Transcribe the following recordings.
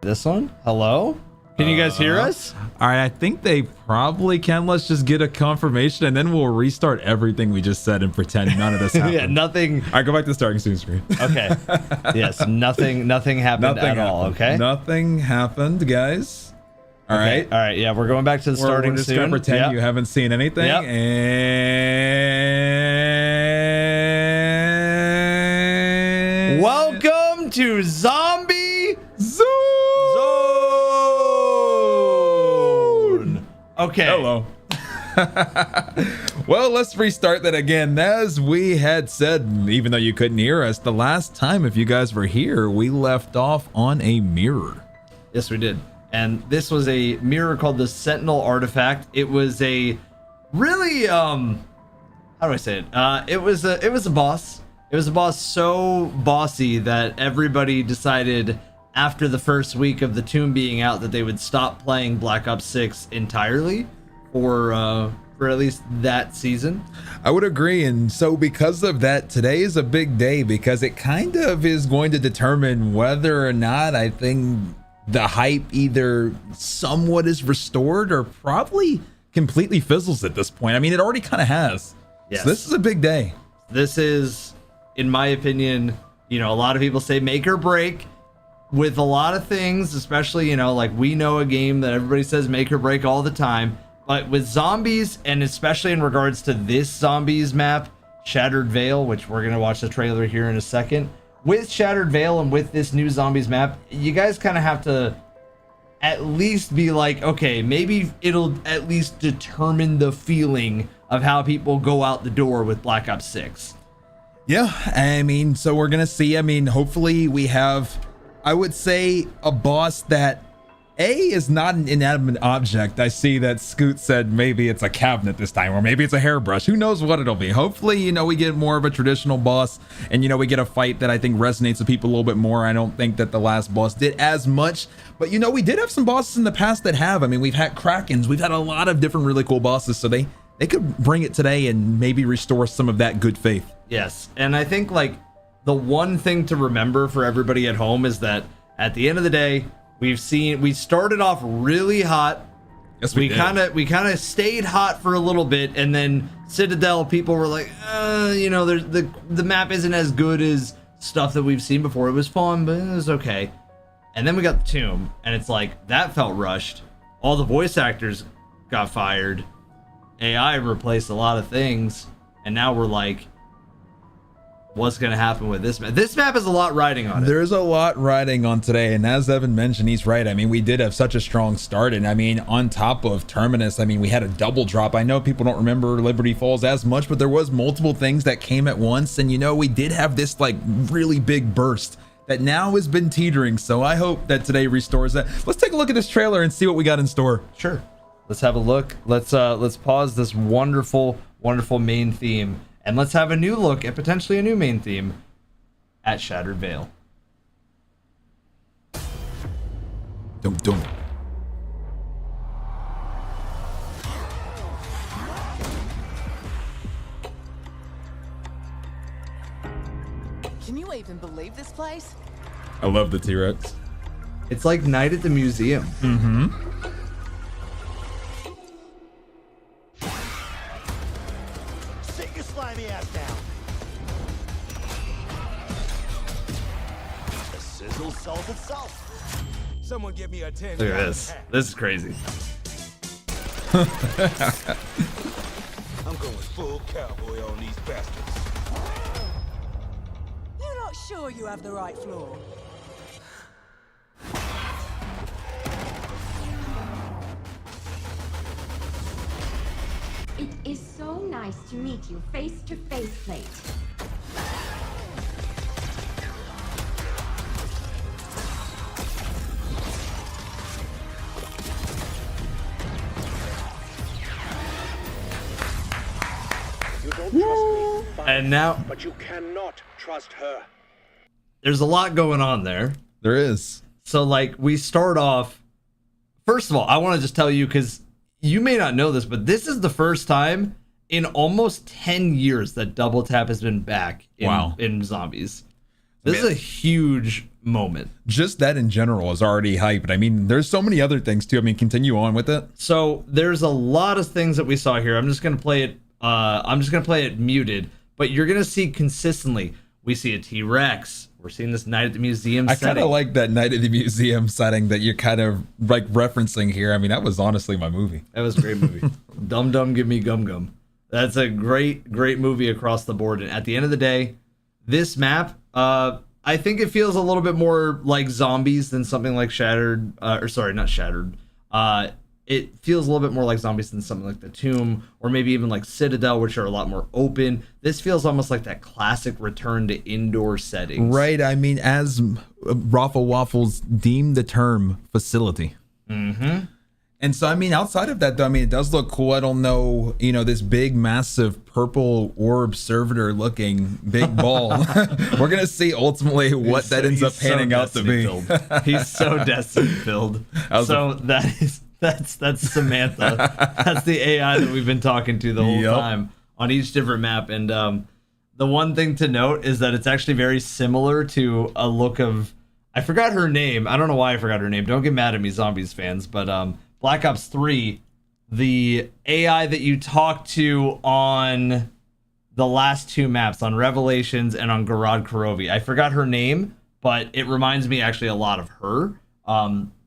This one? Hello? Can you guys hear us? All right, I think they probably can. Let's just get a confirmation, and then we'll restart everything we just said and pretend none of this happened. Yeah, nothing. All right, go back to the starting screen. Okay. Yes, nothing happened at all, okay? Nothing happened, guys. All right. All right, yeah, we're going back to the starting We're just soon. gonna pretend Yep. you haven't seen anything. Yep. And Welcome to Zombie Zone. Okay. Hello. Well, let's restart that again. As we had said, even though you couldn't hear us, the last time, if you guys were here, we left off on a mirror. Yes, we did. And this was a mirror called the Sentinel Artifact. It was a really, how do I say it? It was a boss. It was a boss so bossy that everybody decided after the first week of the tomb being out that they would stop playing Black Ops 6 entirely for at least that season. I would agree. And so because of that, today is a big day because it kind of is going to determine whether or not I think the hype either somewhat is restored or probably completely fizzles at this point. I mean, it already kind of has. Yes. So this is a big day. This is, in my opinion, you know, a lot of people say make or break with a lot of things, especially, you know, like we know a game that everybody says make or break all the time. But with zombies, and especially in regards to this zombies map, Shattered Veil, which we're going to watch the trailer here in a second. With Shattered Veil and with this new zombies map, you guys kind of have to at least be like, okay, maybe it'll at least determine the feeling of how people go out the door with Black Ops 6. Yeah, I mean, so we're gonna see. I mean, hopefully we have, I would say, a boss that is not an inanimate object. I see that Scoot said maybe it's a cabinet this time, or maybe it's a hairbrush. Who knows what it'll be? Hopefully, you know, we get more of a traditional boss, and you know, we get a fight that I think resonates with people a little bit more. I don't think that the last boss did as much, but you know, we did have some bosses in the past that have. I mean, we've had Krakens, we've had a lot of different really cool bosses, so they could bring it today and maybe restore some of that good faith. Yes, and I think like the one thing to remember for everybody at home is that at the end of the day, we started off really hot. Yes, we kind of stayed hot for a little bit, and then Citadel people were like, you know, the map isn't as good as stuff that we've seen before. It was fun, but it was okay. And then we got the tomb, and it's like that felt rushed. All the voice actors got fired. AI replaced a lot of things, and now we're like, what's going to happen with this map? This map has a lot riding on it. There's a lot riding on today, and as Evan mentioned, he's right. I mean, we did have such a strong start, and I mean, on top of Terminus, I mean, we had a double drop. I know people don't remember Liberty Falls as much, but there was multiple things that came at once, and you know, we did have this like really big burst that now has been teetering, so I hope that today restores that. Let's take a look at this trailer and see what we got in store. Sure. Let's have a look. Let's pause this wonderful main theme, and let's have a new look at potentially a new main theme at Shattered Veil. Don't. Can you even believe this place? I love the T-Rex. It's like Night at the Museum. Mm-hmm. Sit your slimy ass down. The sizzle sells itself. Someone give me a 10. Look at this. This is crazy. I'm going full cowboy on these bastards. You're not sure you have the right floor. It is so nice to meet you face to face, Plate. You don't trust me, fine, And now but you cannot trust her. there's a lot going on there. There is. So like we start off, first of all, I want to just tell you, because you may not know this, but this is the first time in almost 10 years that Double Tap has been back in, Wow. in zombies. This is a huge moment. Just that in general is already hype. But I mean, there's so many other things too. I mean, continue on with it. So there's a lot of things that we saw here. I'm just gonna play it. I'm just gonna play it muted. But you're gonna see consistently. We see a T-Rex. We're seeing this Night at the Museum setting. I kind of like that Night at the Museum setting that you're kind of like referencing here. I mean, that was honestly my movie. That was a great movie. Dum Dum Give Me Gum Gum. That's a great movie across the board. And at the end of the day, this map, I think it feels a little bit more like Zombies than something like Shattered. Or sorry, not Shattered. It feels a little bit more like Zombies than something like The Tomb, or maybe even like Citadel, which are a lot more open. This feels almost like that classic return to indoor settings. Right. I mean, as Raffle Waffles deemed the term facility. Mm-hmm. And so, I mean, outside of that, though, I mean, it does look cool. I don't know, you know, this big, massive purple orb servitor looking big ball. We're going to see ultimately what that ends up panning out to be. He's so Destiny filled. So that's Samantha. That's the AI that we've been talking to the whole time on each different map. And the one thing to note is that it's actually very similar to a look of, I forgot her name. I don't know why I forgot her name. Don't get mad at me, Zombies fans. But Black Ops 3, the AI that you talked to on the last two maps, on Revelations and on Garad Kurovi. I forgot her name, but it reminds me actually a lot of her.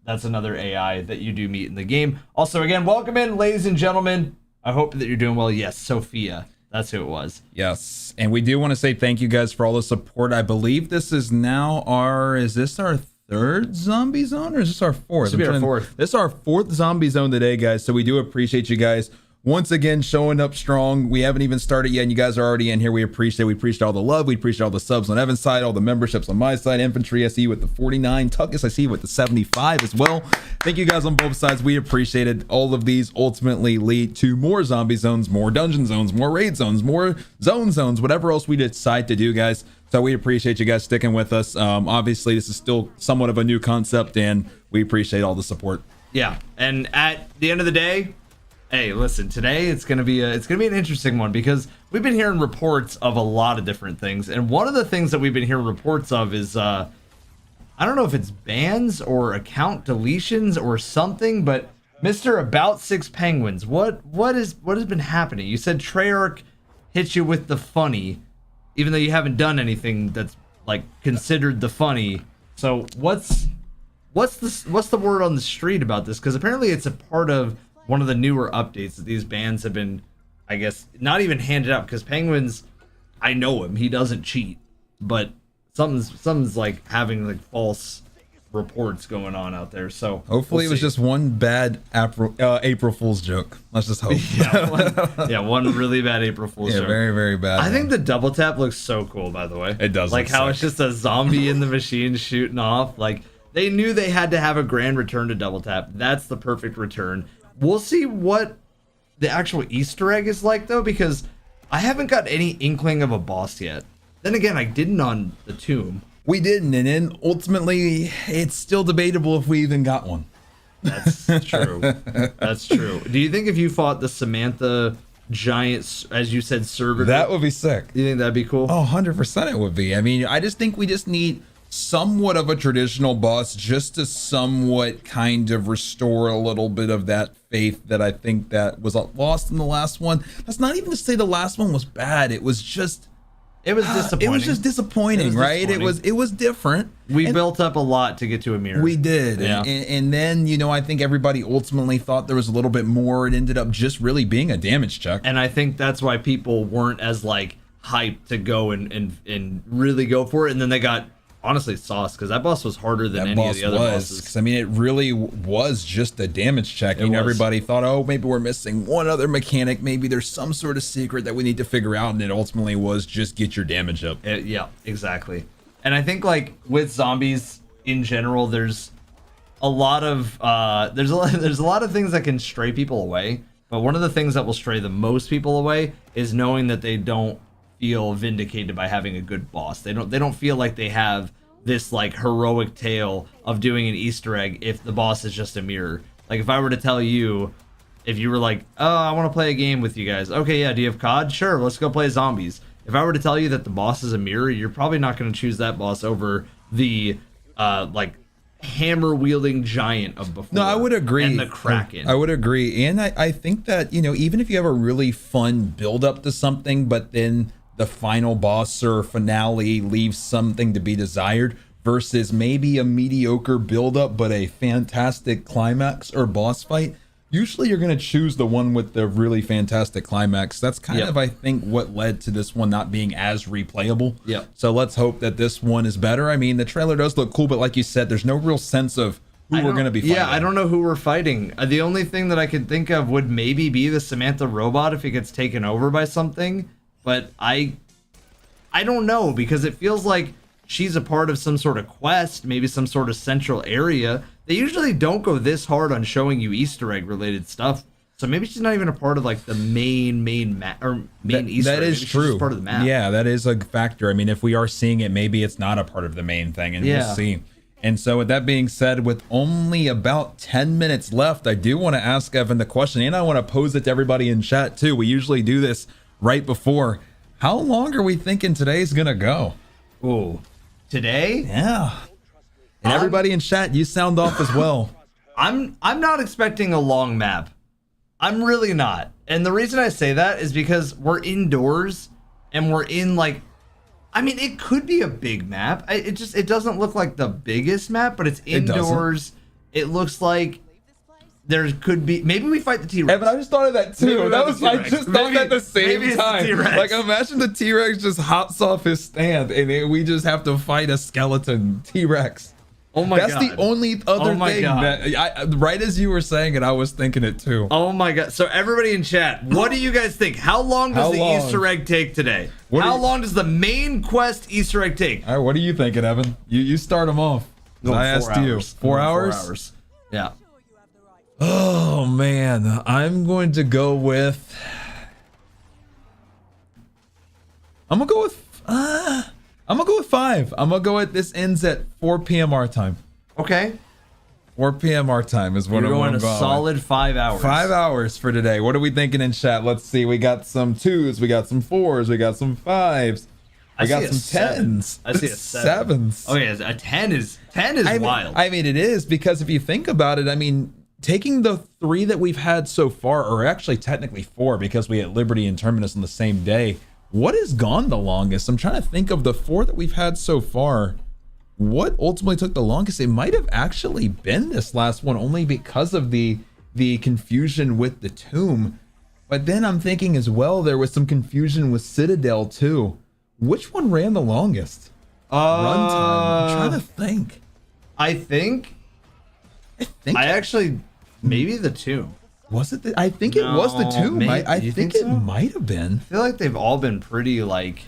That's another AI that you do meet in the game. Also, again, welcome in, ladies and gentlemen. I hope that you're doing well. Yes, Sophia. That's who it was. Yes. And we do want to say thank you guys for all the support. I believe this is now is this our third zombie zone, or is this our fourth? This should be our fourth. This is our fourth zombie zone today, guys. So we do appreciate you guys once again showing up strong. We haven't even started yet, and you guys are already in here. We appreciate all the love. We appreciate all the subs on Evan's side, all the memberships on my side. Infantry, I see you with the 49. Tuckus, I see you with the 75 as well. Thank you guys on both sides. We appreciate it. All of these ultimately lead to more zombie zones, more dungeon zones, more raid zones, more zones, whatever else we decide to do, guys. So we appreciate you guys sticking with us. Obviously, this is still somewhat of a new concept, and we appreciate all the support. Yeah, and at the end of the day, hey, listen, today it's gonna be an interesting one, because we've been hearing reports of a lot of different things, and one of the things that we've been hearing reports of is I don't know if it's bans or account deletions or something, but Mr. About 6 Penguins, what has been happening? You said Treyarch hit you with the funny, even though you haven't done anything that's like considered the funny. So what's the word on the street about this? Because apparently it's a part of one of the newer updates that these bans have been, I guess, not even handed out, because Penguins, I know him, he doesn't cheat, but something's like having like false reports going on out there. So hopefully it was just one bad April Fool's joke. Let's just hope. One really bad April Fool's joke. Very, very bad. I think the double tap looks so cool, by the way. It does. Like how it's just a zombie in the machine shooting off. Like they knew they had to have a grand return to double tap. That's the perfect return. We'll see what the actual Easter egg is like, though, because I haven't got any inkling of a boss yet. Then again, I didn't on the Tomb. We didn't, and then ultimately, it's still debatable if we even got one. That's true. That's true. Do you think if you fought the Samantha giant, as you said, servitor, that would be sick? You think that'd be cool? Oh, 100% it would be. I mean, I just think we just need somewhat of a traditional boss just to somewhat kind of restore a little bit of that faith that I think that was lost in the last one. That's not even to say the last one was bad. It was just disappointing. It was just disappointing, right? It was different. We built up a lot to get to a mirror. We did. Yeah. And then, you know, I think everybody ultimately thought there was a little bit more. It ended up just really being a damage check. And I think that's why people weren't as like hyped to go and really go for it. And then they got honestly sauce, because that boss was harder than any of the other bosses. Because I mean, it really was just a damage check. Everybody thought, oh, maybe we're missing one other mechanic. Maybe there's some sort of secret that we need to figure out, and it ultimately was just get your damage up. Yeah, exactly. And I think like with zombies in general, there's a lot of there's a lot of things that can stray people away. But one of the things that will stray the most people away is knowing that they don't feel vindicated by having a good boss. They don't feel like they have this like heroic tale of doing an Easter egg if the boss is just a mirror. Like if I were to tell you, if you were like, oh, I want to play a game with you guys. Okay, yeah, do you have COD? Sure, let's go play zombies. if I were to tell you that the boss is a mirror, you're probably not going to choose that boss over the like hammer wielding giant of before. No, I would agree. And the Kraken. I would agree. And I think that, you know, even if you have a really fun build up to something, but then the final boss or finale leaves something to be desired versus maybe a mediocre build up, but a fantastic climax or boss fight, usually you're going to choose the one with the really fantastic climax. That's kind of, I think, what led to this one not being as replayable. Yep. So let's hope that this one is better. I mean, the trailer does look cool, but like you said, there's no real sense of who we're going to be fighting. Yeah, I don't know who we're fighting. The only thing that I could think of would maybe be the Samantha robot if it gets taken over by something. But I don't know, because it feels like she's a part of some sort of quest, maybe some sort of central area. They usually don't go this hard on showing you Easter egg related stuff. So maybe she's not even a part of like the main map or main Easter egg. That is maybe true. She's just part of the map. Yeah, that is a factor. I mean, if we are seeing it, maybe it's not a part of the main thing, and we'll see. And so with that being said, with only about 10 minutes left, I do want to ask Evan the question, and I want to pose it to everybody in chat too. We usually do this right before. How long are we thinking today's gonna go? Ooh, today? Yeah. And everybody in chat, you sound off as well. I'm not expecting a long map. I'm really not. And the reason I say that is because we're indoors and we're in like, I mean, it could be a big map. It doesn't look like the biggest map, but it's indoors. It looks like there could be, maybe we fight the T-Rex. Evan, I just thought of that too. Maybe That was, I just thought that at the same maybe time. it's the T-Rex. Like, imagine the T-Rex just hops off his stand and we just have to fight a skeleton T-Rex. Oh my God. That's the only other thing God. that right as you were saying it, I was thinking it too. Oh my God. So everybody in chat, what do you guys think? How long does the Easter egg take today? How long does the main quest Easter egg take? All right, what are you thinking, Evan? You start them off. I asked you. 4 hours? 4 hours. Yeah. Oh man, I'm going to go with. I'm gonna go with 5. I'm gonna go with this ends at 4 p.m. our time. Okay. 4 p.m. our time is what We're I'm going a going. solid 5 hours. 5 hours for today. What are we thinking in chat? Let's see. We got some 2s, we got some 4s, we got some 5s. We got some 10s. I see a 7. 7s. Oh yeah, a 10 is wild. I mean, it is, because if you think about it, I mean, taking the 3 that we've had so far, or actually technically 4, because we had Liberty and Terminus on the same day. What has gone the longest? I'm trying to think of the 4 that we've had so far. What ultimately took the longest? It might have actually been this last one, only because of the confusion with the tomb. But then I'm thinking as well, there was some confusion with Citadel too. Which one ran the longest? Runtime. I'm trying to think. I think actually maybe the tomb. Was it? I think it was the tomb. I think it might have been. I feel like they've all been pretty like.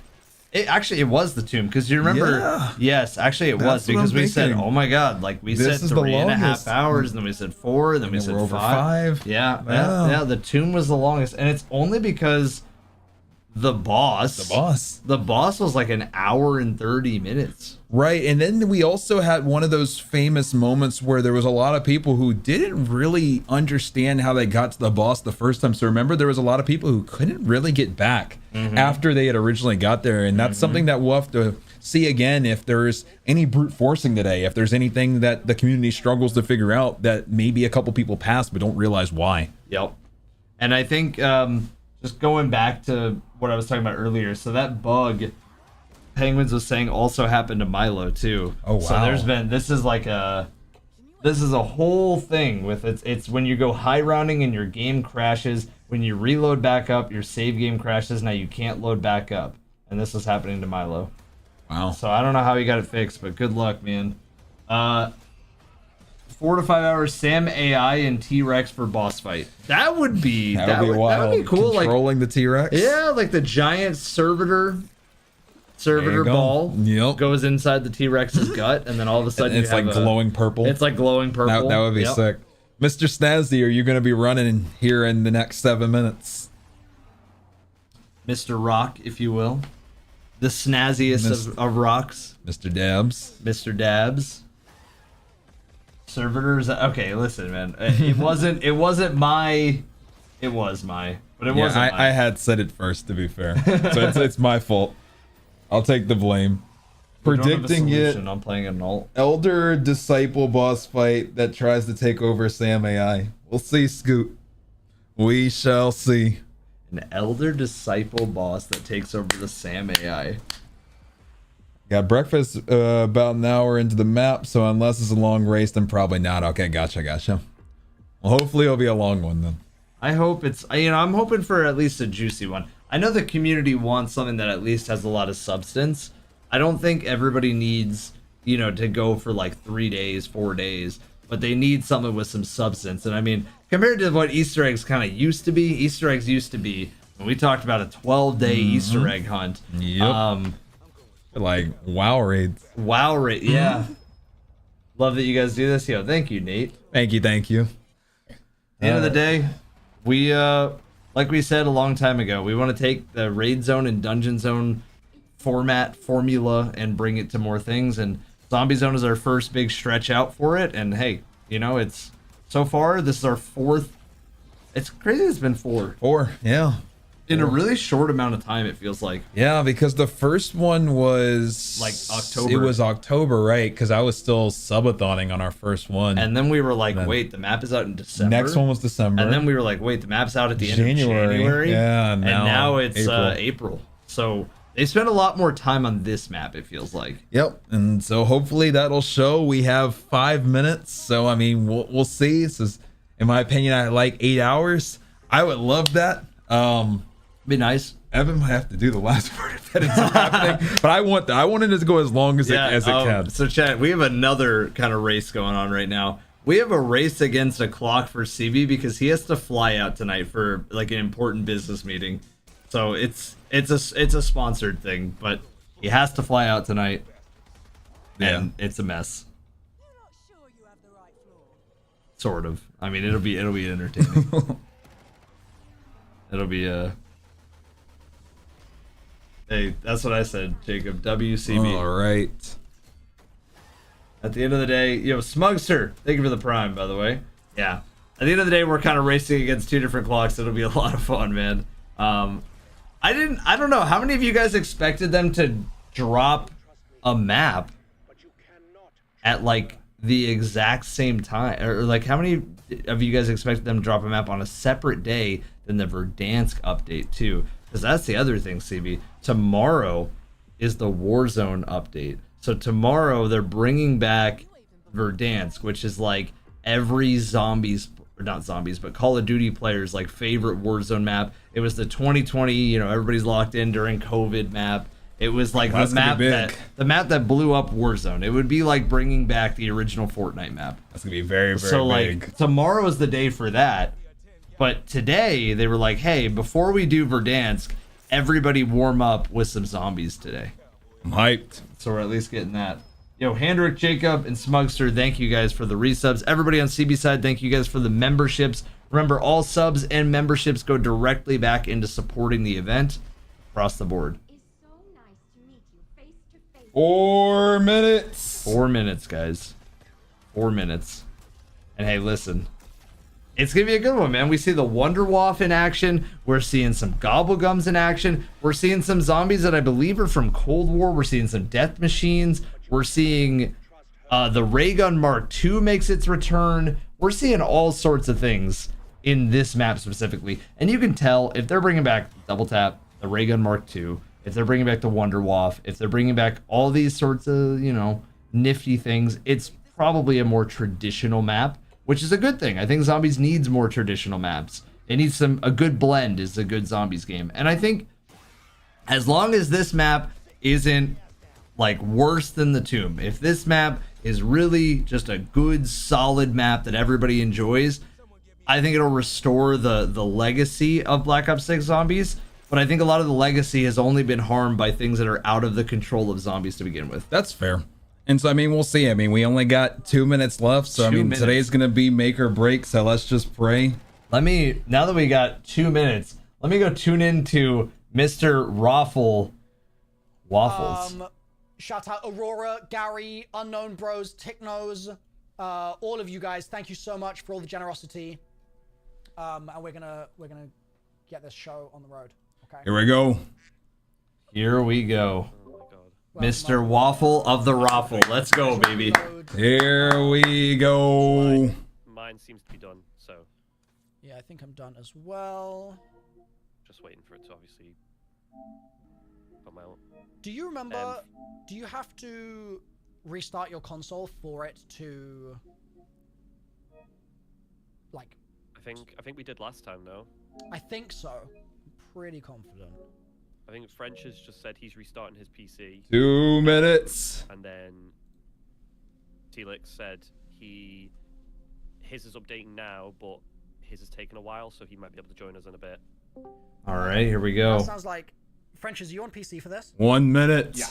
It was the tomb, because you remember. Yeah. Yes, actually it was, That's what because I'm we said, thinking. oh my God, like we This said is the 3.5 longest. hours, and then we said 4, and then we And said we're over 5. 5. Yeah, Wow. yeah. The tomb was the longest, and it's only because the boss was like an hour and 30 minutes. Right, and then we also had one of those famous moments where there was a lot of people who didn't really understand how they got to the boss the first time. So remember, there was a lot of people who couldn't really get back after they had originally got there, and that's something that we'll have to see again if there's any brute forcing today, if there's anything that the community struggles to figure out that maybe a couple people passed but don't realize why. Yep. And I think just going back to what I was talking about earlier, so that bug Penguins was saying also happened to Milo too. Oh wow. So this is a whole thing with it's when you go high rounding and your game crashes, when you reload back up, your save game crashes, now you can't load back up. And this is happening to Milo. Wow. So I don't know how he got it fixed, but good luck, man. 4 to 5 hours Sam AI and T-Rex for boss fight. That would be wild. That would be cool. Controlling the T-Rex. Yeah, like the giant servitor ball goes inside the T-Rex's gut, and then all of a sudden it's like glowing purple. It's like glowing purple. That would be sick. Mr. Snazzy, are you going to be running here in the next 7 minutes? Mr. Rock, if you will. The snazziest of rocks. Mr. Dabs. Mr. Dabs. Servitors. Okay, listen, man. It was my but it Yeah, wasn't. I had said it first, to be fair. So it's my fault. I'll take the blame. We don't have a Predicting it. solution. I'm playing an alt. Elder Disciple boss fight that tries to take over Sam AI. We'll see, Scoot. We shall see. An Elder Disciple boss that takes over the Sam AI. Got breakfast about an hour into the map, so unless it's a long race, then probably not. Okay, gotcha. Well, hopefully it'll be a long one then. I hope it's, I'm hoping for at least a juicy one. I know the community wants something that at least has a lot of substance. I don't think everybody needs, to go for like 3 days, 4 days, but they need something with some substance. And I mean, compared to what Easter eggs kind of used to be, Easter eggs used to be, when we talked about a 12-day Easter egg hunt. Yep. Like WoW raids. WoW raid, yeah. Love that you guys do this. Yo, thank you, Nate. Thank you. At the end of the day, we like we said a long time ago, we want to take the raid zone and dungeon zone formula and bring it to more things, and zombie zone is our first big stretch out for it. And hey, it's so far this is our 4th. It's crazy it's been 4 Yeah. in a really short amount of time, it feels like. Yeah, because the first one was Like October. It was October, right? Because I was still subathoning on our first one. And then we were like, then- wait, the map is out in December. Next one was December. And then we were like, wait, the map's out at the end of January. Yeah, and now it's April. April. So they spent a lot more time on this map, it feels like. Yep, and so hopefully that'll show. We have 5 minutes, so I mean, we'll see. This is, in my opinion, I like 8 hours. I would love that. Be nice. Evan might have to do the last part if that is happening, but I wanted it to go as long as it can. So Chad, we have another kind of race going on right now. We have a race against a clock for CB because he has to fly out tonight for like an important business meeting. So it's a sponsored thing, but he has to fly out tonight. And it's a mess. You're not sure you have the right floor. Sort of. I mean, it'll be entertaining. It'll be Hey, that's what I said, Jacob. WCB. All right. At the end of the day, Smugster, thank you for the prime, by the way. Yeah. At the end of the day, we're kind of racing against 2 different clocks. It'll be a lot of fun, man. I don't know. How many of you guys expected them to drop a map at like the exact same time? Or like how many of you guys expected them to drop a map on a separate day than the Verdansk update too? Because that's the other thing, CB. Tomorrow is the Warzone update. So tomorrow they're bringing back Verdansk, which is like every not zombies, but Call of Duty players' like favorite Warzone map. It was the 2020, everybody's locked in during COVID map. It was like the map that blew up Warzone. It would be like bringing back the original Fortnite map. That's gonna be very, very so big. like tomorrow is the day for that. But today they were like, hey, before we do Verdansk, everybody warm up with some zombies today. I'm hyped. So we're at least getting that. Yo, Handrick, Jacob, and Smugster, thank you guys for the resubs. Everybody on CB side, thank you guys for the memberships. Remember, all subs and memberships go directly back into supporting the event across the board. It's so nice to meet you face to face. 4 minutes. 4 minutes, guys. 4 minutes. And hey, listen. It's going to be a good one, man. We see the Wonderwaff in action. We're seeing some Gobblegums in action. We're seeing some zombies that I believe are from Cold War. We're seeing some death machines. We're seeing the Ray Gun Mark II makes its return. We're seeing all sorts of things in this map specifically. And you can tell if they're bringing back Double Tap, the Ray Gun Mark II, if they're bringing back the Wonderwaff, if they're bringing back all these sorts of, nifty things, it's probably a more traditional map, which is a good thing. I think Zombies needs more traditional maps. It needs a good blend is a good Zombies game. And I think as long as this map isn't like worse than the Tomb, if this map is really just a good solid map that everybody enjoys, I think it'll restore the legacy of Black Ops 6 Zombies. But I think a lot of the legacy has only been harmed by things that are out of the control of Zombies to begin with. That's fair. And so, I mean, we'll see. I mean, we only got 2 minutes left. So, I mean, today's going to be make or break. So let's just pray. Now that we got 2 minutes, let me go tune into Mr. Raffle Waffles. Shout out Aurora, Gary, Unknown Bros, Ticknose, all of you guys. Thank you so much for all the generosity. And we're gonna get this show on the road. Okay. Here we go. Here we go. Oh my god. Well, Mr. Waffle of the Raffle. Let's go, baby. Here we go. Mine seems to be done, so Yeah, I think I'm done as well. just waiting for it to obviously come out. Do you remember? Do you have to restart your console for it to like? I think we did last time, no? I think so. I'm pretty confident. I think French has just said he's restarting his PC, 2 minutes. and then Telix said his is updating now, but his has taken a while, so he might be able to join us in a bit. All right, here we go. That sounds like French. Is you on PC for this? 1 minute. Yeah.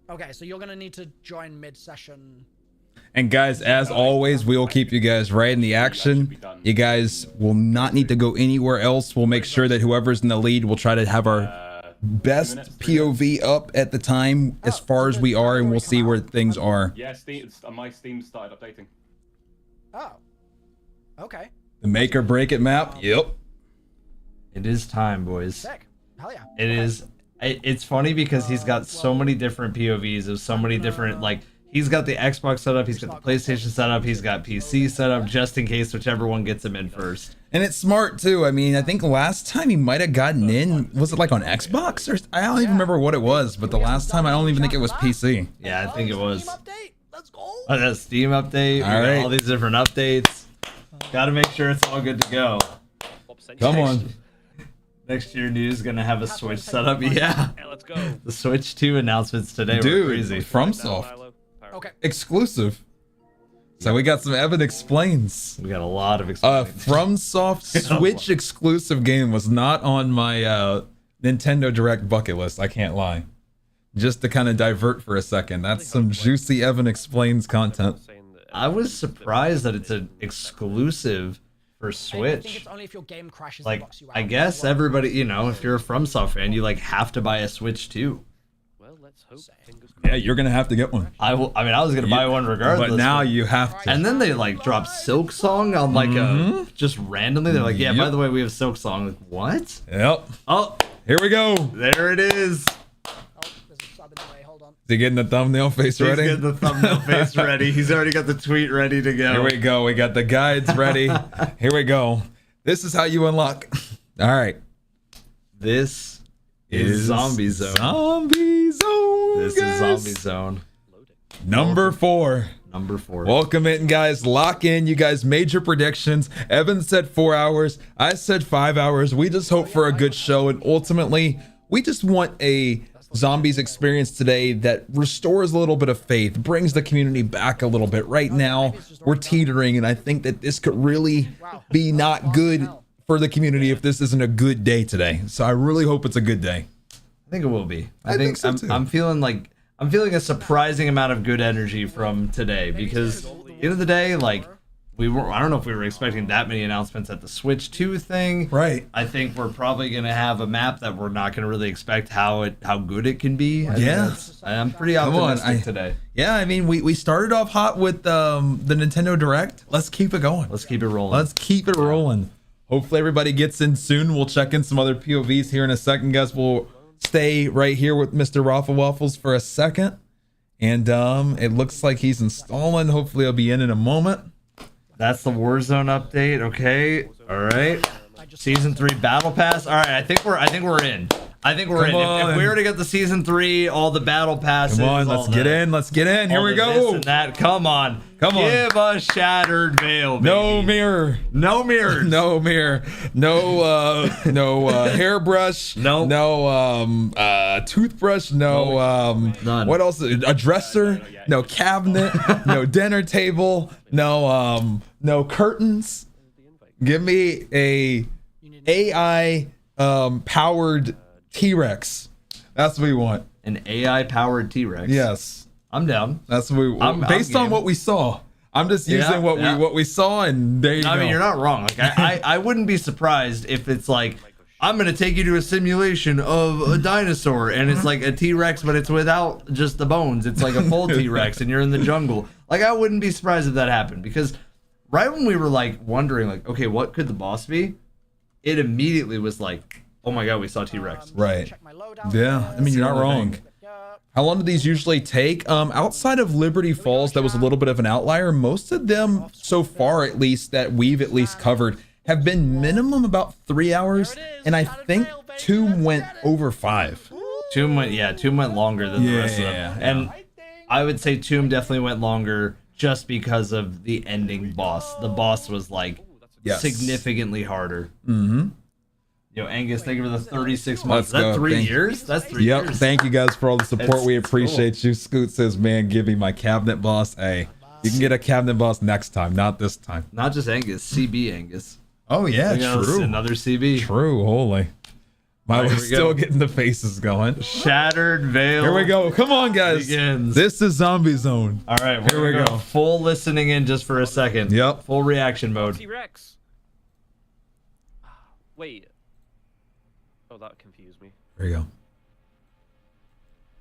Okay, so you're gonna need to join mid-session. And guys, as always, we will keep you guys right in the action. You guys will not need to go anywhere else. We'll make sure that whoever's in the lead will try to have our best POV up at the time as far as we are, and we'll see where things are. Yeah, my Steam started updating. Oh. Okay. The make or break it map. Yep. It is time, boys. Sick. Hell yeah. It is. It's funny because he's got so many different POVs of so many different, like, he's got the Xbox set up, he's got the PlayStation set up, he's got PC set up, just in case whichever one gets him in first. And it's smart too. I mean, I think last time he might have gotten in, was it like on Xbox or I don't even remember what it was, but the last time I don't even think it was PC. Yeah, I think it was. Steam update. Let's go. Oh, that's Steam update. All We got right. all these different updates. Got to make sure it's all good to go. What percent? Come on. Next year, news gonna have a Switch setup. Yeah, Yeah, let's go. the Switch 2 announcements today were Dude, crazy. FromSoft. Okay. Exclusive. So we got some Evan Explains. We got a lot of explaining. FromSoft Switch exclusive game was not on my Nintendo Direct bucket list. I can't lie. Just to kind of divert for a second. That's some juicy Evan Explains content. I was surprised that it's an exclusive for I think Switch. it's only if your game crashes Like, and bucks you out. I guess everybody, you know, if you're a FromSoft fan, you like have to buy a Switch too. Well, let's hope. Fingers crossed. Yeah, you're gonna have to get one. I mean, I was gonna buy one regardless. But now you have to. And then they like drop Silk Song on like just randomly. They're like, yeah, by Yep. the way, we have Silk Song. Like, what? Yep. Oh, Here we go. there it is. Oh, there's a sub in the way. Hold on. Is he getting the thumbnail face He's ready? getting the thumbnail face ready. He's already got the tweet ready to go. Here we go. We got the guides ready. Here we go. This is how you unlock. All right. This is Zombie Zone. Zombie Zone. This guys. is Zombie Zone. Number 4. Number 4. Welcome in, guys. Lock in. You guys made your predictions. Evan said 4 hours. I said 5 hours. We just hope for a good show. And ultimately, we just want a zombies experience today that restores a little bit of faith, brings the community back a little bit. Right now, we're teetering, and I think that this could really be not good for the community if this isn't a good day today. So I really hope it's a good day. I think it will be. I think so, too. I'm feeling a surprising amount of good energy from today because at the end of the day, like I don't know if we were expecting that many announcements at the Switch 2 thing. Right. I think we're probably gonna have a map that we're not gonna really expect how good it can be. I'm pretty optimistic today. Yeah, I mean, we started off hot with the Nintendo Direct. Let's keep it going. Let's keep it rolling. Let's keep it rolling. Hopefully everybody gets in soon. We'll check in some other POVs here in a second, guys. We'll stay right here with Mr. Raffle Waffles for a second. And it looks like he's installing. Hopefully he'll be in a moment. That's the Warzone update. Okay. All right. Season 3 Battle Pass. All right. I think we're in. I think we're Come in. on. If we were to get the Season 3, all the Battle Passes. Come on, let's get in. Let's get in. Here we go. This and that. Come on. Come on. Give us Shattered Veil, baby. No mirror. No mirrors. No mirror. No hairbrush. Nope. No toothbrush. No None. what else? A dresser. No cabinet. No dinner table. No curtains. Give me a AI powered T-Rex. That's what we want. An AI-powered T-Rex. Yes. I'm down. That's what we I'm based on game. what we saw. I'm just using Yeah, what yeah. we saw, and there you go. I mean, you're not wrong. Like, I wouldn't be surprised if it's like, I'm going to take you to a simulation of a dinosaur, and it's like a T-Rex, but it's without just the bones. It's like a full T-Rex, and you're in the jungle. Like, I wouldn't be surprised if that happened, because right when we were, like, wondering, like, okay, what could the boss be? it immediately was like, oh my god, we saw T-Rex. Right. Check my loadout Yeah, here. I mean, you're not the only wrong. thing. Yep. How long do these usually take? Outside of Liberty Falls, that was a little bit of an outlier. Most of them, so far at least, that we've at least covered, have been minimum about 3 hours, and I think 2 went over 5. Tomb went longer than the rest of them. Yeah. And I would say Tomb definitely went longer just because of the ending boss. The boss was like Yes. significantly harder. Mm-hmm. Yo, Angus, thank you for the 36 months. Let's Is that go. 3 Thank- years? That's 3 Yep. years. Thank you guys for all the support. It's- We it's appreciate you. Scoot says, man, give me my cabinet boss. Hey, you can get a cabinet boss next time, not this time. Not just Angus, CB Angus. Oh, yeah, Look at us, true. Another CB. True. Holy. All right, We're here we still go. getting the faces going. Shattered Veil. Here we go. Come on, guys. Begins. This is Zombie Zone. All right, Here we go. Full listening in just for a second. Yep. Full reaction mode. T-Rex. Wait. Oh, that confused me. Here we go.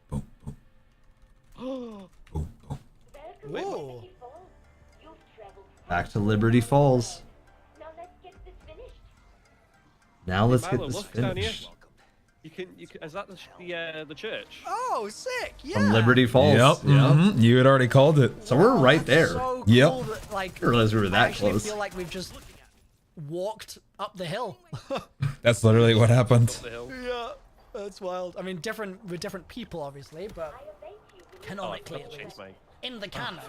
Boom, boom. Boom, boom. Whoa. Back to Liberty Falls. Now let's get Milo, this look, down here. finished. You can. Is that the church? Oh, sick. Yeah. From Liberty Falls. Yep. mhm, You had already called it. So we're right That's there. So Yep. cool that, like, I didn't realize we were I that actually close. feel like we've just walked up the hill. That's literally what happened. The hill. Yeah, that's wild. I mean, with different people, obviously, but Oh, I canonically, forgot to at change least. my. In the canon.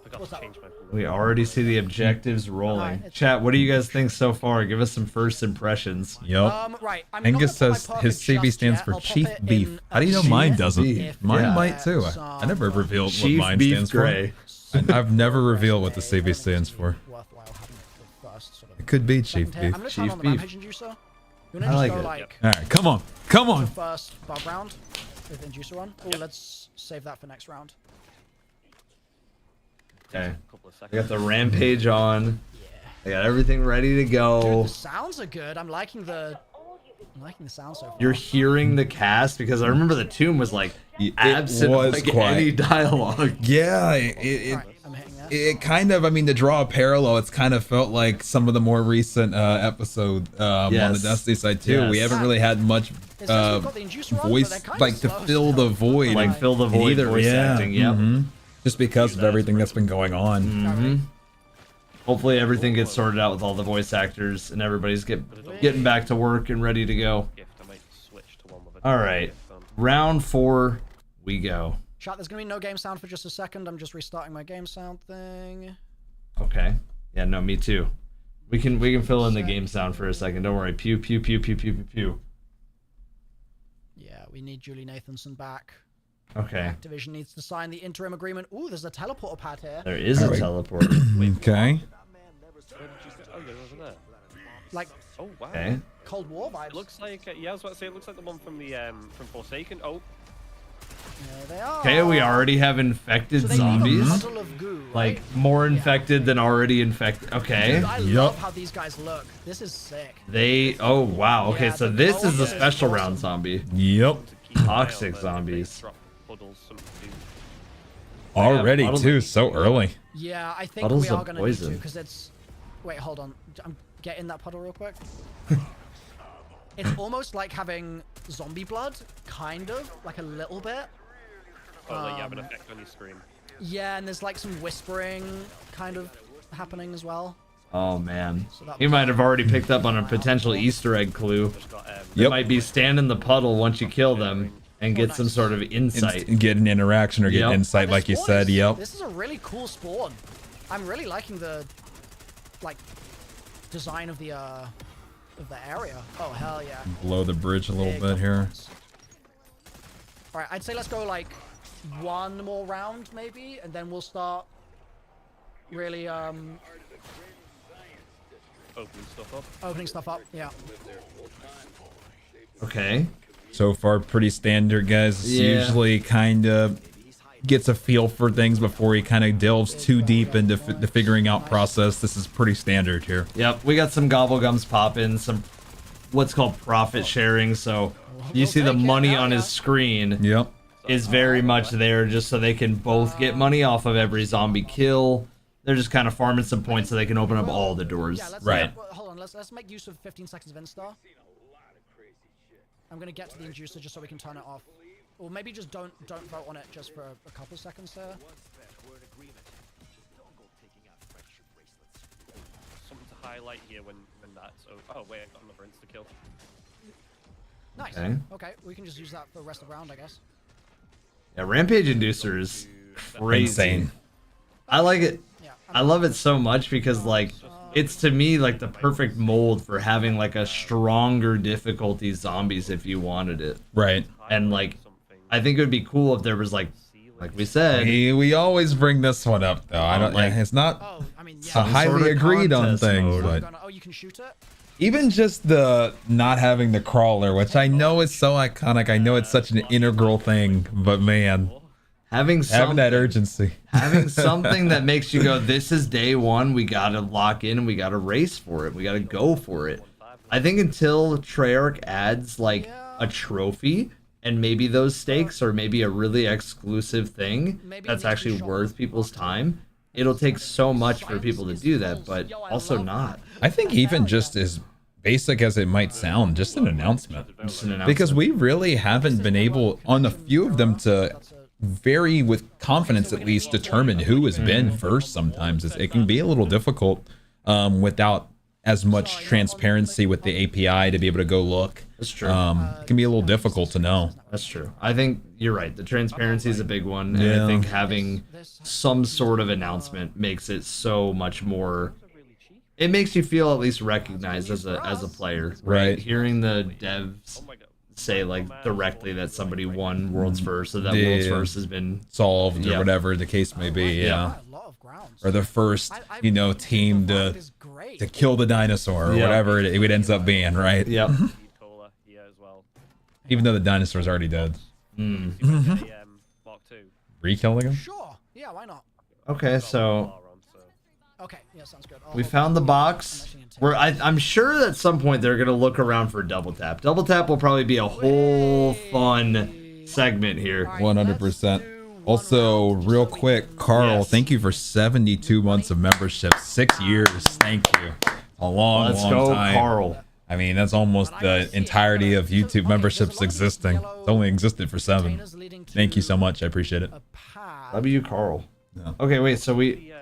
Forgot What's to up? change my. We already see the objectives rolling. Alright, Chat, what do you guys think so far? Give us some first impressions. Yep. Right. I'm Angus not gonna says put my his perfect CB just stands yet. for I'll pop Chief it Beef. in How do you know Chief mine doesn't? Beef. Mine Yeah. might too. I never revealed what Chief mine Beef stands Gray. for. I've never revealed what the CB stands for. Worthwhile having the first sort of It could be Chief second tier. Beef. I'm gonna turn Chief on the Beef. rampage inducer. You wanna I just like go it. like All right, come on, come on. the first bug round with inducer on? Oh, let's save that for next round. Okay. Couple of I seconds. got the rampage on. I got everything ready to Dude, go. the sounds are good. I'm liking the sound so far. You're hearing the cast because I remember the tomb was like absent was of like quiet. any dialogue. Yeah, Alright, I'm hitting that. it kind of, I mean, to draw a parallel, it's kind of felt like some of the more recent episode on the Yes. Dusty side too. We Yes. haven't really had much It's like we've got the inducer on, but voice they're kind like of to slow fill still. the void, Like fill the in void either- voice yeah, acting. Yep. mhm. Just because of everything that's been going on. hmm Hopefully everything gets sorted out with all the voice actors and everybody's getting back to work and ready to go. Gift. I might switch to one with a All right, gift on. round 4, we go. Chat, there's gonna be no game sound for just a second. I'm just restarting my game sound thing. Okay. Yeah, no, me too. We can fill in the game sound for a second. Don't worry. Pew pew pew pew pew pew pew. Yeah, we need Julie Nathanson back. Okay. Activision needs to sign the interim agreement. Ooh, there's a teleporter pad here. There is a Alright. teleport. Okay. Where did you say? Oh, they're over there. Like Oh wow. Okay. Cold War vibes. It looks like yeah, I was about to say it looks like the one from the from Forsaken. Oh, There they are. Okay, we already have infected So they leave a zombies. puddle of goo, Like right? more infected than already infected. Okay. Dude, I love how these guys look. This is sick. They oh wow. Okay, Yeah, so the this is color the is special awesome. round zombie. Yep. to keep an eye on Toxic them, they zombies. drop puddles, something to do. Already puddles- too, so early. Yeah, I think Puddles we are of gonna need poison. to because it's. Wait, hold on. I'm getting that puddle real quick. It's almost like having zombie blood, kind of, like a little bit. Oh, like you have an effect on your screen. Yeah, and there's like some whispering kind of happening as well. Oh man. So that He was- might have already picked up on a potential Easter egg clue. Just got They Yep. might be stand in the puddle once you kill them and get some sort of insight. Get an interaction or get Yep. insight, This like you spawn said. is- Yep. This is a really cool spawn. I'm really liking the like design of the area. Oh hell yeah. Blow the bridge a little Big bit here. All right, I'd say let's go like one more round maybe, and then we'll start really opening stuff up. opening stuff up. Yeah. Okay. So far, pretty standard, guys. It's Yeah. usually kind of gets a feel for things before he kind of delves too deep into the figuring out process. This is pretty standard here. Yep, we got some gobblegums popping, some what's called profit sharing. So you see the take it, money hell on yeah. his screen Yep. is very much there just so they can both get money off of every zombie kill. They're just kind of farming some points so they can open up all the doors. Yeah, let's Right. Hold on, Let's make use of 15 seconds of Instar. I'm gonna get to the inducer just so we can turn it off. Or maybe just don't vote on it just for a couple seconds there. Something to highlight here when that's. Oh wait, I got another insta kill. Nice. Okay. Okay, we can just use that for the rest of the round, I guess. Yeah, Rampage Inducer is crazy. Insane. I like it. Yeah. I love it so much because like it's to me like the perfect mold for having like a stronger difficulty zombies if you wanted it. Right. And like I think it would be cool if there was like we said, We always bring this one up though. I don't like- it's not Oh, I mean, a yeah. sort highly of agreed on contest thing, mode. but Oh, you can shoot it? even just the not having the crawler, which I know is so iconic. I know it's such an integral thing, but man, having that urgency. having something that makes you go, this is day one, we gotta lock in and we gotta race for it, we gotta go for it. I think until Treyarch adds like a trophy and maybe those stakes or maybe a really exclusive thing Maybe it that's needs to be actually shot worth with people's Mark time, it'll take so much for people to do that, but also not. I think even just as basic as it might sound, just an announcement. Just an announcement. Because we really haven't been able, on a few of them, to very with confidence at least determine who has been first. Sometimes it can be a little difficult without as much transparency with the API to be able to go look. That's true. It can be a little difficult to know. That's true. I think you're right. The transparency is a big one, and Yeah. I think having some sort of announcement makes it so much more. It makes you feel at least recognized as a player, Right. Hearing the devs say like directly that somebody won World's First, or that World's Yeah. First has been Solved or Yeah. whatever the case may be, yeah. A lot of grounds. Or the first, team to kill the dinosaur or Yeah. whatever it ends up being, right? Yep. Cola here as well. Even though the dinosaur's already dead. AM Mark II. Re-killing him? Sure. Yeah, why not? Okay, so Okay, yeah, sounds good. we found the box. I'm sure at some point they're gonna look around for double tap. Double tap will probably be a whole fun segment here. 100%. Also, real quick, Carl, Yes. thank you for 72 months of membership. 6 years. Thank you. A long, Let's long go, time. Carl. I mean, that's almost the entirety of YouTube memberships existing. It's only existed for 7. Thank you so much. I appreciate it. Love you, Carl. Yeah. Okay, wait. So we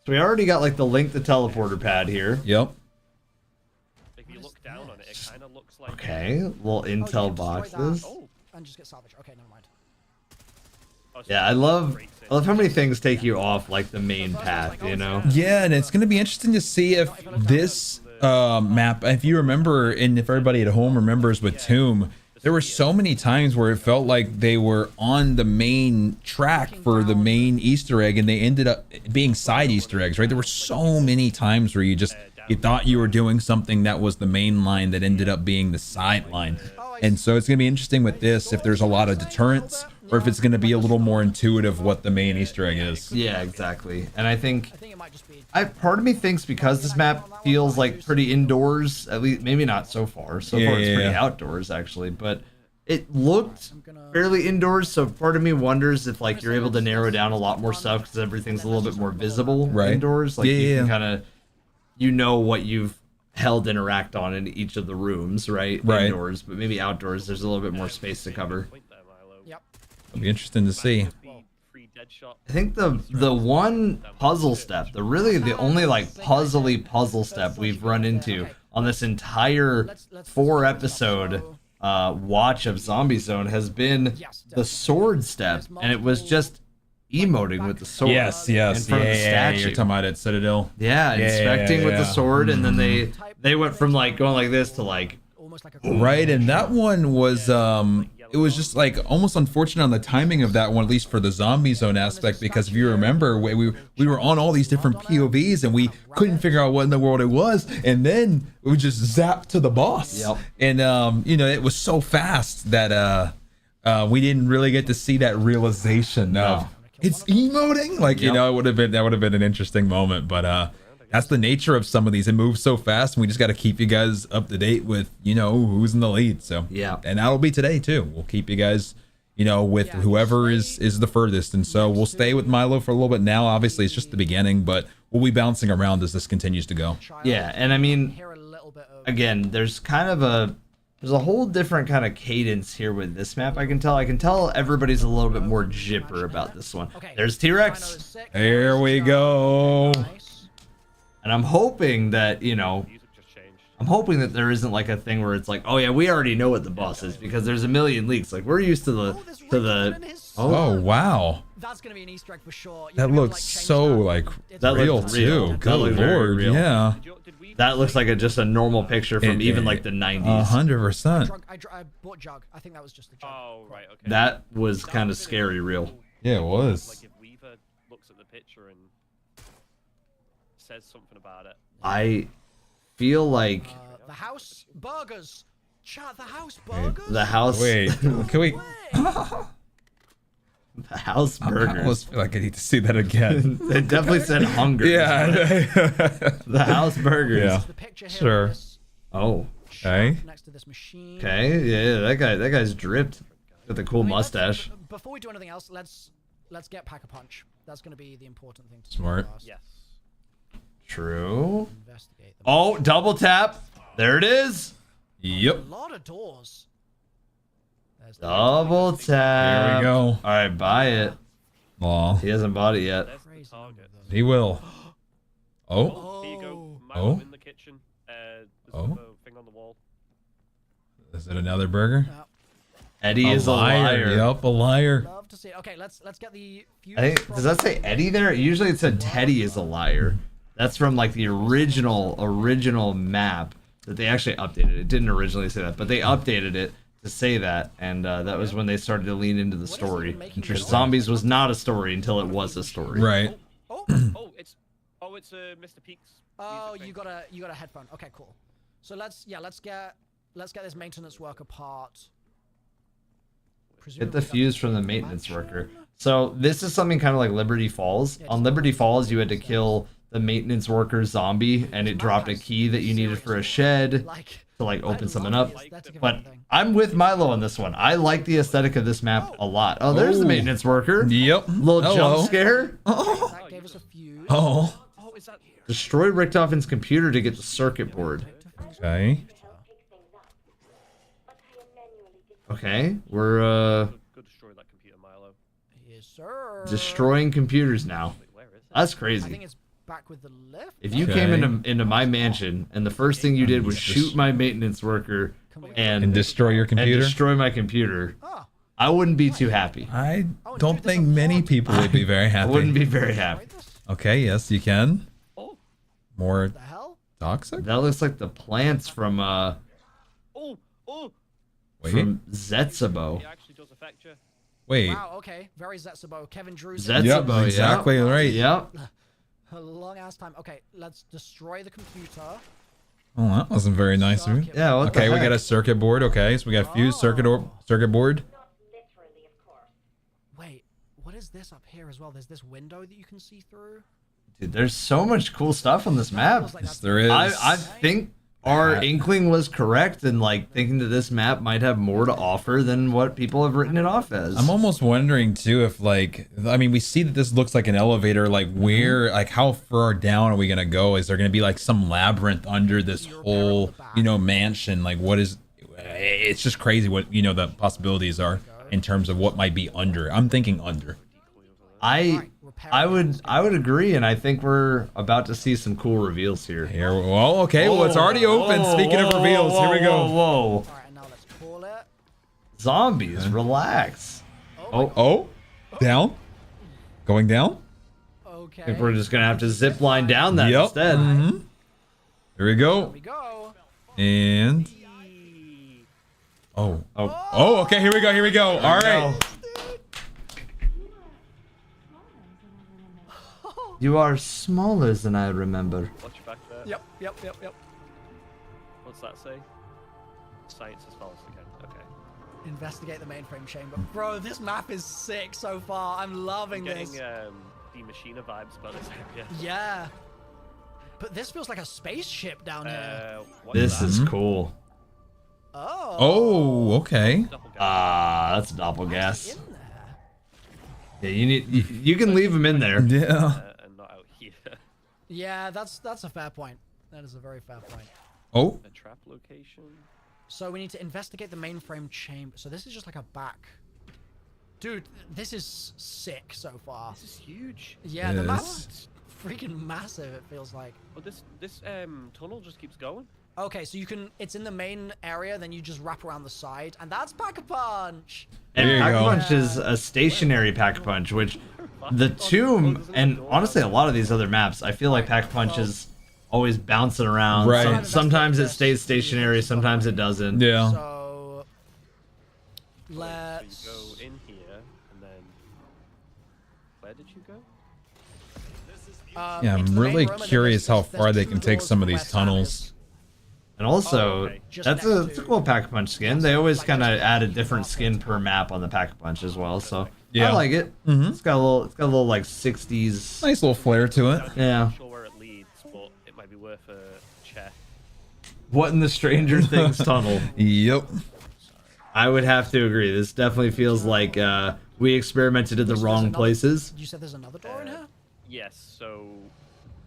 already got like the link the teleporter pad here. Yep. If you look down on it, it kind of looks like. Okay, little intel boxes. And just get salvage. Okay, never mind. Yeah, I love how many things take you off like the main path, you know? Yeah, and it's going to be interesting to see if this map, if you remember, and if everybody at home remembers with Tomb, there were so many times where it felt like they were on the main track for the main Easter egg, and they ended up being side Easter eggs, right? There were so many times where you thought you were doing something that was the main line that ended up being the sideline. And so it's going to be interesting with this if there's a lot of deterrence or if it's going to be a little more intuitive what the main Easter egg is. Yeah, exactly. And I think it might just be. part of me thinks because this map feels like pretty indoors, at least maybe not so far. So far it's pretty outdoors actually, but it looked fairly indoors. So part of me wonders if like you're able to narrow down a lot more stuff because everything's a little bit more visible indoors. Like you can kind of, what you've held interact on in each of the rooms, right? Indoors, but maybe outdoors there's a little bit more space to cover. Yep. It'll be interesting to see. I think the one puzzle step, the only like puzzle step we've run into on this entire 4-episode watch of Zombie Zone has been the sword step, and it was just emoting with the sword. Yes, in front of the statue. You're talking about at Citadel. Yeah, inspecting with the sword, and then they went from like going like this to like right, and that one was it was just like almost unfortunate on the timing of that one, at least for the Zombie Zone aspect, because if you remember, we were on all these different POVs and we couldn't figure out what in the world it was, and then we just zapped to the boss. Yep. And it was so fast that we didn't really get to see that realization of it's emoting. Like it would have been an interesting moment, but that's the nature of some of these. It moves so fast, and we just got to keep you guys up to date with who's in the lead. So yeah, and that'll be today too. We'll keep you guys with whoever is the furthest, and so we'll stay with Milo for a little bit now. Obviously it's just the beginning, but we'll be bouncing around as this continues to go. Yeah, and I mean again, there's a whole different kind of cadence here with this map. I can tell everybody's a little bit more jipper about this one. There's T-Rex, Here we go. and I'm hoping that, you know, Music just changed. I'm hoping that there isn't like a thing where it's like, oh yeah, we already know what the boss is, because there's a million leaks. Like, we're used to the Oh wow. That's gonna be an Easter egg for sure. That looks so like That real looks real. too. That Good looks very lord. real. Yeah. Did we that looks like just a normal picture from even like the 90s. 100%. I bought Jug. I think that was just the Jug. Oh, right, okay. That was kind of scary real. Yeah, it was. Like, if Weaver looks at the picture and says something about it. I feel like The house burgers. Chat, the house burgers. the house Wait, can we? the house I burgers. almost feel like I need to see that again. It definitely said hunger. Yeah. The house burgers. Yeah. The picture here Sure. of this Oh. shop Okay. next to this machine. Okay. Yeah, that guy's dripped. Got the cool I mean, let's- mustache. Before we do anything else, let's get Pack-a-Punch. That's going to be the important thing to Smart. do first. Yes. Investigate True. them. Oh, double tap. There it is. Yep. A lot of doors. There's the Double tap. There we go. All right, buy it. Aw, He hasn't bought it yet. There's the crazy target. number of he will. Oh, Oh, here you go. Oh. Milo Oh. in the kitchen. There's Oh. another thing on the wall. is it another burger? Yeah. Eddie is a liar. Yep, a liar. Love to see it. Okay, let's get the fuse I think, from- does that say Eddie there? Usually it said Teddy is a liar. That's from like the original map that they actually updated. It didn't originally say that, but they updated it to say that, and that was when they started to lean into the story. Because Zombies was not a story until it was a story. Right. Oh, It's Mr. Peaks. oh, music you thing. got a headphone. Okay, cool. So let's get this maintenance worker part. Get the fuse from the maintenance worker. So this is something kind of like Liberty Falls. On Liberty Falls, you had to kill the maintenance worker zombie, and it dropped a key that you needed for a shed Like to like I open love something the up. aesthetic of But everything. I'm with Milo on this one. I like the aesthetic of this map a lot. Oh, there's the Oh. maintenance worker. Yep. Little Hello. jump scare. That gave us a fuse. Oh. Oh, is that? Destroy Richtofen's computer to get the circuit board. Okay. Okay, we're Go destroy that computer, Milo. Yes, sir. destroying computers now. Wait, where is it? That's I crazy. think it's back with the lift. If you Okay. came into my mansion and the first thing you did was shoot my maintenance worker And and destroy your computer. destroy my computer, Oh, I wouldn't be too happy. I Oh, don't dude, there's think a many lot. people would be very I happy. wouldn't be very happy. right this? Okay, yes, you can. Oh, More The hell? toxic? That looks like the plants from oh. Wait, Zetsabo. It actually does affect you. wait. Wow. Okay. Very Zetsabo. Kevin Drew. Zetsabo, Yep, yeah. exactly right. Yep. A long ass time. Okay, let's destroy the computer. Oh, that wasn't very nice of you. Yeah, what the Okay, we heck? got a circuit board. Okay, so we got fused circuit board. Wait, what is this up here as well? There's this window that you can see through. Dude, there's so much cool stuff on this map. Feels like Yes, that's there is. I think our inkling was correct in like thinking that this map might have more to offer than what people have written it off as. I'm almost wondering too if like, I mean, we see that this looks like an elevator. Like where, like how far down are we gonna go? Is there gonna be like some labyrinth under this whole, mansion? Like what is? It's just crazy what the possibilities are in terms of what might be under. I'm thinking under. I would agree, and I think we're about to see some cool reveals here. Here, well, okay, well it's already open. Speaking of reveals, here we go. Whoa. All right, now let's call it. Zombies, relax. Oh, down, going down. Okay. I think we're just gonna have to zip line down that Yep. instead. Here we go. Here we go. And oh, okay, here we go. All right. You are smaller than I remember. Watch your back there. Yep. What's that say? Science is false again. Okay. Investigate the mainframe chamber. Bro, this map is sick so far. I'm loving Getting this. the Machina vibes about this area. Yeah. But this feels like a spaceship down here. What's This that? is cool. Oh. Oh, okay. Doppelganger. That's doppelgas. In there. Yeah, you can leave them in there. Yeah. And not out here. Yeah, that's a fair point. That is a very fair point. Oh, A trap location. So we need to investigate the mainframe chamber. So this is just like a back. Dude, this is sick so far. This is huge. Yeah, the Yes. map's freaking massive, it feels like. But this tunnel just keeps going. Okay, so you can, it's in the main area, then you just wrap around the side, and that's Pack-a-Punch! And There you go. Pack-a-Punch is a stationary Pack-a-Punch, which the tomb, and honestly a lot of these other maps, I feel like Pack-a-Punch is always bouncing around. Right. Sometimes it stays stationary, sometimes it doesn't. yeah. So, So let's... you go in here, and then where did you go? Yeah, I'm into the main really room, and then curious how there's far they two can take doors some of to these where Sam tunnels. is. And also, Oh, okay. Just that's next it's a to- cool Pack-a-Punch skin. They always kind of add a different skin per map on the Pack-a-Punch as well, so Yeah. I like it. Mhm. It's got a little like 60s. Nice little flair to it. Yeah. I'm not sure where it leads, but it might be worth a check. What in the Stranger Things tunnel? Yep. I would have to agree. This definitely feels like we experimented in the There's wrong another- places. You said there's another door in here? Yes, so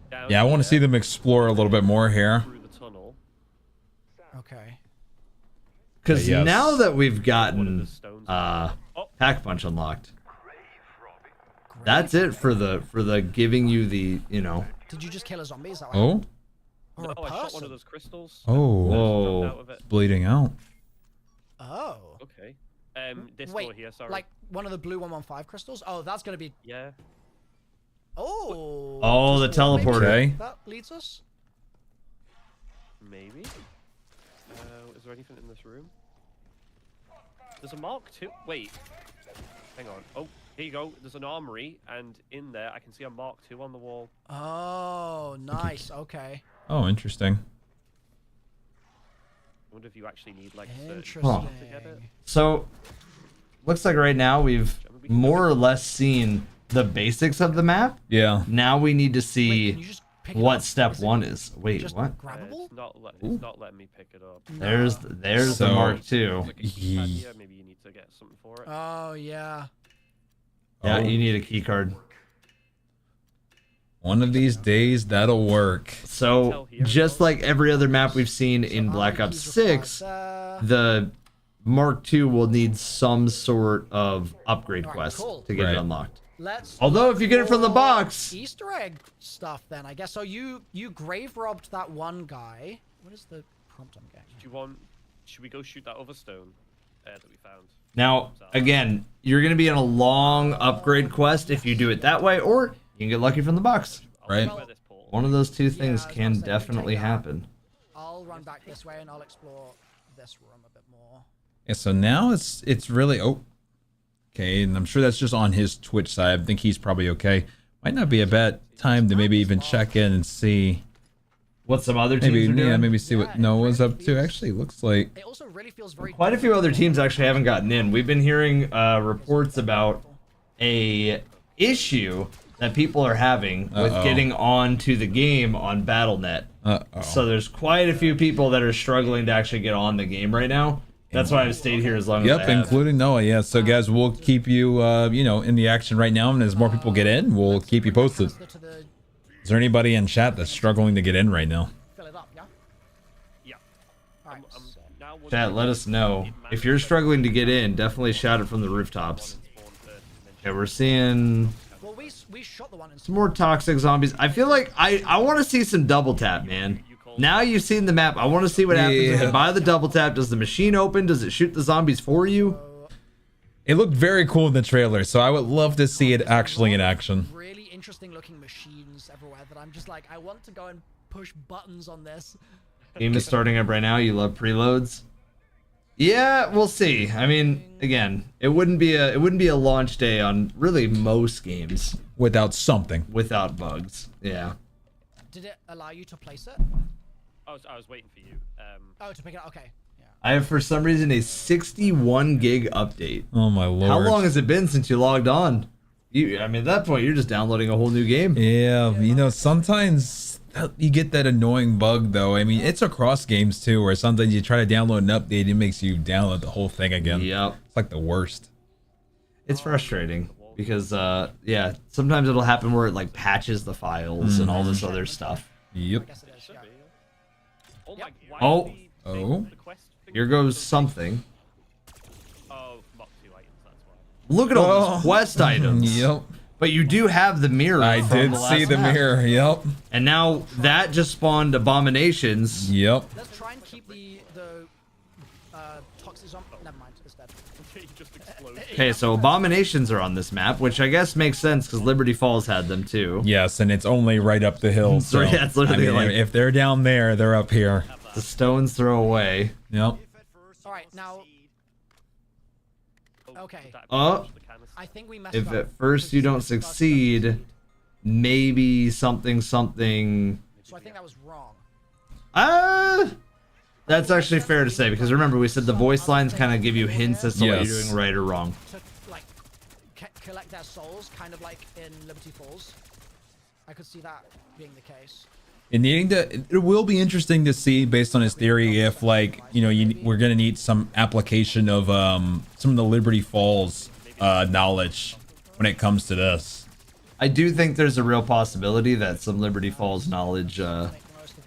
down Yeah, I want to see here, them explore a little bit more here. through the tunnel. Okay. Because Yes. now that we've One of gotten the stones. Pack-a-Punch unlocked, that's it for the giving you the, you know. Did you just kill a zombie? Is that what Oh. happened? Or No, a I shot one person? of those crystals. Oh. Whoa. Out of it. Bleeding out. Oh. Okay. This Wait, door here. Sorry. like one of the blue 115 crystals? Oh, that's gonna be... Yeah. Oh. Oh, the Just one, maybe teleporter. Okay. That leads us? Maybe. Is there anything in this room? There's a Mark II. Wait. Hang on. Oh, here you go. There's an armory, and in there I can see a Mark II on the wall. Oh, nice. Okay. Oh, interesting. I wonder if you actually need like certain Interesting. stuff to get it. So, looks like right now we've more or less seen the basics of the map. Yeah. Now we need to Wait, see can you just pick it what up? step Is it one is. Wait, just what? grabbable? It's not letting me pick it up. There's the So- Mark II. There's like a keypad Ye- here. Maybe you need to get something for it. Oh, yeah. Yeah, Oh. you need a key card. One of these days, that'll work. So, just like every other map we've seen in Black Ops 6, the Mark II will need some sort of upgrade Alright, quest cool. to get Right. it unlocked. Let's Although if you get it from the for box, Easter egg stuff then, I guess. So you grave robbed that one guy. What is the prompt I'm getting? Do you want? Should we go shoot that other stone that we found? now again, you're going to be in a long upgrade quest if you do it that way, or you can get lucky from the box. Right. Where this portal? One of those two things I was can gonna say, we definitely take that. happen. I'll run back this way and I'll explore this room a bit more. Yeah, so now it's really okay, and I'm sure that's just on his Twitch side. I think he's probably okay. Might not be a bad time to maybe even check in and see. What some other teams Maybe are doing? maybe see what Noah's up to. Actually, looks like It also really feels very Quite a few other teams actually haven't gotten in. We've been hearing reports about a issue that people are having with Uh-oh. getting onto the game on BattleNet. uh-oh. So there's quite a few people that are struggling to actually get on the game right now. That's why I've stayed here as long as I Yep, have. including Noah. Yeah, so guys, we'll keep you in the action right now, and as more people get in, we'll keep you posted. to the Is there anybody in chat that's struggling to get in right now? fill it up, yeah? Yeah. Alright. Now wondering Chat, let us know. If you're struggling to get in, definitely shout it from the rooftops. Okay, we're seeing Well, we shot the one in some more toxic zombies. I feel like I want to see some double tap, man. Now you've seen the map. I want to see what happens if Yeah. you buy the double tap. Does the machine open? Does it shoot the zombies for you? It looked very cool in the trailer, so I would love to see it actually in action. really interesting looking machines everywhere that I'm just like, I want to go and push buttons on this. Game is starting up right now. You love preloads. Yeah, we'll see. I mean, again, it wouldn't be a launch day on really most games Without something. without bugs. Yeah. Did it allow you to place it? I was waiting for you. Oh, to pick it up. Okay. Yeah. I have for some reason a 61 gig update. Oh my lord. How long has it been since you logged on? I mean, at that point, you're just downloading a whole new game. Yeah, sometimes you get that annoying bug though. I mean, it's across games too, where sometimes you try to download an update, it makes you download the whole thing again. Yep. It's like the worst. It's frustrating because, yeah, sometimes it'll happen where it like patches the files and all this other stuff. Yep. I guess it is. Yeah. Oh my. Why Oh. is the Oh. the quest thing Here goes so- something. Oh, Mach 2 items. That's why. Look at all Oh. those quest items. Yep. But you do have the mirror. I from did last see the map. mirror. Yep. And now that just spawned abominations. Yep. Let's try and keep the toxic zombie. Never mind, it's dead. He just exploded. Okay, so abominations are on this map, which I guess makes sense because Liberty Falls had them too. Yes, and it's only right up the hill. So yeah, it's literally I mean, like- if they're down there, they're up here. The stones throw away. Yep. All right, now Oh, Okay. did that Oh. damage the canister? I think we messed If up. at first you don't succeed, maybe something. So I think that was wrong. That's actually fair to say because remember we said the voice lines kind of give you hints as to what Yes. you're doing right or wrong. To like collect their souls, kind of like in Liberty Falls. I could see that being the case. And it will be interesting to see based on his theory if like we're gonna need some application of some of the Liberty Falls knowledge when it comes to this. I do think there's a real possibility that some Liberty Falls knowledge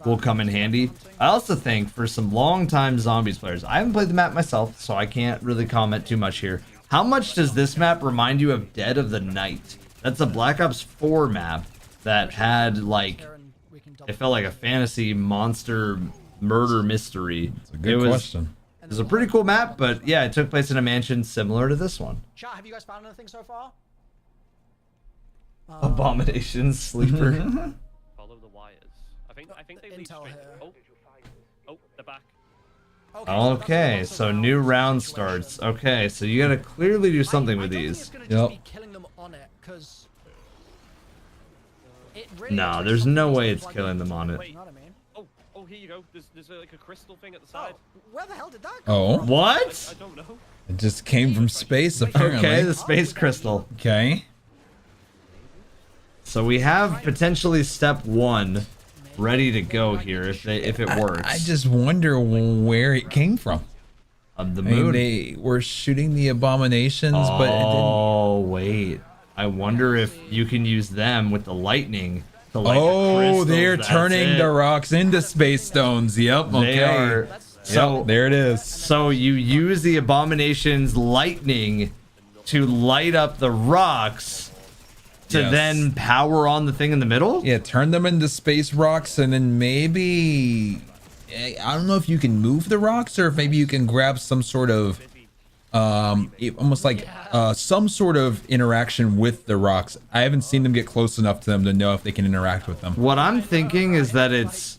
will come in handy. I also think for some long-time Zombies players, I haven't played the map myself, so I can't really comment too much here. How much does this map remind you of Dead of the Night? That's a Black Ops 4 map that had like, Aaron, we can it felt like a fantasy monster murder mystery. It's a good question. It was a pretty cool map, but yeah, it took place in a mansion similar to this one. Chat, have you guys found anything so far? Abomination Sleeper. Follow the wires. I think they lead Intel straight. here. Oh, they're back. Okay, so new round starts. Okay, so you gotta clearly do something with these. It's gonna just Yep. be killing them on it, because Nah, there's no way it's killing them on it. You know what I mean? Oh, here you go. There's like a crystal thing at the side. Where the hell did that come Oh, from? What? I don't know. it just came from space apparently. Okay, the space crystal. Okay. So we have potentially step 1 ready to go here if it works. I just wonder where it came from. Of the I mean, moon. they were shooting the abominations, but it didn't. Oh wait, I wonder if you can use them with the lightning. To light the Oh, crystals. they're That's turning it. the rocks into space stones. Yep. Okay. They are. So Yep, there it is. So you use the abomination's lightning to light up the rocks to Yes. then power on the thing in the middle? Yeah, turn them into space rocks, and then maybe I don't know if you can move the rocks or if maybe you can grab some sort of almost like some sort of interaction with the rocks. I haven't seen them get close enough to them to know if they can interact with them. What I'm thinking is that it's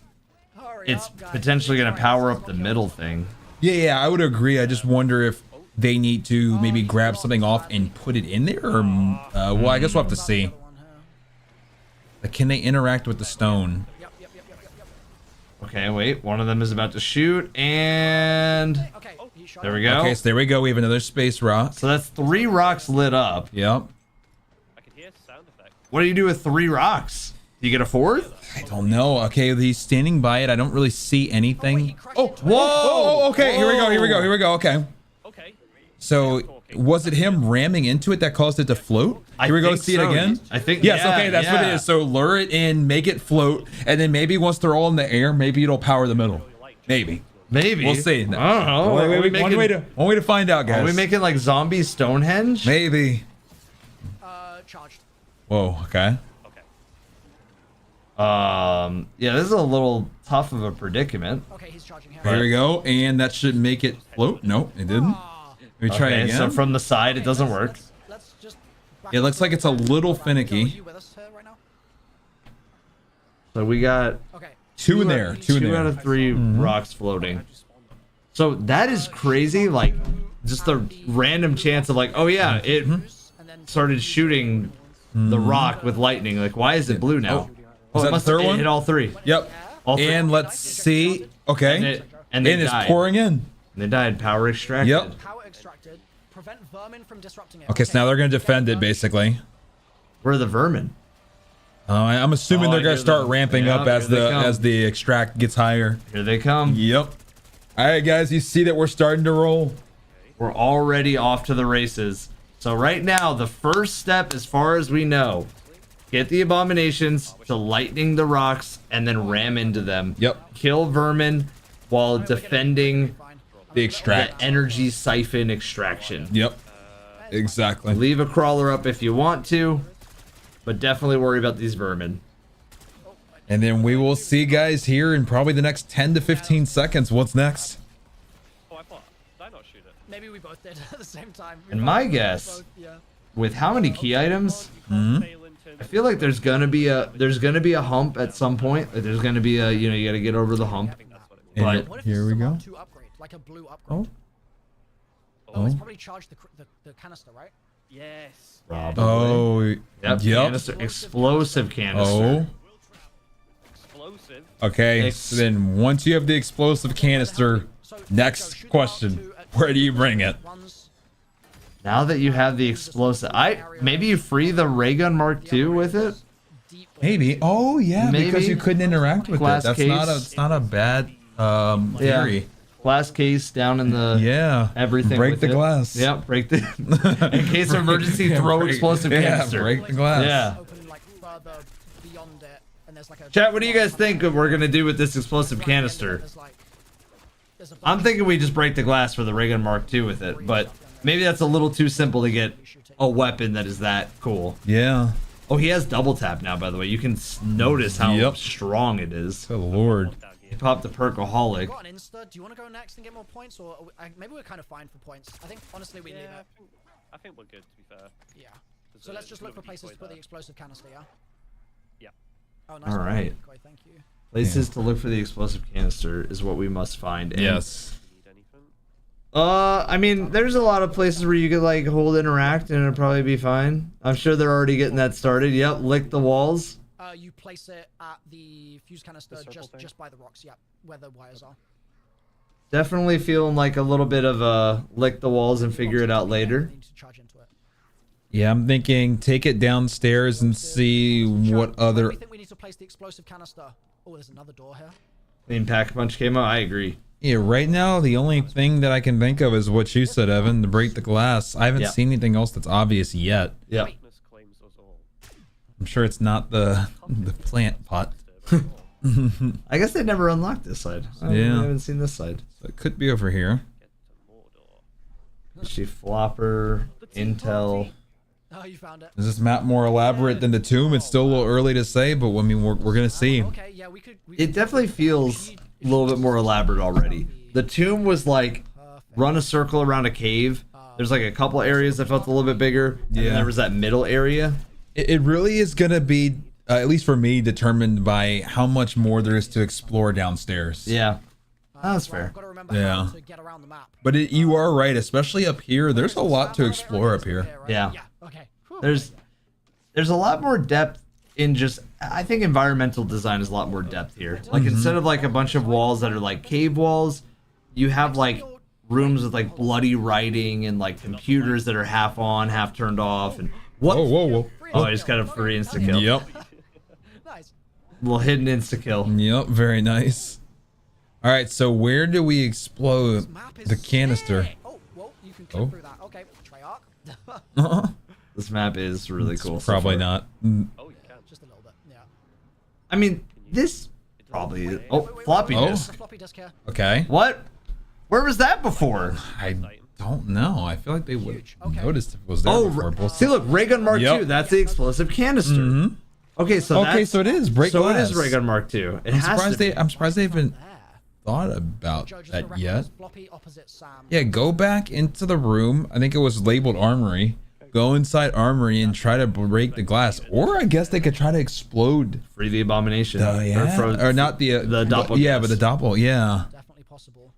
Hurry up, guys. potentially going to power up the middle thing. Yeah, I would agree. I just wonder if they need to maybe grab something off and put it in there, or well, I guess we'll have to see. Like, can they interact with the stone? Okay, wait. One of them is about to shoot, and Okay, he shot there it. we go. Okay, so there we go. We have another space rock. So that's 3 rocks lit up. Yep. I can hear sound effect. What do you do with 3 rocks? Do you get a 4th? I don't know. Okay, he's standing by it. I don't really see anything. Oh, Whoa! Oh, okay. Here we go. Here we go. Here we go. Okay. Okay. So was it him ramming into it that caused it to float? Here we go. think See so. it again. I think. Yes. yeah, Okay. That's what it yeah. is. So lure it in, make it float, and then maybe once they're all in the air, maybe it'll power the middle. Maybe. Maybe. We'll see. I don't know. Wait, Are we one way to find out, guys. Are we making like zombie Stonehenge? Maybe. Charged. Whoa. Okay. Yeah, this is a little tough of a predicament. Okay, he's charging here. Here we go, and that should make it float. Nope, it didn't. Let me try Okay, again. so from the side, it doesn't work. Let's just. It looks like it's a little Are finicky. you with us here right now? So we got Okay. Two in there. Two in two there. out of 3 rocks floating. So that is crazy. Like, just the random chance of like, oh yeah, it And then started shooting the rock with lightning. Like, why is it blue now? Was that it the must third it one? hit all 3. Yep. All 3. And let's see. Okay. And they it's died. pouring in. They died. Power extracted. Yep. power extracted. Prevent vermin from disrupting it. Okay, so now they're going to defend it, basically. Where are the vermin? I'm assuming Oh, they're going here to start they- ramping yeah, up as here they come. the extract gets higher. Here they come. Yep. All right, guys, you see that we're starting to roll. We're already off to the races. So right now, the first step, as far as we know, Get the abominations to lightning the rocks and then ram into them. Yep. Kill vermin while defending The the extract. energy siphon extraction. Yep. Exactly. Leave a crawler up if you want to, but definitely worry about these vermin. And then we will see, guys, here in probably the next 10 to 15 seconds. What's next? Oh, I thought. Did I not shoot it? Maybe we both did at the same time. And my guess, with how many key items, Fail in terms I feel like there's gonna be a hump at some point. Like there's gonna be a, you know, you gotta get over the hump. that's what it means. But What if Here this we is a go. Mark II upgrade, like a blue upgrade? Oh. Oh, it's probably charged the canister, right? Yes. Oh. yep, Yep. canister, explosive canister. Oh. Explosive. Okay. Ex- So then once you have the explosive canister, next question: where do you bring it? Now that you have the explosive, maybe you free the ray gun Mark II with it. Maybe. Oh yeah, Maybe. because you couldn't interact with Glass it. That's case. it's not a bad theory. Glass case down in the Yeah. everything. Break with the it. glass. Yep, break the. In case of emergency, Yeah, throw break- explosive yeah, canister. break the glass. Yeah. Open like further beyond it, and there's like a Chat, what do you guys think we're gonna do with this explosive canister? There's a I'm thinking we just break the glass for the ray gun Mark II with it, but maybe that's a little too simple to get a weapon that is that cool. Yeah. Oh, he has double tap now, by the way. You can notice how Yep. strong it is. Good lord. Down He here. popped the perkaholic. got an insta. Do you want to go next and get more points, or maybe we're kind of fine for points? I think honestly we leave Yeah, it. I think we're good, to be fair. Yeah. There's So a- let's just there's look for another places to decoy put the there. explosive canister. Yeah. Yeah. Oh, nice. All one, right. decoy, thank you. Places to look for the explosive canister is what we must find. And, Yes. Need anything? I mean, there's a lot of places where you could like hold interact and it'll probably be fine. I'm sure they're already getting that started. Yep, lick the walls. You place it at the fuse canister circle just thing? just by the rocks. Yeah, where the wires are. Definitely feeling like a little bit of a lick the walls and figure it out later. Need to charge into it. Yeah, I'm thinking take it downstairs and see what Where do other. we think we need to place the explosive canister? Oh, there's another door here. I mean, pack punch came out. I agree. Yeah, right now the only thing that I can think of is what you said, Evan, to break the glass. I haven't Yeah. seen anything else that's obvious yet. Yep. Darkness claims us all. I'm sure it's not the plant pot. I guess they never unlocked this side. I Yeah. haven't seen this side. So it could be over here. Get to Mordor. She flopper, intel. Oh, you found it. Is this map more elaborate than the tomb? It's still a little early to say, but I mean we're gonna see. Okay, yeah, we could. It definitely feels a little bit more elaborate already. The tomb was like run a circle around a cave. There's like a couple areas that felt a little bit bigger. And then Yeah. there was that middle area. It really is gonna be, at least for me, determined by how much more there is to explore downstairs. Yeah. That's Well, fair. I've got to remember Yeah. how to get around the map. But you are right, especially up here. There's a lot to explore up here. Right? Yeah. Yeah. Okay. Whew. There's a lot more depth in just I think environmental design is a lot more depth here. Like instead of like a bunch of walls that are like cave walls, you have like rooms with like bloody writing and like computers that are half on, half turned off and what Whoa. Oh, I just got a free insta kill. Yep. Nice. Little hidden insta kill. Yep, very nice. All right, so where do we explode Map is the canister? sick. Oh, well, you can click Oh. through that. Okay, Treyarch. This map is really cool. so Probably far. not. Oh, you can. Just a little bit. Yeah. I mean, this probably is. Oh, floppy Oh. disk. Floppy disk here. Okay. What? Where was that before? I don't know. I feel like they would have Okay. noticed if it was there Oh, before. We'll see, look, ray gun Mark Yep. II. That's the explosive canister. Mhm. Okay, so Okay, that's, so it is break so glass. it is ray gun Mark II. It I'm has surprised to be. I'm surprised they haven't There. thought about Judge that the yet. Floppy opposite Sam. Yeah, go back into the room. I think it was labeled armory. Go inside armory and try to break the glass. Or I guess they could try to explode. Free the abomination. Yeah. Or not the doppel. Yeah, but the doppel. Yeah. Definitely possible.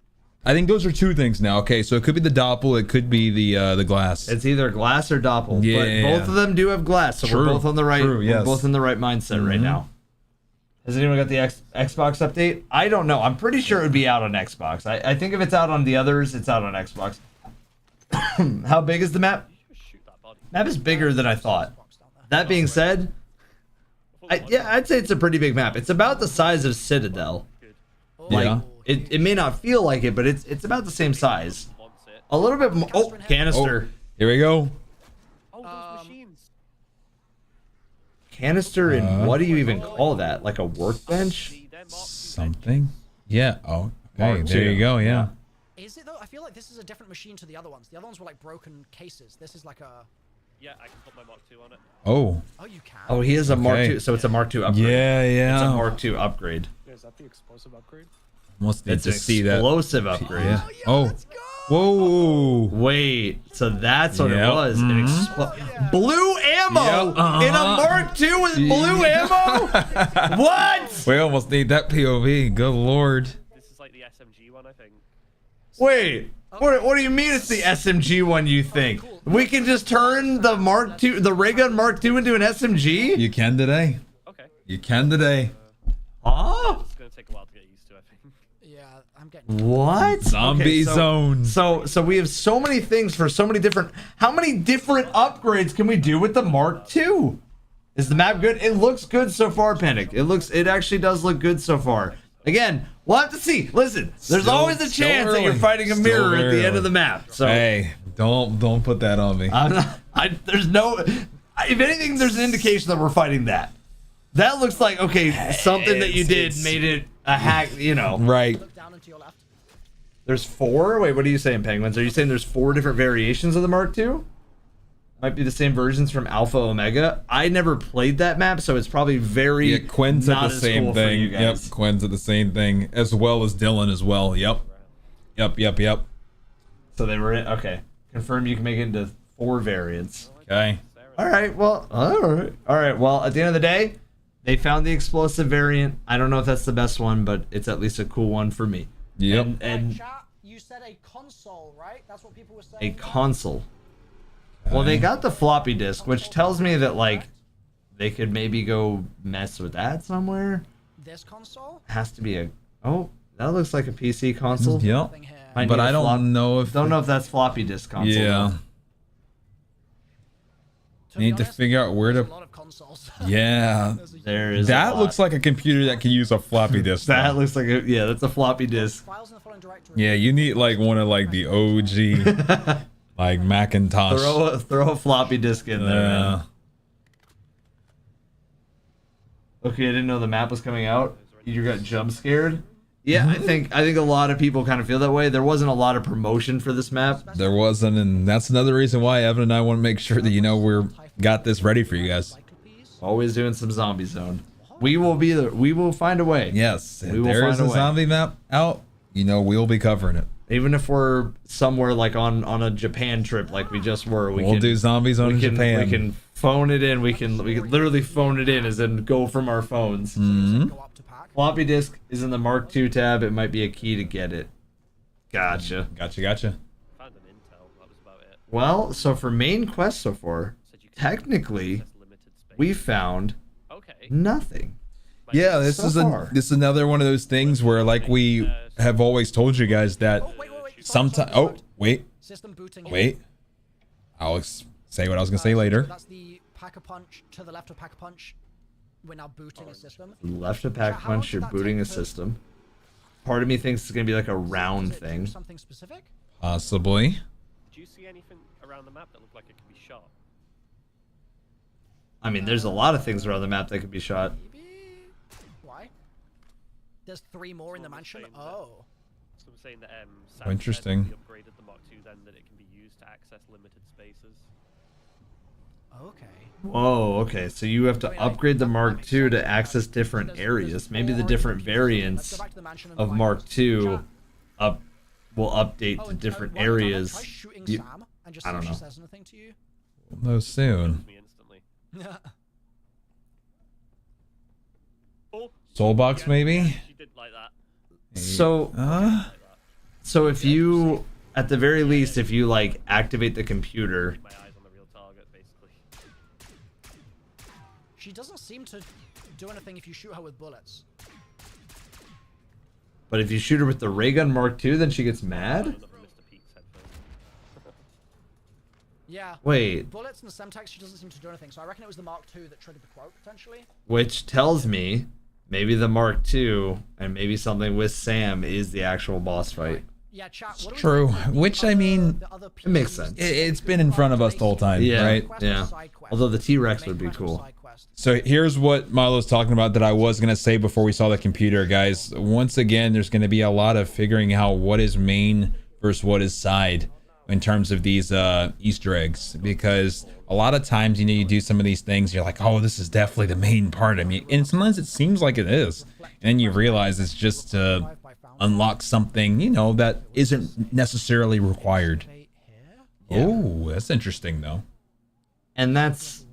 I think those are two things now. Okay, so it could be the doppel. It could be the glass. It's either glass or doppel. Yeah. But both of them do have glass, so we're True. both on the right. True, yes. We're both in the right mindset right now. Has anyone got the Xbox update? I don't know. I'm pretty sure it would be out on Xbox. I think if it's out on the others, it's out on Xbox. How big is the map? Just shoot that body. Map is bigger than I thought. That being said, I'd say it's a pretty big map. It's about the size of Citadel. Like Yeah. it may not feel like it, but it's about the same size. Wants it. A little bit more. Oh, canister. Here we go. Oh, those machines. Canister and what do you even call that? Like a workbench? See, they're Mark II Something. Yeah. Oh, okay. Mark There II. you go. Yeah. Is it though? I feel like this is a different machine to the other ones. The other ones were like broken cases. This is like a. Yeah, I can put my Mark II on it. Oh. Oh, you can. Oh, he is a Mark Okay. II. So it's a Mark II upgrade. Yeah. It's a Yeah. Mark II upgrade. Yeah, is that the explosive upgrade? Must need It's to an see that. explosive upgrade. Yeah. Oh. Whoa. Wait, so that's what it Yep. was. An blue ammo Yep. in a Mark II with blue ammo? What? We almost need that POV. Good lord. This is like the SMG one, I think. Wait, what do you mean it's the SMG one you think? We can just turn the Mark II, the ray gun Mark II into an SMG? You can today. Okay. You can today. Huh? It's gonna take a while to get used to, I think. Yeah, I'm getting. What? Zombie zone. So we have so many things for so many different. How many different upgrades can we do with the Mark II? Is the map good? It looks good so far, Panic. It actually does look good so far. Again, we'll have to see. Listen, there's Still- always a still chance that you're early. fighting a Still mirror at the end early. of the map. So Hey, don't put that on me. I'm not, there's no. If anything, there's an indication that we're fighting that. That looks like okay, something that you did made it a hack. You know, Right. Look down and to your left. there's 4. Wait, what are you saying, Penguins? Are you saying there's 4 different variations of the Mark II? Might be the same versions from Alpha Omega. I never played that map, so it's probably very Yeah, Quinn's not at the as same cool for thing. you Yep, guys. Quinn's at the same thing, as well as Dylan as well. Yep. Yep. So they were in, okay. Confirm you can make it into 4 variants. Okay. All right. Well, all right. Well, at the end of the day, they found the explosive variant. I don't know if that's the best one, but it's at least a cool one for me. Yep. And Chat, you said a console, right? That's what people were a saying. console. Well, they got the floppy disk, which tells me that like they could maybe go mess with that somewhere. This console? Has to be a. Oh, that looks like a PC console. Yep. Thing here. Might But need a I don't know if. Don't know if that's floppy disk console. Yeah. To be Need to honest, figure out where there's to. a lot of consoles. Yeah. There is. That looks like a computer that can use a floppy disk. That though. looks like a that's a floppy disk. Files in the following directory. Yeah, you need like one of like the OG, like Macintosh. Throw a floppy disk in there. Yeah. Man. Okay, I didn't know the map was coming out. You got jump scared. Yeah, I think a lot of people kind of feel that way. There wasn't a lot of promotion for this map. There wasn't, and that's another reason why Evan and I want to make sure that we're got this ready for you guys. Always doing some zombie zone. We will be there. We will find a way. Yes, if We will there is find a a way. zombie map out, we'll be covering it. Even if we're somewhere like on a Japan trip, like we just were, We'll do zombie zone in Japan. We can phone it in. We can literally phone it in, as in go from our phones. Mm-hmm. Go up to pack. Floppy disk is in the Mark II tab. It might be a key to get it. Gotcha. Gotcha. Found an intel. That was about it. Well, so for main quest so far, Said you can technically, access limited space. we found Okay. nothing. Yeah, this So is far. this is another one of those things where, like we have always told you guys, that Oh, wait. sometimes. Oh, wait. System booting. I'll say what I was gonna say later. That's the Pack-a-Punch to the left of Pack-a-Punch. We're now booting a system. Left a pack How long punch, did you're that booting a take to- system. Part of me thinks it's gonna be like a round Does it do thing. something specific? Possibly. Do you see anything around the map that look like it can be shot? I mean, there's a lot of things around the map that could be shot. Maybe. Why? There's 3 more in the mansion. Saying that- Oh. So I'm saying that Oh, interesting. We upgraded the Mark II, then that it can be used to access limited spaces. Okay. Whoa, okay. So you have to upgrade the Mark II to access different areas. Maybe the different variants of Mark II will update to different areas. Try shooting You- Sam and just I see don't if she know. says anything to you. We'll know soon. Me instantly. Oh, Soulbox, yeah, maybe. she did like that. So, so if you, at the very least, if you like activate the computer, My eyes on the real target, basically. She doesn't seem to do anything if you shoot her with bullets. but if you shoot her with the ray gun Mark II, then she gets mad? Another Mr. Pete's headphones. Yeah. Wait, Bullets and the Semtex, she doesn't seem to do anything. So I reckon it was the Mark II that triggered the quote, potentially. which tells me maybe the Mark II and maybe something with Sam is the actual boss fight. Yeah, chat. What do we True. think of the Which, I other- mean, the other it makes pieces? sense. It's been in front of us the whole time, Yeah, right? Quest or yeah. side quest? Although the T-Rex Main would be quest or cool. side quest? quest. So here's what Milo's talking about that I was going to say before we saw the computer, guys. Once again, there's going to be a lot of figuring out what is main versus what is side in terms of these Easter eggs, because a lot of times, you know, you do some of these things, you're like, oh, this is definitely the main part. I mean, and sometimes it seems like it is, and then you realize it's just to unlock something, you know, that isn't necessarily required. Oh, that's interesting though. And that's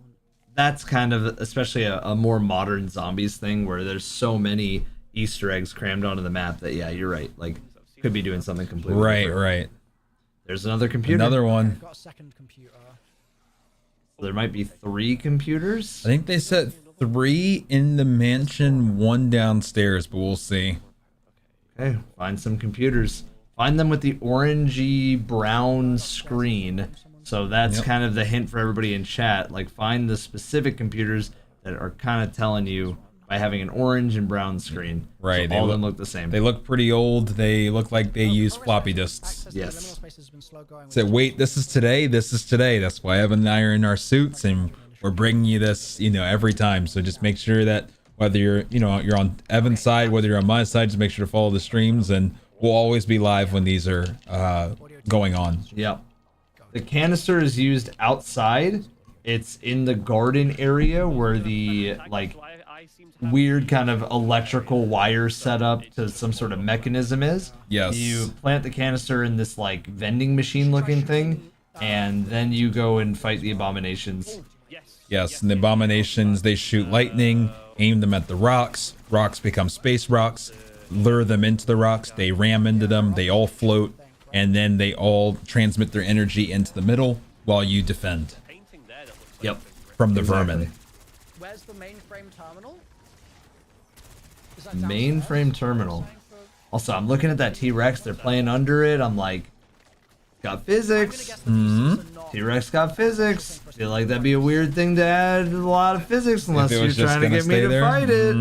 kind of especially a more modern zombies thing where there's so many Easter eggs crammed onto the map that, yeah, you're right. Like, could be doing something completely different. Right. There's another computer. Another one. Got a second computer. There might be 3 computers. I think they said 3 in the mansion, 1 downstairs, but we'll see. Okay, find some computers. Find them with the orangey brown screen. So that's kind of the hint for everybody in chat. Like, find the specific computers that are kind of telling you by having an orange and brown screen. Right. So all of them look the same. They look pretty old. They look like they use floppy disks. Yes. So wait, this is today. This is today. That's why Evan and I are in our suits, and we're bringing you this, you know, every time. So just make sure that whether you're, you know, you're on Evan's side, whether you're on my side, just make sure to follow the streams, and we'll always be live when these are going on. Yep. The canister is used outside. It's in the garden area where the like weird kind of electrical wire setup to some sort of mechanism is. Yes. You plant the canister in this like vending machine looking thing, and then you go and fight the abominations. Yes, and the abominations, they shoot lightning, aim them at the rocks. Rocks become space rocks. Lure them into the rocks. They ram into them. They all float, and then they all transmit their energy into the middle while you defend. Yep. From the vermin. Where's the mainframe terminal? Is that Mainframe terminal. Also, I'm looking at that T-Rex. They're playing under it. I'm like, got physics. T-Rex got physics. Feel like that'd be a weird thing to add a lot of physics unless If it you're was just trying to gonna get me stay to there. fight it.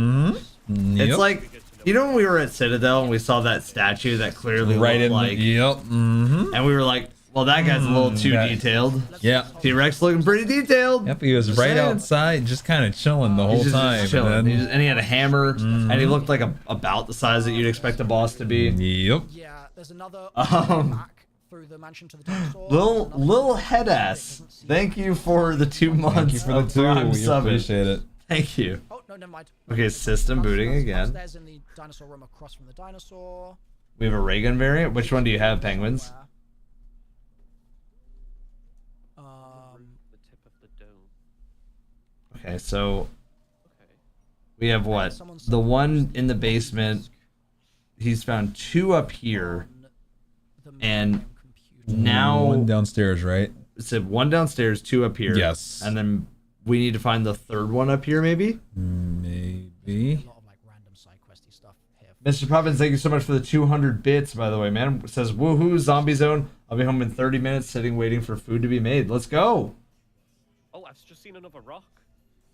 Yep. It's like, you know when we were at Citadel and we saw that statue that clearly right looked in like, the, yep. and we were like, well, that guy's a little too that- detailed. Yeah. T-Rex looking pretty detailed. Yep, he was Just right saying. outside, just kind of chilling the whole He's just time. chilling. And then, And he had a hammer, and he looked like about the size that you'd expect a boss to be. yep. Yeah, there's another back through the mansion to the dinosaur. Lil head ass. Thank you for the 2 months Thank you for the of 2. Prime We subbing. appreciate it. Thank you. Oh, no, never mind. Okay, system booting again. Upstairs in the dinosaur room across from the dinosaur. We have a ray gun variant. Which one do you have, Penguins? The tip of the dome. Okay, so Okay. we have what? The one in the basement. He's found 2 up here, and now 1 downstairs, right? it said 1 downstairs, 2 up here. Yes. And then we need to find the 3rd one up here, maybe. Maybe. A lot of like random side questy stuff here. Mr. Poppins, thank you so much for the 200 bits, by the way, man. It says, woohoo, zombie zone. I'll be home in 30 minutes, sitting waiting for food to be made. Let's go. Oh, I've just seen another rock.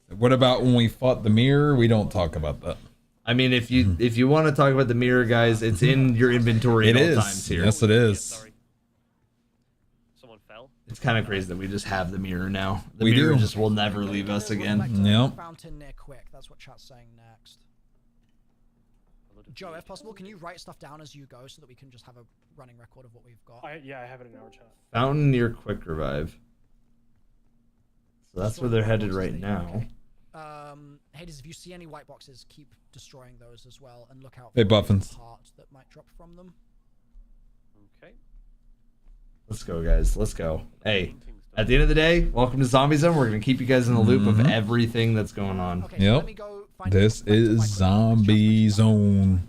What about when we fought the mirror? We don't talk about that. I mean, if you want to talk about the mirror, guys, it's in your inventory It at all is. times here. Yes, it is. Sorry. Someone fell. It's kind of crazy that we just have the mirror now. The We mirror do. just will never leave us again. Yep. Fountain near quick. That's what chat's saying next. Joe, if possible, can you write stuff down as you go so that we can just have a running record of what we've got? Yeah, I have it in our chat. Fountain near quick revive. So that's where they're headed right now. Hades, if you see any white boxes, keep destroying those as well, and look out Hey, for Buffins. parts that might drop from them. Okay. Let's go, guys. Let's go. Hey, at the end of the day, welcome to Zombie Zone. We're going to keep you guys in the loop of everything that's going on. Okay, so Yep. let me go find This back to is my quick Zombie Zone.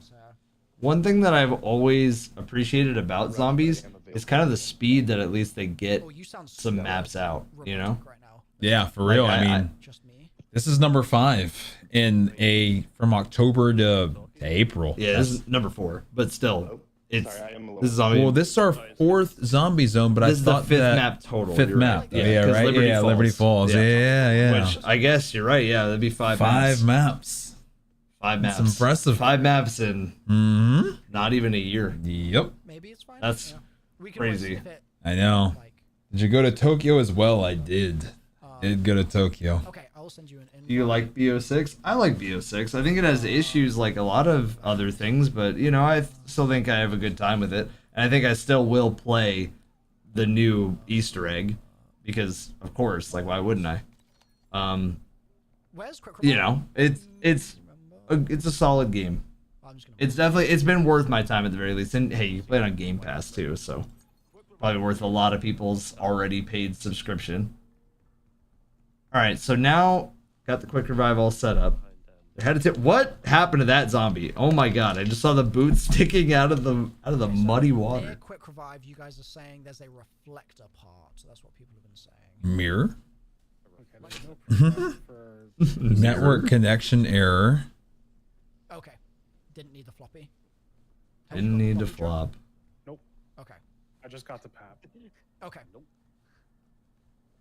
One thing that I've always appreciated about zombies is kind of the speed that at least they get Oh, you sound some so maps out, you know? robotic right now. Yeah, for real. Like, I mean, Just me. this is number 5 in from October to April. Yeah, this is number 4, but still, it's Sorry, I am a little. this is zombie. Well, this is our 4th Zombie Zone, but This I is the thought 5th that map total. 5th you're map. right. Yeah, 'cause right. Liberty Falls. Yeah. Which I guess you're right. Yeah, that'd be 5 5 maps. maps. 5 maps. That's impressive. 5 maps in not even a year. Yep. Maybe it's fine. That's we can always crazy. see if it, I know. like, Did you go to Tokyo as well? I did. Did go to Tokyo. okay, I'll will send you an invite. Do you like BO6? I like BO6. I think it has issues like a lot of other things, but you know, I still think I have a good time with it. And I think I still will play the new Easter egg because, of course, like why wouldn't I? Where's Quick You Revival? know, it's a solid game. I'm just gonna It's been worth my time at the very least. And hey, you play it on Game Pass too, so probably worth a lot of people's already paid subscription. All right, so now got the quick revive all set up. They're headed to what happened to that zombie? Oh my god! I just saw the boot sticking out of the muddy near water. Quick Revive, you guys are saying there's a reflector part. So that's what people have been saying. Mirror. Okay, there's no proof for Network connection error. Okay. Didn't need the floppy. Didn't need to flop. Okay. I just got the pap. Okay.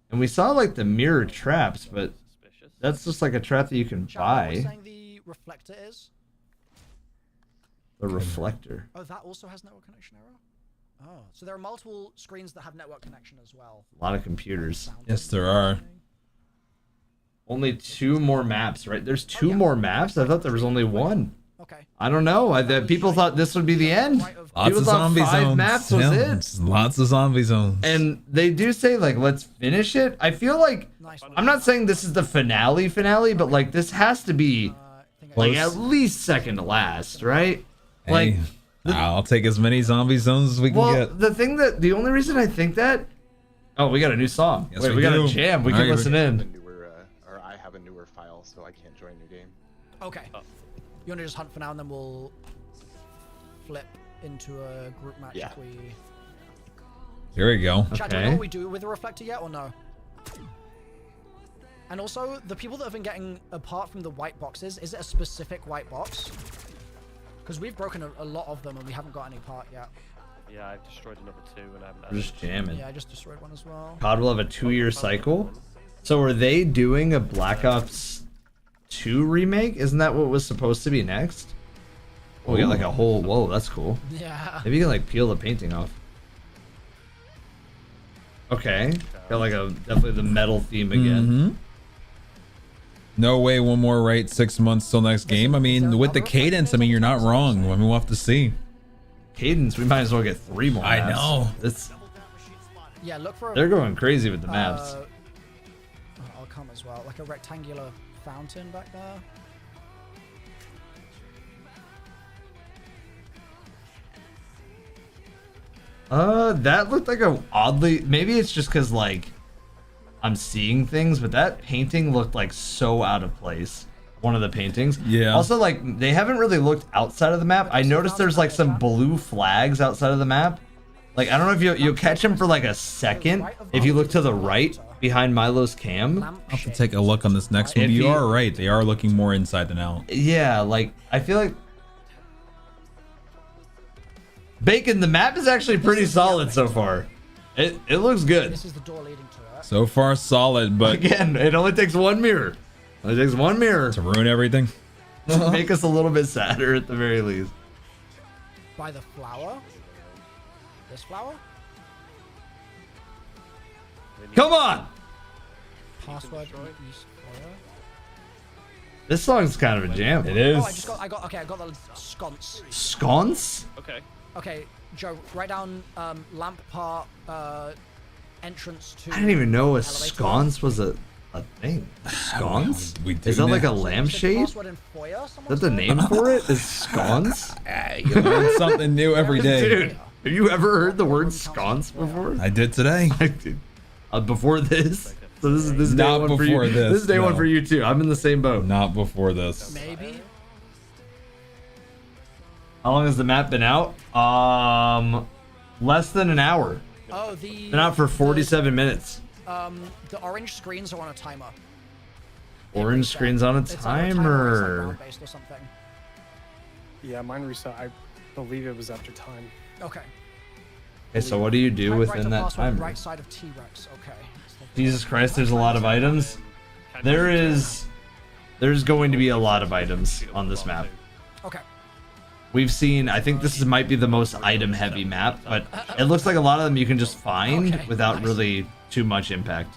And we saw like the mirror traps, but Suspicious. that's just like a trap that you can Shadow, what we're buy. saying the reflector is? The reflector. Oh, that also has network connection error? Oh, so there are multiple screens that have network connection as well. A lot of computers. Sound Yes, there are. Only 2 more maps, right? There's 2 more maps? I thought there was only 1. Okay. I don't know. People thought this would be the end. Lots People of thought zombie 5 zones. maps was Yeah, it. lots of zombie zones. And they do say like, let's finish it. I feel like Nice one. I'm not saying this is the finale, but like this has to be I think like at least second to last, right? Like, Hey, I'll take as many zombie zones as we can well, get. the only reason I think that, oh, we got a new song. Yes, Wait, we we got do. a jam. We All can right, listen in. Newer, or I have a newer file, so I can't join your game. Okay. You want to just hunt for now, and then we'll flip into a group match Yeah. if we. Here we go. Chat, do we know Okay. what we do with the reflector yet, or no? And also, the people that have been getting, apart from the white boxes, is it a specific white box? Because we've broken a lot of them and we haven't got any part yet. Yeah, I've destroyed another 2 and I haven't We're added. just jamming. Yeah, I just destroyed one as well. COD will have a 2-year cycle. So are they doing a Black Ops 2 remake? Isn't that what was supposed to be next? Oh, we got like a whole. Whoa, that's cool. Yeah. Maybe you can like peel the painting off. Okay, got like a definitely the metal theme again. Mhm. No way, one more right, 6 months till next game. I mean, with the cadence, I mean, you're not wrong. I mean, we'll have to see. Cadence, we might as well get 3 more. I maps. know. It's, Yeah, look for a, they're going crazy with the maps. oh, I'll come as well. Like a rectangular fountain back there. That looked like a oddly. Maybe it's just because like I'm seeing things, but that painting looked like so out of place. One of the paintings. Yeah. Also, like they haven't really looked outside of the map. I noticed there's like some blue flags outside of the map. Like I don't know if you'll catch them for like a second if you look to the right behind Milo's cam. I'll have to take a look on this next one. If You you- are right. They are looking more inside than out. Yeah, like I feel like Bacon. The map is actually pretty solid so far. It looks good. This is the door leading to it. So far, solid, but Again, it only takes one mirror. It takes one mirror to ruin everything. to make us a little bit sadder at the very least. By the flower? This flower? Come on! Password East Foyer. This song's kind of a jam. It is. Oh, I got the sconce. Sconce? Okay. Okay, Joe, write down lamp part entrance to. I didn't even know a elevator. sconce was a thing. Sconce? We do Is that like now. a It says lampshade? Is Password in foyer, someone that the said? name for it? Is sconce? You learn something new every day. Dude, have you ever heard the word sconce before? I did today. I did. Before this? So this is day Not one for you. before this, This is day one no. for you too. I'm in the same boat. Not before this. Maybe. How long has the map been out? Less than an hour. Oh, the. Been out for 47 minutes. The orange screens are on a timer. Orange Reset. screen's on a It's either a timer or it's, like, timer. round-based or something. Yeah, mine reset. I believe it was after time. Okay. Okay, so what do you do Type within right that password timer? right side of T-Rex. Okay. Jesus Christ, there's a lot of items. There's going to be a lot of items on this map. Okay. We've seen, I think this might be the most item heavy map, but it looks like a lot of them you can just find Okay, without nice. really too much impact.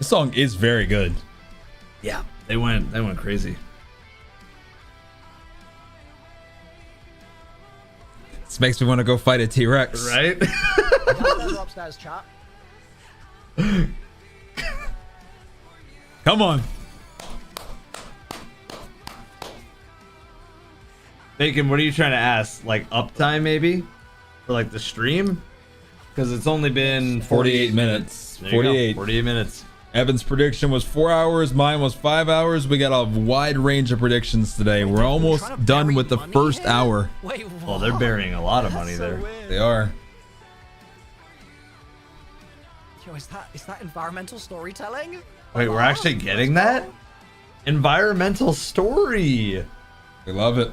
This song is very good. Yeah, they went crazy. This makes me want to go fight a T-Rex. Right? Downstairs or upstairs, chat? Come on. Bacon, what are you trying to ask? Like uptime maybe? For like the stream? Because it's only been 48 minutes. There you go, 48. 48 minutes. Evan's prediction was 4 hours. Mine was 5 hours. We got a wide range of predictions today. We're almost done with the first hour. Wait, Well, they're burying a lot of money there. They are. Yo, is that environmental storytelling? Wait, we're actually getting that? Environmental story. We love it.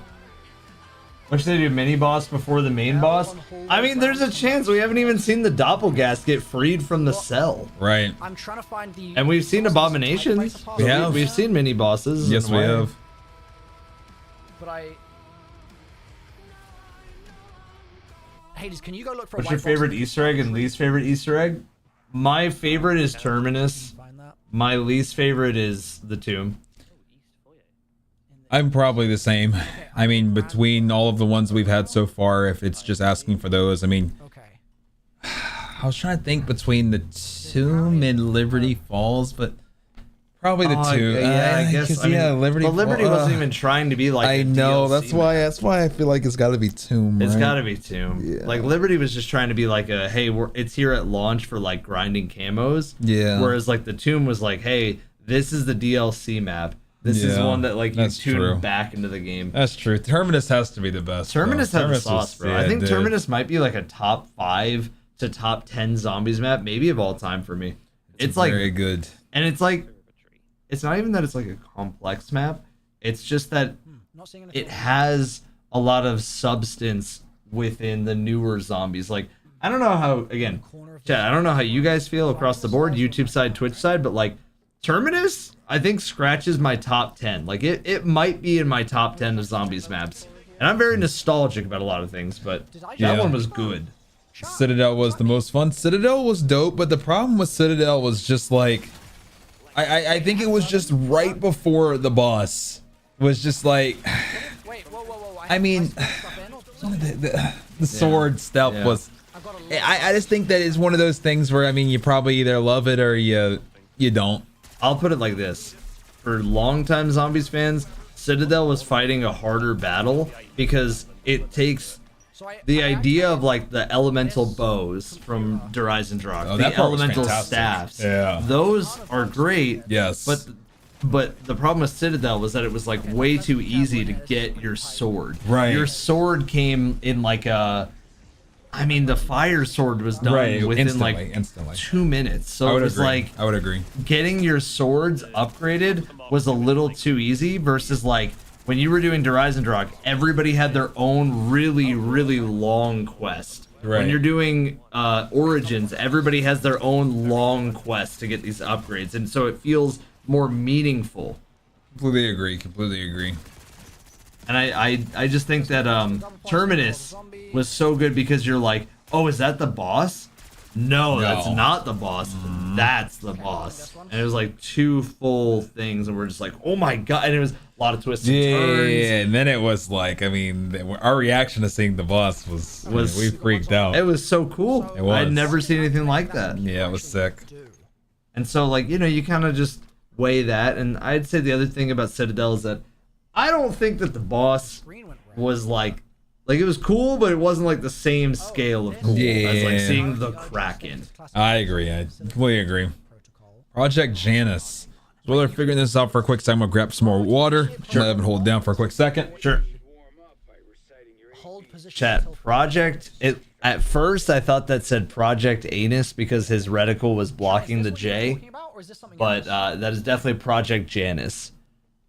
What should they do? Mini boss before the main boss? I mean, there's a chance we haven't even seen the doppelgas get freed from the cell. Right. I'm trying to find the. And we've seen abominations. We have. We've seen mini bosses. Yes, in a we way. have. But Hades, can you go look for? What's a your white favorite box? Easter egg and least favorite Easter egg? My favorite is Terminus. Find that. My least favorite is the tomb. I'm probably the same. I mean, between all of the ones we've had so far, if it's just asking for those, I mean, Okay. I was trying to think between the tomb and Liberty Falls, but probably the tomb. Yeah, I guess. 'cause, I mean, yeah, Liberty. But Liberty Falls, wasn't even trying to be like. I a know. DLC That's why. That's why I feel like it's got to be tomb. It's right? got to be tomb. Yeah. Like Liberty was just trying to be like a hey, it's here at launch for like grinding camos. Yeah. Whereas like the tomb was like, hey, this is the DLC map. This is Yeah, one that like you that's tune true. back into the game. That's true. Terminus has to be the best. Terminus bro. has the sauce, bro. I think dude. Terminus might be like a top 5 to top 10 zombies map, maybe of all time for me. It's like very good. and it's like it's not even that it's like a complex map. It's just that Not seeing anything. it has a lot of substance within the newer zombies. Like I don't know how again, Chad, I don't know how you guys feel across the board, YouTube side, Twitch side, but like Terminus, I think scratches my top 10. Like it might be in my top 10 of zombies maps. And I'm very nostalgic about a lot of things, but that Yeah. one was good. Citadel was the most fun. Citadel was dope, but the problem with Citadel was just like, I think it was just right before the boss. It was just like, Wait, whoa. I mean, the sword stuff Yeah. was. I just think that is one of those things where I mean you probably either love it or you don't. I'll put it like this. For longtime zombies fans, Citadel was fighting a harder battle because it takes the idea of like the elemental bows from Der Eisendrache, Oh, the that part was elemental fantastic. staffs. Yeah. Those are great. Yes. But the problem with Citadel was that it was like way too easy to get your sword. Right. Your sword came in like a I mean the fire sword was done Right, within instantly. 2 minutes. So I it would was agree. like I would agree. getting your swords upgraded was a little too easy versus like when you were doing Der Eisendrache, everybody had their own really long quest. Right. When you're doing Origins, everybody has their own long quest to get these upgrades, and so it feels more meaningful. Completely agree. Completely agree. And I just think that Terminus was so good because you're like, oh, is that the boss? No, that's No. not the boss. That's the boss. And it was like 2 full things, and we're just like, oh my god! And it was a lot of twists and turns. Yeah, and then it was like, I mean, our reaction to seeing the boss was we freaked out. It was so cool. It was. I'd never seen anything like that. Yeah, it was sick. And so, like, you know, you kind of just weigh that. And I'd say the other thing about Citadel is that I don't think that the boss was like it was cool, but it wasn't like the same scale of cool as like Yeah. seeing the Kraken. I agree. I completely agree. Project Janus. So while they're figuring this out for a quick second, I'm gonna grab some more water. Sure. Let it hold down for a quick second. Sure. Hold position Chat. until- Project. At first, I thought that said Project Anus because his reticle was blocking the Is this what you're J. talking about, or is this something But else? that is definitely Project Janus.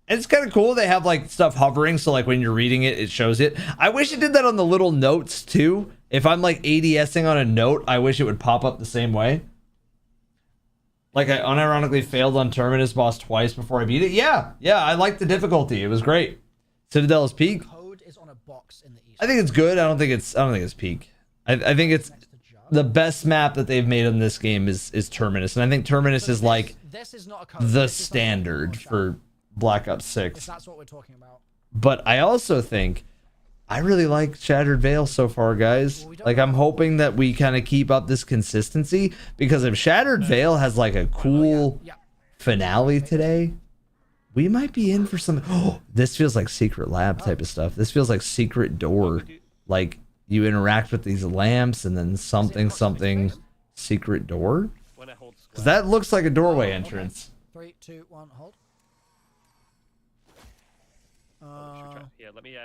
And it's kind of cool. They have like stuff hovering, so like when you're reading it, it shows it. I wish it did that on the little notes too. If I'm like ADSing on a note, I wish it would pop up the same way. Like I unironically failed on Terminus boss twice before I beat it. Yeah, I liked the difficulty. It was great. Citadel is peak. Code is on a box in the east. I think it's good. I don't think it's peak. I think it's the best map that they've made in this game is Terminus, and I think Terminus is like This is not a code. the This is not a standard code. for Black Ops If 6. that's what we're talking about. But I also think I really like Shattered Veil so far, guys. Like, I'm hoping that we kind of keep up this consistency, because if Shattered Veil has like a cool finale today, we might be in for some. Oh, this feels like Secret Lab type of stuff. This feels like Secret Door. Like, you interact with these lamps and then something Secret Door. Because that looks like a doorway entrance. 3, 2, 1, hold. Yeah, let me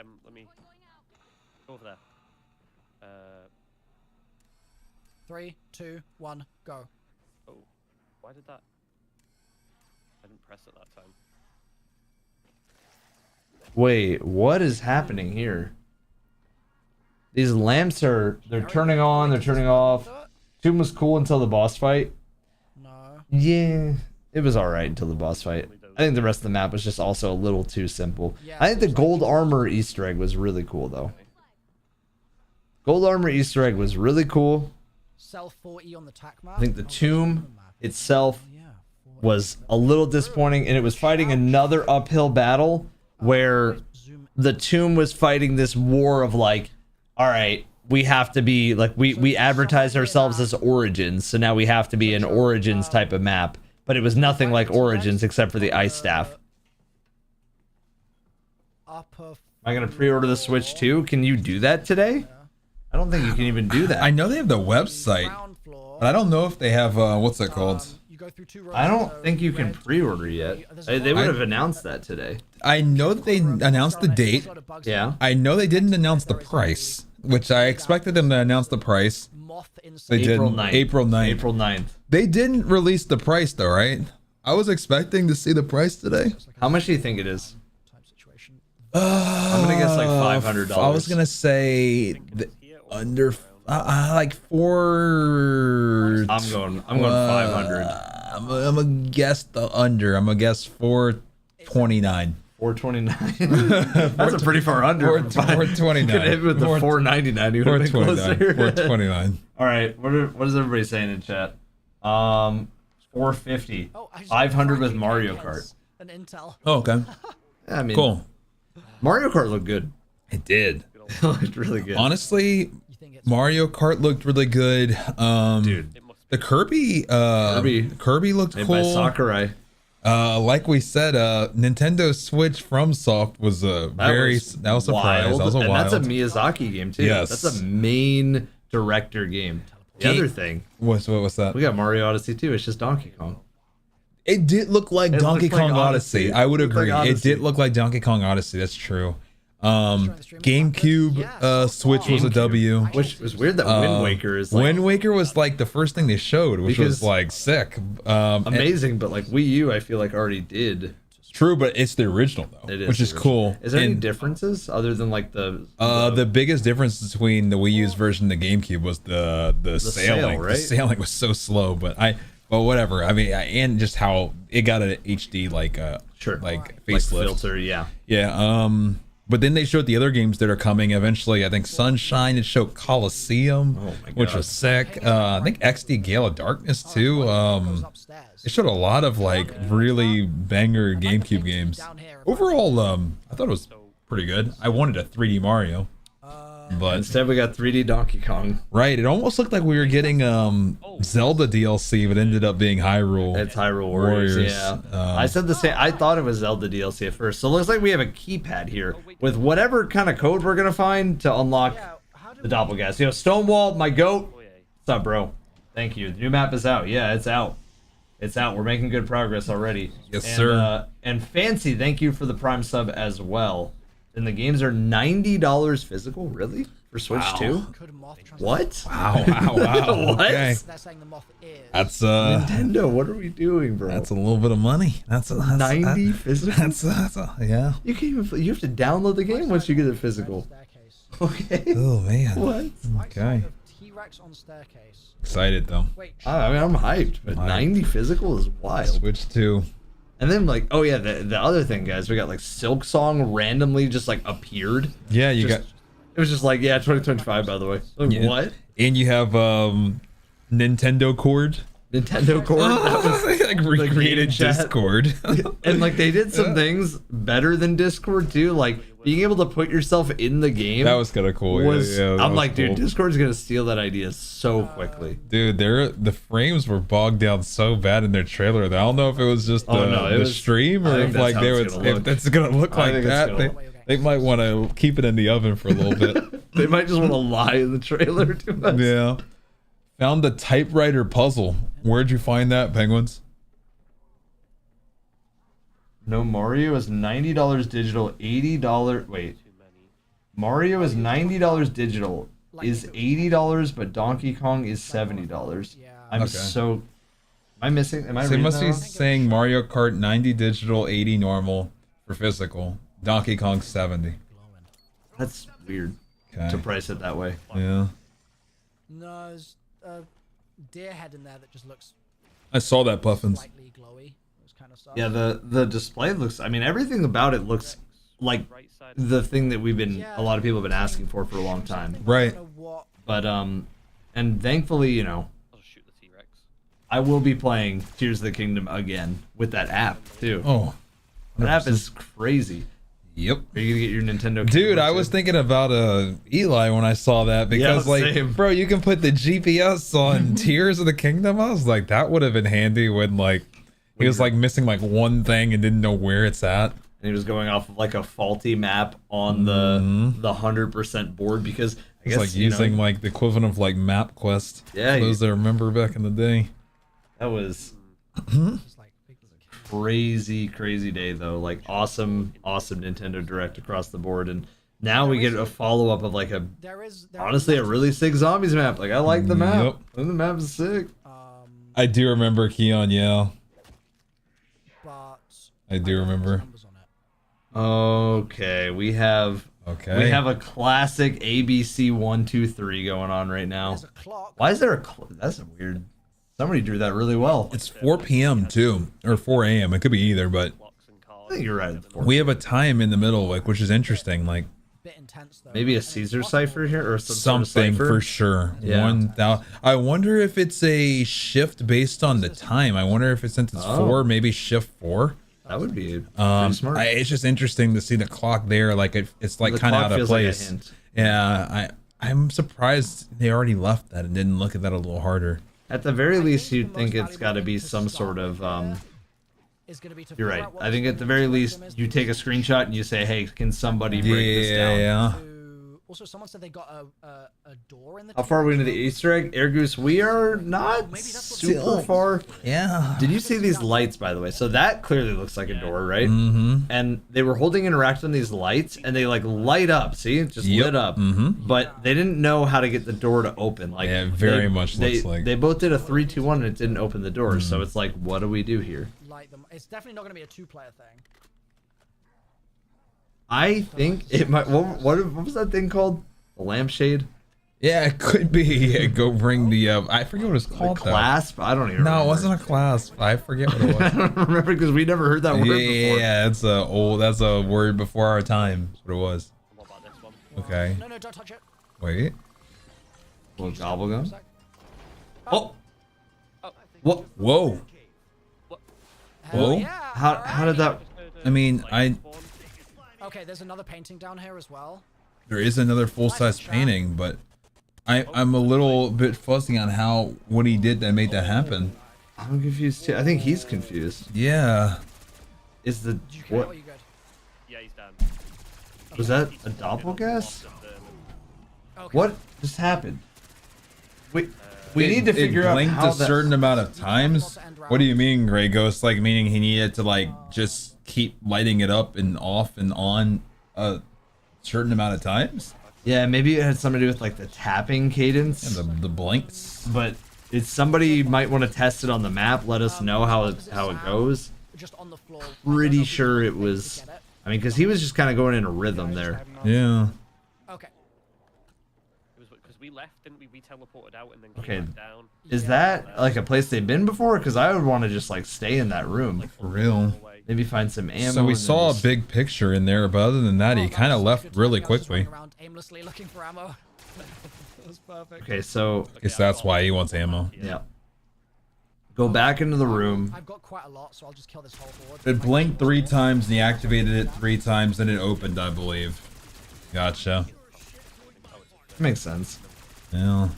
go over there. 3, 2, 1, go. Oh, why did that? I didn't press it that time. Wait, what is happening here? These lamps they're turning on, they're turning off. Tomb was cool until the boss fight. No. Yeah, it was alright until the boss fight. I think the rest of the map was just also a little too simple. I think the gold armor Easter egg was really cool, though. Gold armor Easter egg was really cool. Sell 40 on the tac map. I think the tomb itself was a little disappointing, and it was fighting another uphill battle where the tomb was fighting this war of like, all right, we have to be like, we advertise ourselves as Origins, so now we have to be an Origins type of map. But it was nothing like Origins except for the ice staff. Am I gonna pre-order the Switch too? Can you do that today? I don't think you can even do that. I know they have the website, but I don't know if they have what's it called? I don't think you can pre-order yet. They would have announced that today. I know that they announced the date. Yeah. I know they didn't announce the price, which I expected them to announce the price. They April did 9th. April 9th. April 9th. They didn't release the price though, right? I was expecting to see the price today. How much do you think it is? I'm gonna guess like $500. I was gonna say under like four. I'm going 500. I'm gonna guess the under. I'm gonna guess 429. 429. That's a pretty far under. 429. Could hit with the 499. You would have been closer. 429. All right. What is everybody saying in chat? 450. 500 with Mario Kart. An Intel. Oh, okay. I mean, Cool. Mario Kart looked good. It did. It looked really good. Honestly, Mario Kart looked really good. Dude, the Kirby looked made cool. by Sakurai. Like we said, Nintendo Switch FromSoft was a that was a surprise. That was a and wild. that's a Miyazaki game too. Yes. That's a main director game. The other thing, what's that? we got Mario Odyssey too. It's just Donkey Kong. It did look like Donkey looked like Kong Odyssey. I would It looked agree. like It Odyssey. did look like Donkey Kong Odyssey. That's true. GameCube Switch was a W. Which was weird that Wind Waker is like Wind Waker was like the first thing they showed, which was Because- like sick. amazing, but like Wii U, I feel like already did. True, but it's the original though, It is which the is original. cool. Is there any And, differences other than like the biggest difference between the Wii U's version and the GameCube was the sail, sailing. right? The sailing was so slow, but whatever. I mean, and just how it got an HD like facelift filter? Yeah. Yeah. But then they showed the other games that are coming eventually. I think Sunshine. It showed Coliseum, which was sick. I think XD Gale of Darkness too. It showed a lot of like really banger GameCube games. Overall, I thought it was pretty good. I wanted a 3D Mario, but Instead, we got 3D Donkey Kong. right, it almost looked like we were getting Zelda DLC, but ended up being Hyrule. It's Hyrule Warriors. Warriors. Yeah. I said the same. I thought it was Zelda DLC at first. So it looks like we have a keypad here with whatever kind of code we're gonna find to unlock the doppelganger. Yo, Stonewall, my goat. What's up, bro? Thank you. The new map is out. Yeah, it's out. It's out. We're making good progress already. Yes, and, sir. And Fancy, thank you for the Prime sub as well. And the games are $90 physical, really? For Switch 2? What? Wow. What? Okay. They're saying the moth is. That's Nintendo, what are we doing, bro? That's a little bit of money. That's 90 physical? Yeah. You can't even. You have to download the game once you get it physical. Okay. Oh man. What? Okay. T-Rex on staircase. Excited though. Wait. I mean, I'm hyped, but 90 physical is wild. Switch 2. And then like, oh yeah, the other thing, guys, we got like Silk Song randomly just like appeared. Yeah, you Just- got It was just like, yeah, 2025, by the way. Like, Yeah. what? And you have Nintendo Cord. Nintendo Cord? That was like recreated chat. Discord. And like they did some things better than Discord too, like being able to put yourself in the game. That was kind of cool. Was, yeah, that I'm was like, dude, cool. Discord's gonna steal that idea so quickly. Dude, the frames were bogged down so bad in their trailer that I don't know if it was just Oh, no, it the was- stream I or think if that's like how they it's would gonna if look. that's gonna look I like think it's that. gonna They might want to keep it in the oven for a little bit. They might just want to lie in the trailer to us. Yeah. Found the typewriter puzzle. Where'd you find that, Penguins? No, Mario is $90 digital, $80. Wait, Mario is $90 digital, is $80, but Donkey Kong is $70. I'm Okay. so. Am I missing? Am I So it reading must that be wrong? saying Mario Kart 90 digital, 80 normal for physical. Donkey Kong 70. That's weird Okay. to price it that way. Yeah. No, there's a deer head in there that just looks I saw that, Puffins. slightly glowy. Those kind of stuff. Yeah, the display looks. I mean, everything about it looks like the thing that a lot of people have been asking for a long time. Right. But and thankfully, you know, I'll just shoot the T-Rex. I will be playing Tears of the Kingdom again with that app too. Oh. That app is crazy. Yep. Are you gonna get your Nintendo? Dude, camera I too? was thinking about Eli when I saw that because same. bro, you can put the GPS on Tears of the Kingdom. I was like, that would have been handy when he was like missing like one thing and didn't know where it's at. And he was going off of like a faulty map on the 100% board because I It's guess like you know, using like the equivalent of like MapQuest. Yeah, For those that remember back in the day. that was crazy day though. Like awesome Nintendo Direct across the board, and now we get a follow up of like a honestly a really sick zombies map. Like I like the map. Yep. And the map is sick. I do remember Keon, yeah. But I do remember. Okay, we have Okay. a classic ABC 1, 2, 3 going on right now. Why is there a that's weird. Somebody drew that really well. It's 4 p.m. too, or 4 a.m. It could be either, but I think you're right. we have a time in the middle, like which is interesting. Like Maybe a Caesar cipher here or some something sort of cipher? for sure. Yeah. 1,000. I wonder if it's a shift based on the time. I wonder if since it's 4, maybe shift 4. That would be pretty smart. It's just interesting to see the clock there. Like it's like The kind of clock out of feels like a place. hint. Yeah, I'm surprised they already left that and didn't look at that a little harder. At the very least, you'd think it's got to be some sort of. You're right. I think at the very least, you take a screenshot and you say, "Hey, can somebody break this down?" Yeah. Also, someone said they got a door in the. How far are we into the Easter egg? Air Goose, we are not super far. Yeah. Did you see these lights, by the way? So that clearly looks like a door, right? Mm-hmm. And they were holding interact on these lights, and they like light up. See, it just Yep. lit up. Mhm. But they didn't know how to get the door to open. Like, Yeah, it very much they, looks like. they both did a 3, 2, 1, and it didn't open the door. So it's like, what do we do here? Light them. It's definitely not going to be a 2-player thing. I think it might. What was that thing called? A lampshade? Yeah, it could be. Yeah, go bring the. I forget what it's called. though. Clasp? I don't even. No, remember. it wasn't a clasp. I forget what it I was. don't remember because we never heard that word before. Yeah, it's a old. That's a word before our time. That's what it was. What about this one? Okay. No, don't touch it. Wait. Little gobblegum. Oh. What? Whoa. Whoa. How did that? I mean, Okay, there's another painting down here as well. there is another full-size painting, but I'm a little bit fuzzy on what he did that made that happen. I'm confused too. I think he's confused. Yeah. Is the what? Yeah, he's done. Was that a doppelgas? What just happened? We need to figure out blinked how a certain amount of times. What do you mean, Gray Ghost? Like meaning he needed to like just keep lighting it up and off and on a certain amount of times? Yeah, maybe it had something to do with like the tapping cadence. And the blinks. But it's somebody might want to test it on the map. Let us know how it goes. Just on the floor. Pretty sure it was. I mean, because he was just kind of going in a rhythm there. Yeah. Okay. We left, didn't we? We teleported out and then Okay. came back down. Is that like a place they've been before? Because I would want to just like stay in that room. For real. Maybe find some ammo. So we and then saw a just- big picture in there, but other than that, he kind of left really quickly. Around aimlessly looking for ammo. That was perfect. Okay, so Guess that's why he wants ammo. yeah. Go back into the room. I've got quite a lot, so I'll just kill this whole board. It blinked 3 times and he activated it 3 times, then it opened, I believe. Gotcha. Makes sense. Yeah.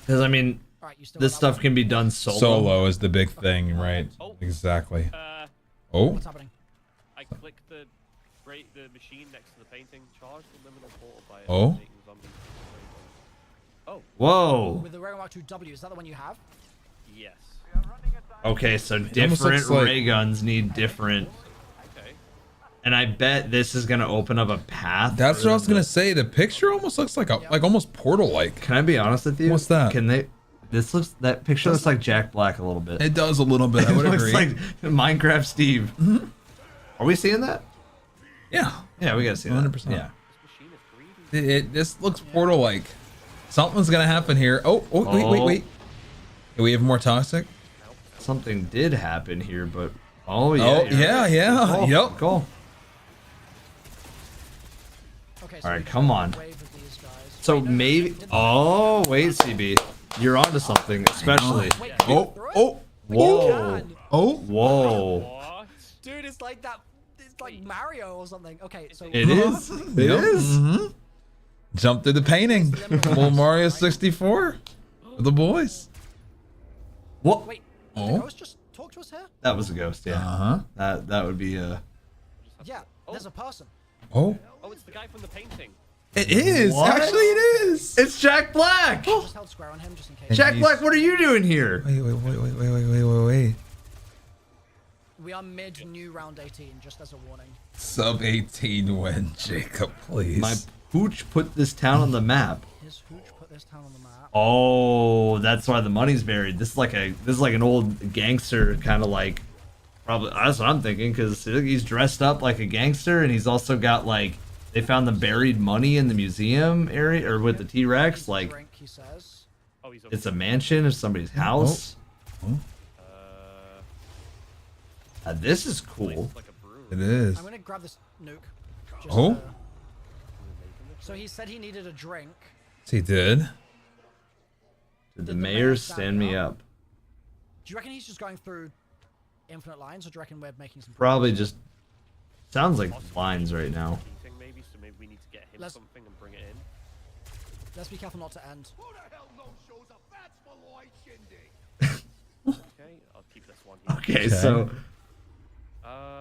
Because I mean, Alright, you still this got stuff that can be done solo. Solo is the big thing, right? Exactly. Oh, one? What's happening? I clicked the machine next to the painting. Charge the liminal portal by Oh. activating zombies. Oh, Whoa. With the Ray Mark 2W, is that the one you have? yes. Okay, so almost different looks like- ray guns need different. Okay. And I bet this is gonna open up a path. that's for what I was them gonna to- say. The picture almost looks like almost Portal-like. Can I be honest with you? What's that? Can they? That picture looks like Jack Black a little bit. It does a little bit. I would It looks agree. like Minecraft Steve. Are we seeing that? Yeah, Yeah, we gotta see that. 100%. Yeah. This machine is greedy. this looks Portal-like. Something's gonna happen here. Oh, wait. Do we have more toxic? Something did happen here, but oh yeah. Yeah. Yep. Cool. Okay, All right, we come killed on. a wave of these guys. So Wait, no, maybe. didn't- Oh wait, CB, you're onto something, especially. Wait, can you Oh, get through it? oh, Whoa. can. oh. Whoa. What? Dude, it's like that. It's like Mario or something. Okay, so It is. It is. Mhm. Jump through the painting. Little Mario 64. With the boys. What? Wait, did Oh. the ghost just talk to us here? That was a ghost. Yeah. Uh-huh. That would be Yeah, there's a person. Oh. Oh, it's the guy from the painting. It is. What? Actually, it is. It's Jack Black. Just held square on him just in case. Jack Black, what are you doing here? Wait. We are mid new round 18, just as a warning. Sub 18 win, Jacob, please. My pooch put this town on the map. His hooch put this town on the map. Oh, that's why the money's buried. This is like an old gangster kind of like. Probably that's what I'm thinking because he's dressed up like a gangster and he's also got like they found the buried money in the museum area or with the T-Rex like Drink, he says. Oh, he's it's a mansion of somebody's house. This is cool. like a brewery. It is. I'm gonna grab this nuke. Just, Oh. So he said he needed a drink. He did. Did the mayor stand me up? Do you reckon he's just going through infinite lines, or do you reckon we're making some? Probably just sounds like lines right now. Thing maybe, so maybe we need to get him Let's- something and bring it in. Let's be careful not to end. Okay, I'll keep this one here. Okay, so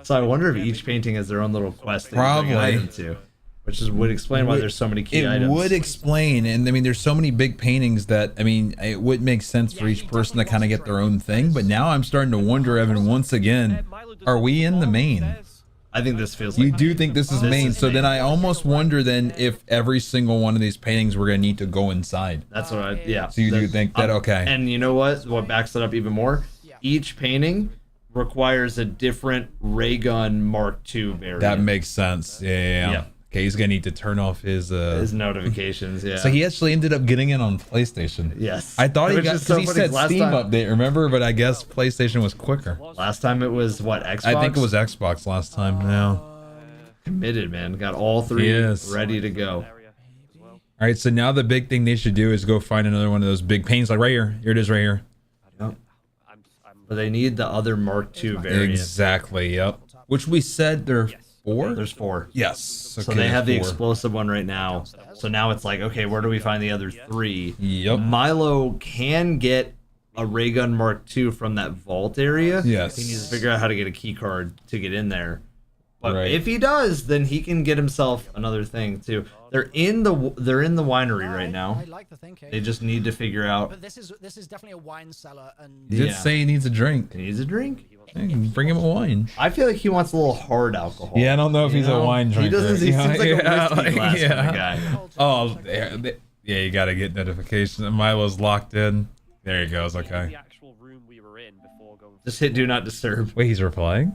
I wonder if yeah, each maybe- painting has their own little quest that you Probably. bring an item to, which would explain why there's so many key It items. would explain, and I mean, there's so many big paintings that I mean, it would make sense for Yeah, each he person to definitely kind of wants get to their drink. own thing. But now I'm starting to wonder, Evan, once again, Milo, does are it we in the fall main? upstairs? I think this feels You like do think this is This main, is so then main. I almost wonder then if every single one of these paintings we're gonna need to go inside. that's what I yeah. So you do think that okay? And you know what? What backs it up even more? Yeah. Each painting requires a different ray gun Mark II variant. That makes sense. Yeah. Yeah. Okay, he's gonna need to turn off his. His notifications. Yeah. So he actually ended up getting it on PlayStation. yes. I thought he Which got is so because he funny, said 'cause Steam last time, update, remember? But I guess PlayStation was quicker. Last time it was what Xbox. I think it was Xbox last time. Now. committed, man. Got all three Yes. ready to go. Area as well. All right, so now the big thing they should do is go find another one of those big paintings, like right here. Here it is, right here. Yep. I'm But they need the other Mark II variant. Exactly. Yep. Which we said there are four. There's 4. Yes. So Okay, they have the 4. explosive one right now. So now it's like, okay, where do we find the other 3? Yep. Milo can get a ray gun Mark II from that vault area. Yes. He needs to figure out how to get a key card to get in there. But Right. if he does, then he can get himself another thing too. They're in the winery right now. I like the thinking. They just need to figure out. But this is definitely a wine cellar, and He did Yeah. say he needs a drink. He needs a drink. Hey, bring him a wine. I feel like he wants a little hard alcohol. Yeah, I don't know if he's a wine He drinker. doesn't. He seems like a whiskey like, glass kind of guy. Oh, yeah, you gotta get notification. Milo's locked in. There he goes. Okay. the actual room we were in before going. Just hit do not disturb. Wait, he's replying?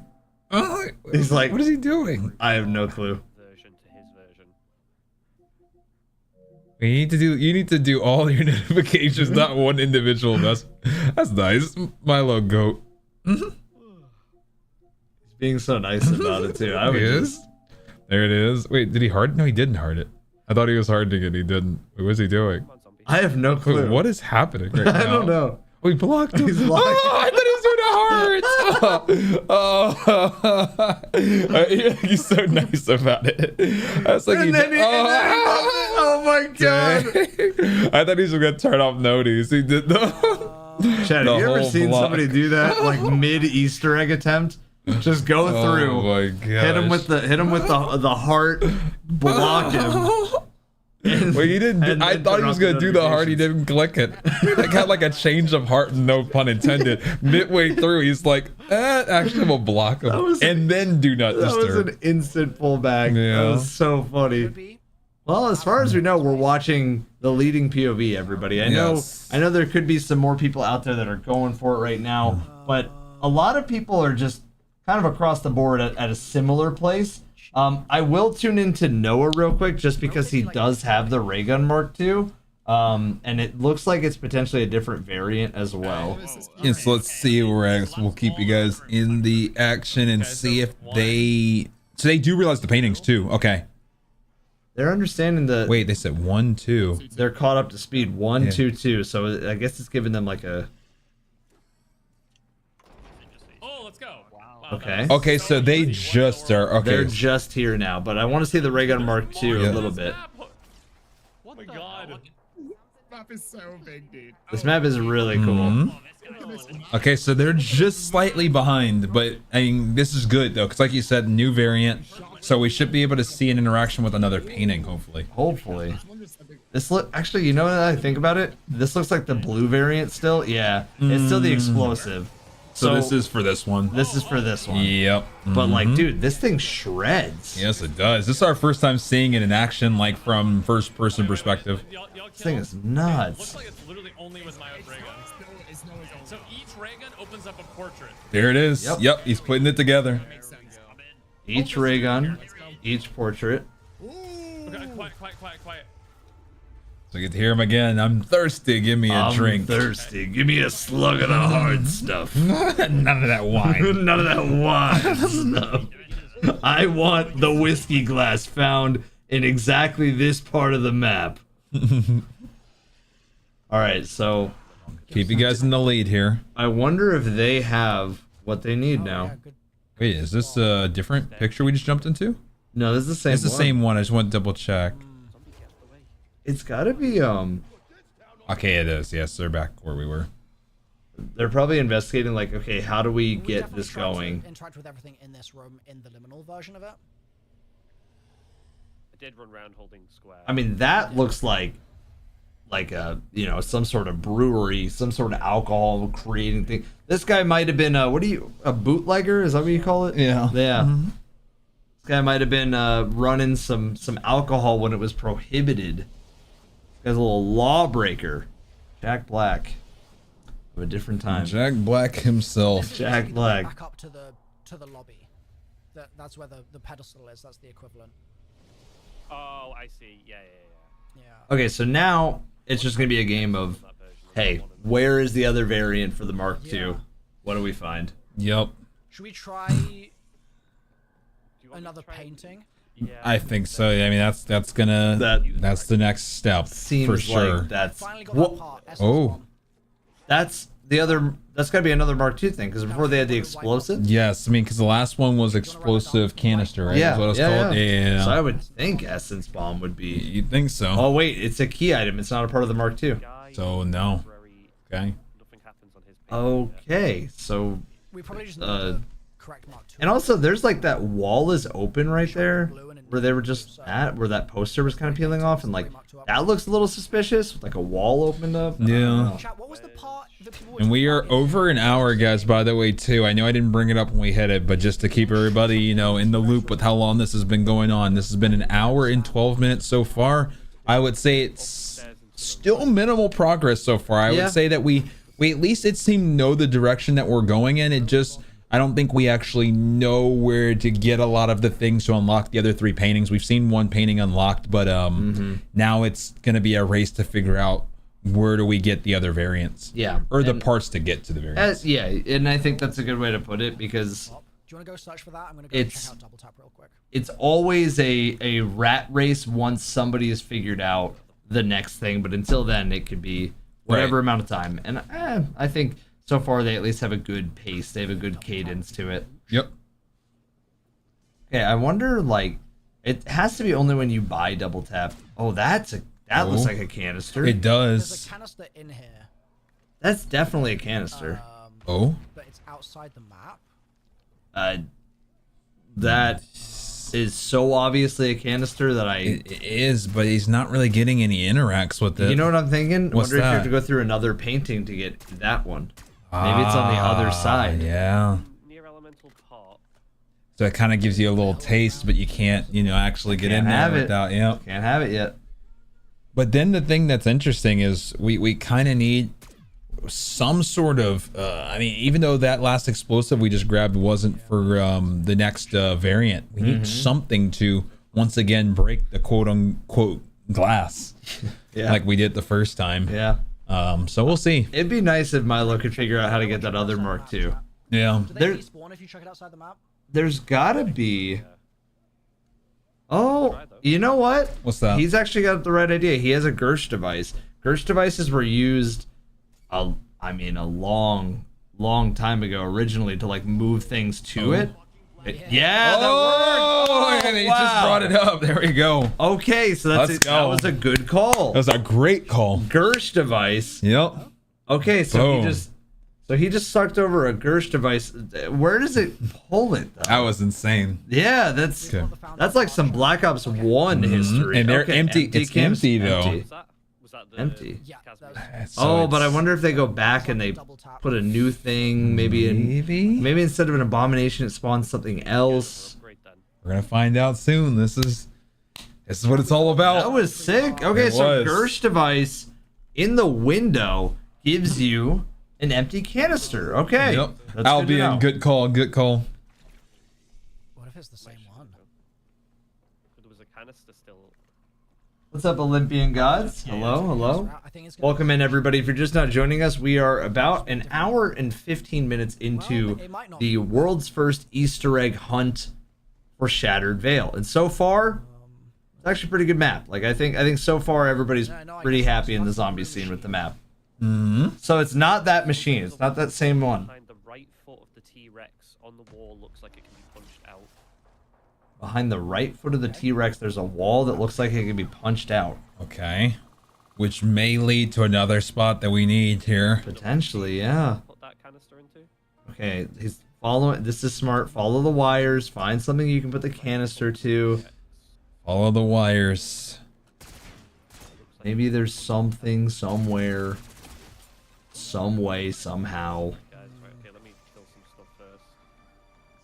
Oh, He's like, what is he doing? I have no clue. Version to his version. You need to do all your notifications, not one individual message. That's nice. Milo goat. He's being so nice about it too. I would just... There it is. Wait, did he hard? No, he didn't hard it. I thought he was hardening it. He didn't. Wait, what's he doing? I have no clue. Wait, what is happening right now? I don't know. We blocked him. He's blocked. Oh, I thought he was doing a heart. He's so nice about it. I was like, oh my god! I thought he was gonna turn off notice. He did the. Chad, have you ever seen somebody do that, like mid Easter egg attempt? Just go through. Oh my god! Hit him with the heart. Block him. Wait, he didn't. I thought he was gonna do the heart. He didn't click it. Like had like a change of heart, no pun intended. Midway through, he's like, actually, we'll block him, and then do not disturb. That was an instant pullback. Yeah. That was so funny. Well, as far as we know, we're watching the leading POV. Everybody, I know there could be some more people out there that are going for it right now, but a lot of people are just kind of across the board at a similar place. I will tune into Noah real quick just because he does have the ray gun Mark II, and it looks like it's potentially a different variant as well. Yes, so let's see where we're at. So we'll keep you guys in the action and see if they. So they do realize the paintings too. Okay. They're understanding the. Wait, they said 1, 2. They're caught up to speed 1, 2, 2. So I guess it's giving them like a. Oh, let's go. Okay. Okay, so they just are. Okay. They're just here now, but I want to see the ray gun Mark II a little bit. What my god. This map is so big, dude. This map is really cool. Okay, so they're just slightly behind, but I mean, this is good though, because like you said, new variant, so we should be able to see an interaction with another painting, hopefully. Hopefully. This look actually, you know, that I think about it, this looks like the blue variant still. Yeah, it's still the explosive. So this is for this one. This is for this one. Yep. But like, dude, this thing shreds. Yes, it does. This is our first time seeing it in action, like from first-person perspective. This thing is nuts. Looks like it's literally only with my ray gun. So each ray gun opens up a portrait. There it is. Yep. Yep, he's putting it together. Each ray gun, each portrait. Okay, quiet. So you get to hear him again. I'm thirsty. Give me a drink. Thirsty. Give me a slug of the hard stuff. None of that wine. None of that wine stuff. I want the whiskey glass found in exactly this part of the map. All right, so keep you guys in the lead here. I wonder if they have what they need now. Wait, is this a different picture we just jumped into? No, this is the same. It's the same one. I just want to double check. It's got to be Okay, it is. Yes, they're back where we were. They're probably investigating like, okay, how do we get this going? Interact with everything in this room in the liminal version of it. I did run around holding square. I mean, that looks like a, you know, some sort of brewery, some sort of alcohol creating thing. This guy might have been a bootlegger? Is that what you call it? Yeah. Yeah. This guy might have been running some alcohol when it was prohibited. This guy's a little lawbreaker. Jack Black of a different time. Jack Black himself. Jack Black. Back up to the lobby. That's where the pedestal is. That's the equivalent. Oh, I see. Yeah. Okay, so now it's just gonna be a game of, hey, where is the other variant for the Mark II? What do we find? Yep. Should we try another painting? Yeah. I think so. I mean, that's that's the next step Seems for sure. like that's Finally got that part. Oh. that's the other. That's gotta be another Mark II thing because before they had the explosive. Yes, I mean, because the last one was explosive canister, right? Yeah, That's what it's yeah, called. yeah. Yeah. So I would think essence bomb would be. You'd think so. Oh wait, it's a key item. It's not a part of the Mark II. So no. Okay. Nothing happens on his page. Okay, so We probably just need the correct Mark II. and also there's like that wall is open right there where they were just at, where that poster was kind of peeling off, and like that looks a little suspicious with like a wall opened up. Yeah. Chat, what was the part that people were And we are talking about? over an hour, guys, by the way, too. I know I didn't bring it up when we hit it, but just to keep everybody, you know, in the loop with how long this has been going on. This has been an hour and 12 minutes so far. I would say it's still minimal progress so far. I would say that we at least it seemed know the direction that we're going in. It just, I don't think we actually know where to get a lot of the things to unlock the other 3 paintings. We've seen 1 painting unlocked, but now it's gonna be a race to figure out where do we get the other variants. Yeah. Or the parts to get to the variants. Yeah, and I think that's a good way to put it because Do you want to go search for that? I'm going to go check out double tap real quick. it's always a rat race once somebody has figured out the next thing, but until then it could be whatever amount of time. And I think so far they at least have a good pace. They have a good cadence to it. Yep. Okay, I wonder, like, it has to be only when you buy double tap. Oh, that looks like a canister. It There's does. a canister in here. That's definitely a canister. Oh. But it's outside the map. That is so obviously a canister that It is, but he's not really getting any interacts with it. You know what I'm thinking? What's Wonder if you have that? to go through another painting to get that one. Maybe it's on the other side. Yeah. Near elemental part. So it kind of gives you a little taste, but you can't, actually get in Can't there have it. without, yeah. Can't have it yet. But then the thing that's interesting is we kind of need some sort of, even though that last explosive we just grabbed wasn't for the next variant, we need something to once again break the quote unquote glass. Yeah. Like we did the first time. Yeah. So we'll see. It'd be nice if Milo could figure out how to get that other Mark II. Yeah. Do they respawn if you check it outside the map? There's gotta be. Oh, you know what? What's that? He's actually got the right idea. He has a Gersh device. Gersh devices were used, a long time ago originally to like move things to it. Yeah, that worked. And he just brought it up. There we go. Okay, so Let's that go. was a good call. That was a great call. Gersh device. Yep. Okay, so Boom. he just sucked over a Gersh device. Where does it pull it though? That was insane. Yeah, that's Okay. like some Black Ops 1 history. And they're Okay, empty. It's cams, empty, though. empty. Was that the Empty. Yeah. Oh, but I wonder if they go back and they put a new thing, maybe instead of an abomination, it spawns something else. We're gonna find out soon. This is what it's all about. That was sick. Okay, It so was. Gersh device in the window gives you an empty canister. Okay. Yep. That's Albion, good. good call. Good call. What if it's the same one? There was a canister still. What's up, Olympian gods? Hello. I think it's gonna Welcome in, everybody. If you're just now joining us, we are about an hour and 15 minutes into the world's first Easter egg hunt for Shattered Veil, and so far, it's actually a pretty good map. Like I think so far everybody's pretty happy in the zombie scene with the map. So it's not that machine. It's not that same one. Behind the right foot of the T-Rex on the wall looks like it can be punched out. Behind the right foot of the T-Rex, there's a wall that looks like it can be punched out. Okay. Which may lead to another spot that we need here. Potentially, yeah. Put that canister into. Okay, he's following. This is smart. Follow the wires. Find something you can put the canister to. Follow the wires. Maybe there's something somewhere, some way, somehow. Guys, right, okay, let me kill some stuff first.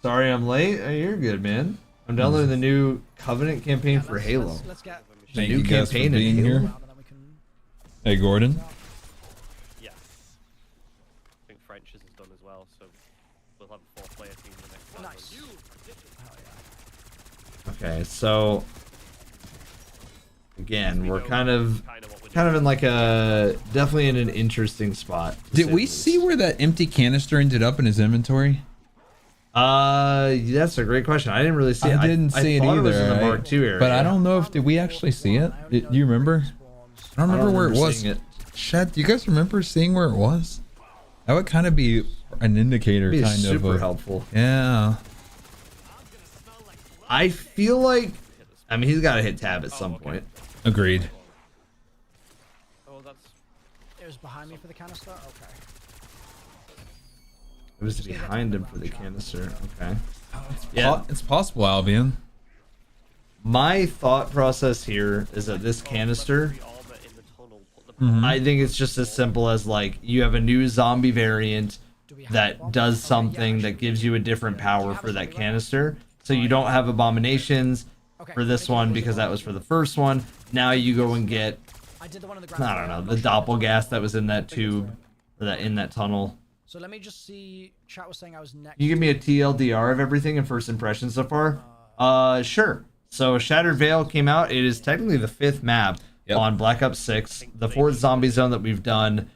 Sorry I'm late. Oh, you're good, man. I'm downloading the new Covenant campaign for Halo. Let's get The Thank new you guys for campaign in being Halo. here. around and then we can. Hey, Gordon. Yeah. I think French's is done as well, so we'll have a 4-player team the next time. Nice. Okay, so again, we're kind of in like a definitely in an interesting spot. to Did say we the see least. where that empty canister ended up in his inventory? That's a great question. I didn't really see it. I didn't see it thought either. It was in the right? Mark II area. But I don't know if did we actually see it. Do you remember? I don't remember where it was. seeing it. Chat, do you guys remember seeing where it was? That would kind of be an indicator, It'd be kind of. super helpful. Yeah. I feel like, I mean, he's got to hit tab at some point. Agreed. Oh, that's It was behind me for the canister. Okay. It was behind him for the canister. Okay. It's possible, Albion. My thought process here is that this canister, the armor in the tunnel. Put the I think it's just as simple as like you have a new zombie variant that does something that gives you a different power for that canister. So you don't have abominations for this one because that was for the first one. Now you go and get, I did the one in the ground. I don't know, the doppelgas that was in that tube or that in that tunnel. So let me just see. Chat was saying I was next. You give me a TLDR of everything and first impressions so far? Sure. So Shattered Veil came out. It is technically the 5th map on Black Ops 6, the 4th zombie zone that we've done.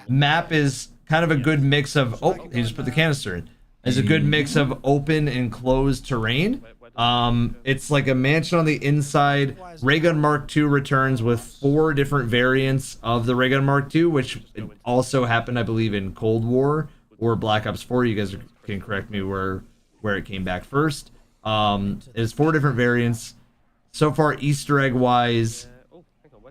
Map is kind of a good mix of, oh, he just put the canister in. It's a good mix of open and closed terrain. It's like a mansion on the inside. Raygun Mark II returns with 4 different variants of the Raygun Mark II, which also happened, I believe, in Cold War or Black Ops 4. You guys can correct me where it came back first. It's 4 different variants. So far, Easter egg wise,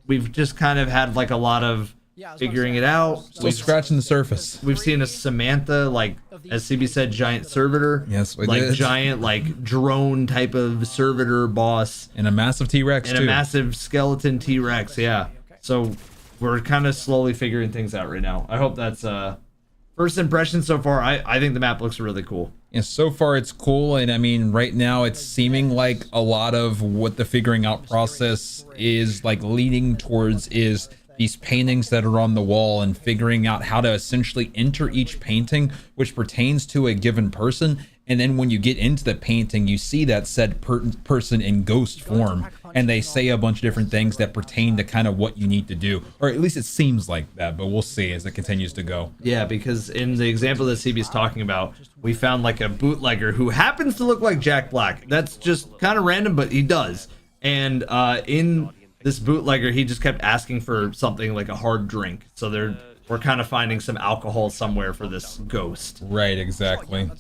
we've just kind of had like a lot of figuring it out. Still scratching the surface. We've seen a Samantha, like as CB said, giant servitor. Yes, we like did. Giant, like drone type of servitor boss, and a massive T-Rex and too. a massive skeleton T-Rex. Yeah. So we're kind of slowly figuring things out right now. I hope that's first impression so far. I think the map looks really cool. And so far it's cool, and I mean right now it's seeming like a lot of what the figuring out process is like leaning towards is these paintings that are on the wall and figuring out how to essentially enter each painting which pertains to a given person, and then when you get into the painting you see that said person in ghost form and they say a bunch of different things that pertain to kind of what you need to do, or at least it seems like that, but we'll see as it continues to go. Yeah, because in the example that CB is talking about, we found like a bootlegger who happens to look like Jack Black. That's just kind of random, but he does. And in this bootlegger, he just kept asking for something like a hard drink. So we're kind of finding some alcohol somewhere for this ghost. Right, exactly.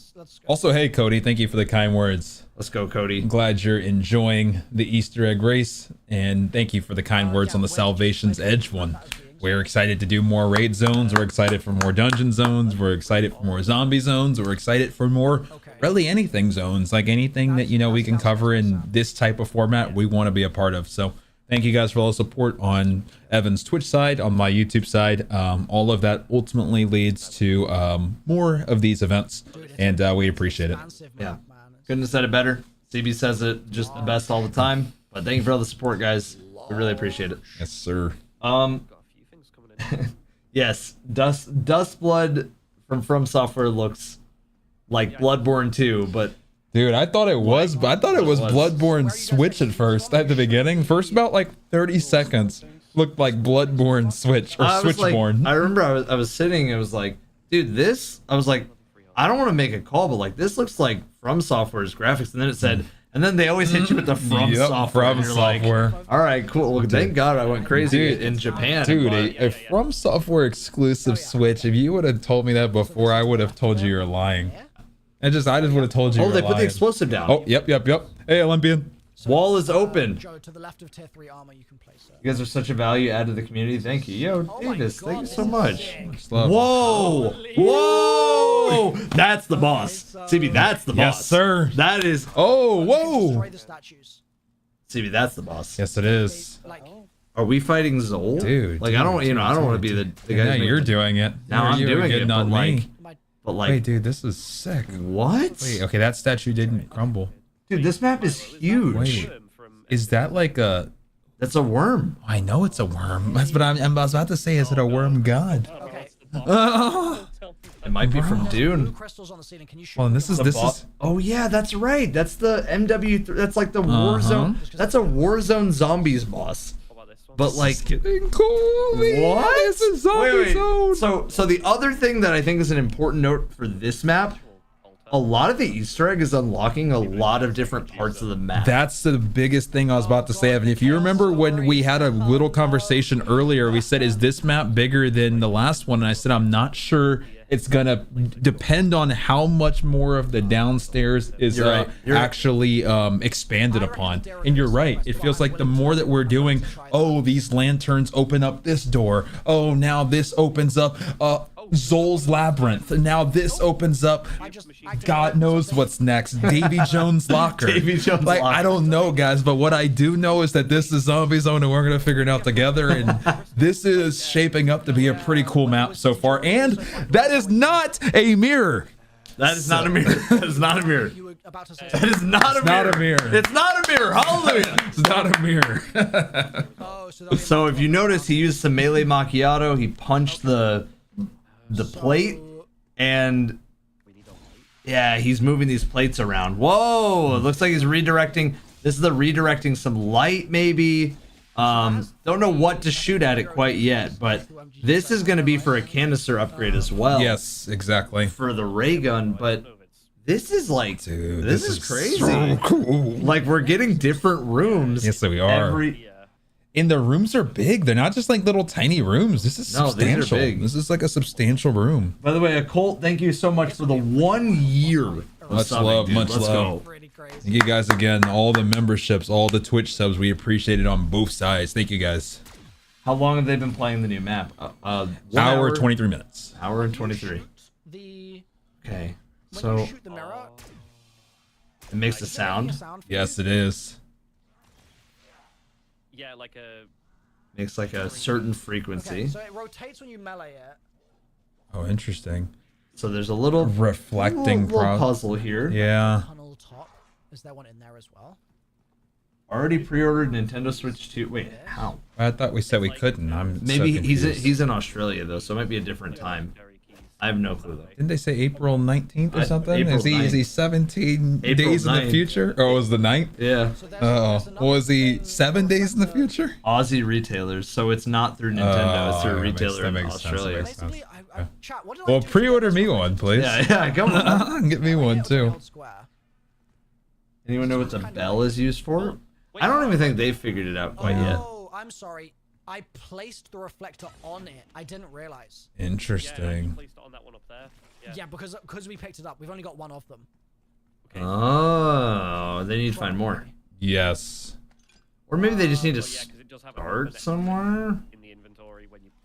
Also, hey Cody, thank you for the kind words. Let's go, Cody. I'm glad you're enjoying the Easter egg race, and thank you for the kind words on the Salvation's Edge one. We're excited to do more raid zones. We're excited for more dungeon zones. We're excited for more zombie zones. We're excited for more really anything zones, like anything that, you know, we can cover in this type of format we want to be a part of. So thank you guys for all the support on Evan's Twitch side, on my YouTube side. All of that ultimately leads to more of these events, and we appreciate it. Yeah, couldn't have said it better. CB says it just the best all the time, but thank you for all the support, guys. We really appreciate it. Yes, sir. Yes, Dust Blood from Software looks like Bloodborne 2, but dude, I thought it was Bloodborne Switch at first, at the beginning. First about like 30 seconds looked like Bloodborne Switch or Switchborne. I remember I was sitting, it was like, dude, I was like, I don't want to make a call, but like this looks like From Software's graphics. And then it said, and then they always hit you with the From Software. From and you're Software. Like, all right, cool. Well, thank God I went crazy in Japan. Dude, a From Software exclusive Switch. If you would have told me that before, I would have told you you're lying. I just would have told you. Oh, they put the explosive down. Oh, yep. Hey, Olympian. Wall is open. Joe, to the left of tier 3 armor, you can place it. You guys are such a value add to the community. Thank you. Yo, Davis, thank you so much. Love. Whoa! That's the boss. CB, that's the boss. Yes, sir. That is. Oh, whoa. Destroy the statues. CB, that's the boss. Yes, it is. Are we fighting Zol? Dude. Like, I don't want to be the guy. Now you're doing it. Now I'm doing it, on me. But like, wait, dude, this is sick. What? Wait, okay, that statue didn't crumble. Dude, this map is huge. Wait, is that like a? That's a worm. I know it's a worm. That's what I was about to say. Is it a worm god? Okay. It might be from Dune. Crystals on the ceiling. Can you shoot? Well, and this is. Oh yeah, that's right. That's the MW. That's like the Warzone. That's a Warzone zombies boss. But like, getting cool. What? It's a zombie zone. So the other thing that I think is an important note for this map, a lot of the Easter egg is unlocking a lot of different parts of the map. That's the biggest thing I was about to say, Evan. If you remember when we had a little conversation earlier, we said, is this map bigger than the last one? And I said, I'm not sure. It's gonna depend on how much more of the downstairs is actually expanded upon. And you're right. It feels like the more that we're doing, oh, these lanterns open up this door. Oh, now this opens up Zol's Labyrinth. And now this opens up God knows what's next. Davy Jones' Locker. Davy Jones' Locker. Locker. I don't know, guys, but what I do know is that this is Zombie Zone and we're gonna figure it out together. And this is shaping up to be a pretty cool map so far. And that is not a mirror. That is not a mirror. That is not a mirror. That is not a mirror. Not a mirror. It's not a mirror. Hallelujah. It's not a mirror. So if you notice, he used some melee macchiato. He punched the the plate, and yeah, he's moving these plates around. Whoa, it looks like he's redirecting. This is the redirecting some light, maybe. Don't know what to shoot at it quite yet, but this is going to be for a canister upgrade as well. Yes, exactly. For the ray gun, but this is like, Dude, this is crazy. So cool. Like, we're getting different rooms. Yes, we are. And the rooms are big. They're not just like little tiny rooms. This is substantial. These are big. This is like a substantial room. By the way, Occult, thank you so much for the 1 year. Much love, much love. Thank you guys again. All the memberships, all the Twitch subs, we appreciate it on both sides. Thank you guys. How long have they been playing the new map? Hour 23 minutes. Hour and 23. Okay, so it makes a sound. Yes, it is. Yeah, like a... Makes like a certain frequency. Okay, so it rotates when you melee it. Oh, interesting. So there's a little reflecting little puzzle here. Yeah. Tunnel top. Is there one in there as well? Already pre-ordered Nintendo Switch 2. Wait, how? I thought we said we couldn't. I'm maybe so he's in Australia though, so it might be a different time. I have no clue though. Didn't they say April 19th or something? April Is he 17 April days 9th. in the future? Or was the 9th? Yeah. Was he 7 days in the future? Aussie retailers, so it's not through Nintendo, it's through a retailer in Australia. Well, pre-order me one, please. Yeah, come on. Get me one too. Anyone know what the bell is used for? I don't even think they figured it out quite yet. Oh, I'm sorry. I placed the reflector on it. I didn't realize. Interesting. Yeah, because we picked it up. We've only got one of them. Oh, they need to find more. Yes. Or maybe they just need to start somewhere.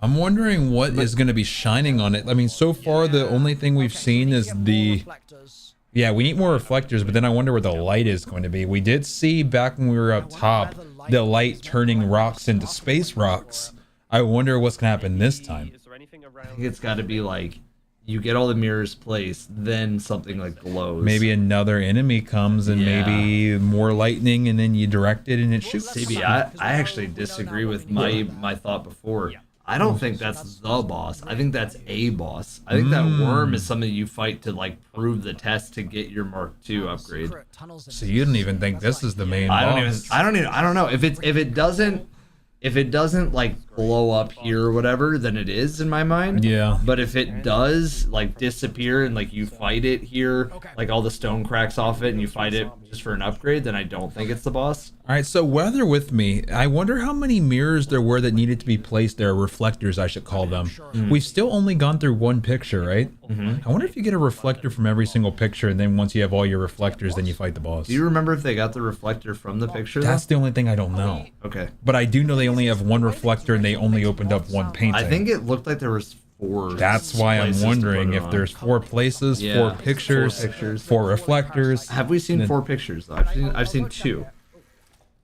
I'm wondering what is going to be shining on it. I mean, so far the only thing we've seen is the... Yeah, we need more reflectors, but then I wonder where the light is going to be. We did see back when we were up top, the light turning rocks into space rocks. I wonder what's going to happen this time. I think it's got to be like, you get all the mirrors placed, then something like glows. Maybe another enemy comes and maybe more lightning, and then you direct it and it shoots. CB, I actually disagree with my thought before. I don't think that's the boss. I think that's a boss. I think that worm is something you fight to like prove the test to get your Mark II upgrade. So you don't even think this is the main boss? I don't know. If it doesn't like blow up here or whatever, then it is in my mind. Yeah. But if it does like disappear and like you fight it here, like all the stone cracks off it and you fight it just for an upgrade, then I don't think it's the boss. All right, so weather with me. I wonder how many mirrors there were that needed to be placed there, reflectors I should call them. We've still only gone through one picture, right? I wonder if you get a reflector from every single picture, and then once you have all your reflectors, then you fight the boss. Do you remember if they got the reflector from the picture? That's the only thing I don't know. Okay. But I do know they only have one reflector, and they only opened up one painting. I think it looked like there was 4. That's why I'm wondering if there's 4 places, 4 pictures, 4 reflectors. Have we seen 4 pictures though? I've seen 2.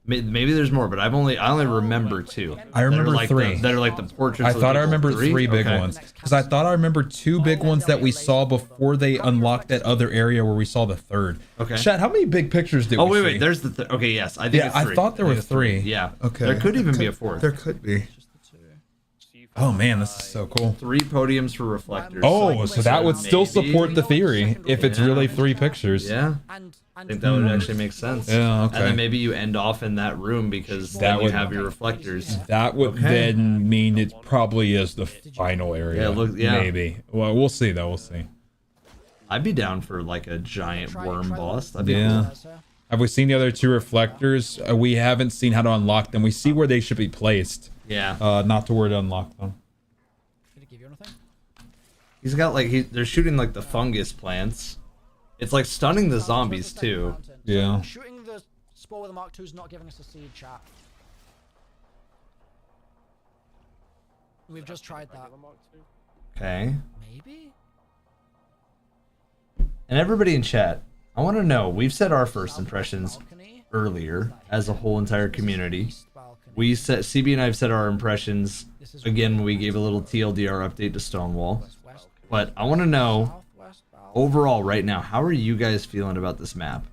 Maybe there's more, but I only remember 2. I remember like 3. That are like the portraits. I thought I of the remembered 3 big ones because I thought I remembered 2 big ones that we saw before they unlocked that other area where we saw the 3rd. Okay. Chat, how many big pictures did we see? Wait. There's the okay. Yes, I think. Yeah, it's 3. I thought there were 3. Yeah. Okay. There could even be a 4th. There could be. Oh man, this is so cool. 3 podiums for reflectors. Oh, so that would still support the theory if it's really 3 pictures. Yeah. I think that would actually make sense. Yeah, okay. And then maybe you end off in that room because then you have your reflectors. That would then mean it probably is the final area. Maybe. Well, we'll see though. We'll see. I'd be down for like a giant worm boss. That'd be cool. Have we seen the other 2 reflectors? We haven't seen how to unlock them. We see where they should be placed. Yeah. Not to where to unlock them. Did it give you anything? He's got like they're shooting like the fungus plants. It's like stunning the zombies too. Yeah. Shooting the spore with the Mark II is not giving us a seed, chat. We've just tried that. Okay. Maybe? And everybody in chat, I want to know, we've said our first impressions earlier as a whole entire community. We said, CB and I have said our impressions again when we gave a little TLDR update to Stonewall. But I want to know, overall right now, how are you guys feeling about this map?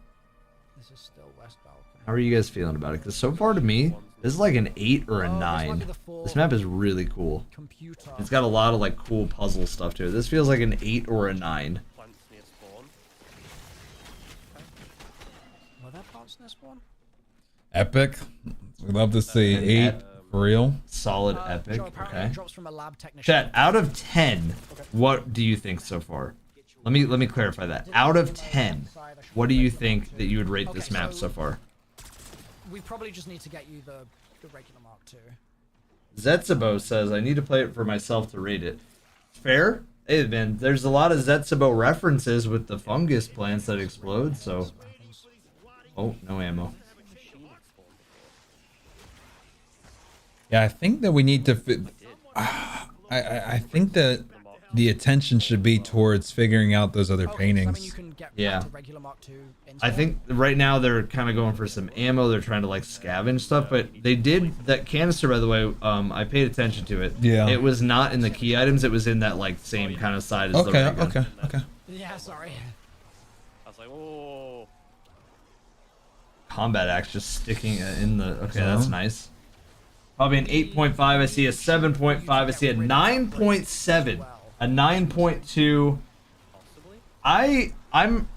How are you guys feeling about it? Because so far to me, This is like an 8 or a Oh, this might 9. be the full This map is really cool. computer. It's got a lot of like cool puzzle stuff to it. This feels like an 8 or a 9. Plants near spawn. Were there plants in this one? Epic. We love to see 8 for real. Solid epic. Joe, apparently Okay. it drops from a lab technician. Chat, out of 10, what do you think so far? Let me clarify that. Out of 10, what do you think that you would rate this map so far? We probably just need to get you the regular Mark II. Zetsubo says, I need to play it for myself to rate it. Fair? Hey, man, there's a lot of Zetsubo references with the fungus plants that explode, so... Oh, no ammo. Yeah, I think that we need to. I think that the attention should be towards figuring out those other paintings. Yeah. I think right now they're kind of going for some ammo. They're trying to like scavenge stuff, but they did that canister, by the way. I paid attention to it. Yeah. It was not in the key items. It was in that like same kind of side as the ray gun. Okay. Yeah, sorry. I was like, oh. Combat axe just sticking in the. Okay, that's nice. Probably an 8.5. I see a 7.5. I see a 9.7. A 9.2. I'm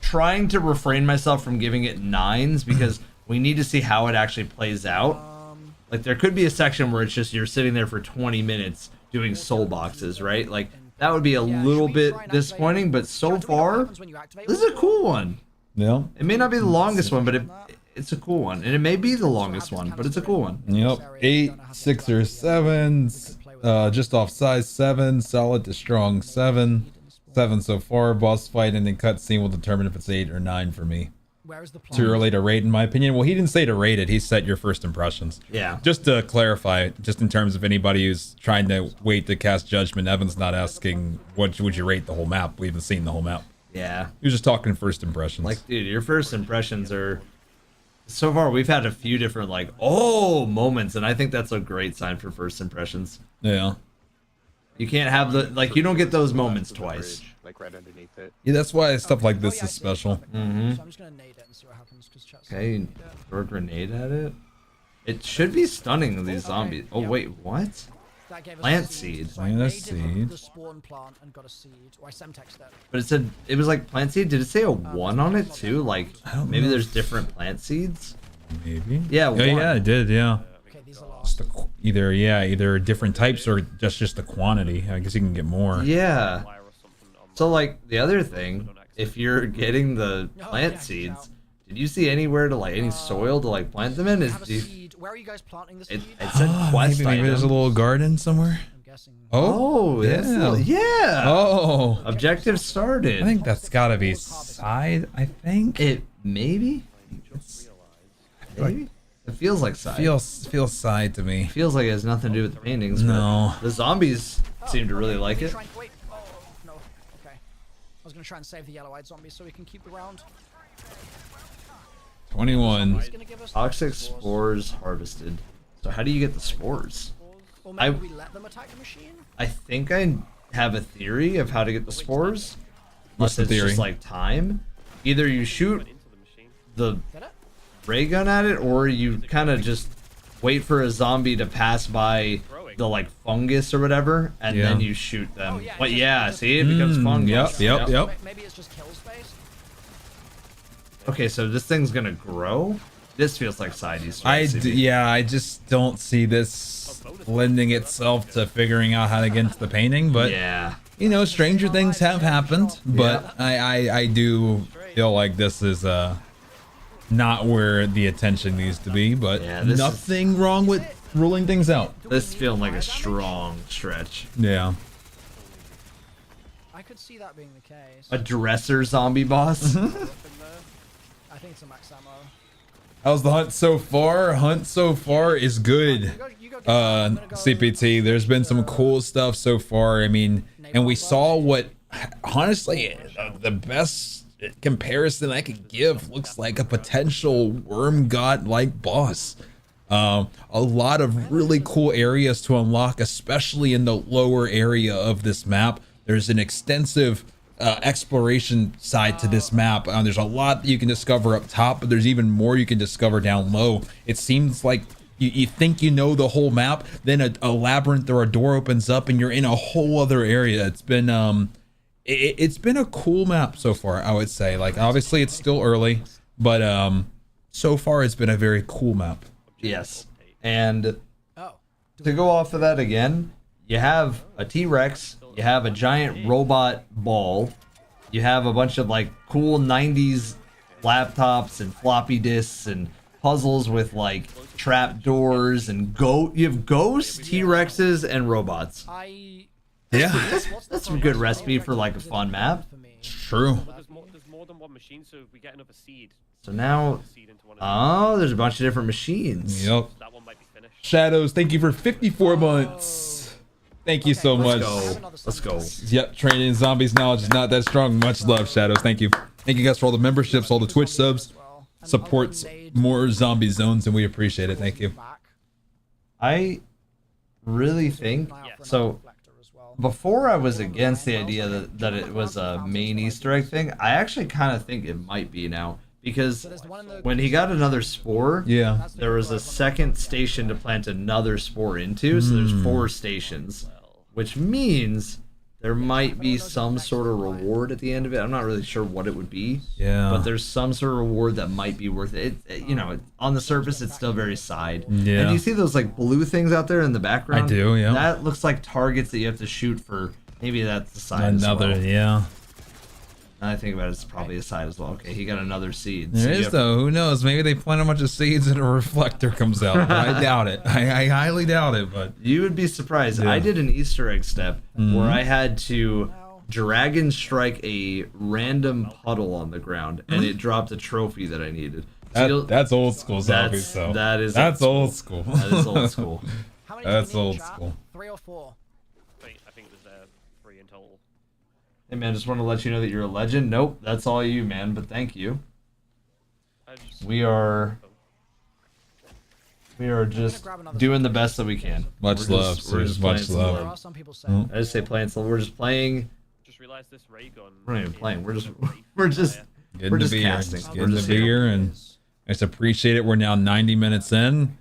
trying to refrain myself from giving it 9s because we need to see how it actually plays out. Like there could be a section where it's just you're sitting there for 20 minutes doing soul boxes, right? Like that would be a little bit disappointing, but so far this is a cool one. Yeah. It may not be the longest one, but it's a cool one, and it may be the longest one, but it's a cool one. Yep. 8, 6 or 7s. Just off size 7. Solid to strong 7. 7 so far. Boss fight and then cutscene will determine if it's 8 or 9 for me. Too early to rate, in my opinion. Well, he didn't say to rate it. He said your first impressions. Yeah. Just to clarify, just in terms of anybody who's trying to wait to cast judgment, Evan's not asking what would you rate the whole map. We haven't seen the whole map. Yeah. He was just talking first impressions. Like, dude, your first impressions are... So far, we've had a few different, like, oh, moments, and I think that's a great sign for first impressions. Yeah. You can't have the... Like, you don't get those moments twice. Like right underneath it. Yeah, that's why stuff like this is special. Mm-hmm. So I'm just gonna nade it and see what happens. Okay, throw a grenade at it. It should be stunning, these zombies. Oh, wait, what? That gave us Plant a seed. So I Plant a naded seed. the spawn plant and got a seed. Or I semtexed it. But it said... It was like plant seed. Did it say a 1 on it, too? Like, maybe there's different plant seeds? Maybe. Yeah, Oh, 1. yeah, it did, yeah. Okay, these are Just the, either different types or just the quantity. I guess you can get more. Yeah. So, like, the other thing, if you're getting the plant seeds, did you see anywhere to, like, any soil to, like, plant them in? Where are you guys planting the It seed? said quest Maybe there's a item. little garden somewhere. I'm guessing. Oh, yeah. yeah. Oh. Objective started. I think that's gotta be side, I think. It, maybe? Maybe? It feels like side. Feels side to me. Feels like it has nothing to do with the paintings. No. But the zombies seem to really like it. Wait, oh, no. Okay. I was gonna try and save the yellow-eyed zombies so we can keep the round. 21. Toxic spores harvested. So how do you get the spores? Or maybe we let them attack the machine? I think I have a theory of how to get the spores. What's the Unless it's theory? just like time. Either you shoot the ray gun at it, or you kind of just wait for a zombie to pass by the like fungus or whatever, and Yeah. then you shoot them. But yeah, see, it becomes fungus. Yep. Maybe it's just kill space? Okay, so this thing's gonna grow. This feels like side Easter. Yeah, I just don't see this lending itself to figuring out how to get into the painting, but yeah, you know, stranger things have happened, but I do feel like this is not where the attention needs to be, but nothing wrong with ruling things out. This feeling like a strong stretch. Yeah. I could see that being the case. A dresser zombie boss. I think it's a max ammo. How's the hunt so far? Hunt so far is good. CPT, there's been some cool stuff so far. I mean, and we saw what, honestly, the best comparison I could give looks like a potential worm god like boss. A lot of really cool areas to unlock, especially in the lower area of this map. There's an extensive exploration side to this map. There's a lot that you can discover up top, but there's even more you can discover down low. It seems like you think you know the whole map, then a labyrinth or a door opens up and you're in a whole other area. It's been it's been a cool map so far, I would say. Like, obviously it's still early, but so far it's been a very cool map. Yes. And to go off of that again, you have a T-Rex, you have a giant robot ball, you have a bunch of like cool 90s laptops and floppy disks and puzzles with like trap doors and you have ghosts, T-Rexes, and robots. Yeah. That's a good recipe for like a fun map. True. There's more than one machine, so we get another seed. So now, oh, there's a bunch of different machines. Yep. That one might be finished. Shadows, thank you for 54 months. Thank you so much. Let's go. Yep, training zombies knowledge is not that strong. Much love, Shadows. Thank you. Thank you guys for all the memberships, all the Twitch subs. Supports more zombie zones, and we appreciate it. Thank you. I really think so. Before I was against the idea that it was a main Easter egg thing, I actually kind of think it might be now. Because when he got another spore, yeah, there was a second station to plant another spore into, so there's 4 stations, which means there might be some sort of reward at the end of it. I'm not really sure what it would be, but there's some sort of reward that might be worth it. You know, on the surface, it's still very side. Yeah. And do you see those like blue things out there in the background? I do, yeah. That looks like targets that you have to shoot for. Maybe that's the side Another, as well. yeah. Now I think about it, it's probably a side as well. Okay, he got another seed. There is, though. Who knows? Maybe they plant a bunch of seeds and a reflector comes out. But I doubt it. I highly doubt it. But you would be surprised. Yeah. I did an Easter egg step where I had to dragon strike a random puddle on the ground, and it dropped a trophy that I needed. So that's old school zombies, though. That's old school. That is old school. That's old school. 3 or 4? Wait, I think there's 3 in total. Hey man, just want to let you know that you're a legend. Nope, that's all you, man. But thank you. We are just doing the best that we can. Much love, sir. Much love. I just say playing slow. We're just playing. Just realized this ray gun. We're not even playing. We're just Good to be here. Good to be here, and I just appreciate it. We're now 90 minutes in.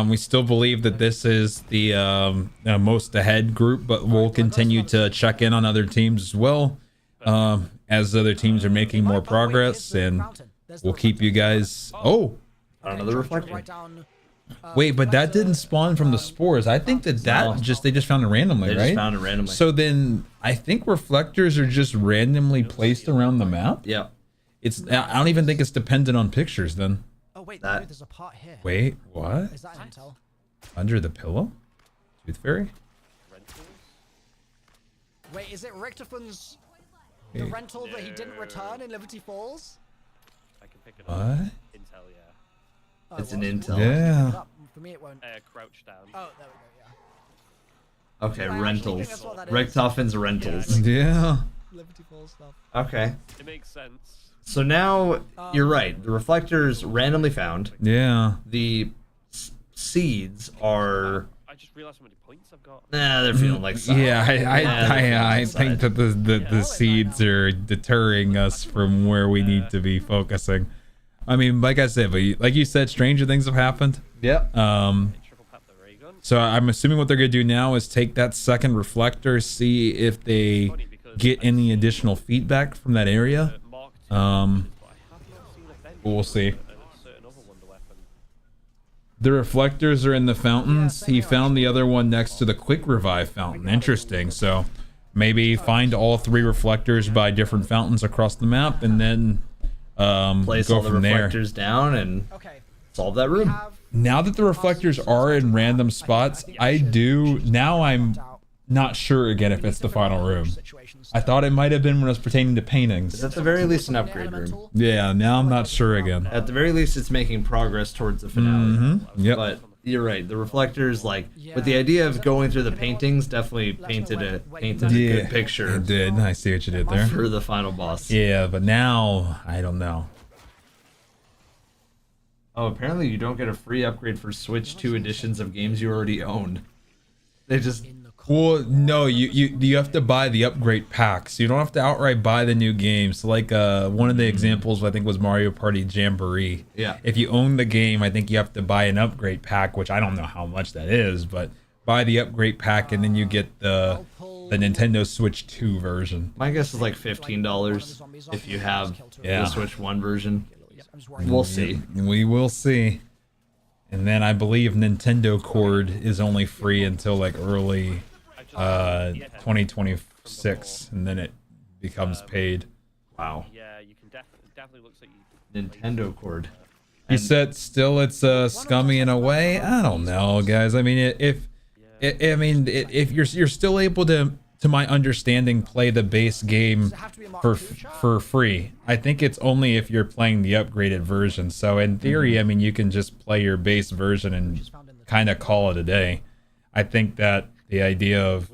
We still believe that this is the most ahead group, but we'll continue to check in on other teams as well as other teams are making more progress, and we'll keep you guys. Oh, another reflector. Wait, but that didn't spawn from the spores. I think that they just found it randomly, right? They just found it randomly. So then I think reflectors are just randomly placed around the map. Yeah. I don't even think it's dependent on pictures then. Oh wait, there's a part here. Wait, what? Is that intel? Under the pillow? Tooth Fairy? Wait, is it Richterfun's the rental that he didn't return in Liberty Falls? I can pick it What? up. Intel, yeah. It's an intel. Yeah. For me, it won't. Crouch down. Oh, there we go. Okay, rentals. Richtofen's rentals. Yeah. Liberty Falls stuff. Okay. It makes sense. So now you're right. The reflectors randomly found. Yeah. The seeds are. I just realized how many points I've got. Nah, they're feeling like side. Yeah, I think that the seeds are deterring us from where we need to be focusing. I mean, like I said, but like you said, stranger things have happened. Yep. So I'm assuming what they're gonna do now is take that second reflector, see if they get any additional feedback from that area. We'll see. The reflectors are in the fountains. He found the other one next to the quick revive fountain. Interesting. So maybe find all 3 reflectors by different fountains across the map, and then place go all the from there. reflectors down and solve that room. Now that the reflectors are in random spots, I'm not sure again if it's the final room. I thought it might have been when it was pertaining to paintings. It's at the very least an upgrade room. Yeah, now I'm not sure again. At the very least, it's making progress towards the finale. Yep. But you're right. The reflectors, like, with the idea of going through the paintings, definitely painted a good picture. It did. I see what you did there. For the final boss. Yeah, but now, I don't know. Oh, apparently you don't get a free upgrade for Switch 2 editions of games you already own. They just Well, no, you have to buy the upgrade packs. You don't have to outright buy the new games. So like one of the examples I think was Mario Party Jamboree. Yeah. If you own the game, I think you have to buy an upgrade pack, which I don't know how much that is, but buy the upgrade pack and then you get the Nintendo Switch 2 version. My guess is like $15 if you have Yeah. the Switch 1 version. We'll see. We will see. And then I believe Nintendo Cord is only free until like early 2026, and then it becomes paid. Wow. Yeah, you can definitely looks like you. Nintendo Cord. You said still it's scummy in a way. I don't know, guys. I mean, if you're still able to my understanding, play the base game for free. I think it's only if you're playing the upgraded version. So in theory, I mean, you can just play your base version and kind of call it a day. I think that the idea of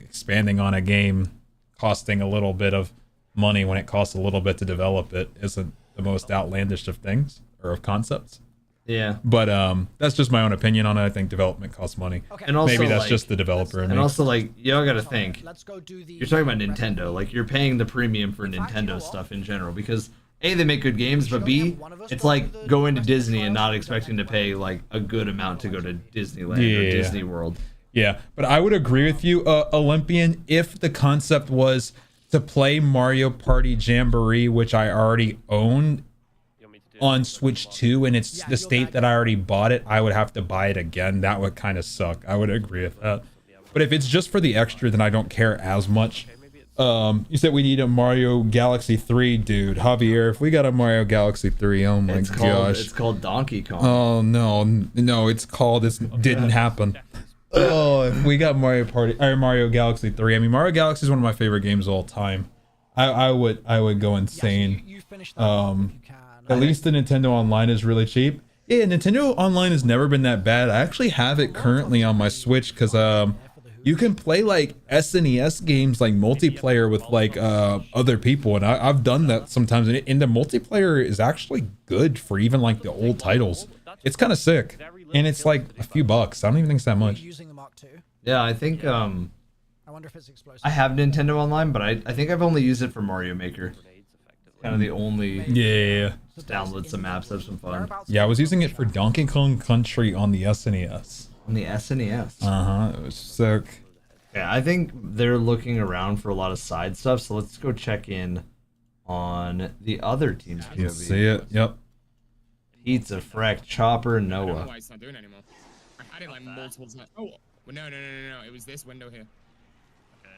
expanding on a game costing a little bit of money when it costs a little bit to develop it isn't the most outlandish of things or of concepts. Yeah. But that's just my own opinion on it. I think development costs money. And also, maybe that's like, just the developer in And me. also, like, y'all gotta think. Let's go do the. You're talking about Nintendo. Like, you're paying the premium for Nintendo stuff in general because A, they make good games, but B, it's like going to Disney and not expecting to pay like a good amount to go to Disneyland or Disney World. Yeah, but I would agree with you, Olympian, if the concept was to play Mario Party Jamboree, which I already own on Switch 2, and it's the state that I already bought it, I would have to buy it again. That would kind of suck. I would agree with that. But if it's just for the extra, then I don't care as much. You said we need a Mario Galaxy 3, dude. Javier, if we got a Mario Galaxy 3, oh my gosh. It's called Donkey Kong. Oh, no, it's called, it didn't happen. Oh, if we got Mario Galaxy 3. I mean, Mario Galaxy is one of my favorite games of all time. I would go insane. At least the Nintendo Online is really cheap. Yeah, Nintendo Online has never been that bad. I actually have it currently on my Switch because you can play like SNES games like multiplayer with like other people, and I've done that sometimes. And the multiplayer is actually good for even like the old titles. It's kind of sick, and it's like a few bucks. I don't even think it's that much. Yeah, I think I wonder if it's explosive. I have Nintendo Online, but I think I've only used it for Mario Maker. Kind of the only. Yeah. Just download some maps, have some fun. Yeah, I was using it for Donkey Kong Country on the SNES. On the SNES. It was sick. Yeah, I think they're looking around for a lot of side stuff, so let's go check in on the other team's POV. Let's see it. Yep. Pizza, Freck, Chopper, I don't know Noah. why it's not doing it anymore. I did like multiple times. Oh, well, no. It was this window here. Okay.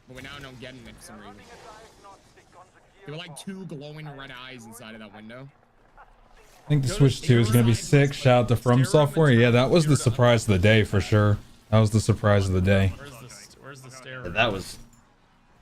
But we're now not getting it for some reason. There were like 2 glowing red eyes inside of that window. I think the Switch 2 is going to be sick. Shout out to From Software. Yeah, that was the surprise of the day for sure. That was the surprise of the day. Where's the stair? Yeah, that was...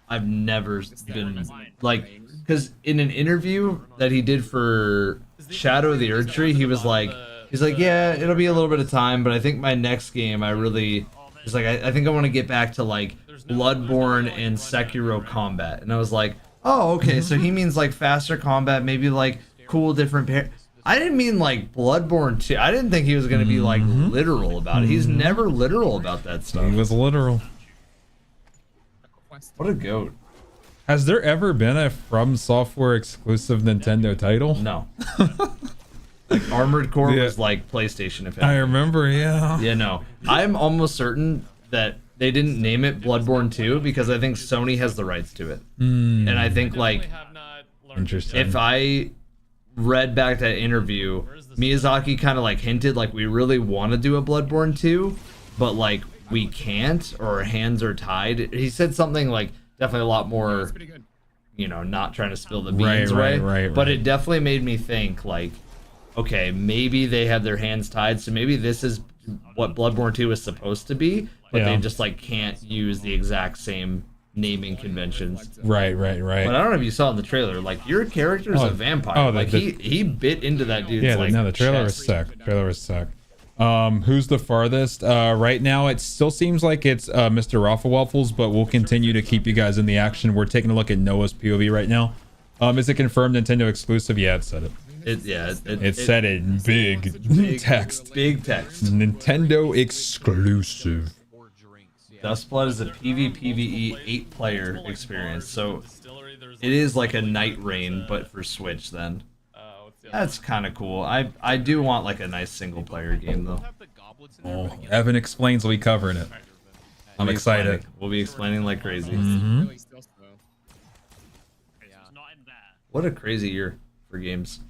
I've never been... Like, because in an interview that he did for Shadow of the Earth Tree, he was like... He's like, yeah, it'll be a little bit of time, but I think my next game, I really... He's like, I think I want to get back to, like, Bloodborne and Sekiro combat. And I was like... Oh, okay, so he means like faster combat, maybe like cool different pair. I didn't mean like Bloodborne 2. I didn't think he was going to be like literal about it. He's never literal about that stuff. He was literal. What a goat. Has there ever been a From Software exclusive Nintendo title? No. Like Armored Core was like PlayStation, if anything. I remember, yeah. Yeah, no. I'm almost certain that they didn't name it Bloodborne 2 because I think Sony has the rights to it. And I think like Interesting. if I read back that interview, Miyazaki kind of like hinted like we really want to do a Bloodborne 2, but like we can't or our hands are tied. He said something like definitely a lot more, you know, not trying to spill the beans right. But it definitely made me think like, okay, maybe they have their hands tied, so maybe this is what Bloodborne 2 is supposed to be, but they just like can't use the exact same naming conventions. Right. But I don't know if you saw in the trailer, like your character's a vampire. Like he bit into that dude's like the trailer chest. was sick. Trailer was sick. Who's the farthest? Right now it still seems like it's Mr. Rafflewaffles, but we'll continue to keep you guys in the action. We're taking a look at Noah's POV right now. Is it confirmed Nintendo exclusive? Yeah, it said it. It said it in big text. Big text. Nintendo exclusive. Dustblood is a PvPvE 8-player experience, so it is like a Night Rain, but for Switch then. That's kind of cool. I do want like a nice single-player game though. Oh, Evan explains, we covering it. I'm excited. We'll be explaining like crazy. Mm-hmm. What a crazy year for games.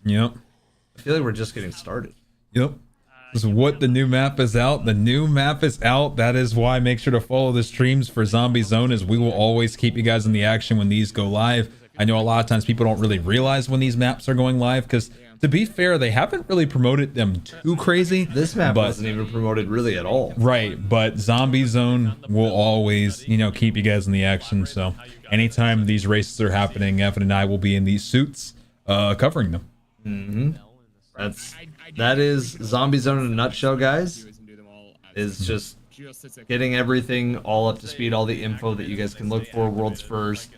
Yep. I feel like we're just getting started. Yep. This is what the new map is out. The new map is out. That is why make sure to follow the streams for Zombie Zone, as we will always keep you guys in the action when these go live. I know a lot of times people don't really realize when these maps are going live, because to be fair, they haven't really promoted them too crazy. This map wasn't even promoted really at all. Right, but Zombie Zone will always, you know, keep you guys in the action. So anytime these races are happening, Evan and I will be in these suits covering them. Mm-hmm. That is Zombie Zone in a nutshell, guys. Is just getting everything all up to speed, all the info that you guys can look for, world's first,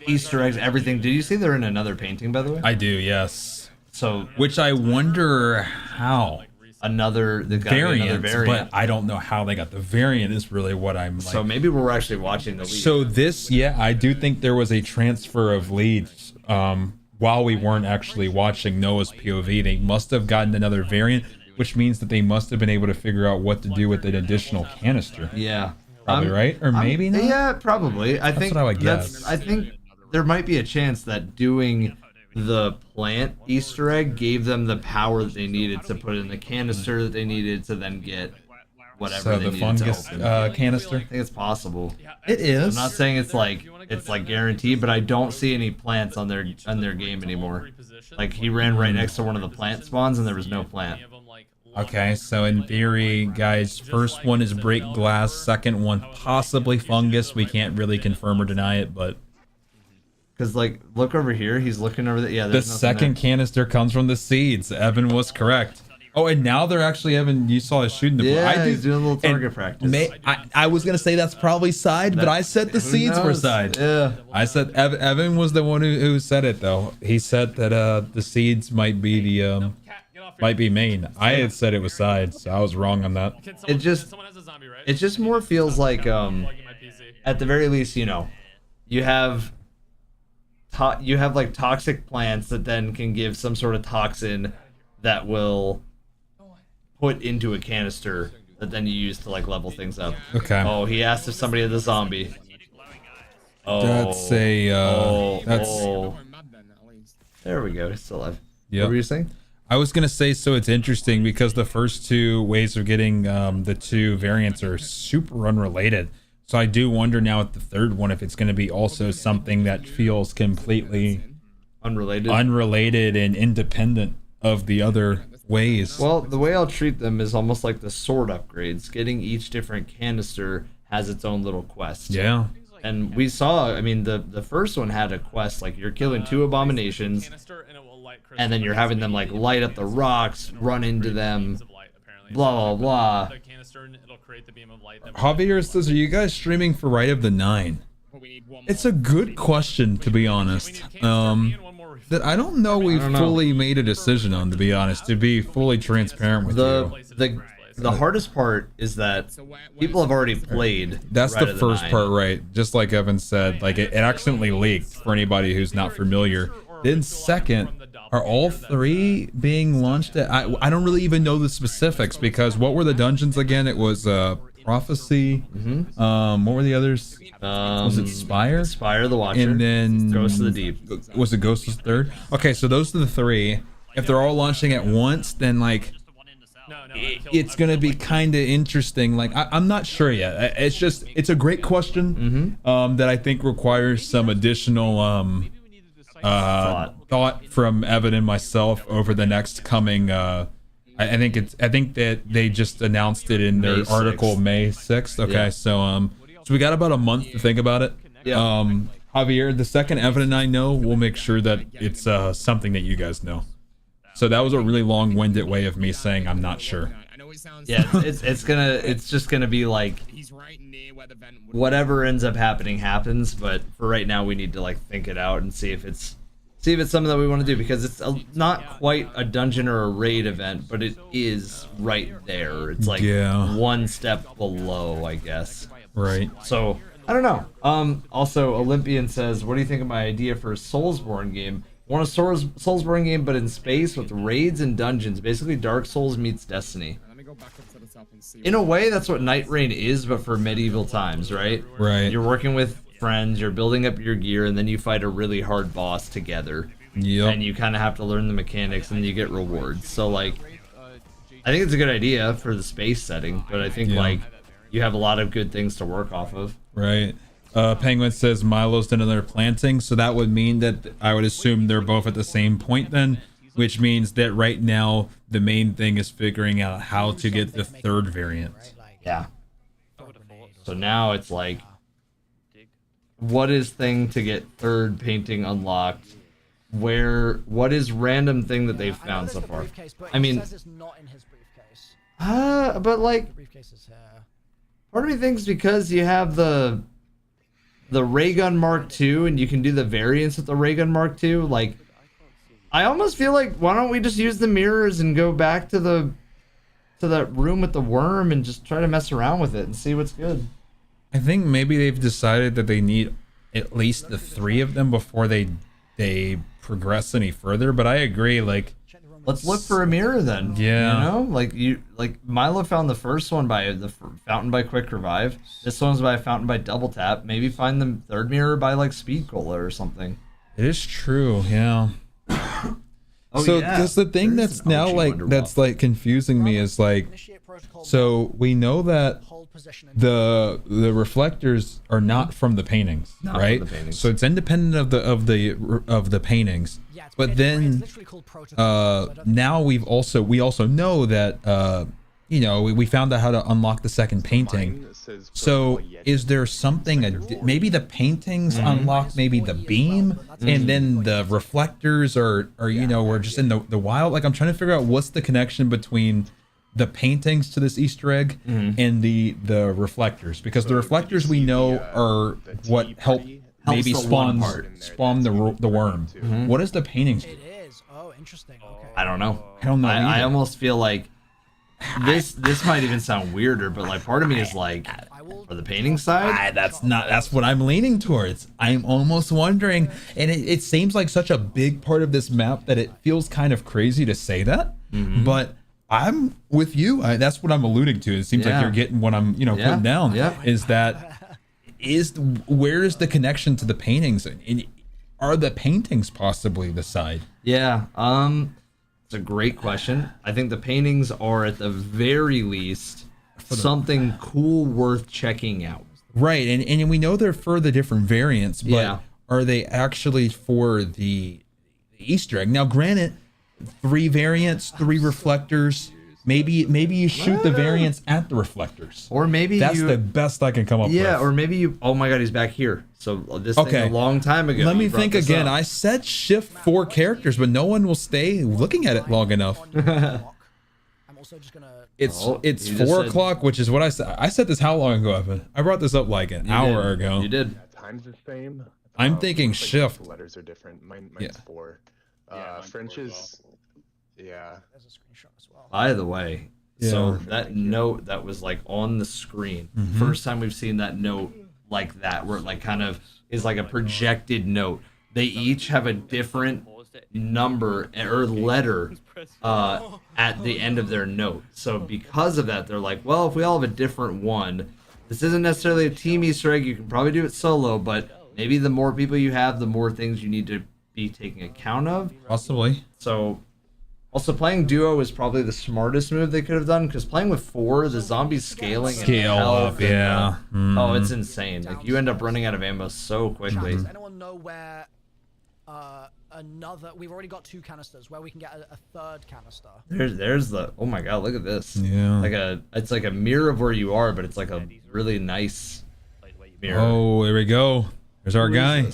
Easter eggs, everything. Did you see they're in another painting, by the way? I do, yes. So, which I wonder how another variant, variant, but I don't know how they got the variant. Is really what I'm like. So maybe we're actually watching the lead. So this, yeah, I do think there was a transfer of leads. While we weren't actually watching Noah's POV, they must have gotten another variant, which means that they must have been able to figure out what to do with an additional canister. Yeah, probably right, or maybe not. Yeah, probably. I think what I would guess. I think there might be a chance that doing the plant Easter egg gave them the power that they needed to put in the canister that they needed to then get whatever so they the needed fungus to open. canister. I think it's possible. It is. I'm not saying it's like guaranteed, but I don't see any plants on their game anymore. Like he ran right next to one of the plant spawns and there was no plant. Okay, so in theory, guys, first one is break glass, second one possibly fungus. We can't really confirm or deny it, but because like look over here, he's looking over the the second canister comes from the seeds. Evan was correct. Oh, and now they're actually having, you saw us shooting the yeah, he's doing a little target practice. I was gonna say that's probably side, but I said the seeds were side. Yeah, I said Evan was the one who said it though. He said that the seeds might be the main. I had said it was side, so I was wrong on that. It just more feels like at the very least, you know, you have like toxic plants that then can give some sort of toxin that will put into a canister that then you use to like level things up. Okay. Oh, he asked if somebody had the zombie. Oh, that's a there we go. He's still alive. Yep. What were you saying? I was gonna say, so it's interesting because the first two ways of getting the two variants are super unrelated. So I do wonder now with the third one if it's gonna be also something that feels completely unrelated and independent of the other ways. Well, the way I'll treat them is almost like the sword upgrades. Getting each different canister has its own little quest. Yeah. And we saw, I mean, the first one had a quest, like you're killing 2 abominations, and then you're having them like light up the rocks, run into them, blah, blah, blah. Javier says, are you guys streaming for Right of the Nine? It's a good question, to be honest. That I don't know we've fully made a decision on, to be honest, to be fully transparent with you. The hardest part is that people have already played. That's the first part, right? Just like Evan said, like it accidentally leaked for anybody who's not familiar. Then second, are all 3 being launched at, I don't really even know the specifics, because what were the dungeons again? It was Prophecy. What were the others? Was it Spire? Spire the Watcher. And then Ghost of the Deep. Was it Ghost of the Third? Okay, so those are the 3. If they're all launching at once, then like it's gonna be kind of interesting. Like I'm not sure yet. It's a great question that I think requires some additional thought from Evan and myself over the next coming. I think that they just announced it in their article May 6th. Okay, yeah. So we got about a month to think about it. Yeah. Javier, the second Evan and I know, we'll make sure that it's something that you guys know. So that was a really long-winded way of me saying I'm not sure. Yeah, it's just gonna be like whatever ends up happening happens. But for right now, we need to like think it out and see if see if it's something that we want to do, because it's not quite a dungeon or a raid event, but it is right there. It's like one step below, I guess. Right. So I don't know. Also, Olympian says, what do you think of my idea for a Soulsborne game? I want a Soulsborne game, but in space with raids and dungeons. Basically, Dark Souls meets Destiny. Let me go back up to the top and see. In a way, that's what Night Rain is, but for medieval times, right? Right. You're working with friends, you're building up your gear, and then you fight a really hard boss together. Yep. And you kind of have to learn the mechanics, and you get rewards. So, like, I think it's a good idea for the space setting, but I think, like, you have a lot of good things to work off of. Right. Penguin says Milo's done another planting, so that would mean that I would assume they're both at the same point then, which means that right now the main thing is figuring out how to get the third variant. Yeah. So now it's like, what is thing to get third painting unlocked? What is random thing that they've found so far? I mean, but like, part of me thinks because you have the ray gun Mark II and you can do the variants with the ray gun Mark II, like, I almost feel like, why don't we just use the mirrors and go back to that room with the worm and just try to mess around with it and see what's good. I think maybe they've decided that they need at least the 3 of them before they progress any further, but I agree, like, let's look for a mirror then. Yeah. You know, like Milo found the first one by the fountain by Quick Revive. This one's by fountain by Double Tap. Maybe find the third mirror by like Speed Cola or something. It is true, yeah. So that's the thing that's now like that's like confusing me is like, so we know that the reflectors are not from the paintings, right? So it's independent of the paintings. But then now we also know that you know, we found out how to unlock the second painting. So is there something, maybe the paintings unlock maybe the beam, and then the reflectors are you know, we're just in the wild? Like, I'm trying to figure out what's the connection between the paintings to this Easter egg and the reflectors, because the reflectors we know are what help maybe spawn the worm. What is the paintings do? It is. Oh, interesting. Okay. I don't know. I almost feel like this might even sound weirder, but like part of me is like, for the painting side, that's what I'm leaning towards. I'm almost wondering, and it seems like such a big part of this map that it feels kind of crazy to say that, but I'm with you. That's what I'm alluding to. It seems like you're getting what I'm, putting down. Is that where is the connection to the paintings? And are the paintings possibly the side? Yeah. It's a great question. I think the paintings are at the very least something cool worth checking out. Right, and we know they're for the different variants, but are they actually for the Easter egg? Now, granted, 3 variants, 3 reflectors. Maybe you shoot the variants at the reflectors, or maybe that's the best I can come up with. Yeah, or maybe you. Oh my God, he's back here. So this thing a long time ago. Let me think again. I said shift 4 characters, but no one will stay looking at it long enough. I'm also just gonna. It's 4 o'clock, which is what I said. I said this how long ago, Evan? I brought this up like an hour ago. You did. Time's the same. I'm thinking like shift. The letters are different. Mine's 4. French is. Yeah. There's a screenshot as well. By the way, so that note that was like on the screen, first time we've seen that note like that, where it like kind of is like a projected note. They each have a different number or letter at the end of their note. So because of that, they're like, well, if we all have a different one, this isn't necessarily a team Easter egg. You can probably do it solo, but maybe the more people you have, the more things you need to be taking account of. Possibly. So. Also, playing duo is probably the smartest move they could have done, because playing with 4, the zombies scale up, oh, it's insane. Like, you end up running out of ammo so quickly. Does anyone know where we've already got 2 canisters, where we can get a 3rd canister? There's the, oh my God, look at this. Yeah. It's like a mirror of where you are, but it's like a really nice mirror. Oh, there we go. There's our guy.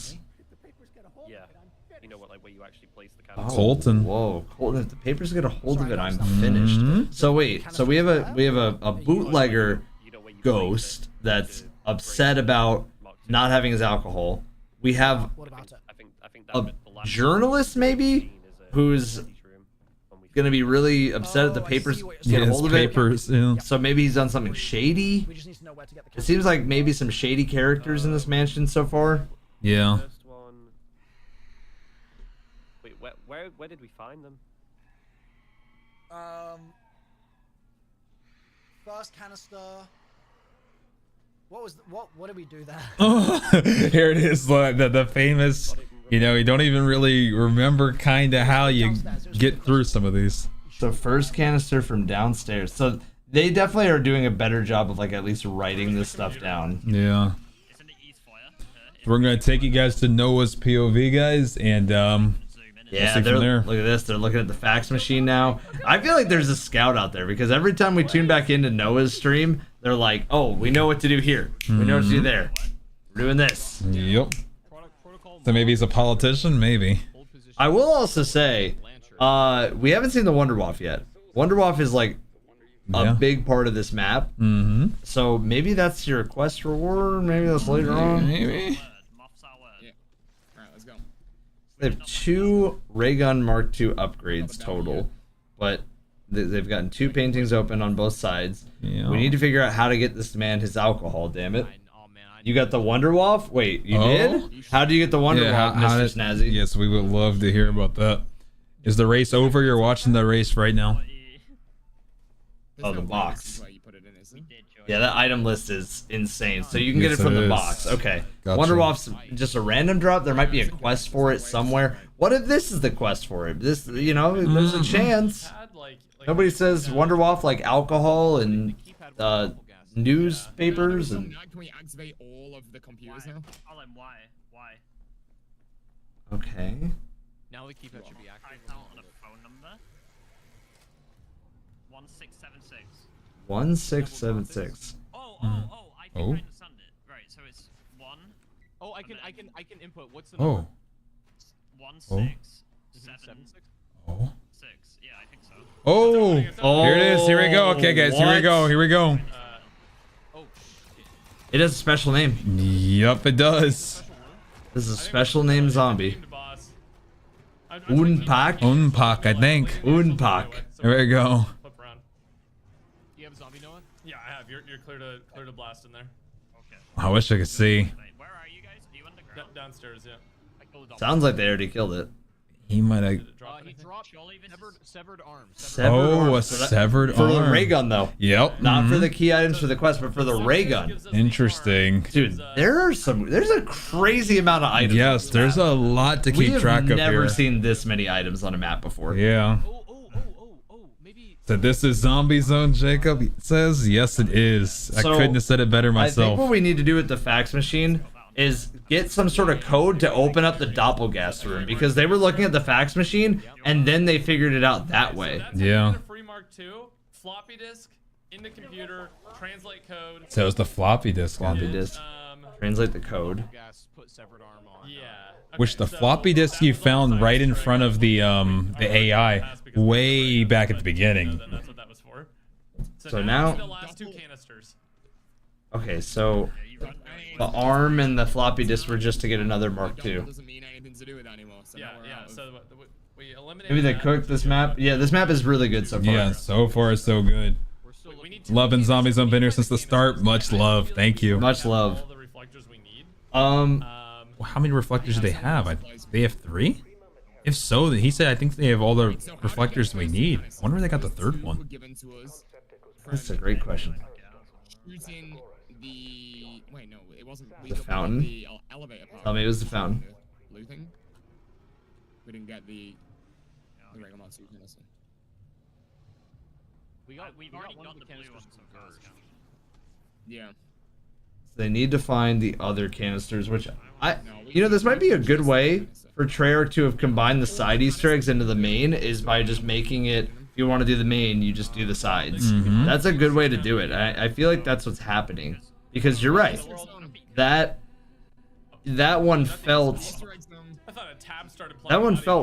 Colton. Whoa, Colton! If the papers get a hold of it, I'm finished. So wait, so we have a bootlegger ghost that's upset about not having his alcohol. We have I think a the last journalist maybe who's gonna be really upset at the papers to get a hold of papers, it. yeah. So maybe he's done something shady. We just need to know where to get the It seems like maybe some shady characters in this mansion so far. Yeah. first one. Wait, where did we find them? First canister. What did we do there? Here it is, the famous, you know, you don't even really remember kind of how you get through some of these. So first canister from downstairs. So they definitely are doing a better job of like at least writing this stuff down. Yeah. We're gonna take you guys to Noah's POV, guys, and Yeah, we'll see from there. look at this. They're looking at the fax machine now. I feel like there's a scout out there because every time we tune back into Noah's stream, they're like, "Oh, we know what to do here. We know what to do there. We're doing this." Yep. So maybe he's a politician, maybe. I will also say, we haven't seen the Wonderwaff yet. Wonderwaff is like a big part of this map. Mm-hmm. So maybe that's your quest reward. Maybe that's later on. Maybe. They have 2 ray gun Mark II upgrades total, but they've gotten 2 paintings open on both sides. Yeah. We need to figure out how to get this man his alcohol. Damn it! You got the Wonderwaff? Wait, you did? How do you get the Wonderwaff, Mr. Snazzy? Yes, we would love to hear about that. Is the race over? You're watching the race right now. Oh, the box. Yeah, that item list is insane. So you can get it from the box. Okay. Gotcha. Wonderwaff's just a random drop. There might be a quest for it somewhere. What if this is the quest for it? This, you know, there's a chance. Nobody says Wonderwaff like alcohol and newspapers and. Can we activate all of the computers now? Why? Okay. Now the keypad should be active. On a phone number. 1676. 1676. I think I understand it. Right, so it's 1. Oh, I can input. What's the Oh. number? 1 6 7 Oh. 6. Yeah, I think so. Oh. Here it is. Here we go. Okay, guys. Here we go. Here we go. Oh, shit. It has a special name. Yup, it does. This is a special name zombie. Unpak. Unpak, I think. Unpak. Here we go. Flip around. You have a zombie, Noah? Yeah, I have. You're clear to blast in there. Okay. I wish I could see. Where are you guys? Are you underground? Downstairs, yeah. Sounds like they already killed it. He might have. He dropped severed arm. Oh, a severed arm. For the ray gun, though. Yep. Not for the key items for the quest, but for the ray gun. Interesting. Dude, there's a crazy amount of items. Yes, there's a lot to keep track of here. We've never seen this many items on a map before. Yeah. Maybe. So this is Zombie Zone, Jacob says? Yes, it is. I couldn't have said it better I think myself. what we need to do with the fax machine is get some sort of code to open up the doppelganger room, because they were looking at the fax machine and then they figured it out that way. Yeah. Free Mark II, floppy disk, in the computer, translate code. So it's the floppy disk. Floppy disk. Translate the code. Put severed arm on. Yeah. Which the floppy disk you found right in front of the AI way back at the beginning. That's what that was for. So now, the last 2 canisters. okay, so the arm and the floppy disk were just to get another Mark II. Doesn't mean anything to do with anymore. So Yeah, now we're yeah. out of- So we eliminated. Maybe they cooked this map. Yeah, this map is really good so far. Yeah, so far so good. Loving Zombie Zone been here since the start. Much love. Thank you. Much love. All the reflectors we need. How many reflectors do they have? They have 3? If so, he said I think they have all the reflectors we need. I wonder where they got the 3rd one. Given to us. That's a great question. Shooting the wait, no, it wasn't. We The got fountain? The elevator part. Tell me it was the fountain. Blue thing. We didn't get the regular Mark II canister. We've already got the blue one so far. Yeah. They need to find the other canisters, which this might be a good way for Treyarch to have combined the side Easter eggs into the main, is by just making it, if you want to do the main, you just do the sides. That's a good way to do it. I feel like that's what's happening, because you're right. That one felt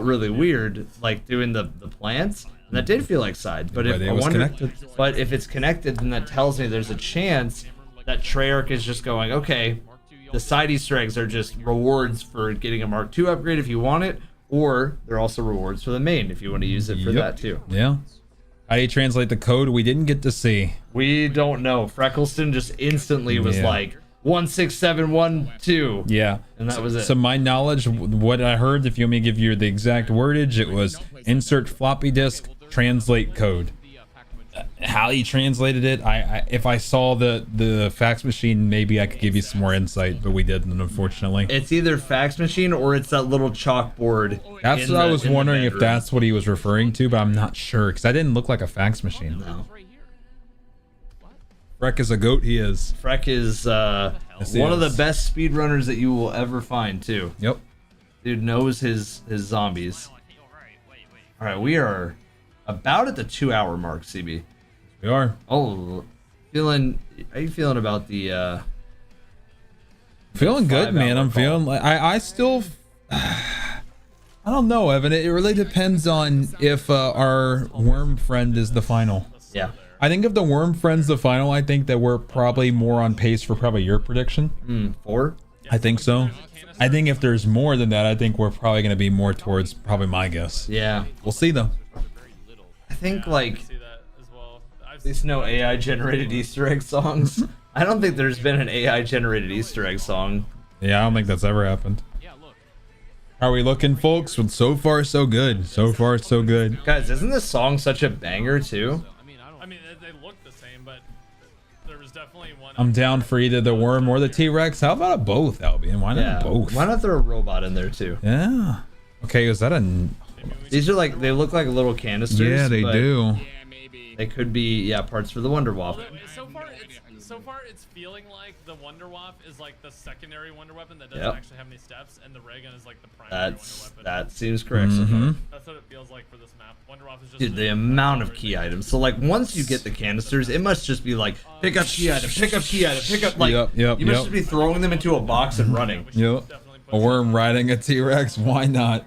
really weird, like doing the plants. And that did feel like sides, but if it's connected, then that tells me there's a chance that Treyarch is just going, okay, The side Easter eggs are just rewards for getting a Mark II upgrade if you want it, or they're also rewards for the main if you want to use it for that too. Yeah. How do you translate the code? We didn't get to see. We don't know. Freckleston just instantly was like 16712. Yeah. And that was it. So my knowledge, what I heard, if you want me to give you the exact wordage, it was insert floppy disk, translate code. How he translated it, if I saw the fax machine, maybe I could give you some more insight, but we didn't, unfortunately. It's either fax machine or it's that little chalkboard. That's what I was wondering, if that's what he was referring to, but I'm not sure because I didn't look like a fax machine. No. Freck is a goat. He is. Freck is one of the best speedrunners that you will ever find too. Yep. Dude knows his zombies. All right, we are about at the 2-hour mark, CB. We are. Oh, feeling. How you feeling about the? Feeling good, man. I'm feeling like I still. I don't know, Evan. It really depends on if our worm friend is the final. Yeah. I think if the worm friend's the final, I think that we're probably more on pace for probably your prediction. 4. I think so. I think if there's more than that, I think we're probably going to be more towards probably my guess. Yeah. We'll see though. I think like there's no AI generated Easter egg songs. I don't think there's been an AI generated Easter egg song. Yeah, I don't think that's ever happened. How are we looking, folks? Well, so far so good. So far so good. Guys, isn't this song such a banger too? I mean, they look the same, but there was definitely one. I'm down for either the worm or the T-Rex. How about both, Albion? Why not both? Why not throw a robot in there too? Yeah. Okay, is that a... These are like, they look like little canisters. Yeah, they do. They could be, parts for the Wonder Waff. So far, it's feeling like the Wonder Waff is like the secondary Wonder Weapon that doesn't actually have any steps, and the ray gun is like the primary Wonder Weapon. That seems correct so far. That's what it feels like for this map. Wonder Waff is just. Dude, the amount of key items. So like, once you get the canisters, it must just be like, pick up key item, pick up key item, pick up, like, you must just be throwing them into a box and running. Yep. A worm riding a T-Rex, why not?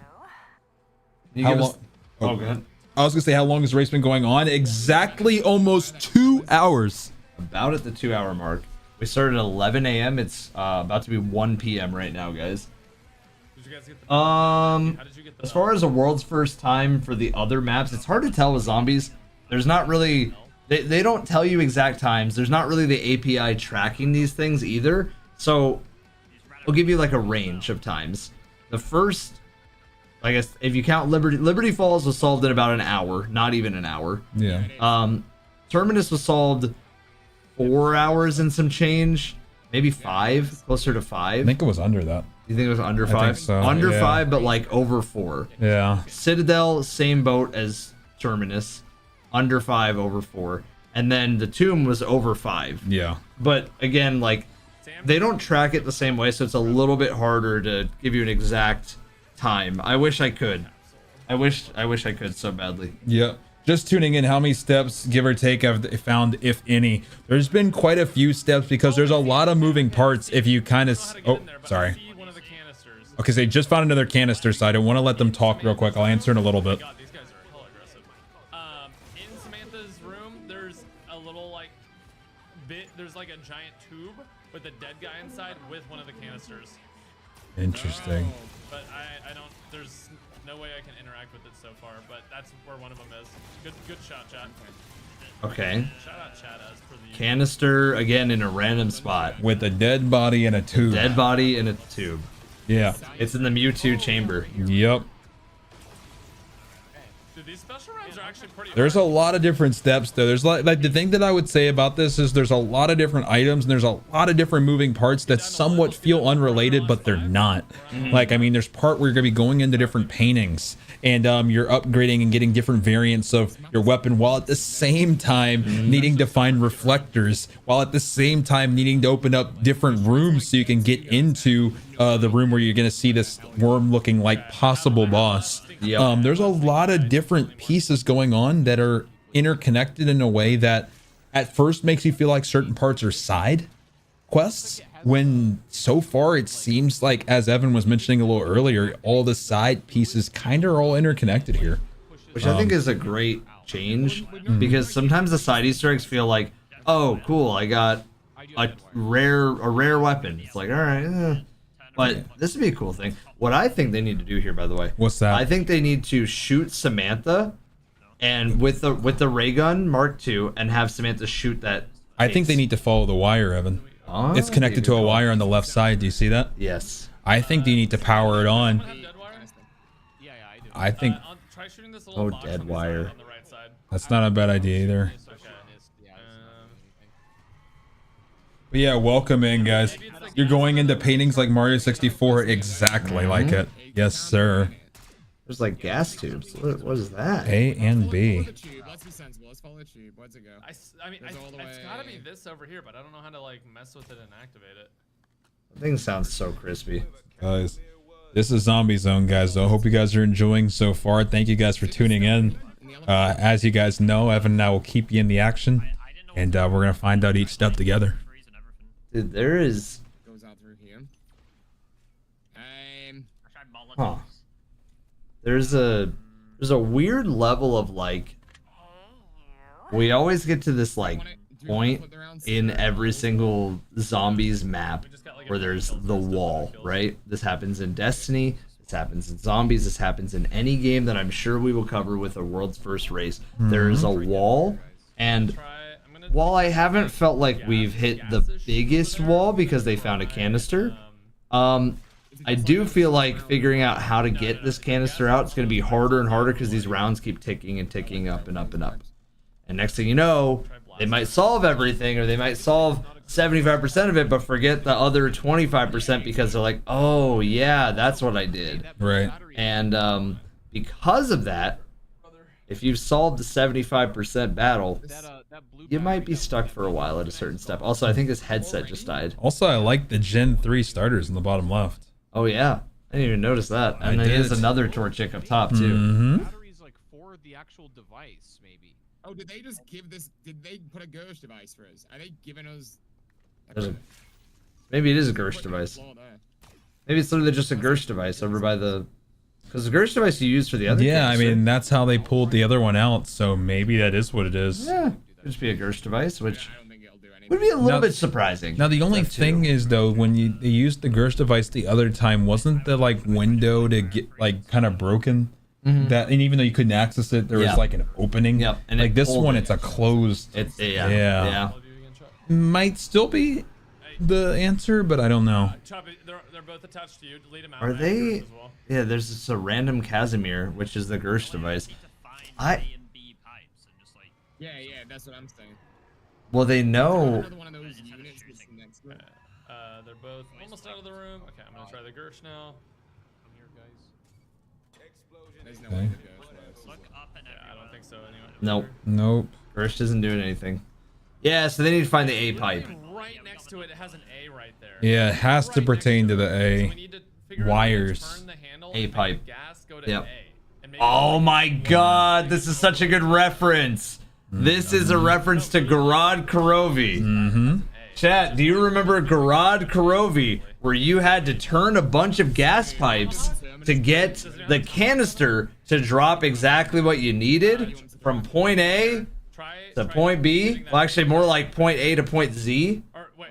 How long? Oh, go ahead. I was gonna say, how long has the race been going on? Exactly almost 2 hours. About at the 2-hour mark. We started at 11 a.m. It's about to be 1 p.m. right now, guys. Did you guys get the how did you get the as far as a world's first time for the other maps, it's hard to tell with zombies. There's not really, they don't tell you exact times. There's not really the API tracking these things either. So I'll give you like a range of times. The first, I guess, if you count Liberty Falls was solved in about an hour, not even an hour. Yeah. Terminus was solved 4 hours and some change, maybe 5, closer to 5. I think it was under that. You think it was under 5? I think so, under yeah. 5, but like over 4. Yeah. Citadel, same boat as Terminus, under 5, over 4, and then the Tomb was over 5. Yeah. But again, like, they don't track it the same way, so it's a little bit harder to give you an exact time. I wish I could. I wish I could so badly. Yep. Just tuning in, how many steps, give or take, have they found, if any? There's been quite a few steps because there's a lot of moving parts if you kind of... Oh, sorry. Okay, so they just found another canister, so I don't want to let them talk real quick. I'll answer in a little bit. God, these guys are hella aggressive. In Samantha's room, there's a little, like, there's like a giant tube with a dead guy inside with one of the canisters. Interesting. But I don't, there's no way I can interact with it so far, but that's where one of them is. Good shot, chat. Okay. Shout out chat as for the Canister, again, in a random spot. With a dead body in a tube. Dead body in a tube. Yeah. It's in the Mewtwo chamber. Yep. Dude, these special rounds are actually pretty There's a lot of different steps though. There's like the thing that I would say about this is there's a lot of different items and there's a lot of different moving parts that somewhat feel unrelated, but they're not. Like, I mean, there's part where you're gonna be going into different paintings and you're upgrading and getting different variants of your weapon while at the same time needing to find reflectors, while at the same time needing to open up different rooms so you can get into the room where you're gonna see this worm looking like possible boss. There's a lot of different pieces going on that are interconnected in a way that at first makes you feel like certain parts are side quests, when so far it seems like, as Evan was mentioning a little earlier, all the side pieces kind of are all interconnected here. Which I think is a great change, because sometimes the side Easter eggs feel like, oh, cool, I got a rare weapon. It's like, all right, but this would be a cool thing. What I think they need to do here, by the way, what's that? I think they need to shoot Samantha, and with the ray gun Mark II, and have Samantha shoot that. I think they need to follow the wire, Evan. Oh, it's connected to a wire on the left side. Do you see that? Yes. I think you need to power it on. I think. Try shooting this little box dead on the wire. side, on the right side. That's not a bad idea either. But yeah, welcome in, guys. You're going into paintings like Mario 64, exactly like it. Yes, sir. There's like gas tubes. What is that? A and B. Let's be sensible. Let's follow the tube. Where's it go? I mean, it's gotta be this over here, but I don't know how to like mess with it and activate it. The thing sounds so crispy. Guys, this is Zombie Zone, guys. So I hope you guys are enjoying so far. Thank you guys for tuning in. As you guys know, Evan and I will keep you in the action, and we're gonna find out each step together. Dude, there is. Goes out through here. Huh. There's a weird level of like. We always get to this like point in every single zombies map where there's the wall, right? This happens in Destiny. This happens in Zombies. This happens in any game that I'm sure we will cover with a world's first race. There's a wall, and while I haven't felt like we've hit the biggest wall because they found a canister, I do feel like figuring out how to get this canister out is going to be harder and harder because these rounds keep ticking and ticking up and up and up. And next thing you know, they might solve everything, or they might solve 75% of it, but forget the other 25% because they're like, oh yeah, that's what I did. Right. And because of that, if you've solved the 75% battle, you might be stuck for a while at a certain step. Also, I think this headset just died. Also, I like the Gen 3 starters in the bottom left. Oh yeah, I didn't even notice that. And then there's another torch chick up top too. Batteries like for the actual device, maybe. Oh, did they just give this? Did they put a Gersh device for us? Are they giving us? Maybe it is a Gersh device. Maybe it's literally just a Gersh device over by the. Because the Gersh device you use for the other. Yeah, canister. I mean that's how they pulled the other one out, so maybe that is what it is. Yeah, could just be a Gersh device, which would be a little bit surprising. Now the only thing is though, when they used the Gersh device the other time, wasn't the like window to get like kind of broken? That, and even though you couldn't access it, there was like an opening. Yep. And like this one, it's a closed. It's yeah. Might still be the answer, but I don't know. They're both attached to you. Delete them out. Are they? Yeah, there's just a random Casimir, which is the Gersh device. Yeah, that's what I'm saying. Well, they know. They're both almost out of the room. Okay, I'm gonna try the Gersh now. Come here, guys. There's no Okay. way to go. Yeah, I don't think so anyway. Nope. Gersh isn't doing anything. Yeah, so they need to find the A pipe. Right next to it, it has an A right there. Yeah, it has to pertain to the So A. we need to figure out Wires. how to turn the handle A and make pipe. the gas go to Yep. A. And maybe Oh my God, this is such a good reference. This is a reference to Garad Karovi. Chat, do you remember Garad Karovi, where you had to turn a bunch of gas pipes to get the canister to drop exactly what you needed from point A to point B? Well, actually, more like point A to point Z. Or wait,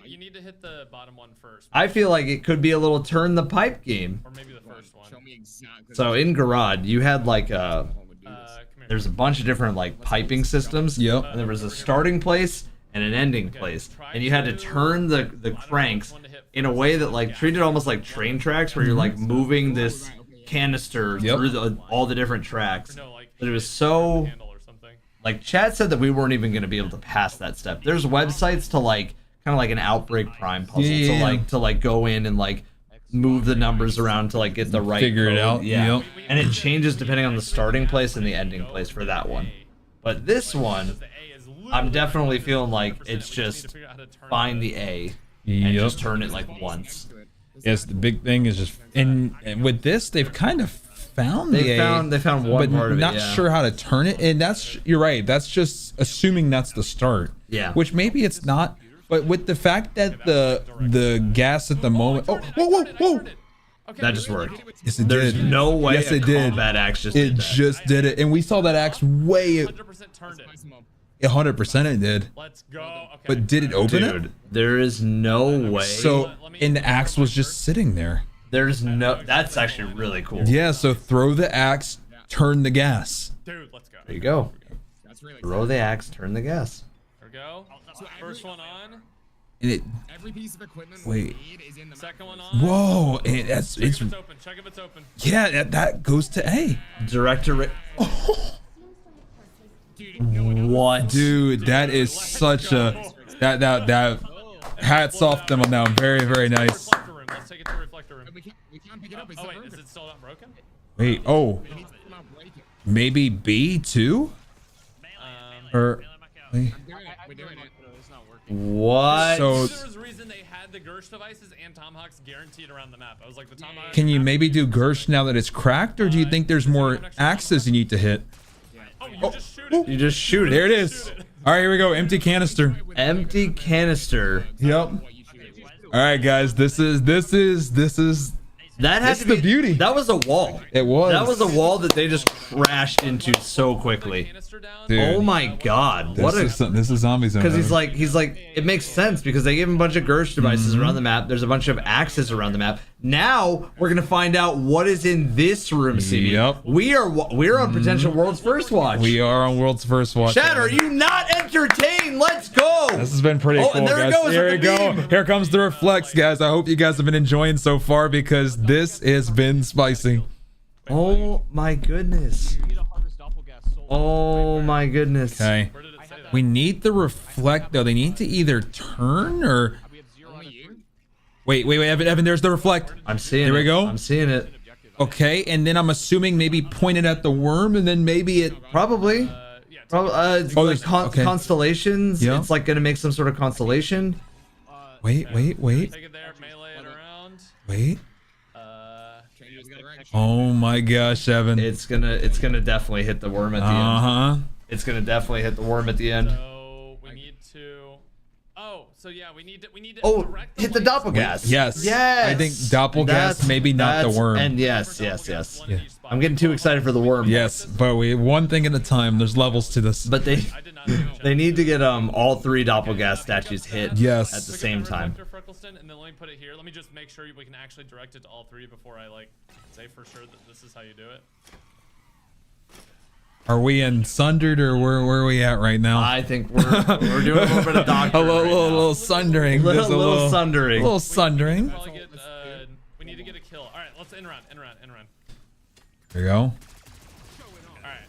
you need to hit the bottom one first. I feel like it could be a little turn the pipe game. Or maybe the first one. Show me exactly. So in Garad, you had like there's a bunch of different like piping systems. Yep. And there was a starting place and an ending place, and you had to turn the cranks in a way that like treated almost like train tracks, where you're like moving this canister through all the different tracks. But it was so like Chad said that we weren't even going to be able to pass that step. There's websites to like kind of like an Outbreak Prime puzzle to like go in and like move the numbers around to like get the right Figure it code. out. Yeah. Yep. And it changes depending on the starting place and the ending place for that one. But this one, I'm definitely feeling like it's just find the A and just turn it like once. Yes, the big thing is just and with this they've kind of found They found one but part of it, not yeah. sure how to turn it, and that's, you're right, that's just assuming that's the start. Yeah. Which maybe it's not, but with the fact that the gas at the moment. Oh, whoa! That just worked. Yes, it There's did. no way Yes, a it did. combat axe just It did that. just did it, and we saw that axe way. 100% it did. Let's go. Okay. But did it open Dude, it? there is no way. So, and the axe was just sitting there. There's no. That's actually really cool. Yeah, so throw the axe, turn the gas. Dude, let's go. There you go. That's really Throw the axe, turn the gas. There we go. First one on. And it. Every piece of equipment Wait. we need is in the Second one on. Whoa, and that's Check it's. if it's open. Check if it's open. Yeah, that goes to A. Director. What? Dude, that is such a that hats off to them now. Very, very nice. Reflector room. Let's take it to reflector room. We can't pick it up. It's Oh not wait, is open. it still not broken? Wait, oh, We need to come out break it. maybe B too? Or wait. We're doing it. It's not working. What? So There was a reason they had the Gersh devices and Tomahawks guaranteed around the map. I was like, the Tomahawk. can you maybe do Gersh now that it's cracked, or do you think there's more axes you need to hit? Oh, you just shoot it. You just shoot it. There it is. All right, here we go. Empty canister. Empty canister. Yep. All right, guys. This is That had That's to be the beauty. That was a wall. It was. That was a wall that they just crashed into so quickly. Dude, Oh my god! What a this is zombie zone. because he's like it makes sense because they gave him a bunch of Gersh devices around the map. There's a bunch of axes around the map. Now we're gonna find out what is in this room, CB. Yep. We're on potential world's first watch. We are on world's first watch. Chad, are you not entertained? Let's go. This has been pretty Oh, cool, and there it guys. goes Here with we the go. beam. Here comes the reflects, guys. I hope you guys have been enjoying so far because this has been spicy. Oh my goodness. Oh my goodness. Okay. We need the reflect though. They need to either turn or wait, Evan, there's the reflect. I'm seeing it. There we go. I'm seeing it. Okay, and then I'm assuming maybe point it at the worm and then maybe it Probably. Probably. It's Oh, like there's- okay. constellations. Yeah. It's like gonna make some sort of constellation. Wait. Take it there, melee it around. Wait. Change the direction. Oh my gosh, Evan. It's gonna definitely hit the worm at the end. Uh-huh. It's gonna definitely hit the worm at the end. So we need to. Oh, so yeah, we need to. Oh, direct hit the lights- doppelgas. Yes. Yes. I think doppelgas, That's- maybe not the that's- worm. And yes. One Yeah. at each spot. I'm getting too excited for the worm. Yes, but we one thing at a time. There's levels to this. But they I did not know. they need to get all three doppelgas statues hit. Yes. At the Pick up same the time. reflector, Freckleston, and then let me put it here. Let me just make sure we can actually direct it to all three before I like say for sure that this is how you do it. Are we in sundered or where are we at right now? I think we're doing a little bit of doctoring. a little, right now. little sundering. There's a Little sundering. little sundering. Probably get, we need to get a kill. All right, let's end round. There you go. All right,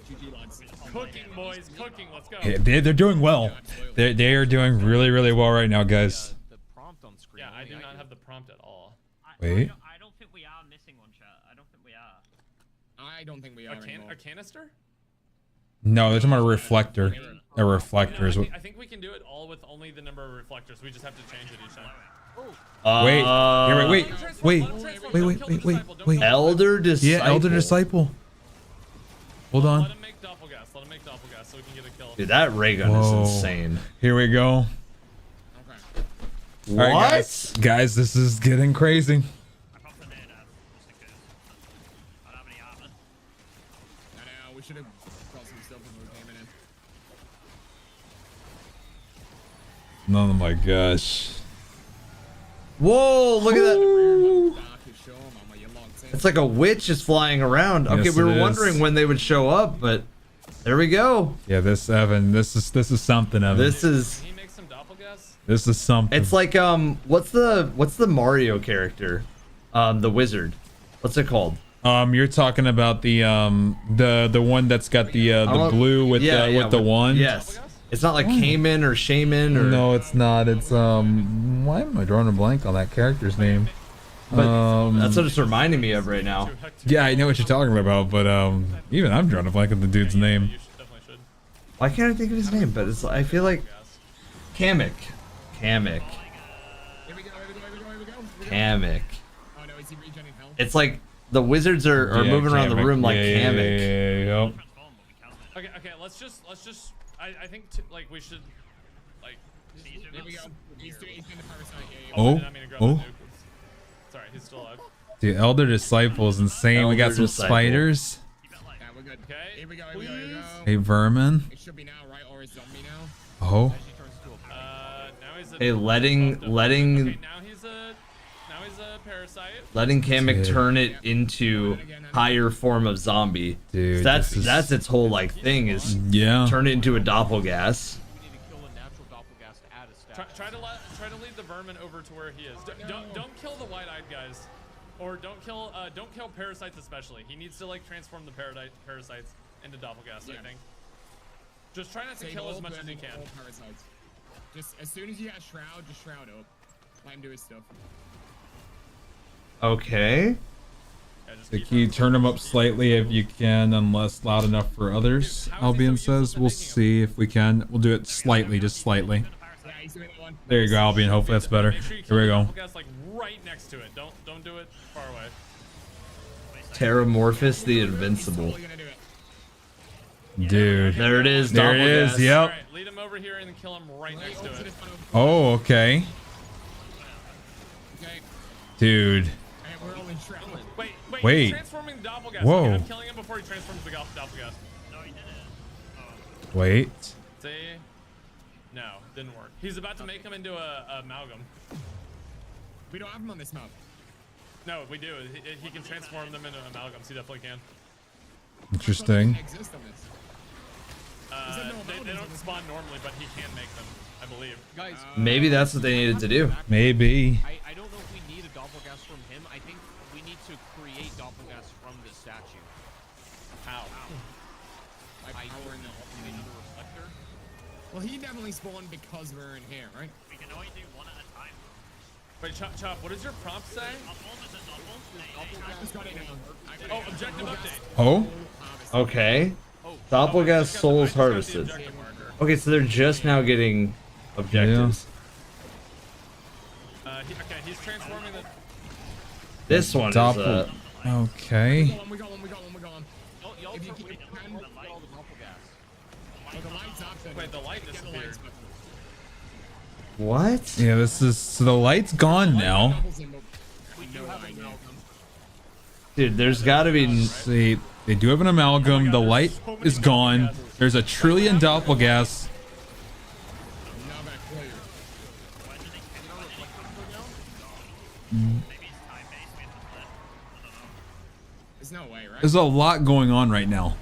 cooking boys, cooking. Let's go. Yeah, they're doing well. They are doing really, really well right now, guys. The prompt on screen. Yeah, I do not have the prompt at all. Wait. I don't think we are missing one, chat. I don't think we are. I don't think we are anymore. A canister? No, they're talking about a reflector. A reflector is what. I think we can do it all with only the number of reflectors. We just have to change it each time. Wait. Here, wait. Elder disciple. Yeah, elder disciple. Hold Let on. him make doppelgas. Let him make doppelgas so we can get a kill. Dude, that ray gun Whoa. is insane. Here we go. What? All right, guys, this is getting crazy. I popped the nade out, just in case. I don't have any armor. I know, we should have got some stuff when we came in. Oh my gosh. Whoa, look at that. Dark is show, mama, you're locked in. It's like a witch is flying around. Okay, Yes, we were it is. wondering when they would show up, but there we go. Yeah, this Evan. This is something, Evan. This is Can you make some doppelgas? This is something. it's like what's the Mario character? The wizard. What's it called? You're talking about the one that's got the blue with the wand. Yes. It's not like Cayman or Shaman or No, it's not. It's why am I drawing a blank on that character's name? But that's what it's reminding me of right now. Yeah, I know what you're talking about, but even I'm drawing a blank on the dude's name. Definitely should. Why can't I think of his name? But it's I feel like Kamek. Here we go. Kamek. Oh no, is he regenerating health? It's like the wizards are Yeah, moving around the Kamek. room like Yeah, Kamek. yep. Okay, let's just. I think like we should like. Here we go. He's doing the parasite. Yeah, I Oh, did not mean to grab the oh. nuke. Sorry, he's still alive. The elder disciple is insane. We got Elder some disciple. spiders. we're good. good. Okay. Here we go. Here we go. Here we go. Hey, vermin. It should be now, right? Or is zombie now? Oh. Now he's a Hey, letting Okay, now he's a parasite. letting Kamek Dude. turn it into higher form of zombie. Dude, that's this is- that's its whole like thing is Yeah. turn it into a doppelgas. We need to kill a natural doppelgas to add a stat. Try to lead the vermin over to where he is. Don't kill the wide-eyed guys, or don't kill parasites especially. He needs to like transform the parasites into doppelgas. I think. Just try not to kill as much as you can. Parasites. Just as soon as you have shroud, just shroud up. Let him do his stuff. Okay. Can you turn them up slightly if you can, unless loud enough for others? Albion says we'll see if we can. We'll do it slightly, just slightly. Yeah, he's doing that one. There you go, Albion. Hopefully that's better. Make sure you Here kill we the go. doppelgas like right next to it. Don't do it far away. Terramorphous the Invincible. Dude. There it is. There it is. doppelgas. Yep. Alright, lead him over here and kill him right next to it. Oh, okay. Okay. Dude. Hey, we're all in shroud. Wait. He's transforming the doppelgas. Whoa. Okay, I'm killing him before he transforms the doppelgas. No, he didn't. Wait. See? No, didn't work. He's about to make him into a amalgam. We don't have him on this map. No, we do. He can transform them into amalgams. He definitely can. Interesting. They exist on this. They don't spawn normally, but he can make them, I believe. Guys, Maybe that's what they needed to do. Maybe. I don't know if we need a doppelgas from him. I think we need to create doppelgas from the statue. How? By pouring the reflector. Well, he definitely spawned because we're in here, right? We can only do one at a time. Wait, Chop, what does your prompt say? I just got it now. Oh, objective update. Oh? Okay. Doppelgas souls harvested. Okay, so they're just now getting objectives. Okay, he's transforming the... This one is Okay. We got one. If you can, All the doppelgas. oh, the light's up then. Wait, the light Get the disappeared. lights, but- what? Yeah, this is so the light's gone now. doubles in, but We do have an amalgam. Dude, there's gotta be They do have an amalgam. The light is gone. There's a trillion doppelgas. now back clear. There's no way, right? There's a lot going on right now.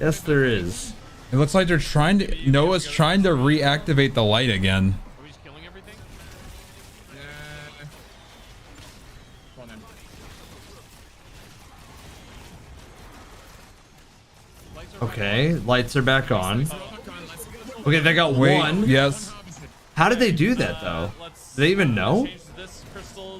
Yes, there is. It looks like they're trying to. Noah's trying to reactivate the light again. Are we just killing everything? Come on then. Okay, lights are back on. Okay, they got Wait, one. yes. How did they do that though? Do they even know?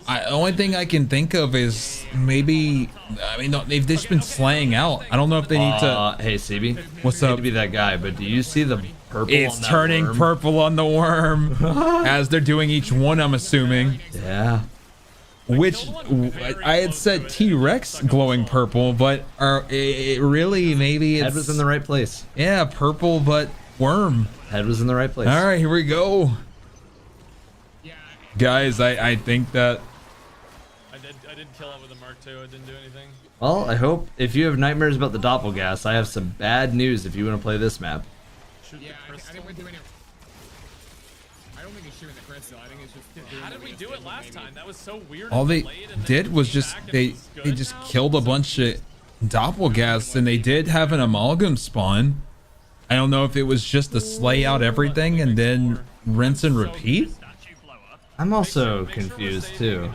The only thing I can think of is maybe. I mean, no, they've just been slaying out. I don't know if they need to. Hey, CB. What's I hate up? to be that guy, but do you see the purple? It's on that turning worm? purple on the worm as they're doing each one. I'm assuming. Yeah. Which I had said T-Rex glowing purple, but it really maybe it's Head was in the right place. yeah, purple but worm. Head was in the right place. All right, here we go, guys. I think that I did kill it with a Mark II. It didn't do anything. Well, I hope if you have nightmares about the doppelgas, I have some bad news if you want to play this map. Yeah, I think we're doing it. I don't think it's shooting the crystal. I think it's just. How did we do it last time? That was so weird. all they delayed, and then did it was came just back and they it's good they just now? killed a bunch of doppelgas, and they did have an amalgam spawn. I don't know if it was just to slay out everything and then rinse and repeat. I'm also confused too.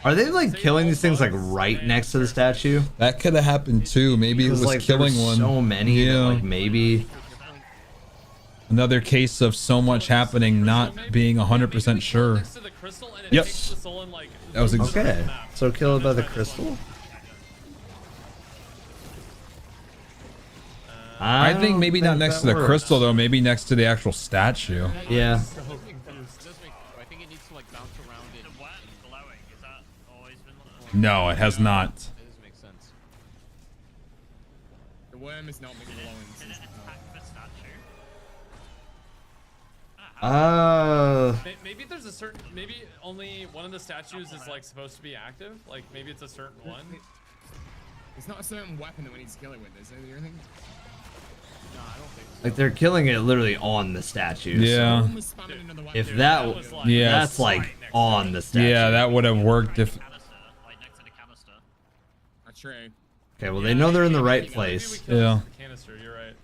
Are they like killing these things like right next to the statue? That could have happened too. Maybe it was like, there killing were one. so many that, Yeah. like maybe Another case of so much happening, not being 100% sure. Yep. That was okay. So killed by the crystal. I think maybe not next to the that works. crystal though. Maybe next to the actual statue. Yeah. I think it needs to like bounce around it. The wet and glowing, is that always been like No, it has not. That doesn't make sense. The worm is not making glowing. Did it attack the statue? Maybe there's a certain. Maybe only one of the statues is like supposed to be active. Like maybe it's a certain one. It's not a certain weapon that we need to kill it with, is there anything? No, I don't think so. Like they're killing it literally on the statue. Yeah. So if that, was like, yeah, that's like on the statue. yeah, that would have worked if. Like next to the canister. That's true. Okay, well they know they're in the right maybe place. we killed Yeah. the canister. You're right.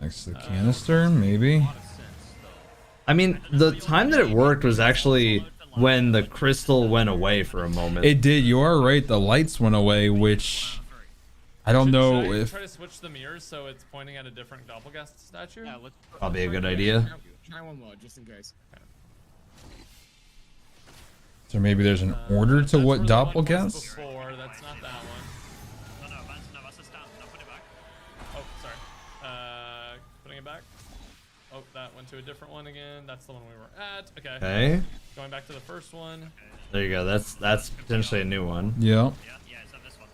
Next to the canister, maybe. I mean, the time that it worked was actually when the crystal went away for a moment. It did. You are right. The lights went away, which I don't know Should I if. try to switch the mirrors so it's pointing at a different Doppelgast statue? Yeah, let's Probably a good idea. Try one more, just in case. So maybe there's an order to what Doppelgast? Before, that's not that one. No, that's a stand. No, put it back. Oh, sorry. Putting it back. Oh, that went to a different one again. That's the one we were at. Okay. Okay. Going back to the first one. There you go. That's potentially a new one. Yeah. Yeah, it's on this one.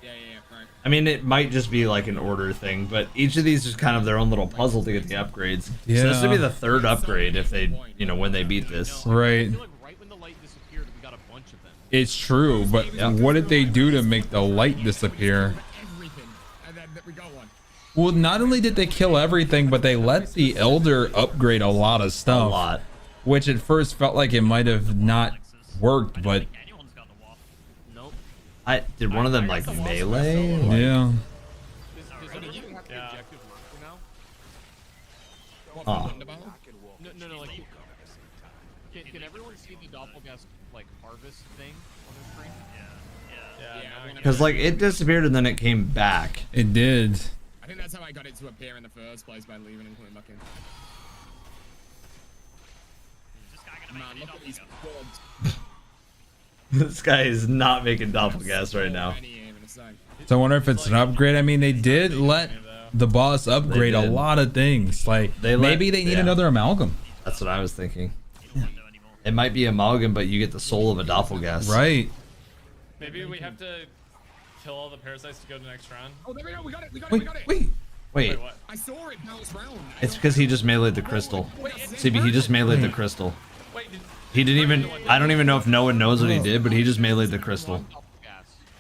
Yeah, right. I mean, it might just be like an order thing, but each of these is kind of their own little puzzle to get the upgrades. Yeah. So this would be the third upgrade if they, you know, when they beat this. Right. I feel like right when the light disappeared, we got a bunch of them. It's true, but what did they do to make the light disappear? Everything. And then we got one. Well, not only did they kill everything, but they let the Elder upgrade a lot of stuff. A lot. Which at first felt like it might have not worked, but Anyone's got the wall. Nope. Did one of them like melee? Like, yeah. Does anyone have the objective work now? Oh. No, like, can everyone see the Doppelgast, like, harvest thing on the screen? Yeah. Because like it disappeared and then it came back. It did. I think that's how I got it to appear in the first place, by leaving and coming back in. Man, look at these quads. This guy is not making Doppelgast right now. So I wonder if it's an upgrade. I mean, they did let the boss upgrade a did. lot of things. Like They let- maybe they need yeah. another amalgam. That's what I was thinking. It might be amalgam, but you get the soul of a Doppelgast. Right. Maybe we have to kill all the parasites to go to the next round. Oh, there we go. We got it. We got it. Wait, We got it. wait. Wait, what? I saw it bounce round. it's because he just meleeed the crystal. CB, he just meleeed the crystal. Wait, He didn't even. I don't even know if no one knows what he did, but he just meleeed the crystal.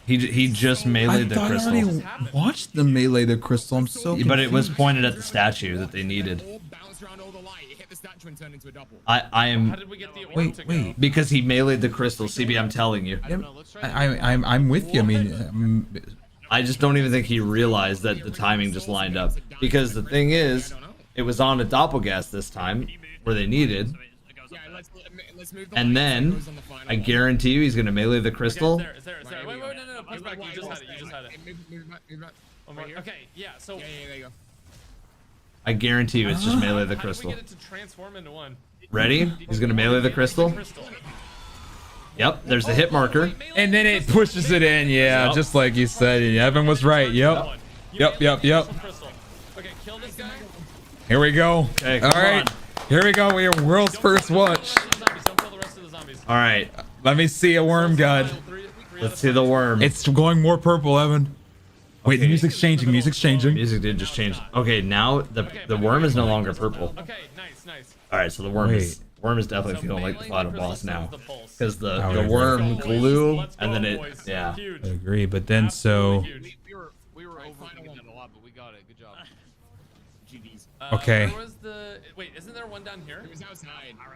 He just I meleeed the thought I already crystal. watched them melee the crystal. I'm so But it was confused. pointed at the statue that they needed. All bounced around all the light. It hit the statue and turned into a double. I How am did we get the orb Wait, to wait. go? because he meleeed the crystal. CB, I'm telling you. I'm with you. I mean, I just don't even think he realized that the timing just lined up. Because the thing is, it was on a Doppelgast this time, where they needed. Yeah, let's move the And light so it then, goes on the final I one. guarantee you he's gonna melee the crystal. It's there. Wait, no, push back. You just had it. You just had it. Move it back. Move it back. One more. Okay, yeah. So Yeah, there you go. I guarantee you it's just melee the how crystal. did we get it to transform into one? Ready? He's gonna melee the crystal. Yep, there's the hit marker. and then it pushes it in. Yeah, Yep. just like you said. And Evan was right. Yep. Yep. Okay, kill this guy. Here we go. Okay, All come right. on. Here we go. We are world's first watch. Don't kill the rest of the zombies. All right, Let me see a worm god. let's see the worm. It's going more purple, Evan. Wait, the music's changing. Music's changing. Music did just change. Okay, now the worm is no longer purple. Okay, nice. All right, so the worm is definitely feeling like the final boss now, because the would worm glue Let's and go, then it boys. yeah. Huge. I agree, but then so Huge. We were overthinking that a lot, but we got it. Good job. GG's. Okay. Where was the? Wait, isn't there one down here? It was outside.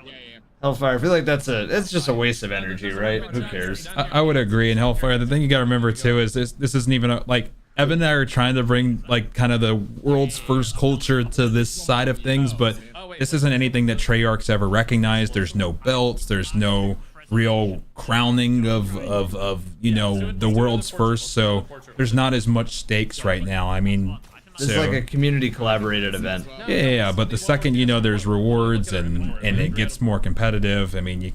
Yeah. Hellfire. I feel like it's just a waste of energy, right? Who cares? I would agree. In Hellfire, the thing you gotta remember too is this isn't even like Evan and I are trying to bring like kind of the world's first culture to this side of things, but this isn't anything that Treyarch's ever recognized. There's no belts. There's no real crowning of you know the world's first. So there's not as much stakes right now. I mean, This is like a community collaborated event. yeah, but the second you know there's rewards and it gets more competitive, I mean you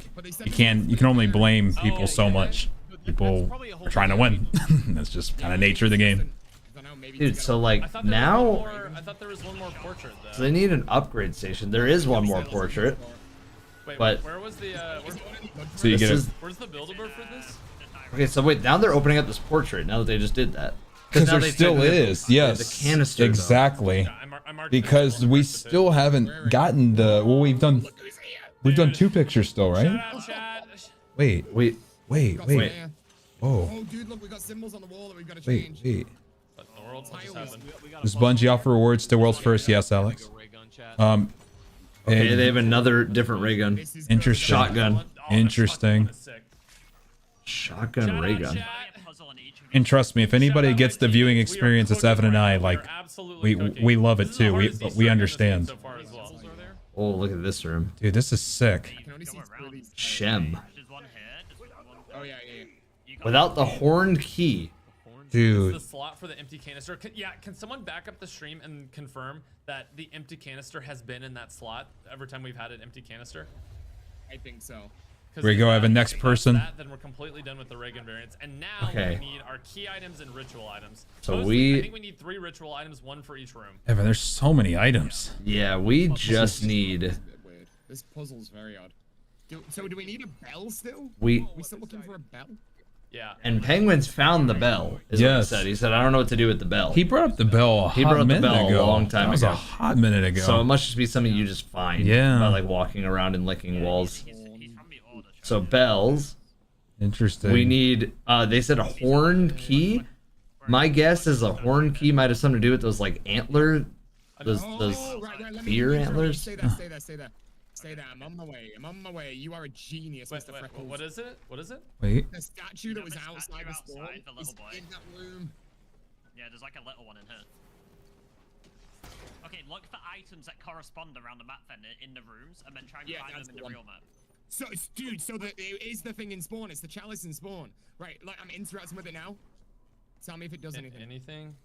can only blame people so much. People are trying to win. That's just kind of nature of the game. Dude, so like I thought there was one more portrait though. so they need an upgrade station. There is one more portrait, Wait, but where was the? So you this get is- Where's the Build-A-Bear for this? okay. So wait, now they're opening up this portrait. Now that they just did that, because now there they still took the- is, yes, the canister though. exactly. I marked Because we still haven't gotten the we've done 2 pictures still, right? Chat. Wait. Wait, What? Oh. Oh, dude, look, we got symbols on the wall that we've got to Wait, change. wait. What in the world just happened? Does Bungie offer rewards to world's first? Yes, Alex. Okay, and- they have another different ray gun. Interesting. Shotgun. Interesting. Shotgun ray gun. And trust me, if anybody gets the viewing experience as Evan and I, like, we love it too. We understand. Oh, look at this room. Dude, this is sick. Shem. Oh, yeah. Without the horned key. Dude. The slot for the empty canister. Can someone back up the stream and confirm that the empty canister has been in that slot every time we've had an empty canister? I think so. Here we go, I have a next person. Then we're completely done with the ray gun variants, and now Okay. we need our key items and ritual items. So I think we need 3 ritual items, 1 for each room. Evan, there's so many items. Yeah, we just need. This puzzle's very odd. So do we need a bell still? We still looking for a bell? Yeah. And Penguin's found the bell. Is what he said. He said, I don't know what to do with the bell. He brought up the bell He brought up the bell ago. a long time That was ago. a hot minute ago. So it must just be something you just find. Yeah. By like walking around and licking walls. So bells. Interesting. We need. They said a horn key. My guess is a horn key might have something to do with those like antler, those deer antlers. Stay there. I'm on my way. You are a genius, Mr. Freckles. What is it? What is it? Wait. The statue that was outside the store is in that room. Yeah, there's like a little one in here. Okay, look for items that correspond around the map then in the rooms, and then try and find them in the real map. So, dude, it is the thing in spawn. It's the chalice in spawn. Right, like, I'm interacting with it now. Tell me if it does anything. Anything?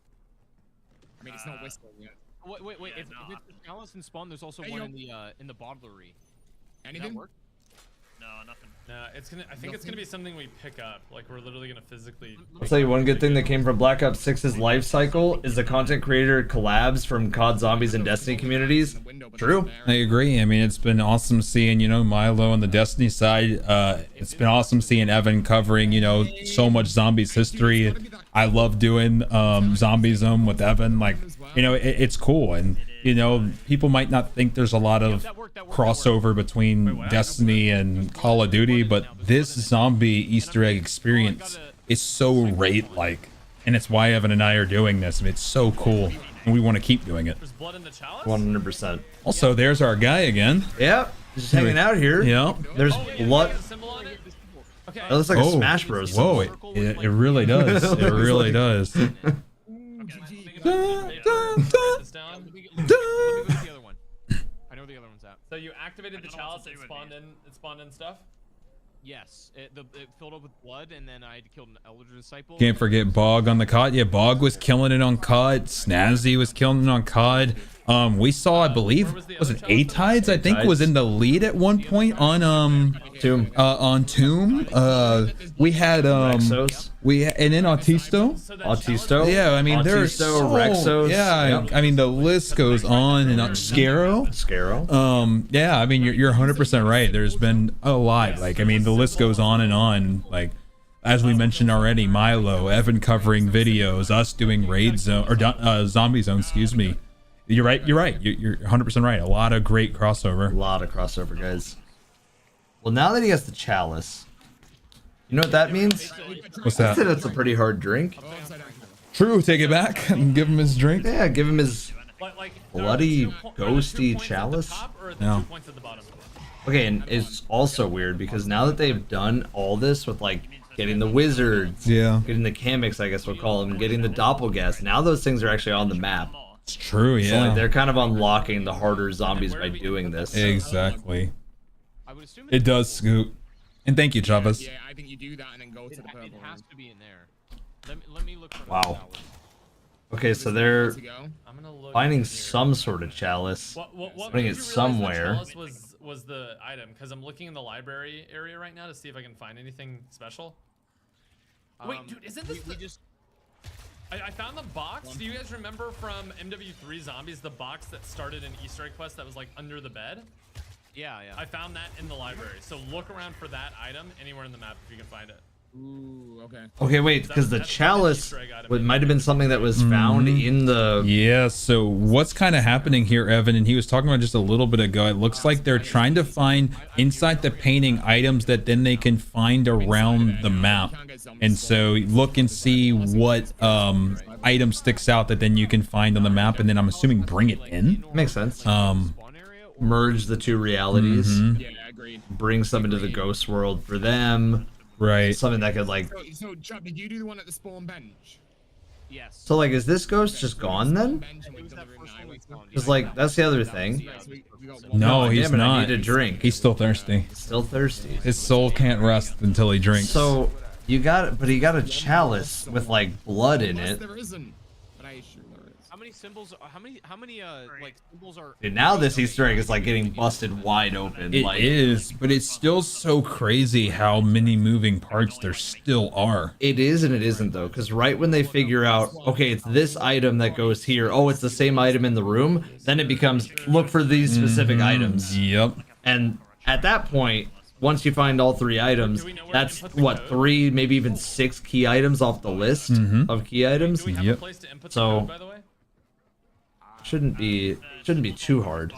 I mean, it's not whistling yet. Wait. If it's the chalice and spawn, there's also one in the bottlery. Anything? Does that work? No, nothing. No, it's gonna. I think it's gonna be something we pick up. Like we're literally gonna physically. I'll tell you one good thing that came from Black Ops 6's life cycle is the content creator collabs from COD Zombies and Destiny communities. True. I agree. I mean, it's been awesome seeing, Milo on the Destiny side. It's been awesome seeing Evan covering, so much Zombies history. I love doing Zombie Zone with Evan. Like, it's cool. And, people might not think there's a lot of crossover between Destiny and Call of Duty, but this zombie Easter egg experience is so raid-like. And it's why Evan and I are doing this. I mean, it's so cool. And we want to keep doing it. There's blood in the chalice? 100%. Also, there's our guy again. Yep. Just hanging out here. Yeah. There's blood. Okay. That looks like a Smash Bros. Whoa, it really does. It really does. Let me go to the other one. I know where the other one's at. So you activated the chalice. It spawned in stuff. Yes, it filled up with blood, and then I killed an Elder Disciple. Can't forget Bog on the COD. Yeah, Bog was killing it on COD. Snazzy was killing it on COD. We saw, I believe, was it A-Tides? I think was in the lead at one point on Tomb. On Tomb. We had Rexos. and then Autisto. Autisto. Yeah, I mean there's so, Rexos. Yeah, I mean the list goes on and on. Scaro. Yeah, I mean you're 100% right. There's been a lot. Like, I mean the list goes on and on. Like, as we mentioned already, Milo, Evan covering videos, us doing raid zone or zombie zone. Excuse me. You're right. You're 100% right. A lot of great crossover. A lot of crossover, guys. Well, now that he has the chalice, you know what that means? What's that? I'd say that's a pretty hard drink. True. Take it back and give him his drink. Yeah, give him his bloody, ghosty chalice. No. Okay, and it's also weird because now that they've done all this with like getting the wizards, getting the Kamix, I guess we'll call them, getting the doppelgas, now those things are actually on the map. It's true, yeah. So like, they're kind of unlocking the harder zombies by doing this. Exactly. It does, Scoot. And thank you, Chavez. Yeah, I think you do that and then go to the purple. It has to be in there. Let me look for Wow. Okay, so they're finding some sort of chalice, putting it somewhere. Chalice was the item, because I'm looking in the library area right now to see if I can find anything special. Wait, dude, isn't this I found the box. Do you guys remember from MW3 Zombies, the box that started an Easter egg quest that was like under the bed? Yeah. I found that in the library. So look around for that item anywhere in the map if you can find it. Ooh, okay. Okay, wait, because the chalice might have been something that was found in the... Yeah, so what's kind of happening here, Evan, and he was talking about just a little bit ago, it looks like they're trying to find inside the painting items that then they can find around the map. And so look and see what item sticks out that then you can find on the map, and then I'm assuming bring it in. Makes sense. Merge the two realities. Yeah, agreed. Bring some into the ghost world for them. Right. Something that could like... So Chuck, did you do the one at the spawn bench? Yes. So like, is this ghost just gone then? Because like, that's the other thing. No, he's damn it, I not. need a drink. He's still thirsty. Still thirsty. His soul can't rest until he drinks. So you got, but he got a chalice with like blood in it. There isn't, but I assure there is. How many symbols? How many like symbols are? Dude, now this Easter egg is like getting busted wide open. It like, is, but it's still so crazy how many moving parts there still are. It is and it isn't though, because right when they figure out, okay, it's this item that goes here. Oh, it's the same item in the room. Then it becomes look for these specific items. Yep. And at that point, once you find all three items, that's what, 3, maybe even 6 key items off the list of key items. Yep. So shouldn't be too hard.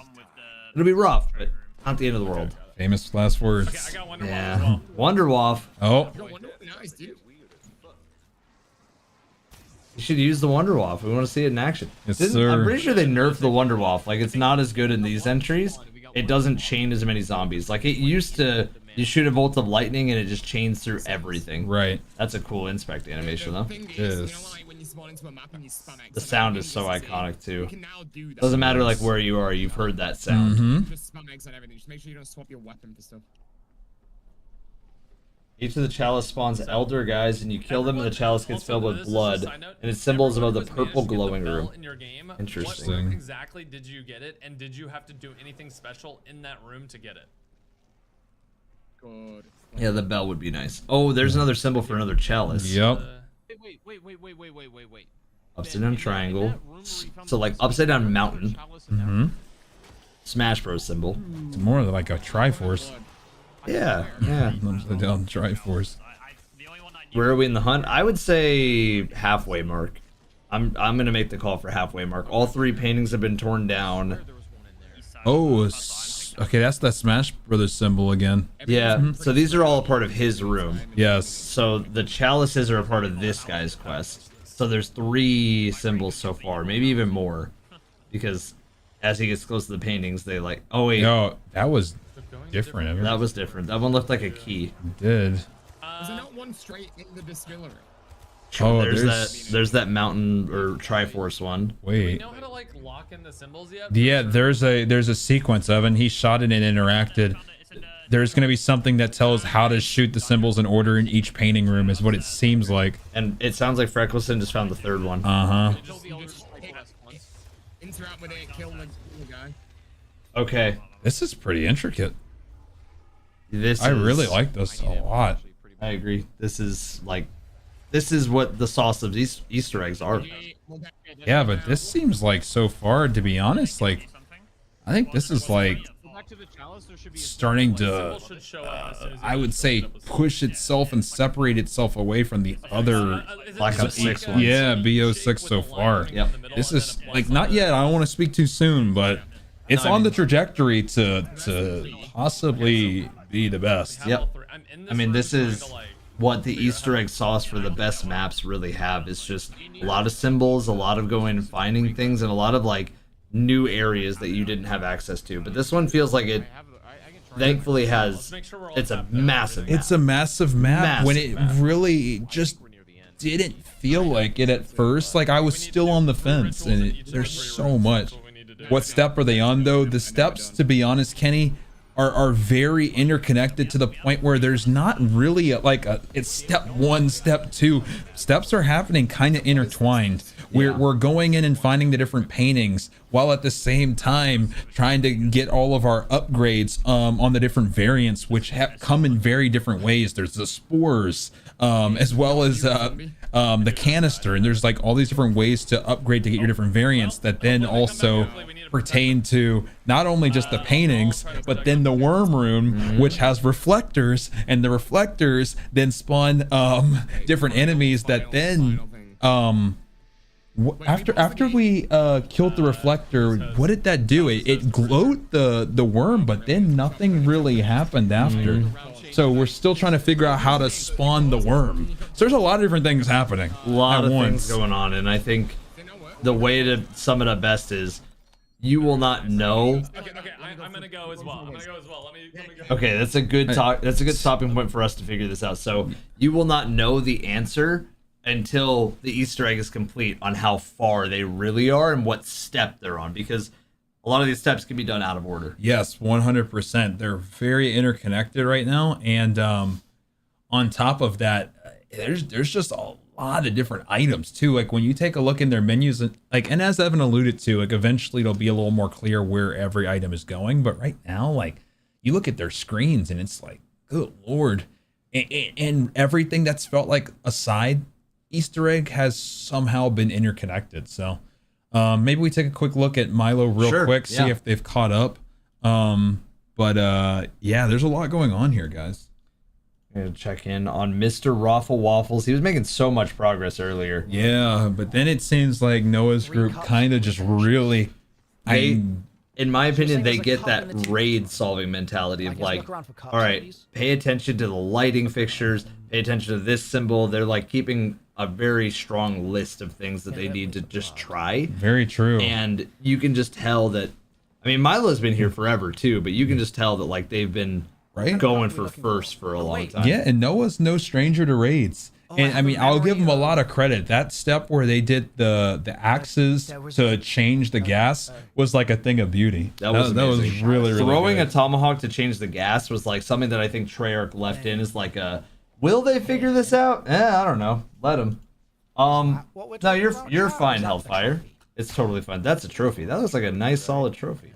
It'll be rough, but not the end of the world. Famous last words. Yeah. Wonderwaff. Oh. Nice, dude. You should use the Wonderwaff. We want to see it in action. Yes, I'm sir. pretty sure they nerfed the Wonderwaff. Like, it's not as good in these entries. It doesn't chain as many zombies. Like, it used to, you shoot a bolt of lightning and it just chains through everything. Right. That's a cool inspect animation, though. It is. The sound is so iconic, too. Doesn't matter, like, where you are. You've heard that sound. Just spam eggs on everything. Just make sure you don't swap your weapon for stuff. Each of the chalice spawns elder guys, and you kill them, and the chalice gets filled with blood, and its symbol is above the purple glowing room. Interesting. What exactly did you get it, and did you have to do anything special in that room to get it? Good. Yeah, the bell would be nice. Oh, there's another symbol for another chalice. Yep. Wait. Upside down triangle. So like upside down mountain. Smash Bros symbol. It's more like a Triforce. Yeah. Upside down Triforce. Where are we in the hunt? I would say halfway mark. I'm gonna make the call for halfway mark. All 3 paintings have been torn down. Oh, okay, that's the Smash Brothers symbol again. Yeah. So these are all a part of his room. Yes. So the chalices are a part of this guy's quest. So there's 3 symbols so far, maybe even more, because as he gets close to the paintings, they like. Oh wait. No, that was different. That was different. That one looked like a key. It did. Is there not one straight in the distillery? Oh, there's that mountain or Triforce one. Do we Wait. know how to like lock in the symbols yet? Yeah, there's a sequence, Evan. He shot it and interacted. There's gonna be something that tells how to shoot the symbols in order in each painting room, is what it seems like. And it sounds like Freckleson just found the 3rd one. Interact with it, kill the guy. Okay. This is pretty intricate. I really like this a lot. I agree. This is what the sauce of these Easter eggs are. Yeah, but this seems like so far, to be honest, like I think this is like starting to, I would say, push itself and separate itself away from the other Black Ops 6 ones. Yeah, BO6 so far. Yep. This is like not yet. I don't want to speak too soon, but it's on the trajectory to possibly be the best. Yep. I mean, this is what the Easter egg sauce for the best maps really have. It's just a lot of symbols, a lot of going and finding things, and a lot of like new areas that you didn't have access to. But this one feels like it thankfully has, it's a massive map. It's a massive map when it really just didn't feel like it at first. Like I was still on the fence, and there's so much. What step are they on though? The steps, to be honest, Kenny, are very interconnected to the point where there's not really it's step 1, step 2. Steps are happening kind of intertwined, We're going in and finding the different paintings while at the same time trying to get all of our upgrades on the different variants, which come in very different ways. There's the spores, as well as the canister, and there's like all these different ways to upgrade to get your different variants that then also pertain to not only just the paintings, but then the worm room, which has reflectors, and the reflectors then spawn different enemies that then after we killed the reflector, what did that do? It glowed the worm, but then nothing really happened after. So we're still trying to figure out how to spawn the worm. So there's a lot of different things happening. A lot of things going on, and I think the way to sum it up best is you will not know. Okay, I'm gonna go as well. Let me go. Okay, that's a good talk. That's a good stopping point for us to figure this out. So you will not know the answer until the Easter egg is complete on how far they really are and what step they're on, because a lot of these steps can be done out of order. Yes, 100%. They're very interconnected right now, and on top of that, there's just a lot of different items too. Like when you take a look in their menus, and as Evan alluded to, like eventually it'll be a little more clear where every item is going. But right now, like you look at their screens and it's like, good Lord, and everything that's felt like a side Easter egg has somehow been interconnected. So maybe we take a quick look at Milo real quick, see if they've caught up. But yeah, there's a lot going on here, guys. I'm gonna check in on Mr. Raffle Waffles. He was making so much progress earlier. Yeah, but then it seems like Noah's group kind of just really, in my opinion, they get that raid solving mentality of like, all right, pay attention to the lighting fixtures, pay attention to this symbol. They're like keeping a very strong list of things that they need to just try. Very true. And you can just tell that, I mean, Milo's been here forever too, but you can just tell that like they've been going for first for a long time. Yeah, and Noah's no stranger to raids. And I mean, I'll give them a lot of credit. That step where they did the axes to change the gas was like a thing of beauty. That was really throwing good. a tomahawk to change the gas was like something that I think Treyarch left in is like a, will they figure this out? I don't know. Let them. No, you're fine, Hellfire. It's totally fine. That's a trophy. That looks like a nice solid trophy.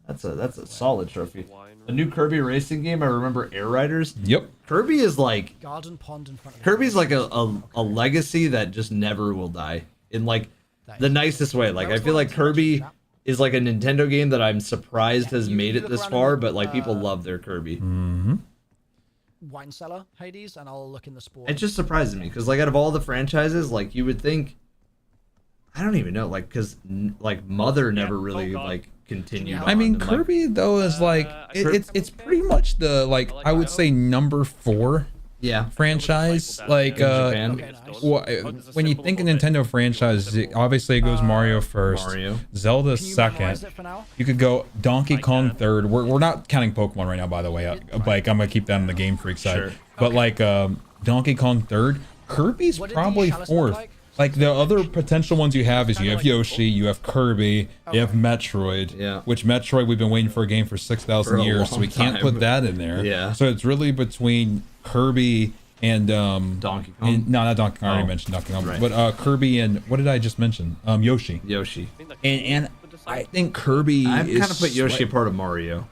That's a solid trophy. A new Kirby racing game. I remember Air Riders. Yep. Kirby is like garden pond in front of Kirby's like a legacy that just never will die in like the nicest way. Like I feel like Kirby is like a Nintendo game that I'm surprised has made it this far, but like people love their Kirby. Mm-hmm. Wine cellar, Hades, and I'll look in the sport. It just surprises me because like out of all the franchises, like you would think, I don't even know, like because like Mother never really like continued. I mean, Kirby though is like it's pretty much the like I would say number 4 franchise. Like when you think of Nintendo franchise, obviously it goes Mario first, Zelda second. You could go Donkey Kong third. We're not counting Pokemon right now, by the way. Like I'm gonna keep that on the Game Freak side. But like Donkey Kong third, Kirby's probably fourth. Like the other potential ones you have is you have Yoshi, you have Kirby, you have Metroid. Which Metroid we've been waiting for a game for 6,000 years, so we can't put that in there. So it's really between Kirby and Donkey Kong. No, not Donkey Kong. I already mentioned Donkey Kong, but Kirby and what did I just mention? Yoshi. And I think Kirby. I've kind of put Yoshi part of Mario.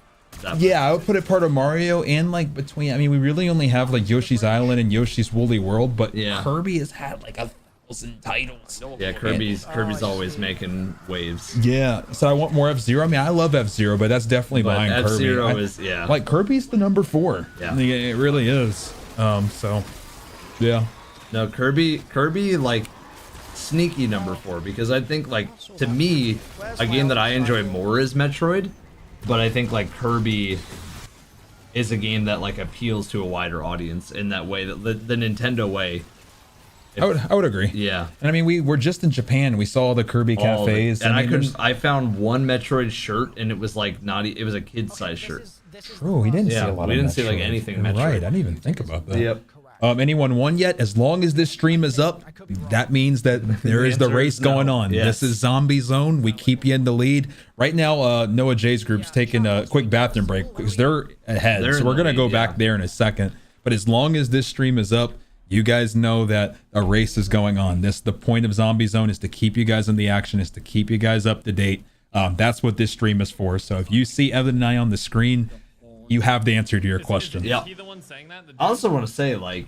Yeah, I would put it part of Mario and like between. I mean, we really only have like Yoshi's Island and Yoshi's Woolly World, but Kirby has had like 1,000 titles. Yeah, Kirby's always making waves. Yeah, so I want more F-Zero. I mean, I love F-Zero, but that's definitely behind Kirby. F-Zero is like Kirby's the number 4. Yeah, it really is. So yeah. No, Kirby like sneaky number 4 because I think like to me a game that I enjoy more is Metroid, but I think like Kirby is a game that like appeals to a wider audience in that way, that the Nintendo way. I would agree. Yeah. And I mean, we were just in Japan. We saw the Kirby cafes. And I found one Metroid shirt and it was like it was a kid size shirt. True, we didn't see a lot we of didn't Metroid. see like anything You're Metroid. right, I didn't even think about that. Yep. Anyone won yet? As long as this stream is up, that means that there is the race going on. Yes. This is Zombie Zone. We keep you in the lead. Right now, Noah J's group's taking a quick bathroom break because they're ahead. So we're going to go back there in a second. But as long as this stream is up, You guys know that a race is going on. The point of Zombie Zone is to keep you guys in the action, is to keep you guys up to date. That's what this stream is for. So if you see Evan and I on the screen, you have the answer to your question. Yeah. I also want to say, like,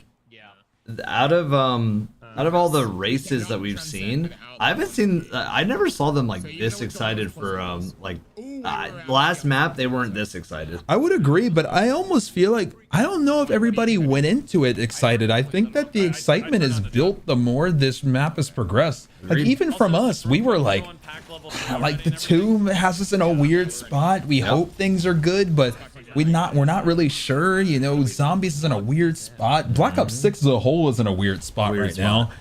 out of all the races that we've seen, I never saw them like this excited for last map. They weren't this excited. I would agree, but I almost feel like I don't know if everybody went into it excited. I think that the excitement is built the more this map has progressed. Like even from us, we were like the 2 has us in a weird spot. We hope things are good, but we're not really sure. You know, Zombies is in a weird spot. Black Ops 6 as a whole is in a weird spot now.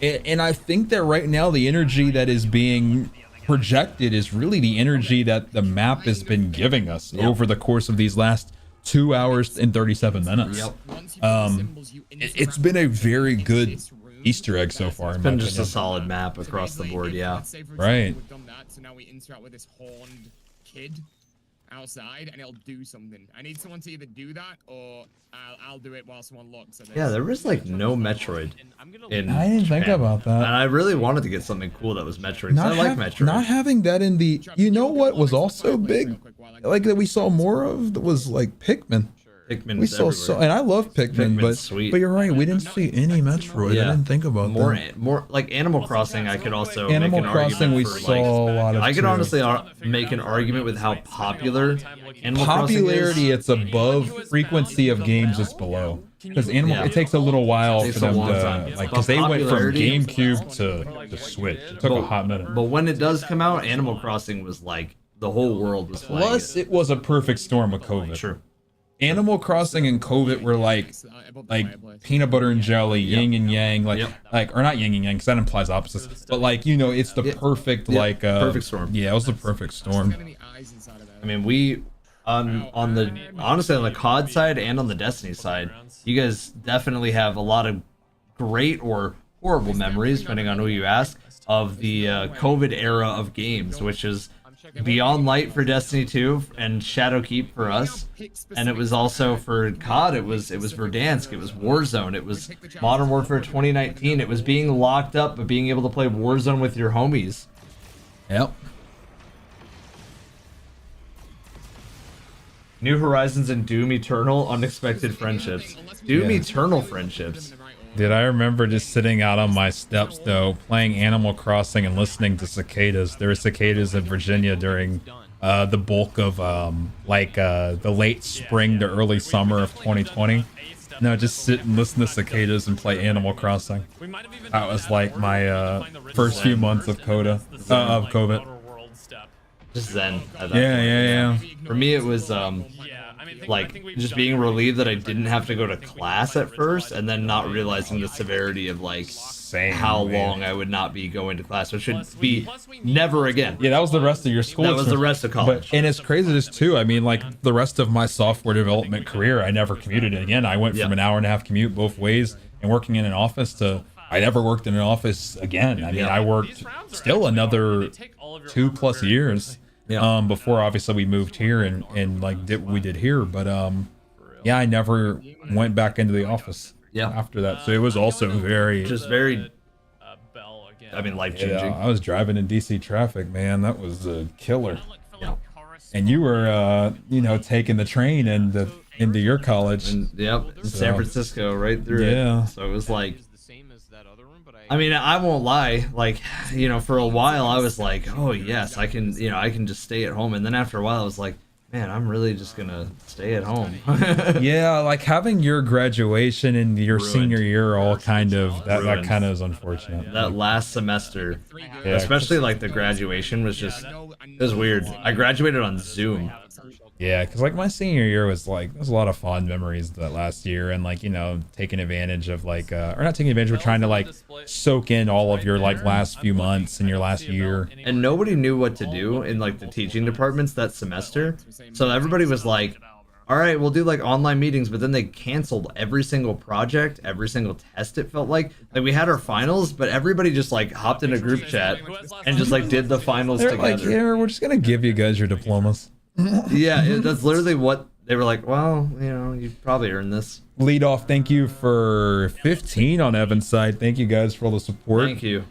And I think that right now the energy that is being projected is really the energy that the map has been giving us over the course of these last 2 hours and 37 minutes. It's been a very good Easter egg so far. It's been just a solid map across the board, yeah. Right. So now we interact with this horned kid outside, and it'll do something. I need someone to either do that, or I'll do it while someone looks at it. Yeah, there was like no Metroid in I didn't think about that. And I really wanted to get something cool that was Metroid. I like Metroid. Not having that in the, you know what was also big, like that we saw more of, was like Pikmin. Pikmin. We saw and I love Pikmin, but you're right. We didn't see any Metroid. I didn't think about that. More like Animal Crossing. I could also Animal make an Crossing. argument We for, saw a lot of. I could too. honestly make an argument with how popular Animal popularity. Crossing is. It's above frequency of games. It's below because it takes a little while for them to like because they went from GameCube to Switch. It took a hot minute. But when it does come out, Animal Crossing was like the whole world was playing. Plus, it was a perfect storm of COVID. True. Animal Crossing and COVID were like peanut butter and jelly, yin and yang, or not yin and yang because that implies opposites, but like, you know, it's the perfect perfect storm. Yeah, it was the perfect storm. I mean, we on the COD side and on the Destiny side, you guys definitely have a lot of great or horrible memories, depending on who you ask, of the COVID era of games, which is Beyond Light for Destiny 2 and Shadowkeep for us, and it was also for COD. It was Verdansk, it was Warzone, it was Modern Warfare 2019. It was being locked up but being able to play Warzone with your homies. Yep. New Horizons and Doom Eternal, unexpected friendships. Doom Eternal friendships. Dude, I remember just sitting out on my steps though, playing Animal Crossing and listening to cicadas. There were cicadas in Virginia during the bulk of the late spring to early summer of 2020. No, just sit and listen to cicadas and play Animal Crossing. That was like my first few months of COVID. Just zen. Yeah. For me, it was like just being relieved that I didn't have to go to class at first, and then not realizing the severity of like how long I would not be going to class, which should be never again. Yeah, that was the rest of your school. That was the rest of college. And it's crazy this too. I mean, like the rest of my software development career, I never commuted again. I went from an hour-and-a-half commute both ways and working in an office to I never worked in an office again. I mean, I worked still another 2+ years. Before obviously we moved here and like did what we did here, but yeah, I never went back into the office after that. So it was also very I mean, life-changing. I was driving in DC traffic, man. That was a killer. And you were taking the train into your college. And, San Francisco right through it. So it was like, I mean, I won't lie, like, for a while I was like, oh yes, I can just stay at home. And then after a while I was like, man, I'm really just gonna stay at home. Yeah, like having your graduation and your senior year all kind of, that kind of is unfortunate. That last semester, especially like the graduation was just, it was weird. I graduated on Zoom. Yeah, because like my senior year was like, there's a lot of fond memories that last year, and like, taking advantage of like, or not taking advantage, but trying to like soak in all of your like last few months and your last year. And nobody knew what to do in like the teaching departments that semester. So everybody was like, all right, we'll do like online meetings, but then they canceled every single project, every single test. It felt like we had our finals, but everybody just like hopped in a group chat and just like did the finals together. Like, yeah, we're just going to give you guys your diplomas. Yeah, that's literally what they were like, well, you know, you probably earned this. Lead off, thank you for 15 on Evan's side. Thank you guys for all the support. Thank you.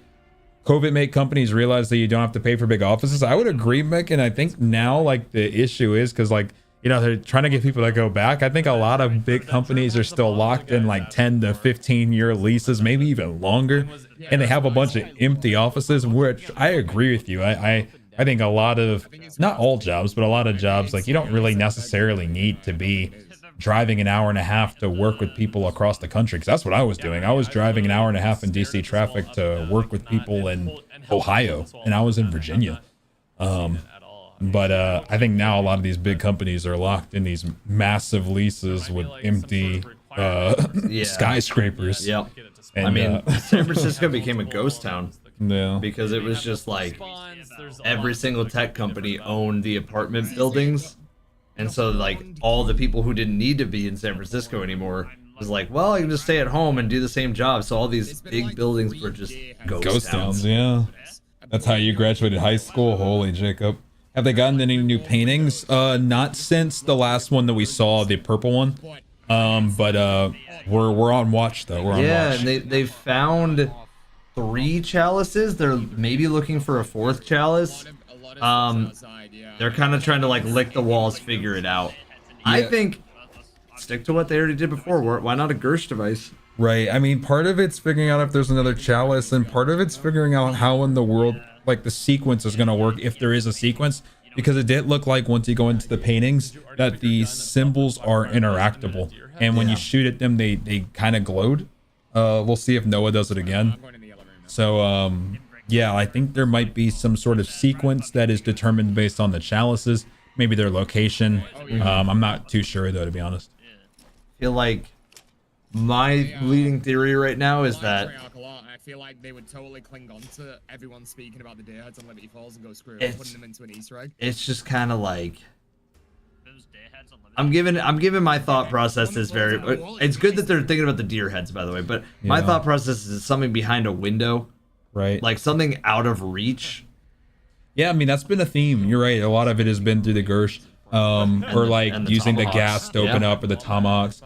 COVID made companies realize that you don't have to pay for big offices. I would agree, Mick, and I think now like the issue is because like, you know, they're trying to get people to go back. I think a lot of big companies are still locked in like 10 to 15-year leases, maybe even longer, and they have a bunch of empty offices, which I agree with you. I think a lot of, not all jobs, but a lot of jobs, like you don't really necessarily need to be driving an hour and a half to work with people across the country, because that's what I was doing. I was driving an hour and a half in DC traffic to work with people in Ohio, and I was in Virginia. But I think now a lot of these big companies are locked in these massive leases with empty skyscrapers. Yep. And, I mean, San Francisco became a ghost town. Yeah. Because it was just like every single tech company owned the apartment buildings. And so like all the people who didn't need to be in San Francisco anymore was like, well, I can just stay at home and do the same job. So all these big buildings were just ghost towns. Yeah. That's how you graduated high school. Holy Jacob. Have they gotten any new paintings? Not since the last one that we saw, the purple one. But we're on watch though. We're on watch. And they found 3 chalices. They're maybe looking for a 4th chalice. They're kind of trying to like lick the walls, figure it out. I think stick to what they already did before. Why not a Gersh device? Right. I mean, part of it's figuring out if there's another chalice, and part of it's figuring out how in the world like the sequence is going to work, if there is a sequence, because it did look like once you go into the paintings that the symbols are interactable, and when you shoot at them they kind of glowed. We'll see if Noah does it again. So yeah, I think there might be some sort of sequence that is determined based on the chalices, maybe their location. I'm not too sure though, to be honest. I feel like my leading theory right now is that I feel like they would totally cling on to everyone speaking about the deer heads on Liberty Falls and go screw it, putting them into an Easter egg. It's just kind of like I'm giving my thought process is very. It's good that they're thinking about the deer heads, by the way, but my thought process is something behind a window, right? Like something out of reach. Yeah, I mean that's been a theme. You're right. A lot of it has been through the Gersh, or like using the gas to open up, or the tomahawks.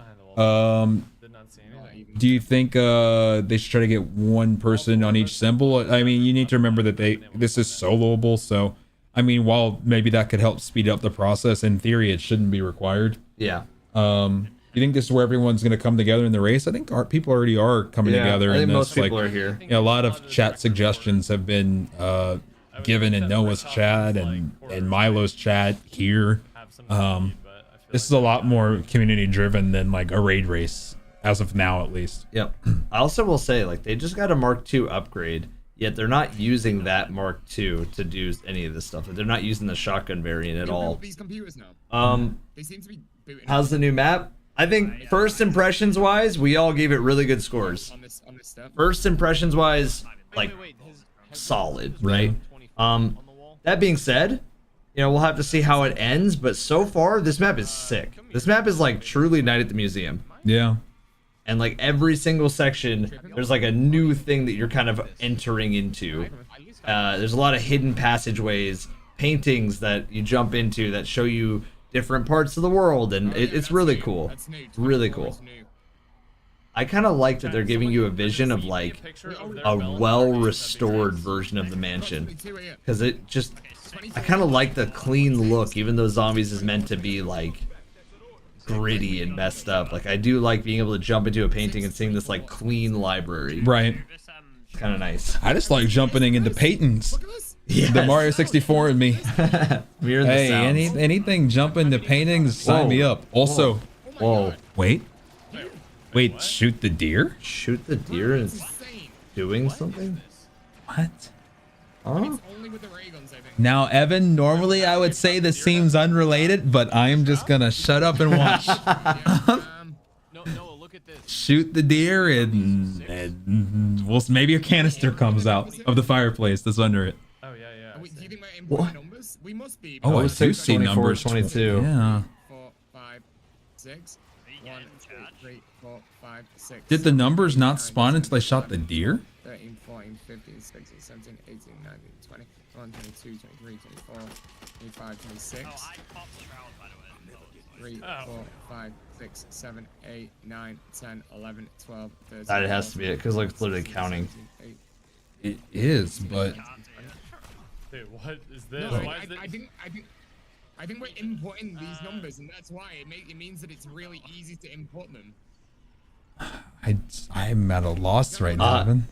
Do you think they should try to get one person on each symbol? I mean, you need to remember that this is soloable, so I mean, while maybe that could help speed up the process, in theory it shouldn't be required. Yeah. You think this is where everyone's going to come together in the race? I think people already are coming together. I think in most this. people are here. Yeah, a lot of chat suggestions have been given in Noah's chat and Milo's chat here. This is a lot more community driven than like a raid race, as of now at least. Yep. I also will say, like, they just got a Mark II upgrade, yet they're not using that Mark II to do any of this stuff. They're not using the shotgun variant at all. These computers now. They seem to be booting. How's the new map? I think first impressions wise, we all gave it really good scores. On this step. First impressions wise, like solid, right? That being said, you know, we'll have to see how it ends, but so far this map is sick. This map is like truly Night at the Museum. Yeah. And like every single section, there's like a new thing that you're kind of entering into. There's a lot of hidden passageways, paintings that you jump into that show you different parts of the world, and it's really cool. Really cool. I kind of like that they're giving you a vision of like a well-restored version of the mansion, because it just, I kind of like the clean look, even though zombies is meant to be like gritty and messed up. Like I do like being able to jump into a painting and seeing this like clean library. Right. Kind of nice. I just like jumping into paintings. Yes. The Mario 64 in me. Hey, anything jumping to paintings, sign me up. Also, whoa. Wait, shoot the deer? Shoot the deer is doing something? What? Huh? Now, Evan, normally I would say this seems unrelated, but I'm just gonna shut up and watch. No, look at this. Shoot the deer and well, maybe a canister comes out of the fireplace that's under it. Oh yeah. Do you think we're in what? Numbers? We must be. Oh, I do see 24, numbers. 22. Yeah. 4, 5, 6. 1, 2, 3, 4, 5, 6. Did the numbers not spawn until I shot the deer? 13, 14, 15, 16, 17, 18, 19, 20, 21, 22, 23, 24, 25, 26. 3, 4, 5, 6, 7, 8, 9, 10, 11, 12, 13. That it has to be it, because like it's literally counting. It is, but Dude, what is this? No, Why is this? I think we're inputting these numbers, and that's why it means that it's really easy to input them. I'm at a loss right now, Evan.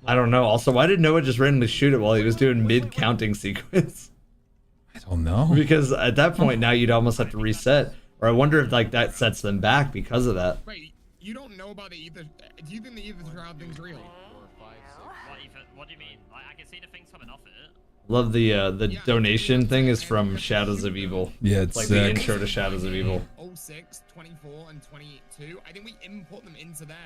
I don't know. Also, why did Noah just randomly shoot it while he was doing mid-counting sequence? I don't know. Because at that point now you'd almost have to reset. Or I wonder if like that sets them back because of that. Wait, you don't know about the ether? Do you think the ether shroud thing's real? What do you mean? Like, I can see the things coming off it. Love the donation thing is from Shadows of Evil. Yeah, it's like sick. the intro to Shadows of Evil. 06, 24, and 22. I think we input them into there.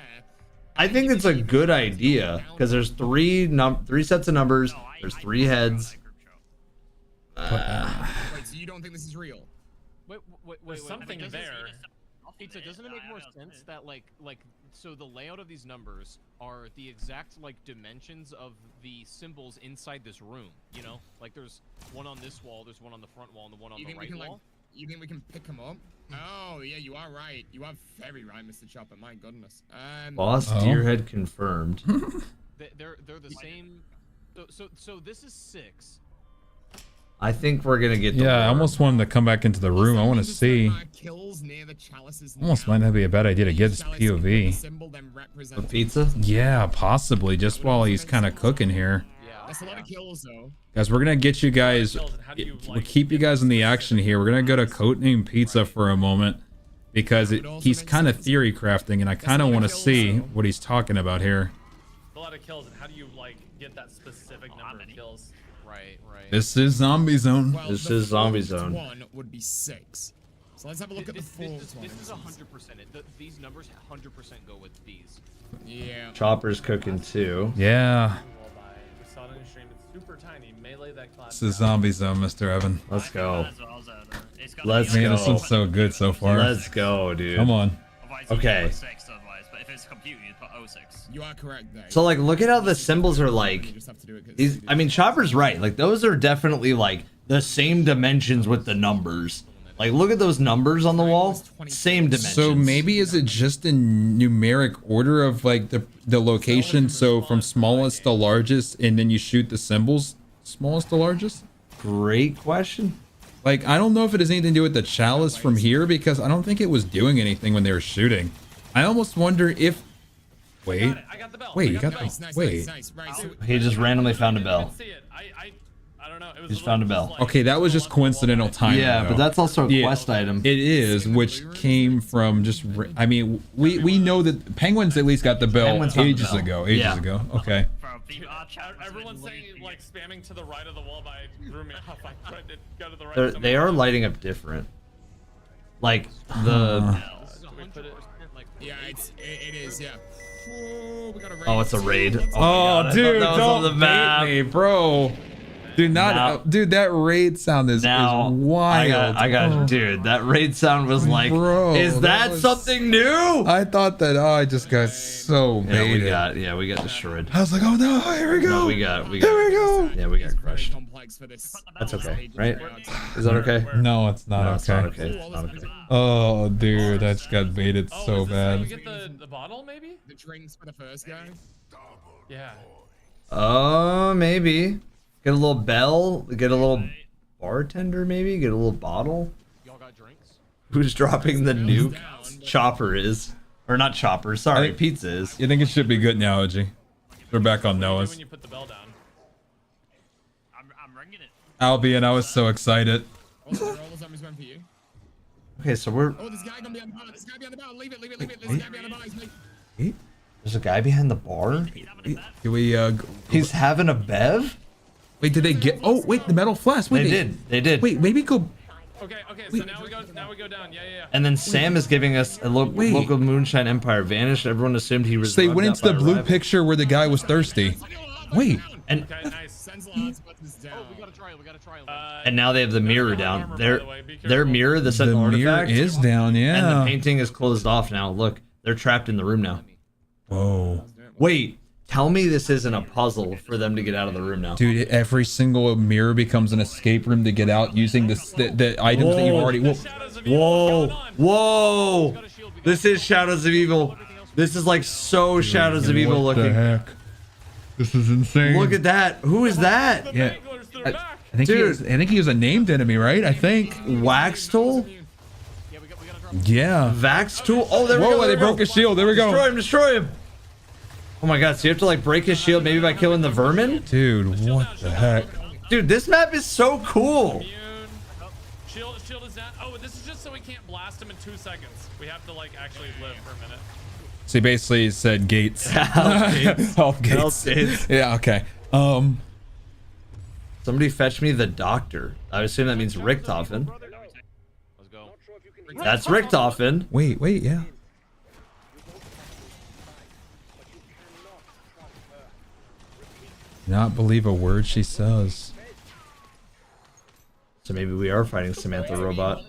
I think it's a good idea because there's three sets of numbers. There's 3 heads. Wait, so you don't think this is real? There's something there. Pizza, doesn't it make more sense that so the layout of these numbers are the exact dimensions of the symbols inside this room, you know? Like there's one on this wall, there's one on the front wall, and the one on the right wall. You think we can pick them up? Oh, yeah, you are right. You are very right, Mr. Chopper. My goodness. Boss Deerhead confirmed. They're the same. So this is 6. I think we're gonna get. Yeah, I almost want him to come back into the room. I want to see. Almost might not be a bad idea to get this POV. A pizza? Yeah, possibly. Just while he's kind of cooking here. That's a lot of kills, though. Guys, we're gonna get you guys. We'll keep you guys in the action here. We're gonna go to Codename Pizza for a moment because he's kind of theory crafting, and I kind of want to see what he's talking about here. A lot of kills, and how do you get that specific number of kills? Right. This is Zombie Zone. Well, this is Zombie Zone. One would be 6. So let's have a look at the full. This is 100%. These numbers 100% go with these. Yeah. Chopper's cooking too. Yeah. We saw it in the stream. It's super tiny. Melee that class. This is Zombie Zone, Mr. Evan. Let's go. Let's go. This looks so good so far. Let's go, dude. Come on. Okay. But if it's computer, you put 06. You are correct there. So look at how the symbols are these. I mean, Chopper's right. Those are definitely the same dimensions with the numbers. Look at those numbers on the wall. Same dimensions. So maybe is it just in numeric order of the location? So from smallest to largest, and then you shoot the symbols, smallest to largest. Great question. I don't know if it has anything to do with the chalice from here because I don't think it was doing anything when they were shooting. I almost wonder if. Wait. Wait, you got the. Wait. He just randomly found a bell. I don't know. It Just found a bell. Okay, that was just coincidental timing. Yeah, but that's also a quest item. It is, which came from just. I mean, we know that Penguins at least got the bell ages ago. Ages ago. Okay. Everyone's saying spamming to the right of the wall by rooming off. I tried to go to the right. They are lighting up different. The. Yeah, it is. Yeah. Oh, we got a raid. Oh, it's a raid. Oh, dude, that was on the don't map. bait me, bro. Dude, dude, that raid sound is wild. Dude, that raid sound was Bro, is that something new? I thought that. Oh, I just got so baited. We got destroyed. I was like, oh no, here we go. No, we got. Here we go. Yeah, we got crushed. That's okay, right? Is that okay? No, it's not okay. It's not okay. It's not okay. Oh, dude, I just got baited so bad. Can we get the bottle, maybe? The drinks for the first guy? Yeah. Oh, maybe. Get a little bell. Get a little bartender, maybe. Get a little bottle. Y'all got drinks? Who's dropping the nuke? Chopper is. Or not Chopper, sorry, Pizza is. You think it should be good now, OG? We're back on Noah's. When you put the bell down. I'm ringing it. Albion, I was so excited. Okay, so we're. Oh, this guy gonna be on the bar. This guy be on the bar. Leave it. This guy be on the bar. There's a guy behind the bar? Do we, He's having a bev? Wait, did they get? Oh, wait, the metal flask. Wait, They did. Wait, maybe go. Okay, so now we go down. Yeah. And then Sam is giving us a local Moonshine Empire vanished. Everyone assumed he was. So they went into the blue picture where the guy was thirsty. Wait. And okay, nice. We gotta try. And now they have the mirror down. Their mirror, the Sentinel artifact, is down. Yeah. And the painting is closed off now. Look, they're trapped in the room now. Whoa. Wait, Tell me this isn't a puzzle for them to get out of the room now. Dude, every single mirror becomes an escape room to get out using the items that you've already. Whoa, whoa! This is Shadows of Evil. This is like so Shadows of Evil looking. What the heck? This is insane. Look at that. Who is that? Yeah. I think he was a named enemy, right? I think. Waxtool? Yeah. Vaxtool? Oh, there we go. Whoa, they broke his shield. There we go. Destroy him, destroy him. Oh my god, so you have to like break his shield maybe by killing the vermin? Dude, what the heck? Dude, this map is so cool. Shield is down. Oh, this is just so we can't blast him in 2 seconds. We have to like actually live for a minute. So he basically said gates. Health gates. Health gates. Health gates. Yeah, okay. Somebody fetch me the doctor. I assume that means Richtofen. Let's go. That's Richtofen. Wait, yeah. Not believe a word she says. So maybe we are fighting Samantha Robot.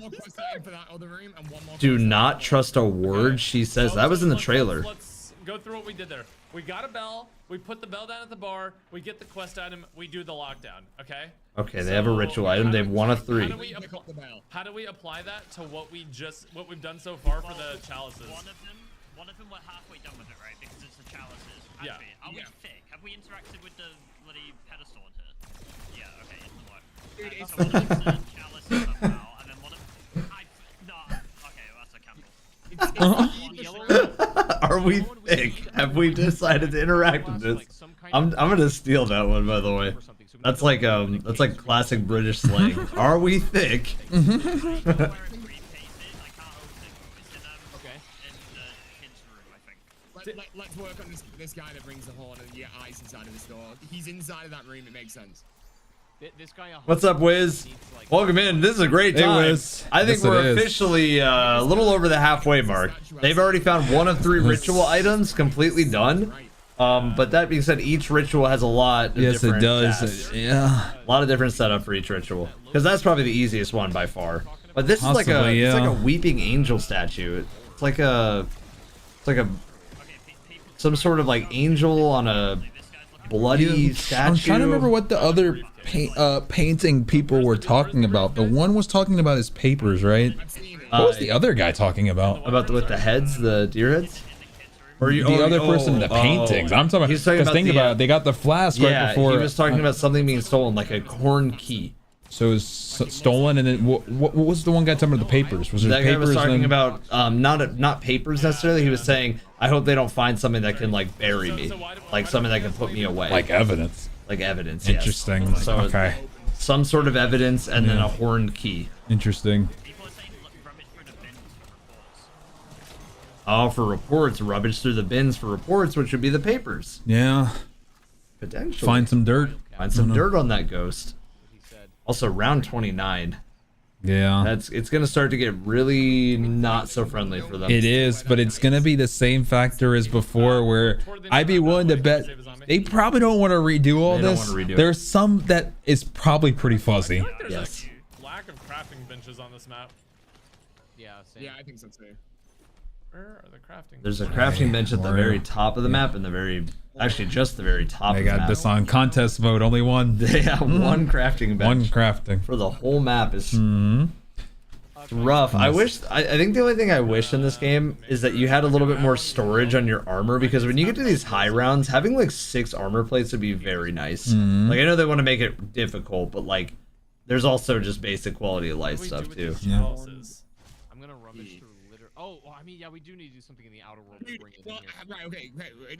Do not trust a word she says. That was in the trailer. Let's go through what we did there. We got a bell. We put the bell down at the bar. We get the quest item. We do the lockdown. Okay. Okay, they have a ritual item. They've won a 3. How do we apply that to what we've done so far for the chalices? One of them we're halfway done with it, right? Because it's the chalices. Yeah. Are we thick? Have we interacted with the bloody pedestal in here? Yeah. Okay. It's the one. So one of them's the chalices somehow, and then one of no. Okay, well, that's a cancel. Are we thick? Have we decided to interact with this? I'm gonna steal that one, by the way. That's like classic British slang. Are we thick? Let's work on this guy that brings the horn and get ice inside of this door. He's inside of that room. It makes sense. This guy. What's up, Wiz? Welcome in. This is a great time. Hey, Wiz. I think Yes, we're it is. officially a little over the halfway mark. They've already found 1 of 3 ritual items completely done. But that being said, each ritual has a lot of Yes, it different does. tasks. Yeah. A lot of different setup for each ritual. Because that's probably the easiest one by far. But this Possibly, is like a it's yeah. like a weeping angel statue. It's like a some sort of like angel on a bloody statue. I'm trying to remember what the other painting people were talking about. The one was talking about his papers, right? What was the other guy talking about? With the heads, the deer heads? Or The other person in the paintings. I'm talking about. He's talking Because think about it, they got the flask right before. He was talking about something being stolen, like a horn key. So it was stolen, and then what was the one guy talking about the papers? Was there That papers? guy was talking and then- about not papers necessarily. He was saying, I hope they don't find something that can like bury me, like something that can put me away, like evidence. Like evidence. Interesting. Yes. So Okay. Some sort of evidence, and then a horn key. Interesting. Oh, for reports, rubbage through the bins for reports, which would be the papers. Yeah. Potentially. Find some dirt. Find some dirt on that ghost. Also, round 29. Yeah. It's gonna start to get really not so friendly for them. It is, but it's gonna be the same factor as before, where I'd be willing to bet they probably don't want to redo all They don't this. wanna redo it. There's some that is probably pretty fuzzy. Yes. Lack of crafting benches on this map. Yeah. Same. Yeah, I think so too. Where are the crafting? There's a crafting bench at the very top of the map, and actually just the very top. They of the got map. this on contest vote. Only one. They have one crafting bench. One crafting for the whole map is rough. I think the only thing I wish in this game is that you had a little bit more storage on your armor, because when you get to these high rounds, having like 6 armor plates would be very nice. Like, I know they want to make it difficult, but like there's also just basic quality of life stuff too. Yeah. I'm gonna rummage through litter. Oh, well, I mean, yeah, we do need to do something in the outer world to bring it in here. Right, okay,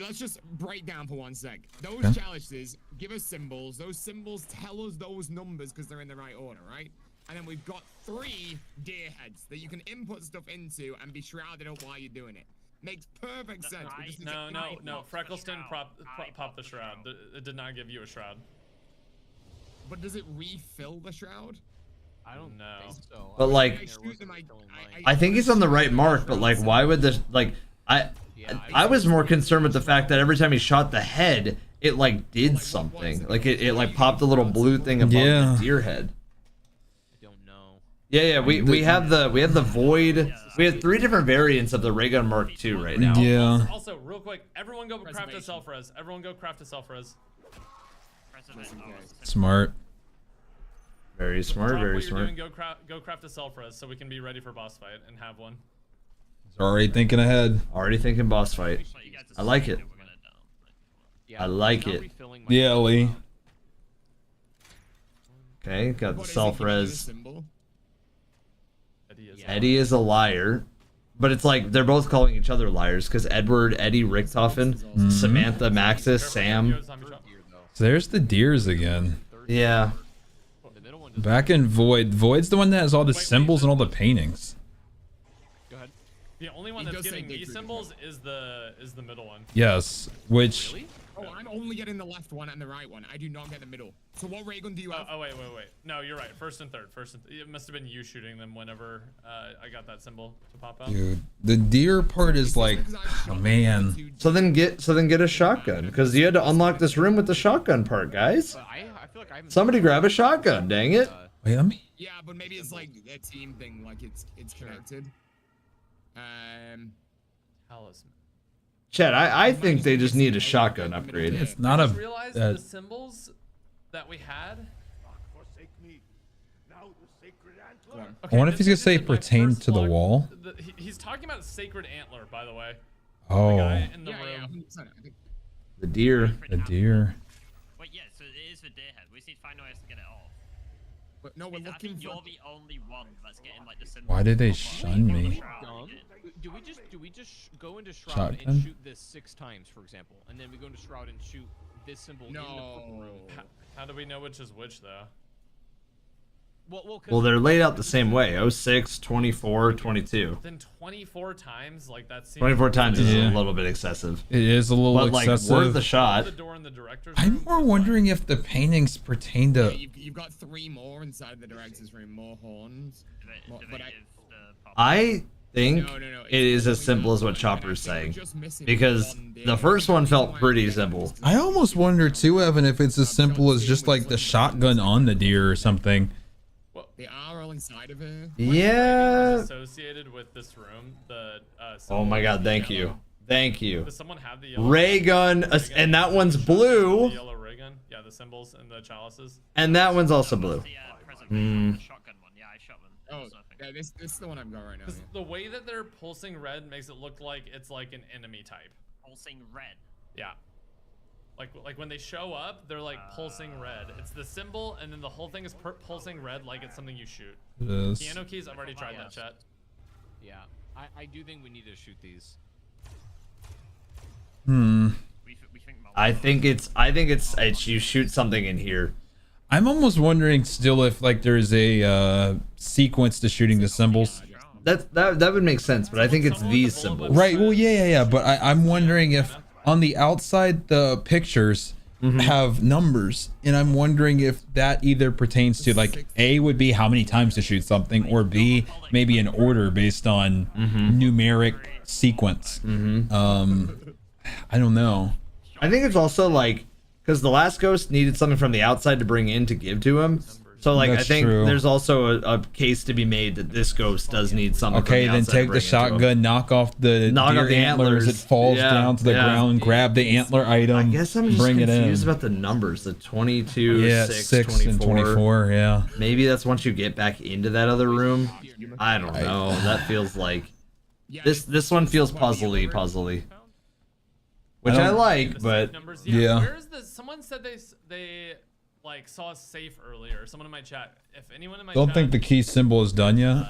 let's just break down for 1 sec. Those Okay. chalices give us symbols. Those symbols tell us those numbers because they're in the right order, right? And then we've got 3 deer heads that you can input stuff into and be shrouded up while you're doing it. Makes perfect sense. because it's a right No. lock. Freckleston popped the shroud. It did not give you a shroud. But does it refill the shroud? I don't know. think so. But like, I think he's on the right mark. But like, why would this like? I was more concerned with the fact that every time he shot the head, it like did something. Like it like popped a little blue thing above the deer head. Yeah, we have the void. We have 3 different variants of the ray gun Mark II right now. Yeah. Also, real quick, everyone go craft a self-res. Everyone go craft a self-res. Smart. Very smart. Drop Very what you're smart. doing, go craft a self-res so we can be ready for boss fight and have one. Already thinking ahead. Already thinking boss fight. I like it. I like it. Yeah, Lee. Okay, got the self-res. Eddie is Eddie is a liar. But it's like they're both calling each other liars because Edward, Eddie Richtofen, Samantha, Maxis, Sam. So there's the deers again. Yeah. Back in Void. Void's the one that has all the symbols and all the paintings. Go ahead. The only one that's giving me symbols is the middle one. Yes, which... Really? Oh, I'm only getting the left one and the right one. I do not get the middle. So what ray gun do you have? Oh, wait. No, you're right. First and third. It must have been you shooting them whenever I got that symbol to pop out. Dude, the deer part is like, oh man. So then get a shotgun because you had to unlock this room with the shotgun part, guys. I feel like I haven't Somebody grab a shotgun, dang it. Wait, let me... Yeah, but maybe it's like a team thing, like it's connected. Talisman. Chad, I think they just need a shotgun upgrade. It's not I a... just realized the symbols that we had. I wonder if he's gonna say this is my pertain first to the log. wall. He's talking about sacred antler, by the way. Oh. The guy in the room. The deer. The deer. Wait, yeah, so it is the deer head. We just need to find ways to get it off. But no, we're I looking think for... you're the only one that's getting like the symbol. Why did they shun me? Do we just go into Shroud Shotgun? and shoot this 6 times, for example, and then we go into Shroud and shoot this symbol in the front room? How do we know which is which, though? Well, they're laid out the same way. 06, 24, 22. Then 24 times, like that seems 24 times is Yeah. a little bit excessive. It is a little But, excessive. like, worth the shot. The door in the director's I'm room. more wondering if the paintings pertain to... You've got 3 more inside the director's room, more horns. I think No, it is as simple as what Chopper's saying. Because the first one felt pretty simple. I almost wonder too, Evan, if it's as simple as just like the shotgun on the deer or something. They are all inside of it. Yeah. Associated with this room, the Oh my god, thank you. Thank you. Does someone have the yellow Ray gun, and that one's blue. The yellow ray gun? Yeah, the symbols and the chalices. And that one's also blue. Hmm. Shotgun one, yeah, I shot one. Oh, yeah, this is the one I've got right now. Because the way that they're pulsing red makes it look like it's like an enemy type. Pulsing red. Yeah. Like when they show up, they're like pulsing red. It's the symbol, and then the whole thing is pulsing red like it's something you shoot. It is. Piano keys, I've already tried that, chat. Yeah, I do think we need to shoot these. I think it's you shoot something in here. I'm almost wondering still if like there's a sequence to shooting the symbols. That would make sense, but I think it's these symbols. Right. Well, yeah. But I'm wondering if on the outside the pictures have numbers, and I'm wondering if that either pertains to like A would be how many times to shoot something, or B maybe an order based on numeric sequence. I don't know. I think it's also like because the last ghost needed something from the outside to bring in to give to him. So like That's I think true. there's also a case to be made that this ghost does need something. Okay, from the then outside to take the bring into him. shotgun, knock off the deer the antlers. It antlers. falls Yeah, down to the yeah. ground. Grab the antler item. I guess I'm just bring it in. confused about the numbers. The 22, Yeah, 6, 6 and 24. Yeah. Maybe that's once you get back into that other room. I don't know. That feels like this one feels puzzly. Which I like, but yeah. Where is this? Someone said they like saw a safe earlier. Someone in my chat. If anyone in my Don't chat think the key symbol is done yet.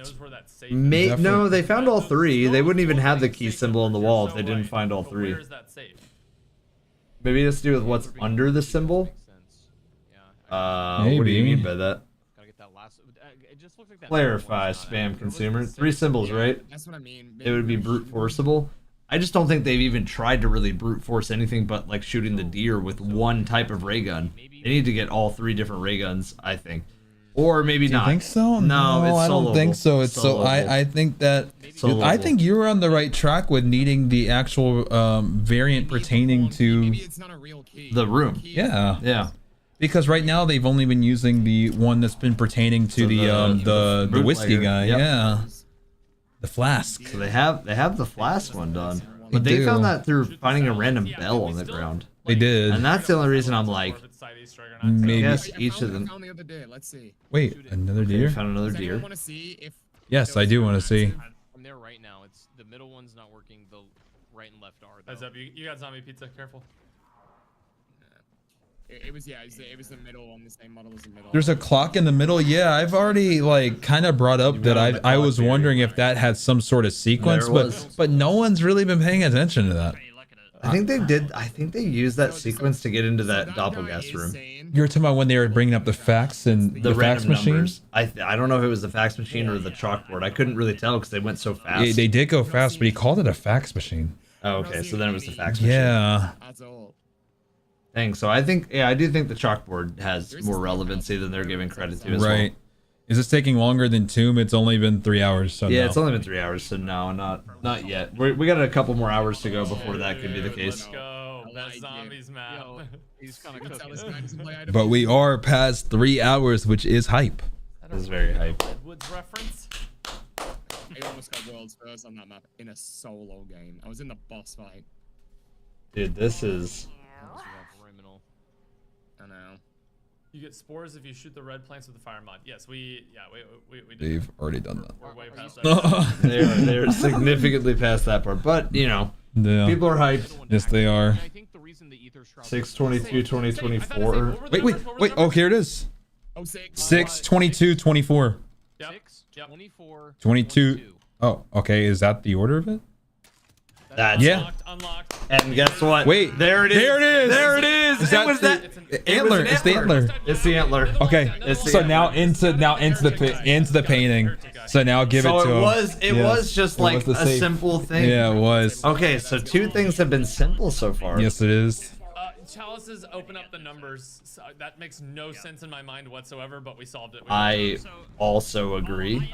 knows where that safe is. No, they found all 3. They wouldn't even have the key symbol on the wall if they didn't find all 3. Where is that safe? Maybe it has to do with what's under the symbol. What do you Maybe. mean by that? Gotta get that last. It just looks like that. Clarify, spam consumer. 3 symbols, right? That's what I mean. It would be brute forceable. I just don't think they've even tried to really brute force anything but like shooting the deer with one type of ray gun. They need to get all 3 different ray guns, I think. Or maybe Do you not. think so? No, it's I don't think soloable. so. It's so I think that Soloable. I think you're on the right track with needing the actual variant pertaining to It's not a real key. The room. Yeah. Yeah. Because right now they've only been using the one that's been pertaining to the whiskey bootlegger. guy. Yep. Yeah. The flask. So they have the flask one done, but they found that through finding a random bell on the ground. They did. And that's the only reason I'm like, maybe. yes, each of them. Found the other day. Let's see. Wait, another Okay, deer? found another Does anyone deer. want to see if? Yes, I do want to see. I'm there right now. It's the middle one's not working. The right and left are. Heads up, you got zombie pizza. Careful. It was it was the middle on the same model as the middle. There's a clock in the middle. Yeah, I've already like kind of brought up that I was wondering if that had some sort of sequence, but no one's really been paying attention to that. I think they did. I think they used that sequence to get into that doppelgas room. You were talking about when they were bringing up the fax and the fax random machine. numbers. I don't know if it was the fax machine or the chalkboard. I couldn't really tell because they went so fast. They did go fast, but he called it a fax machine. Oh, okay. So then it was the fax machine. Yeah. That's all. Dang. So I think, I do think the chalkboard has more relevancy than they're giving credit to as well. Right. Is this taking longer than Tomb? It's only been 3 hours. So Yeah, no. it's only been 3 hours, so no, not yet. We got a couple more hours to go before that could be the case. Let's go. That zombies map. He's kind of cooking. But we are past 3 hours, which is hype. That is very hype. Woods reference. I almost got world's first on that map in a solo game. I was in the boss fight. Dude, this is... I know. You get spores if you shoot the red plants with the fire mod. Yes, we did. They've already done that. We're way past that. they're significantly past that part, but you know, Yeah. people are hyped. Yes, they are. 6/22, 2024. Wait. Oh, here it is. 6/22/24. Yep. 24. 22. Oh, okay. Is that the order of it? That's Yeah. Unlocked. And guess what? Wait. There it is. There it is. There it is. Is It that was the- that Antler. It's the antler. It's the antler. Okay. It's the So antler. now into the painting. So now give it to him. It was just It like was the a safe- simple thing. Yeah, it was. Okay, so two things have been simple so far. Yes, it is. Chalices open up the numbers. So that makes no sense in my mind whatsoever, but we solved it. I also agree.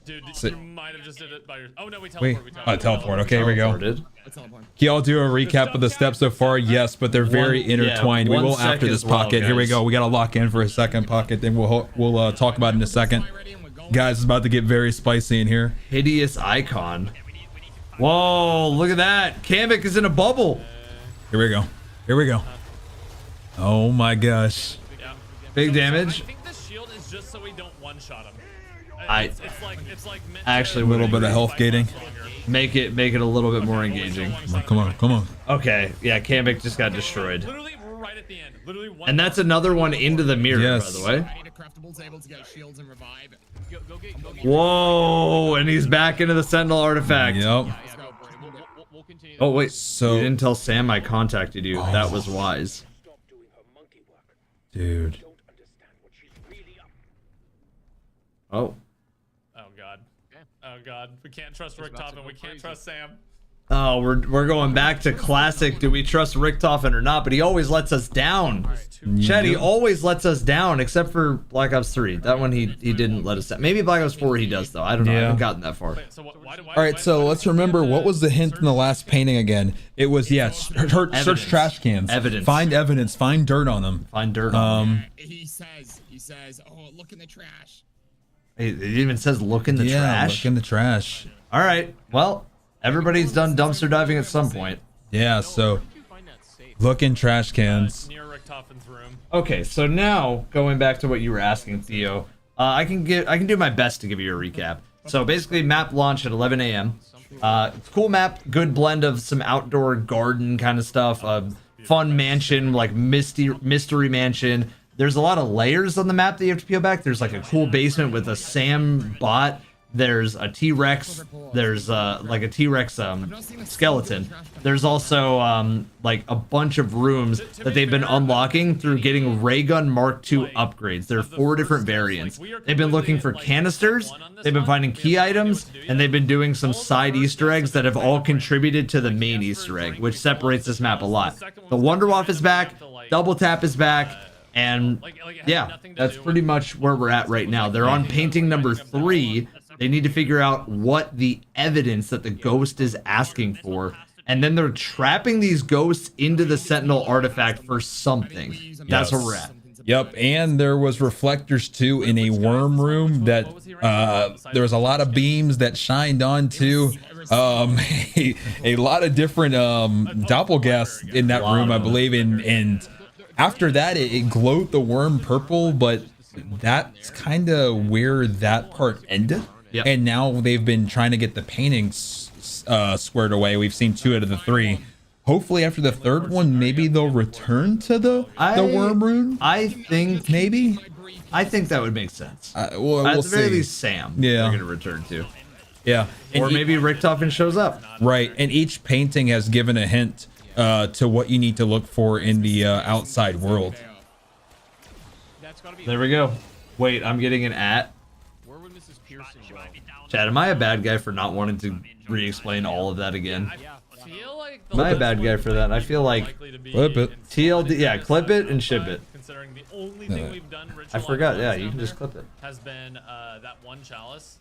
Dude, So- you might have just did it by your. Oh no, we Wait. teleport. Teleport. Okay, here we go. Teleported. Can y'all do a recap of the steps so far? Yes, but they're very intertwined. We 1 will after second this as well, pocket. Here we guys. go. We gotta lock in for a second pocket. Then we'll talk about it in a second. Guys, it's about to get very spicy in here. Hideous icon. Whoa, look at that. Kamik is in a bubble. Here we go. Here we go. Oh my gosh. Big damage. I think the shield is just so we don't one-shot him. It's like meant actually A little bit of health gating. make it a little bit more engaging. Come on. Okay, yeah, Kamik just got destroyed. Literally right at the end. Literally one. And that's another one into the mirror, Yes. by the way. I need a craftable table to get shields and revive. Go get. Whoa, and he's back into the Sentinel artifact. Yep. Let's go. We'll continue. Oh wait, So- you didn't tell Sam I contacted you. That was wise. Dude. Oh. Oh god. Oh god. We can't trust Rick Toppin. We can't trust Sam. Oh, we're going back to classic. Do we trust Rick Toffin or not? But he always lets us down. Chet, he always lets us down, except for Black Ops 3. That one he didn't let us down. Maybe Black Ops 4 he does though. I don't know. I Yeah. haven't gotten that far. All right, so let's remember what was the hint in the last painting again? It was search Evidence. trash cans. Evidence. Find evidence. Find dirt on them. Find dirt on He says, oh, look in the trash. It even says look in the Yeah, trash. look in the trash. All right. Well, everybody's done dumpster diving at some point. Yeah, so look in trash cans. Near Rick Toffin's room. Okay, so now going back to what you were asking, Theo, I can do my best to give you a recap. So basically, map launched at 11 a.m. It's a cool map, good blend of some outdoor garden kind of stuff, fun mansion, like mystery mansion. There's a lot of layers on the map that you have to peel back. There's like a cool basement with a Sam bot. There's a T-Rex. There's like a T-Rex skeleton. There's also like a bunch of rooms that they've been unlocking through getting Ray Gun Mark II upgrades. There are 4 different variants. They've been looking for canisters. They've been finding key items, and they've been doing some side Easter eggs that have all contributed to the main Easter egg, which separates this map a lot. The Wonder Waff is back. Double Tap is back. And yeah, that's pretty much where we're at right now. They're on painting number 3. They need to figure out what the evidence that the ghost is asking for. And then they're trapping these ghosts into the Sentinel artifact for something. That's where we're at. Yep, and there was reflectors too in a worm room that there was a lot of beams that shined onto a lot of different doppelgas in that room, I believe, and after that it glowed the worm purple, but that's kind of where that part ended. Yep. And now they've been trying to get the paintings squared away. We've seen 2 out of the 3. Hopefully after the 3rd one, maybe they'll return to the worm room. I think maybe. I think that would make sense. Well, At we'll the very see. least, Sam. Yeah. They're gonna return to. Yeah. Or maybe Richtofen shows up. Right, and each painting has given a hint to what you need to look for in the outside world. There we go. Wait, I'm getting an at. Where would Mrs. Pearson go? Chad, am I a bad guy for not wanting to re-explain all of that again? I feel like Am I a bad guy for that? I feel like clip it. TLD, yeah, clip it and ship it. Considering the only thing we've done I forgot. Yeah, you can just clip it. has been that one chalice,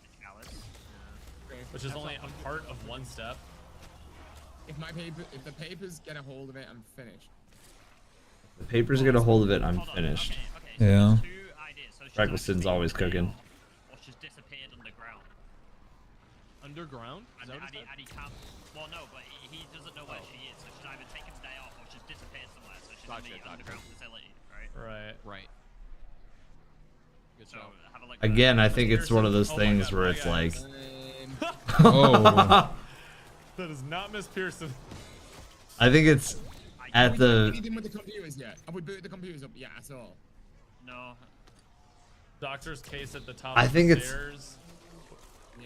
which is only a part of one step. If the papers get a hold of it, I'm finished. The papers get a hold of it. I'm finished. Yeah. Reckleston's always cooking. Or she's disappeared underground. Underground? Is that what And he can't. Well, no, but he doesn't know where she is. So she's either taken a day off or she's disappeared somewhere. So she's in the underground facility, right? Right. Good So have a look. Again, I think it's one of those things where it's like, Oh. That is not Miss Pearson. I think it's at the. Anything with the computers yet? I would boot the computers up. Yeah, that's all. No. Doctor's case at the top. I of think the it's. stairs.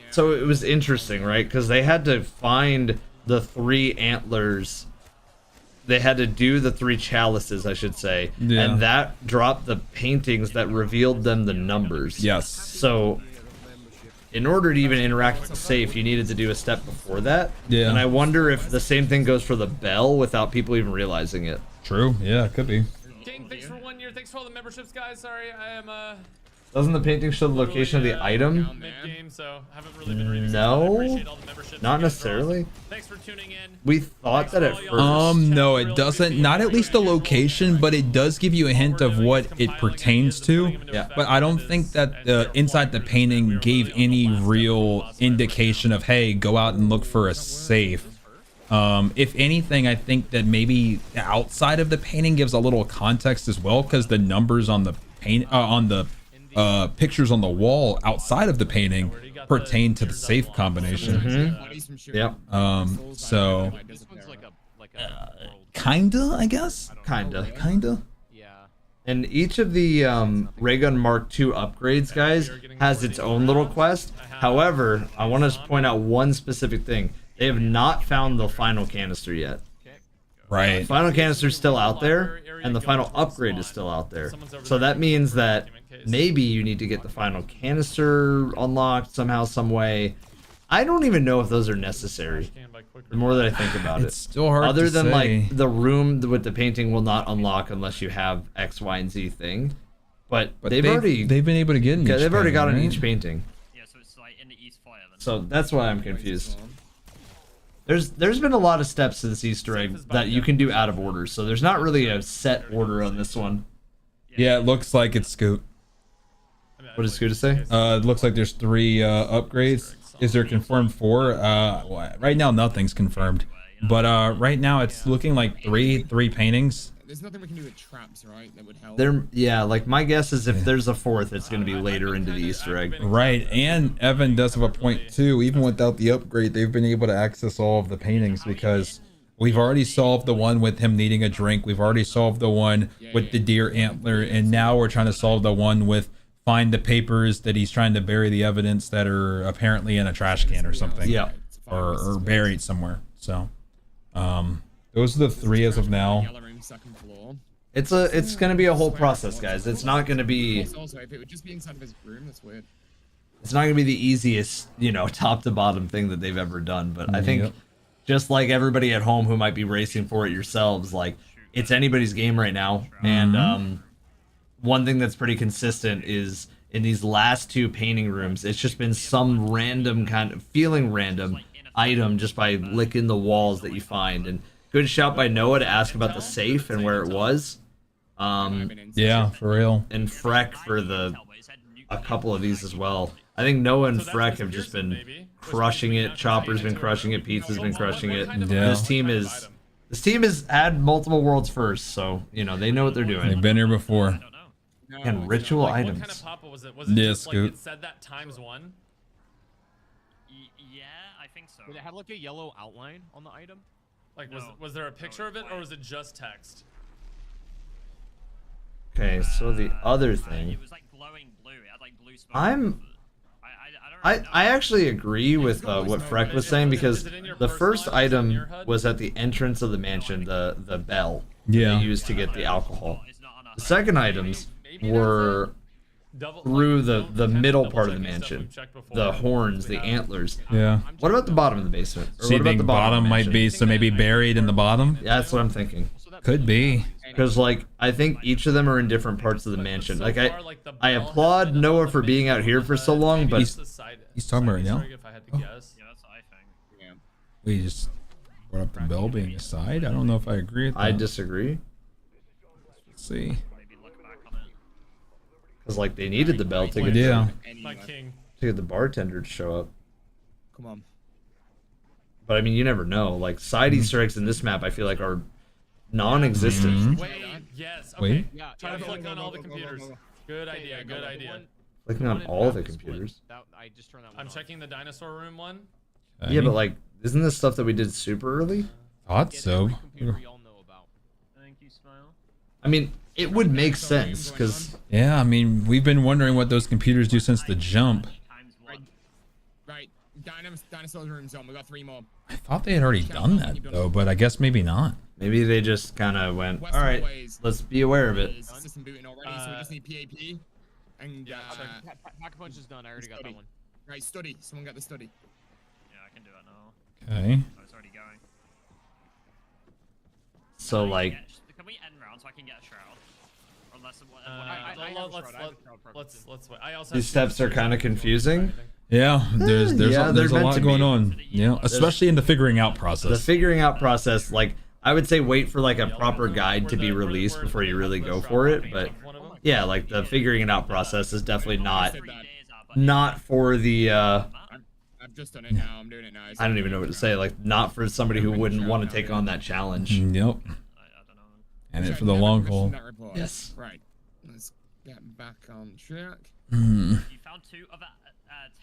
So it was interesting, right? Because they had to find the 3 antlers. They had to do the 3 chalices, I should say, Yeah. and that dropped the paintings that revealed them the numbers. Yes. So, in order to even interact with the safe, you needed to do a step before that. Yeah. And I wonder if the same thing goes for the bell without people even realizing it. True. Yeah, it could be. King, thanks for 1 year. Thanks for all the memberships, guys. Sorry, I am Doesn't the painting show the location of the item? mid-game, so haven't really been reading. No, Appreciate all the memberships not you guys draw. necessarily. Thanks for tuning in. We thought that at first. No, it doesn't. Not at least the location, but it does give you a hint of what it pertains to. Yeah. But I don't think that inside the painting gave any real indication of, hey, go out and look for a safe. If anything, I think that maybe outside of the painting gives a little context as well, because the numbers on the pictures on the wall outside of the painting pertain to the safe combination. Yep. So This one's like a kinda, I guess. Kinda. Yeah. And each of the Ray Gun Mark II upgrades, guys, has its own little quest. However, I want to point out one specific thing. They have not found the final canister yet. Right. The final canister is still out there, and the final upgrade is still out there. So that means that maybe you need to get the final canister unlocked somehow, some way. I don't even know if those are necessary. The more that I think about It's it, still hard other to than say. like the room with the painting will not unlock unless you have X, Y, and Z thing. But they've already been able to get in. they've already got in in each painting. Yeah, so it's like in the east foyer. Then. So that's why I'm confused. There's been a lot of steps to this Easter egg that you can do out of order, so there's not really a set order on this one. Yeah, it looks like it's Scoot. What does Scoot say? It looks like there's 3 upgrades. Is there confirmed 4? Right now nothing's confirmed, but right now it's looking like three paintings. There's nothing we can do with traps, right? That would help. Yeah, like my guess is if there's a 4th, it's going to be later into the Easter egg. Right, and Evan does have a point too. Even without the upgrade, they've been able to access all of the paintings because we've already solved the one with him needing a drink. We've already solved the one with the deer antler, and now we're trying to solve the one with find the papers that he's trying to bury the evidence that are apparently in a trash can or something. Yeah, or buried somewhere. So, those are the 3 as of now. Second floor. It's gonna be a whole process, guys. It's not gonna be. Also, if it would just be inside of his room, that's weird. It's not gonna be the easiest, top to bottom thing that they've ever done. But I think, just like everybody at home who might be racing for it yourselves, like it's anybody's game right now. And one thing that's pretty consistent is in these last 2 painting rooms, it's just been some random kind of random item just by licking the walls that you find. And good shout by Noah to ask about the safe and where it was. Yeah, for real. And Freck for a couple of these as well. I think Noah and Freck have just been crushing it. Chopper's been crushing it. Pizza's been crushing it. Yeah. This team has had multiple worlds first, so you know they know what they're doing. They've been here before. And ritual What items. kind of papa was it? Was it just like Scoot. it said that ×1? Yeah, I think so. Did it have like a yellow outline on the item? Like was there a picture of it or was it just text? Okay, so the other thing. It was like glowing blue. It had like blue smoke. I actually agree with what Freck was saying because the first item was at the entrance of the mansion, the bell Yeah. they used to get the alcohol. The second items were through the middle part of the mansion, the horns, the antlers. Yeah. What about the bottom of the basement? Or So you what about think the bottom of the might mansion? be, so maybe buried in the bottom? Yeah, that's what I'm thinking. Could be. Because like I think each of them are in different parts of the mansion. Like I applaud Noah for being out here for so long, but He's talking about right now? If I had to guess. Yeah, that's what I think. Yeah. We just brought up the bell being aside. I don't know if I agree with that. I disagree. Let's see. Because like they needed the bell to get My king. to get the bartender to show up. Come on. But I mean, you never know. Like side Easter eggs in this map, I feel like are non-existent. Wait, yes. Okay. Wait. Yeah, try to flick on all the computers. Good idea. Good idea. Clicking on all the computers. I just turned that one I'm off. checking the dinosaur room one. Yeah, but like, isn't this stuff that we did super early? Thought so. Computer we all know about. Thank you, Smile. I mean, it would make sense because Yeah, I mean, we've been wondering what those computers do since the jump. Right. Dinosaurs room zone. We got 3 more. I thought they had already done that though, but I guess maybe not. maybe they just kind of went, all right, let's be aware of it. System booting already, so we just need PAP. And Pack a punch is done. I already got that one. Right, study. Someone got the study. Yeah, I can do it now. Okay. Oh, it's already going. So like, Can we end round so I can get a shroud? Unless let's wait. I also these steps are kind of confusing. Yeah, there's Yeah, they're a meant lot to going be. on. Yeah, especially in the figuring out The process. figuring out process, like, I would say wait for like a proper guide to be released before you really go for it. But yeah, like the figuring it out process is definitely not for the I've just done it now. I'm doing it now. I don't even know what to say. Like, not for somebody who wouldn't want to take on that challenge. Yep. And it for the long haul. Yes. Right. Let's get back on track. You found 2 other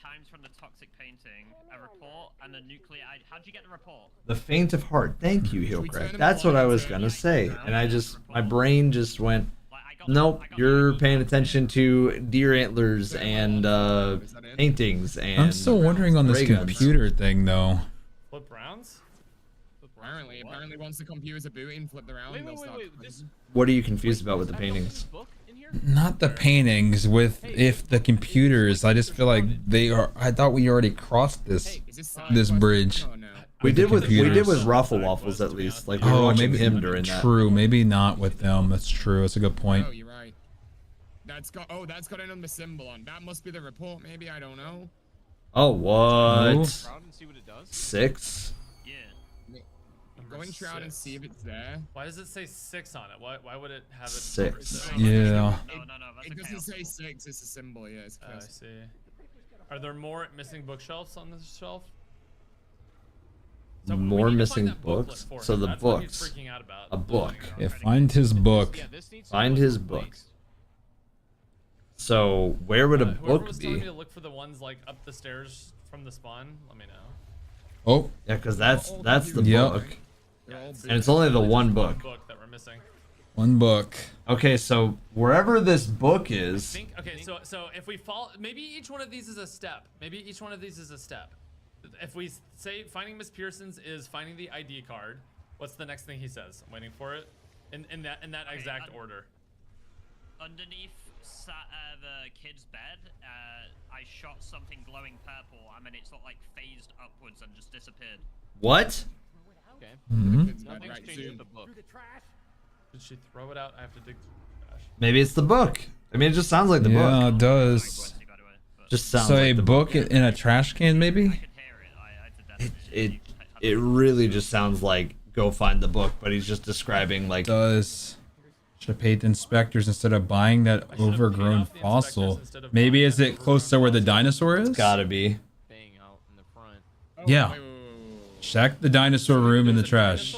times from the toxic painting, a report and a nuclear. How'd you get the report? The faint of heart. Thank you, Hillcrack. That's what I was gonna say, and my brain just went, nope. You're paying attention to deer antlers and paintings and. I'm still wondering on this ray guns. computer thing though. Flip rounds? Apparently, once the computers are booting, flip around. This What are you confused about with the paintings? book in here? Not the paintings with if the computers. I just feel like they are. I thought we already crossed this bridge. We did with computers. Raffle Waffles at least. Like we were Oh, watching maybe him during that. True, maybe not with them. That's true. That's a good point. Oh, you're right. That's got another symbol on. That must be the report. Maybe I don't know. Oh what? Crowd and see what it does. 6. Yeah. Go in shroud and see if it's there. Why does it say 6 on it? Why would it have it? 6. Yeah. No, It doesn't say 6. It's a symbol. Yeah, it's I close. see. Are there more missing bookshelves on this shelf? So we More need to missing find that booklet books. for So him. the That's what he's books. freaking out about. A book. Yeah, find his book. Yeah, this needs to Find be his replaced. book. So where would a Whoever book was telling me be? to look for the ones like up the stairs from the spawn, let me know. Oh, Yeah, because that's the Yep. book, and it's only the one book. Book that we're missing. one book. Okay, so wherever this book is, Okay, so if we fall, maybe each one of these is a step. Maybe each one of these is a step. If we say finding Miss Pearson's is finding the ID card, what's the next thing he says? I'm waiting for it. In that exact order. Underneath the kid's bed, I shot something glowing purple, and then it sort of like phased upwards and just disappeared. what? Okay. Mhm. Nothing's changed with the book. Did she throw it out? I have to dig through the trash. Maybe it's the book. I mean, it just sounds like the Yeah, book. it does. Just sounds So like a the book in a trash can, maybe? It really just sounds like go find the book, but he's just describing like Does. Should have paid the inspectors instead of buying that overgrown fossil. Maybe is it close to where the dinosaur is? Gotta be. Yeah. Check the dinosaur room in the trash.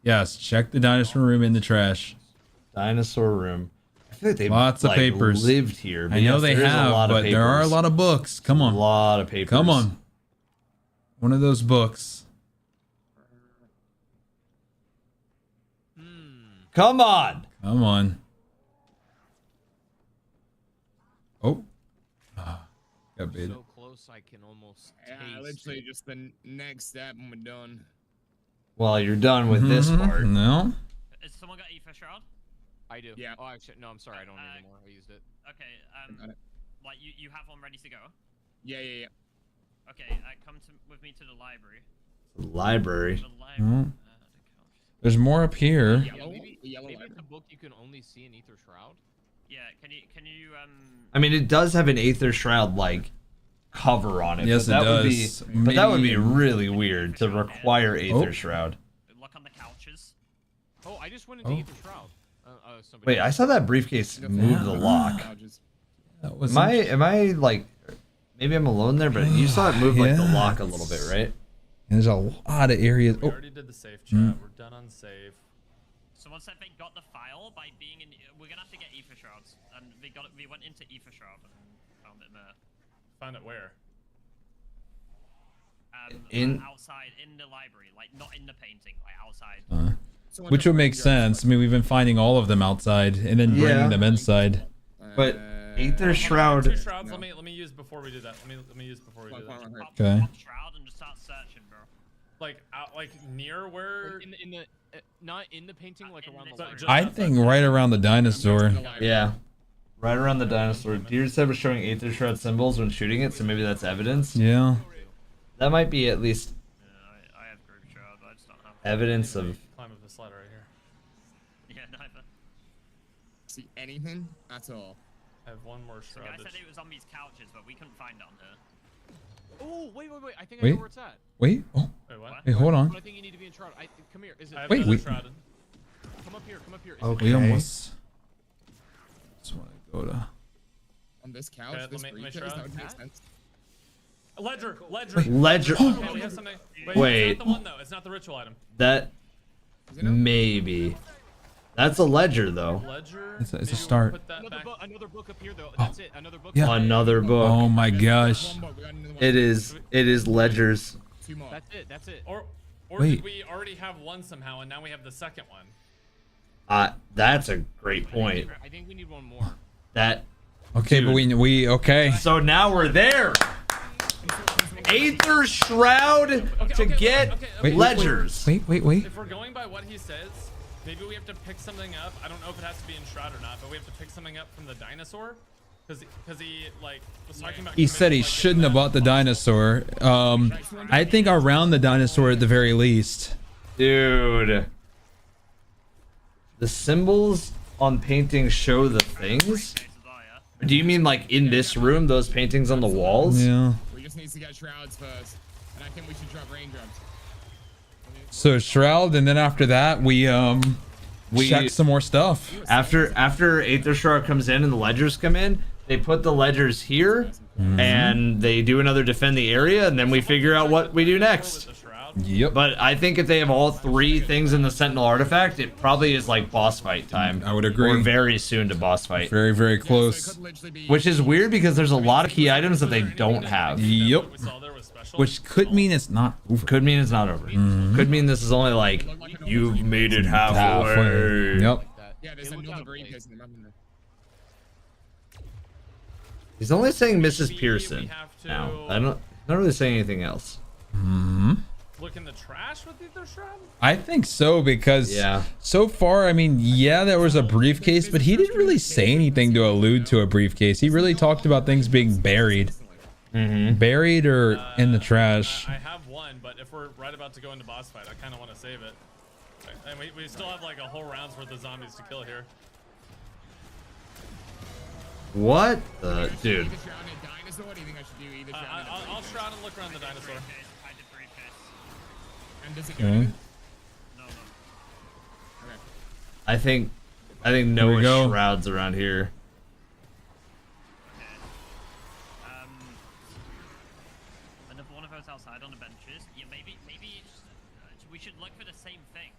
Yes, check the dinosaur room in the trash. Dinosaur room. I feel like they've Lots of papers. lived here. I know they have, but there are a lot of books. Come on. A lot of papers. Come on. One of those books. Come on. Come on. Oh. Got baited. So close, I can almost Yeah, literally just the next step and we're done. Well, you're done with this part. No. Has someone got Ether Shroud? I do. Yeah. Oh, actually, no, I'm sorry. I don't anymore. I used it. Okay, like you have one ready to go? Yeah. Okay, come with me to the library. The library. The library. Oh. There's more up here. Maybe it's a book you can only see in Ether Shroud. Yeah, can you I mean, it does have an Aether Shroud like cover on it. Yes, but that it does. Would be, but that would be Maybe- really weird to require Aether Shroud. look on the couches? Oh, I just went into Ether Shroud. Wait, I saw that briefcase move the lock. That was Am I like, maybe I'm alone there, but you saw it move like the lock a little bit, right? There's a lot of areas. We already did the safe chat. We're done on save. Someone said they got the file by being in. We're gonna have to get Ether Shrouds, and we went into Ether Shroud and found it there. Found it where? Outside in the library, like not in the painting, like outside. Which would make sense. I mean, we've been finding all of them outside and then bringing them inside. But Aether Shroud. Two shrouds. Let me use before we do that. Let me use before we do that. Okay. Shroud and just start searching, bro. Like near where? Like in the not in the painting, like around the library. I think right around the dinosaur. Yeah. Right around the dinosaur. Deer said was showing Aether Shroud symbols when shooting it, so maybe that's evidence. Yeah. That might be at least I have group shroud, but I just don't have evidence of. Climb up this ladder right here. Yeah, neither. See anything at all? I have one more The shroud. guy said it was on these couches, but we couldn't find down here. Oh, wait. I think I know where it's at. Wait. Oh. Wait, what? Hey, hold on. But I think you need to be in shroud. Come here. Is it? Wait, wait. Shrouded. Come up here. Is Okay. We almost. Just want to go to. On this couch? Okay, This let me briefcase? That would make sense. Ledger. Ledger. Okay, we have something. Wait. It's not the one though. It's not the ritual item. That maybe. That's a ledger though. Ledger. It's a start. Another book up here though. That's it. Another book. Yeah. Another book. Oh my gosh. It is ledgers. Two more. That's it. Or Wait. did we already have one somehow, and now we have the second one? That's a great point. I think we need one more. That. Okay, but we okay. So now we're there. Aether Shroud to get ledgers. Wait. If we're going by what he says, maybe we have to pick something up. I don't know if it has to be in Shroud or not, but we have to pick something up from the dinosaur. Because he like was talking about. He said he shouldn't have bought the dinosaur. I think around the dinosaur at the very least. Dude. The symbols on paintings show the things? Do you mean like in this room, those paintings on the walls? Yeah. We just need to get shrouds first. And I think we should drop raindrops. So shroud, and then after that we check some more stuff. After Aether Shroud comes in and the ledgers come in, they put the ledgers here and they do another defend the area, and then we figure out what we do next. Yep. But I think if they have all three things in the Sentinel artifact, it probably is like boss fight time. I would agree. Or very soon to boss fight. Very, very close. Which is weird because there's a lot of key items that they don't have. Yep. Which could mean it's not over. Could mean it's not over. Could mean this is only like, you've made it halfway. Yep. Yeah, there's another briefcase in the map in there. He's only saying Mrs. Pearson now. Not really saying anything else. Look in the trash with Ether Shroud? I think so, because so far, I mean, yeah, there was a briefcase, but he didn't really say anything to allude to a briefcase. He really talked about things being buried. Buried or in the trash. I have one, but if we're right about to go into boss fight, I kind of want to save it. And we still have like a whole round's worth of zombies to kill here. What the dude? I'll shroud and look around the dinosaur. And does it Okay. I think I think Here we Noah go. shrouds around here. Another one of us outside on the benches. Yeah, maybe we should look for the same thing.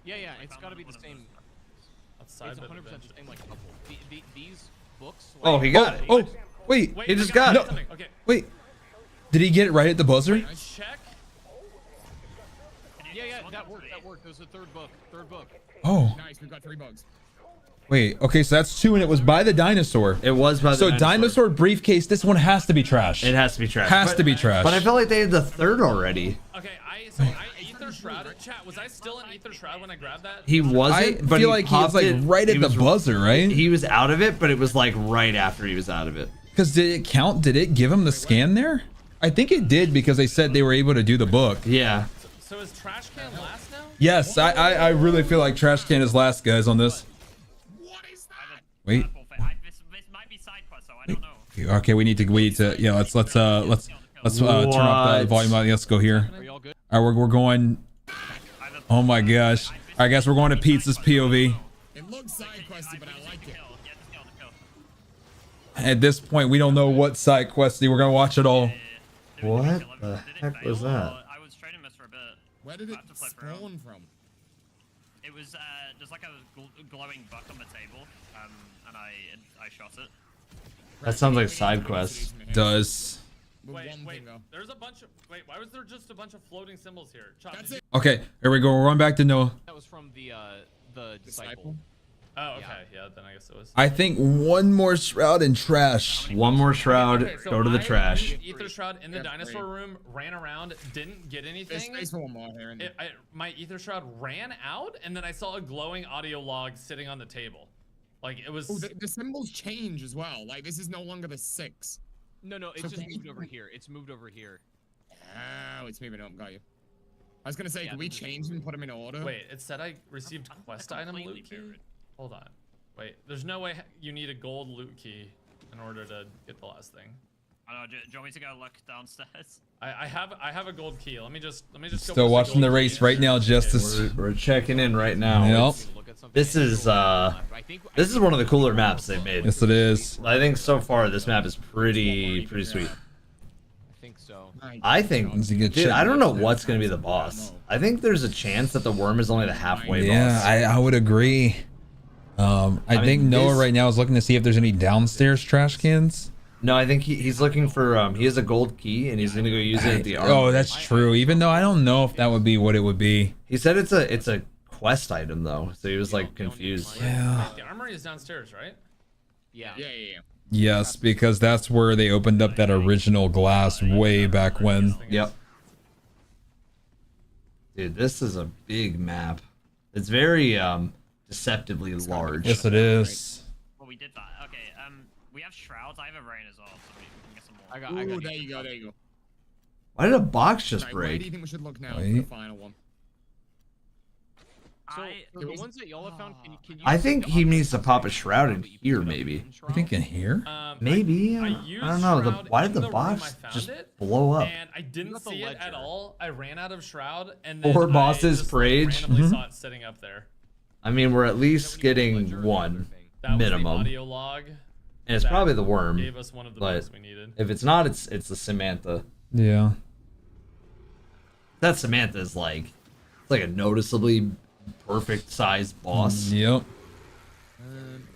Yeah, it's got to be the same. Outside It's by the 100% benches. the same like couple. These books. Oh, he got it. Oh, wait. He just got it. Something. Okay. Wait. Did he get it right at the buzzer? Check. Yeah, that worked. That worked. There's a third book. Oh. Nice, we've got 3 bugs. Wait, okay, so that's 2 and it was by the dinosaur. It was by the So dinosaur briefcase, this one has to be trash. It has to be trash. Has to be trash. But I felt like they had the third already. Okay, I ether shrouded. Chat, was I still in ether shroud when I grabbed that? He wasn't, but feel he like he was popped like it. right at He the was- buzzer, right? He was out of it, but it was like right after he was out of it. Because did it count? Did it give him the scan there? I think it did because they said they were able to do the book. Yeah. So is trash can last now? Yes, I really feel like trash can is last, guys, on this. What is that? Wait. This might be side quest, so I don't know. Okay, we need to yeah, let's turn up the volume. Let's go here. All right, we're going. Oh my gosh. All right, guys, we're going to Pizza's POV. It looks side questy, but I like it. At this point, we don't know what side questy. We're gonna watch it all. What the heck was that? I was trading this for a bit. Where did it spawn from? It was there's like a glowing buck on the table, and I shot it. That sounds like side quest. Does. Wait, there's a bunch of. Wait, why was there just a bunch of floating symbols here? Chop, That's did it. Okay, here we go. We're going back to Noah. That was from the disciple. Oh, okay. Yeah, then I guess it was. I think one more shroud and trash. One more shroud. Okay, so Go to the I trash. Ether shroud in the dinosaur room, ran around, didn't get There's anything. space for one more here. And My ether shroud ran out, and then I saw a glowing audio log sitting on the table. Like it was. oh, the symbols change as well. Like this is no longer the 6. No, it's So just can moved we- over here. It's moved over here. Oh, it's moving up. Got you. I was gonna say, can we change them and put them in order? Wait, it said I received quest item loot key. Hold on. Wait, there's no way you need a gold loot key in order to get the last thing. I don't know. Do you want me to go look downstairs? I have a gold key. Let me just go Still put watching the gold race key right in. now, Justice. We're checking in right now. Yep. This is one of the cooler maps they've made. Yes, it is. I think so far this map is pretty sweet. I think so. I think, It's a good dude, shit. I don't know what's gonna be the boss. I think there's a chance that the worm is only the halfway Yeah, boss. I would agree. I think mean, Noah this- right now is looking to see if there's any downstairs trash cans. No, I think he's looking for he has a gold key and he's gonna go use it at the armory. Oh, that's true. Even though I don't know if that would be what it would be. He said it's a quest item though, so he was like confused. Yeah. The armory is downstairs, right? Yeah. Yeah. Yes, because that's where they opened up that original glass way back when. Yep. Dude, this is a big map. It's very deceptively large. Yes, it is. Well, we did that. Okay. We have shrouds. I have a rain as well, so we can get some more. I got. Ooh, there you go. There you go. Why did a box just Right, where do you break? think we should look now for Wait. the final one? So I- the ones that y'all have found, can you? I think he needs to pop a shroud in here, maybe. You think in here? Maybe. I I used don't know. shroud Why in did the room box I found just it, blow up? And I didn't got the see it at ledger. all. I ran out of shroud, and then Four I bosses just, per like, age? randomly Mhm. saw it sitting up there. I mean, we're at least getting one That was the minimum, audio log. and it's that probably the worm. Gave us one of the But books we needed. if it's not, it's the Samantha. Yeah. That Samantha is like, it's like a noticeably perfect sized boss. Yep.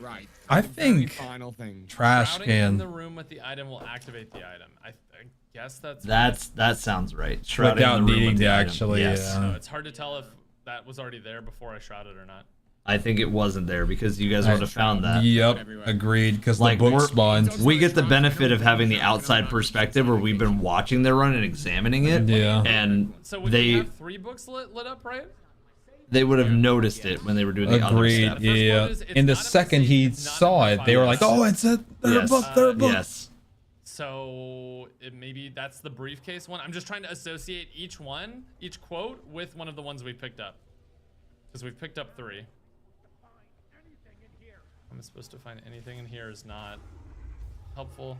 Right. I The very think final thing. trash Shrouding in the can room with the item will activate the item. I guess that's. That sounds right. Shrouding without in the room needing with to the item. actually. Yes. So Yeah. it's hard to tell if that was already there before I shrouded or not. I think it wasn't there because you guys would have found that. Yep. Agreed. Because Like, the book we're- spawned. We get the benefit of having the outside perspective where we've been watching their run and examining it. Yeah. And So would you they have 3 books lit up, right? they would have noticed it when they were doing the other Agreed. stuff. Yeah. In the second he saw it, they were like, "Oh, it's a third book. Third book." Yes. So maybe that's the briefcase one. I'm just trying to associate each quote with one of the ones we picked up. Because we've picked up 3. I'm supposed to find anything in here is not helpful.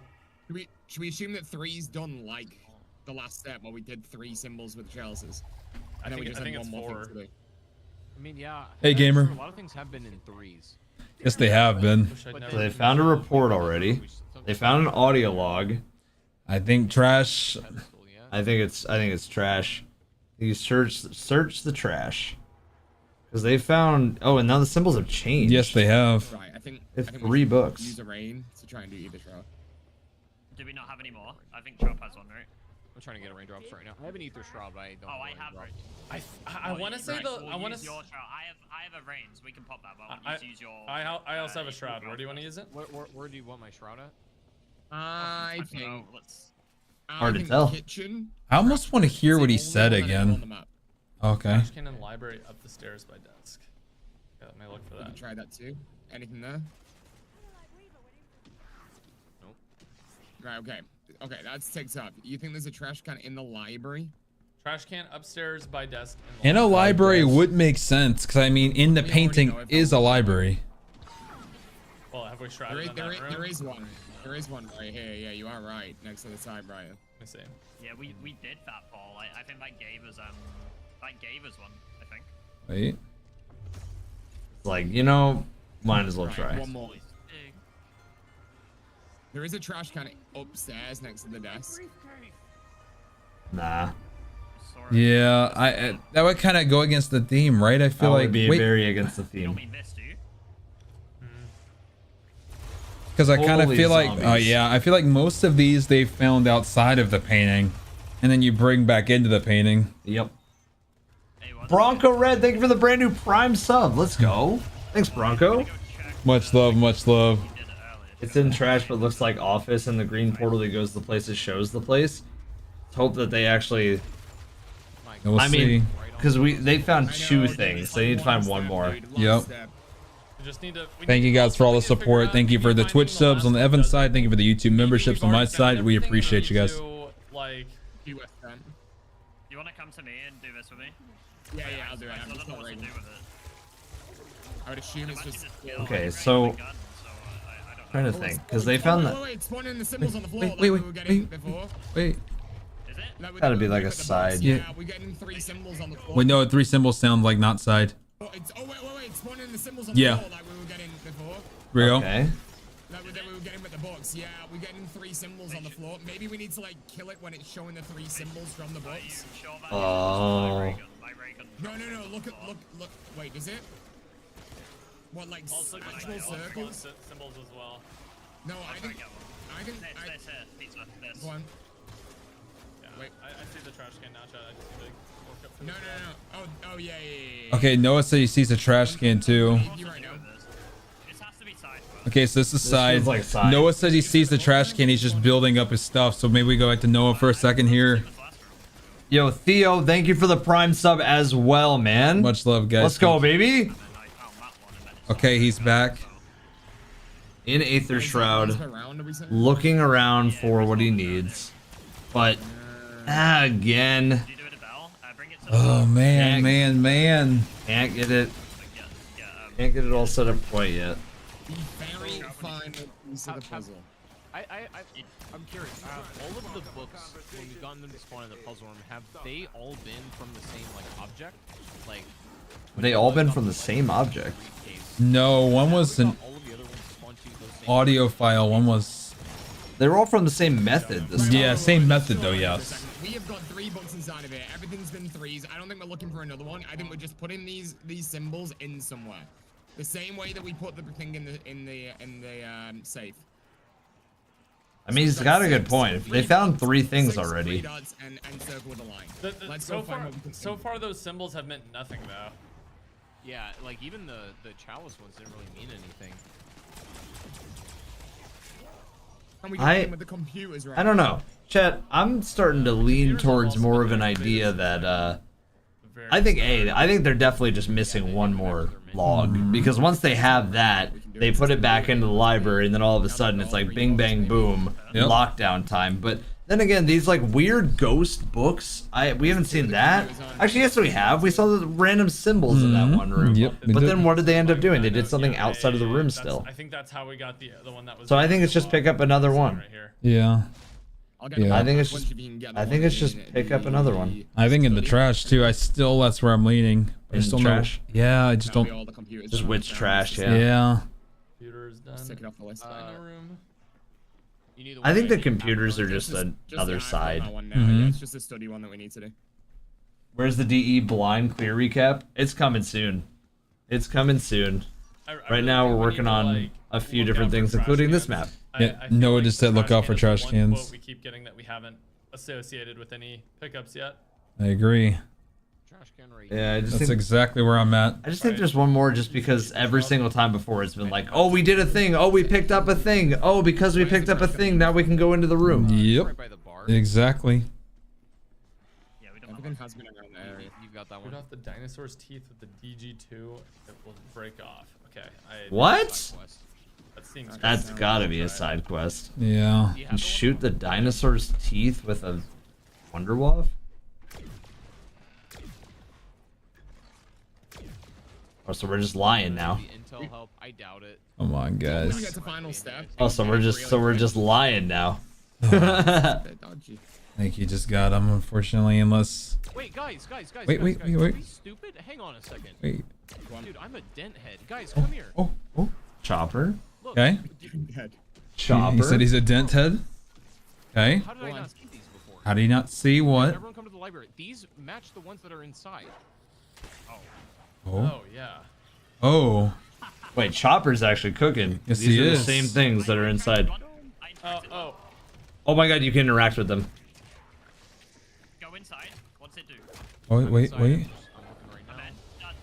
Should we assume that 3's done like the last step where we did 3 symbols with Chelsea's? I think it's had 4. to do? I mean, yeah. Hey, gamer. A lot of things have been in 3s. Yes, they have been. Wish I'd So never they found a report already. They found an audio log. I think trash. I think it's trash. You search the trash. Because they found, oh, and now the symbols have changed. Yes, they have. Right, I think It's I think 3 should books. Use a rain to try and do either shroud. Do we not have any more? I think Chop has one, right? I'm trying to get a raindrops right now. I have an ether shroud, but I don't. Oh, I have. I want to say Right, the we'll I want use to. your shroud. I have a rains. We can pop that, but I want you to use your. I also have a shroud. Where do you want to use it? Where do you want my shroud at? I don't think. know, let's. Hard to think tell. Kitchen. I almost want to hear what he said On the again. map. Okay. Trash can in library up the stairs by desk. Yeah, let me look for We can that. try that too. Anything there? Nope. Right. Okay. Okay. That's takes up. You think there's a trash can in the library? Trash can upstairs by desk. In a library would make sense, because I mean, in the We already painting know if is a library. Well, have we shrouded in that room? There is one. There is one right here. Yeah, you are right. Next to the typewriter. Let me see. Yeah, we did that, Paul. I think that gave us one. I think. Wait. It's like, you know, might as well Right, try. one more. There is a trash can upstairs next to the desk. Nah. Yeah, I that would kind of go against the theme, right? I feel That like would be wait, very against the You theme. don't mean this, do you? because I kind of Holy feel like, zombies. yeah, I feel like most of these they found outside of the painting, and then you bring back into the painting. Yep. Bronco Red, thank you for the brand new Prime sub. Let's go. Thanks, Bronco. Much love, much love. It's in trash, but looks like office, and the green portal that goes to the place, it shows the place. Let's hope that they actually. We'll I see. mean, because they found 2 things. They need to find one more. Yep. We just need to. Thank you guys for all the support. Thank you for the Twitch subs on the Evan side. Thank you for the YouTube memberships on my side. We appreciate you guys. Like. You want to come to me and do this with me? Yeah, yeah, I'll do it. I I'm don't just know not what to ready. do with it. I would assume it's just. Okay, so. Trying to think, because they found that. Wait, spawn in the symbols on the floor. Wait, like wait, we were getting wait, before. Wait. Is it? Like, Gotta be with like a the box. side. Yeah, we're getting 3 symbols on the floor. Wait, no, 3 symbols sound like not side. Oh, wait, spawn in the symbols on Yeah. the floor like we were getting before. Here we go. Okay. Like we were getting with the box. Yeah, we're getting 3 symbols on the floor. Maybe we need to like kill it when it's showing the 3 symbols from the box. Oh. No. Look. Wait, is it? What, like Also, actual circles? Symbols as well. No, I think. This here, pizza. This. Go on. Yeah. Wait. I see the trash can now, Chad. I just need to work up to No. it. Oh, yeah. Okay, Noah said he sees a trash can too. You right now. This has to be side. Okay, so this is side. feels like side. Noah says he sees the trash can. He's just building up his stuff. So maybe we go back to Noah for a second here. Yo, Theo, thank you for the Prime sub as well, man. Much love, guys. Let's go, baby. Okay, he's back. In Aether Shroud, looking around for what he needs. But, again. Oh, man. Can't get it. Can't get it all set up quite yet. Very final piece of the puzzle. I'm curious. All of the books, when we've gotten them to spawn in the puzzle room, have they all been from the same like object? Like. They all been from the same object. No, one was an audio file. One was. They were all from the same method. This Yeah, time. same method though. Yes. We have got 3 books inside of it. Everything's been 3s. I don't think we're looking for another one. I think we're just putting these symbols in somewhere, the same way that we put the thing in the safe. I mean, he's got a good point. They found 3 things already. 3 dots and circle with a line. Let's So go find far, what we can so find. far, those symbols have meant nothing though. Yeah, like even the chalice ones didn't really mean anything. And we got them with the computers, right? I don't know. Chet, I'm starting to lean towards more of an idea that I think they're definitely just missing one more log, because once they have that, they put it back into the library, and then all of a sudden it's like bing bang boom, lockdown time. But then again, these like weird ghost books, we haven't seen that. Actually, yes, we have. We saw the random symbols in that one room. Yep, But then what did they end up doing? They did something outside of the room still. I think that's how we got the one that was. So I think it's just pick up another one. Yeah. Yeah. I think it's just pick up another one. I think in the trash too. That's where I'm leaning. I just In don't trash? know. Yeah, I just That'll be don't. all the computers Just done. which Now trash? it's just- Yeah. Yeah. Computer's done. Just take it off the list. Dino room. You need I think the one computers are Just just this- another just the iPhone, side. that one now. Mhm. Yeah, it's just a study one that we need to do. Where's the DE blind clear recap? It's coming soon. It's coming soon. I Right really now think we're we working need to, on like, a few look different out for things, trash including this cans. map. Yeah, I feel Noah like just the said look out for can is trash one cans. quote we keep getting that we haven't associated with any pickups yet. I agree. Trash can right Yeah, I just That's think, exactly where I'm at. I just think there's one more just because every single time before it's been like, oh, we did a thing. Oh, we picked up a thing. Oh, because we picked up a thing, now we can go into the room. Yep. Right by the bar. Exactly. Yeah, we don't have Everything has been around the area. You've got that Shoot one. off the dinosaur's teeth with the DG2. It will break off. Okay. What? Side quest. That seems. That's good. gotta be a side quest. Yeah. You have And the one shoot the dinosaur's teeth with a Wonder Waff? Oh, so we're just lying now. The intel help, I doubt it. Come on, When we guys. get to final step. Oh, so we're just lying now. They're dodgy. I think you just got him, unfortunately, unless. Wait, guys. Wait, wait, guys. wait, Are wait. we stupid? Hang on a second. Wait. Dude, I'm a dent head. Guys, come here. Oh, oh. Chopper. Look. Okay. Dead. Chopper. He said he's a dent head. Okay. How did I not see these before? How do you not see what? Everyone come to the library. These match the ones that are inside. Oh. Oh yeah. Oh. Wait, Chopper's actually cooking. Yes, These he are is. the same things that are inside. Oh. Oh my god, you can interact with them. Go inside. What's it do? Oh, wait, wait. I'm looking right now. Okay, done.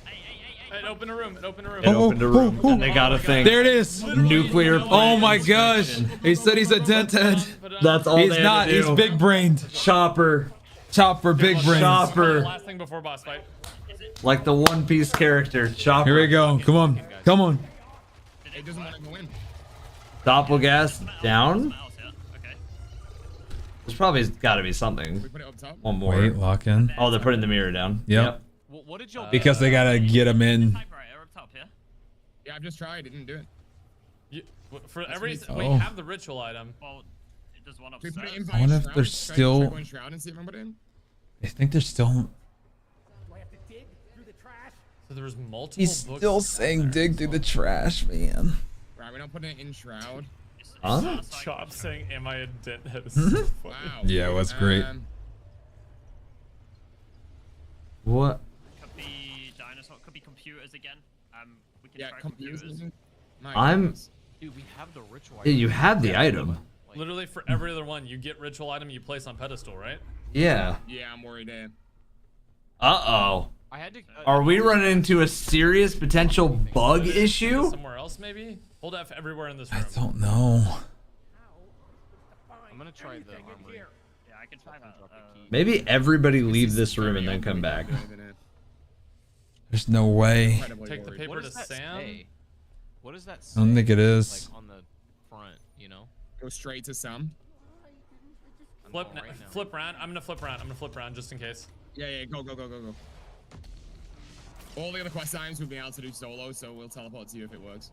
Hey. It opened a room. It opened a room. It opened a room, and they got a thing. There it is. Nuclear Oh plant my gosh. He said he's a dent head. That's all He's they had not. to do. He's big brained. Chopper. Chopper, big brain. Chopper. Last thing before boss fight. Like the One Piece character. Chopper. Here we go. Come on. Come on. It doesn't want to go in. Doppelgas down. Else, yeah? Okay. There's probably got to be something. We put it up top. One more. Wait, lock in. Oh, they're putting the mirror down. Yep. What did y'all Because they gotta get him in. Typewriter up top, yeah? Yeah, I've just tried. It didn't do it. For every sweet. we Oh. have the ritual item. Well, there's one Can we put it upstairs. in I wonder if Shroud? there's Try still. going Shroud and see if I can put it in. I think there's still. So there was multiple. He's books still in saying there. dig through the trash, man. Right, we're not putting it in Shroud. Huh? Chop saying, "Am I a dent head?" Wow. Yeah, it was great. What? Could be dinosaur. Could be computers again. We can Yeah, try computers. computers. My I'm- goodness. Dude, we have the ritual. Yeah, you have the item. Literally for every other one, you get ritual item you place on pedestal, right? Yeah. Yeah, I'm worried there. Uh-oh. I had to. Are we running into a serious potential bug issue? Somewhere else, maybe. Hold F everywhere in this room. I don't know. I'm gonna try the armory. Yeah, I can try that. Maybe everybody leave this room and then come back. There's no way. Incredibly Take the worried. paper What to does that Sam. say? What does that I say? don't think it is. Like on the front, you know. Go straight to Sam. I'm Flip, going right now. flip around. I'm gonna flip around. I'm gonna flip around just in case. Yeah, go. All the other quest times we've been able to do solo, so we'll teleport to you if it works.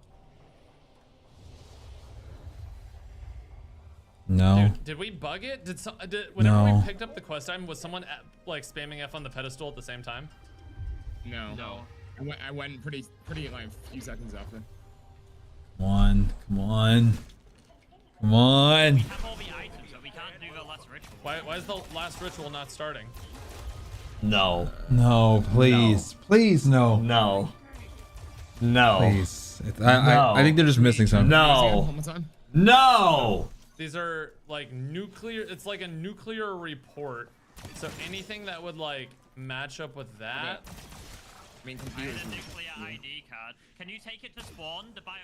No. Did we bug it? Whenever No. we picked up the quest item, was someone like spamming F on the pedestal at the same time? No. I went pretty like a few seconds after. Come on. Come on. Come on. We have all the items, so we can't do the last ritual. Why is the last ritual not starting? No. No, please. Please, no. No. No. Please. I think they're just missing something. No. One more time. No. These are like nuclear. It's like a nuclear report. So anything that would like match up with that. I mean, I computers. had a nuclear ID card. Can you take it to spawn? The bio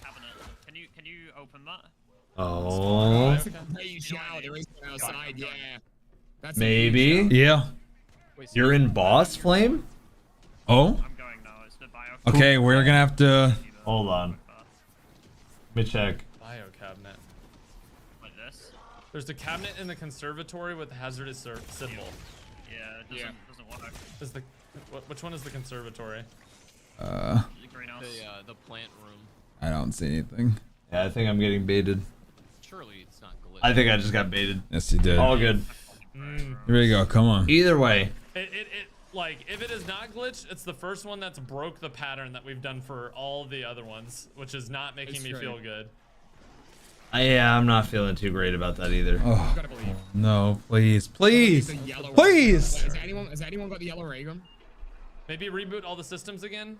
cabinet. Can you open that? Oh. Hey, shout. There is one outside. Yeah. That's Maybe. Yeah. Wait, so You're in boss flame? Oh. I'm going now. It's the bio. Okay, we're gonna have to. Hold on. Let me check. Bio cabinet. Like this. There's the cabinet in the conservatory with the hazardous symbol. Yeah, it doesn't work. Is the which one is the conservatory? The greenhouse. the plant room. I don't see anything. Yeah, I think I'm getting baited. Surely it's not glitch. I think I just got baited. Yes, you did. All good. Here we go. Come on. Either way. It like, if it is not glitched, it's the first one that's broke the pattern that we've done for all the other ones, which is not making me feel good. Yeah, I'm not feeling too great about that either. Oh, no, please, please, please. Has anyone got the yellow ray gun? Maybe reboot all the systems again?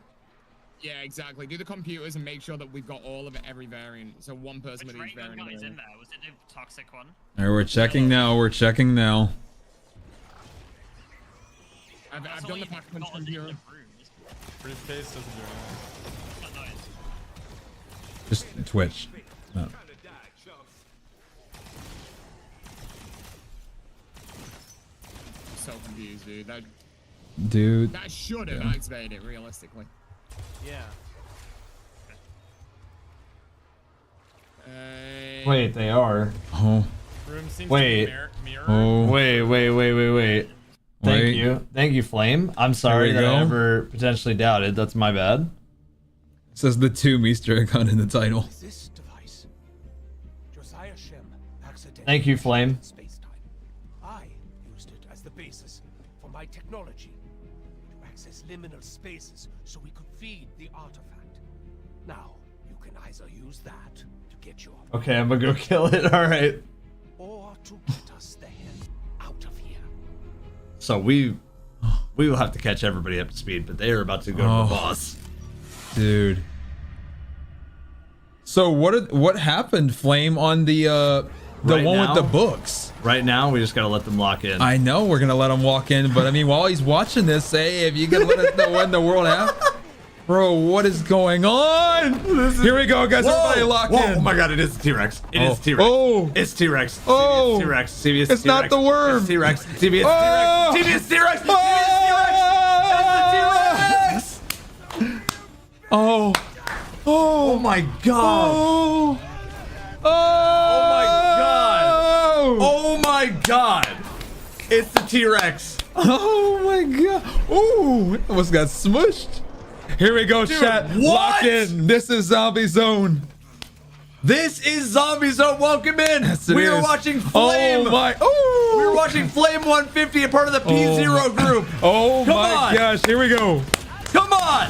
Yeah, exactly. Do the computers and make sure that we've got all of it, every variant. So one person with each variant. Which ray gun is in there? Was it the toxic one? All right, we're checking now. We're checking now. I've done the pack punch from here. Briefcase doesn't do anything. Just Twitch. No. So confused, dude. That should have activated it realistically. Yeah. Wait, they are. Oh. Room seems Wait. to be mirrored. Oh. Wait. Thank you, Flame. I'm sorry that I ever potentially doubted. That's my bad. It says the two Easter egg hunt in the title. This device. Josiah Shem accidentally Thank you, Flame. space-time. I used it as the basis for my technology to access liminal spaces so we could feed the artifact. Now, you can either use that to get your Okay, I'm gonna go kill it. All right. or to get us the hell out of here. So we will have to catch everybody up to speed, but they are about to go to the boss. Dude. So what happened, Flame, on the Right one now? with the books? Right now, we just gotta let them lock in. I know we're gonna let him walk in, but I mean, while he's watching this, hey, if you can let us know when the world happened. Bro, what is going on? Here we go, guys. Everybody lock in. Oh my god, it is T-Rex. It is T-Rex. Oh. It's T-Rex. Oh. T-Rex. CB, It's not the worm. It's T-Rex. CB, it's Oh. T-Rex. CB, it's T-Rex. CB, it's T-Rex. It's the T-Rex. Oh. Oh my god. Oh. Oh my god. Oh my god. It's the T-Rex. Oh my god. Ooh, it almost got smushed. Here we go, Dude, chat. what? Lock in. This is Zombie Zone. This is Zombie Zone. Welcome in. Yes, it we are is. watching Flame. Oh my. Oh. We're watching Flame 150, a part of the P0 group. Oh Come my on. gosh. Here we go. Come on.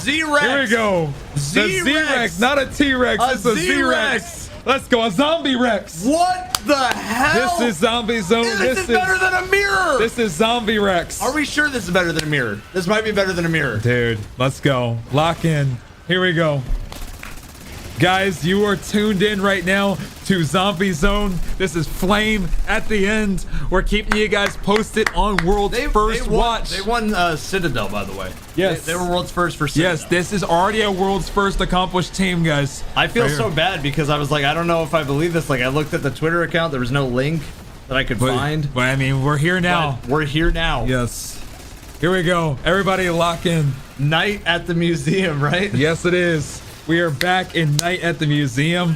Z-Rex. Here we go. The Z-Rex. Z-Rex, not a T-Rex. A It's a Z-Rex. Z-Rex. Let's go. A Zombie Rex. What the hell? This is Zombie Zone. This is better than a mirror. This is Zombie Rex. Are we sure this is better than a mirror? This might be better than a mirror. Dude, let's go. Lock in. Here we go. Guys, you are tuned in right now to Zombie Zone. This is Flame at the end. We're keeping you guys posted on World's First Watch. They won Citadel, by the way. Yes. They were World's First for Citadel. Yes, this is already a World's First accomplished team, guys. I feel Right so here. bad because I was like, I don't know if I believe this. Like, I looked at the Twitter account. There was no link that I could find. But I mean, we're here now. But we're here now. Yes. Here we go. Everybody lock in. Night at the museum, right? Yes, it is. We are back in Night at the Museum.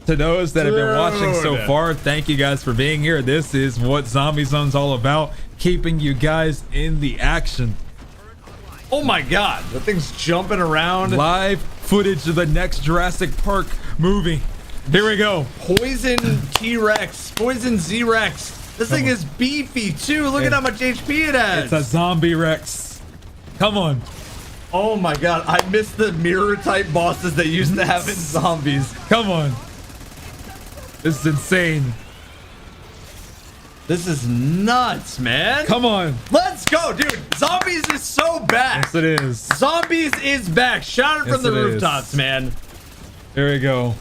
To those that have been watching so Dude. far, thank you guys for being here. This is what Zombie Zone's all about, keeping you guys in the action. Oh my god, that thing's jumping around. Live footage of the next Jurassic Park movie. Here we go. Poison T-Rex, Poison Z-Rex. This thing is beefy too. Look at how much HP it has. It's a Zombie Rex. Come on. Oh my god, I miss the mirror type bosses they used to have in zombies. Come on. This is insane. This is nuts, man. Come on. Let's go, dude. Zombies is so back. Yes, it is. Zombies is back. Shout it Yes, from the it is. rooftops, man. Here we go.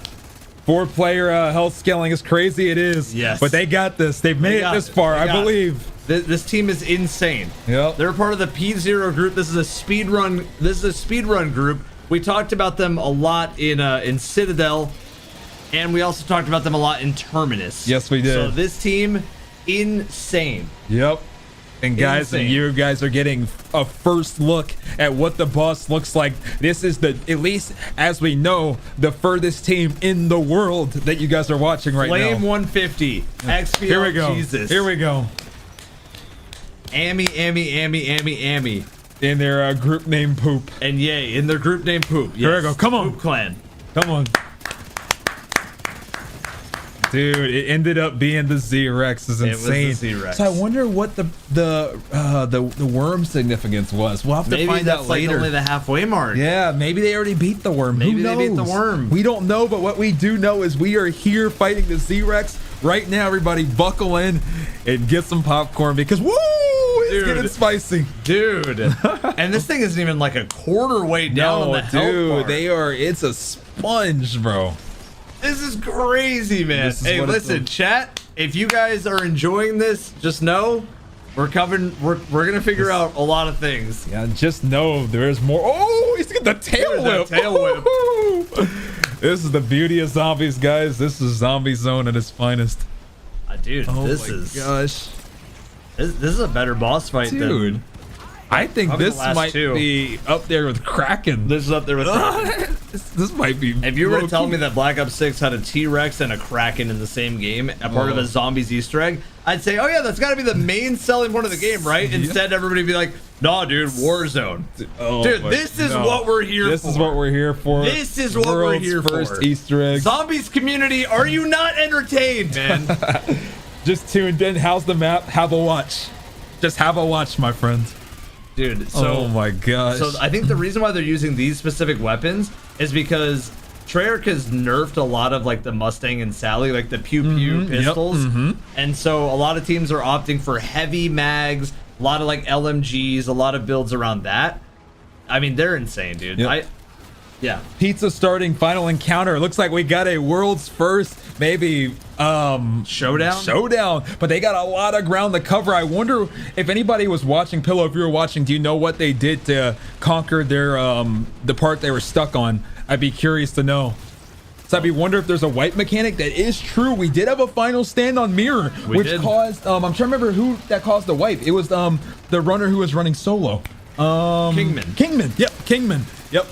4-player health scaling is crazy. It is. Yes. But they got this. They've made it this far, I believe. This team is insane. Yep. They're part of the P0 group. This is a speedrun. This is a speedrun group. We talked about them a lot in Citadel, and we also talked about them a lot in Terminus. Yes, we did. So this team, insane. Yep. And guys, Insane. you guys are getting a first look at what the boss looks like. This is the, at least as we know, the furthest team in the world that you guys are watching right Flame now. 150. XPL. Here we go. Jesus. Here we go. Amy. In their group name Poop. And yay, in their group name Poop. Yes. Here we go. Come on. Poop Clan. Come on. Dude, it ended up being the Z-Rex. Is insane. It was the Z-Rex. So I wonder what the worm significance was. We'll have to Maybe find that's out like later. only the halfway mark. Yeah, maybe they already beat the worm. Maybe Who they beat the knows? worm. We don't know, but what we do know is we are here fighting the Z-Rex right now. Everybody buckle in and get some popcorn because woo, it's getting spicy. Dude. And this thing isn't even like a quarter way down on the health bar. It's a sponge, bro. This is crazy, man. Hey, what it's listen, chat, if you guys are enjoying this, just know we're gonna figure out a lot of things. Yeah, just know there's more. Oh, he's got the tail whip. Tail whip. This is the beauty of zombies, guys. This is Zombie Zone at its finest. Dude, oh this my is gosh. This is a better boss fight, dude. than I think probably this the last might two. be up there with Kraken. This is up there with Kraken. This might be. If you were to tell me that Black Ops 6 had a T-Rex and a Kraken in the same game, a part of a zombies Easter egg, I'd say, oh yeah, that's got to be the main selling point of the game, right? Instead, everybody would be like, nah, dude, Warzone. Dude, this is what we're here for. This is what we're here for. This is what we're here for. First Easter egg. Zombies community, are you not entertained, man? Just tuned in. How's the map? Have a watch. Just have a watch, my friends. Dude, so oh my gosh. So I think the reason why they're using these specific weapons is because Treyarch has nerfed a lot of like the Mustang and Sally, like the pew pew pistols. And so a lot of teams are opting for heavy mags, a lot of like LMGs, a lot of builds around that. I mean, they're insane, dude. Yeah. Pizza starting final encounter. Looks like we got a world's first, maybe showdown, but they got a lot of ground to cover. I wonder if anybody was watching. Pillow, if you were watching, do you know what they did to conquer their the part they were stuck on? I'd be curious to know. So I'd be wonder if there's a wipe mechanic. That is true. We did have a final stand on Mirror, which caused I'm trying to remember who that caused the wipe. It was the runner who was running solo. Kingman. Yep, Kingman. Yep.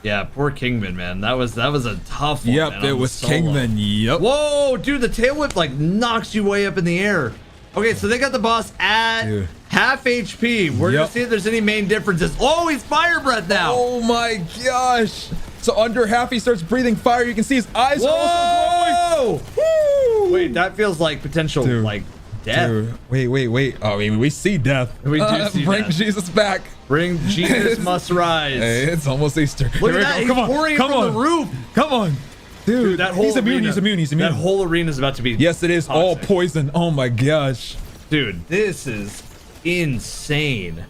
Yeah, poor Kingman, man. That was a tough one. Yep, man, it was Kingman. Yep. Whoa, dude, the tail whip like knocks you way up in the air. Okay, so they got the boss at half HP. We're gonna see if there's any main differences. Oh, he's fire breath now. Oh my gosh. So under half, he starts breathing fire. You can see his eyes are also glowing. Wait, that feels like potential like death. Dude, wait. Oh, I mean, we see death. We do see bring death. Jesus back. Bring Jesus must rise. Hey, it's almost Easter. Look at that. He's pouring from the roof. Come on. Dude, that whole he's immune. That whole arena is about to be Yes, it is. toxic. All poison. Oh my gosh. Dude, this is insane.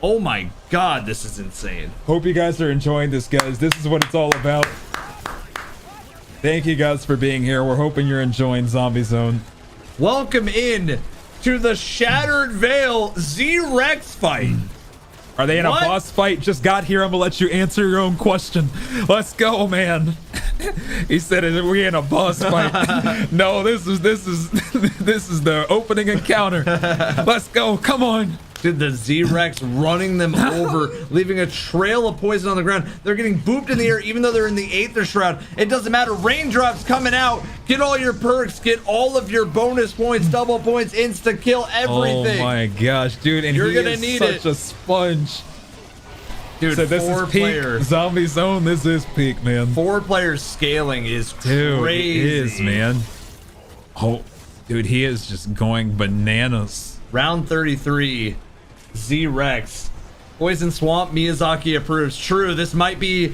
Oh my god, this is insane. Hope you guys are enjoying this, guys. This is what it's all about. Thank you guys for being here. We're hoping you're enjoying Zombie Zone. Welcome in to the Shattered Veil Z-Rex fight. Are they in a boss fight? Just got here. I'm gonna let you answer your own question. Let's go, man. He said, "Are we in a boss fight?" No, this is the opening encounter. Let's go. Come on. Dude, the Z-Rex running them over, leaving a trail of poison on the ground. They're getting booped in the air, even though they're in the Aether Shroud. It doesn't matter. Raindrops coming out. Get all your perks. Get all of your bonus points, double points, insta kill, everything. Oh my gosh, dude! And you're gonna is need such a sponge. Dude, so this 4 is peak players. Zombie Zone. This is peak, man. 4 players scaling is Dude, crazy. it is, man. Oh, dude, he is just going bananas. Round 33. Z-Rex. Poison Swamp, Miyazaki approves. True, this might be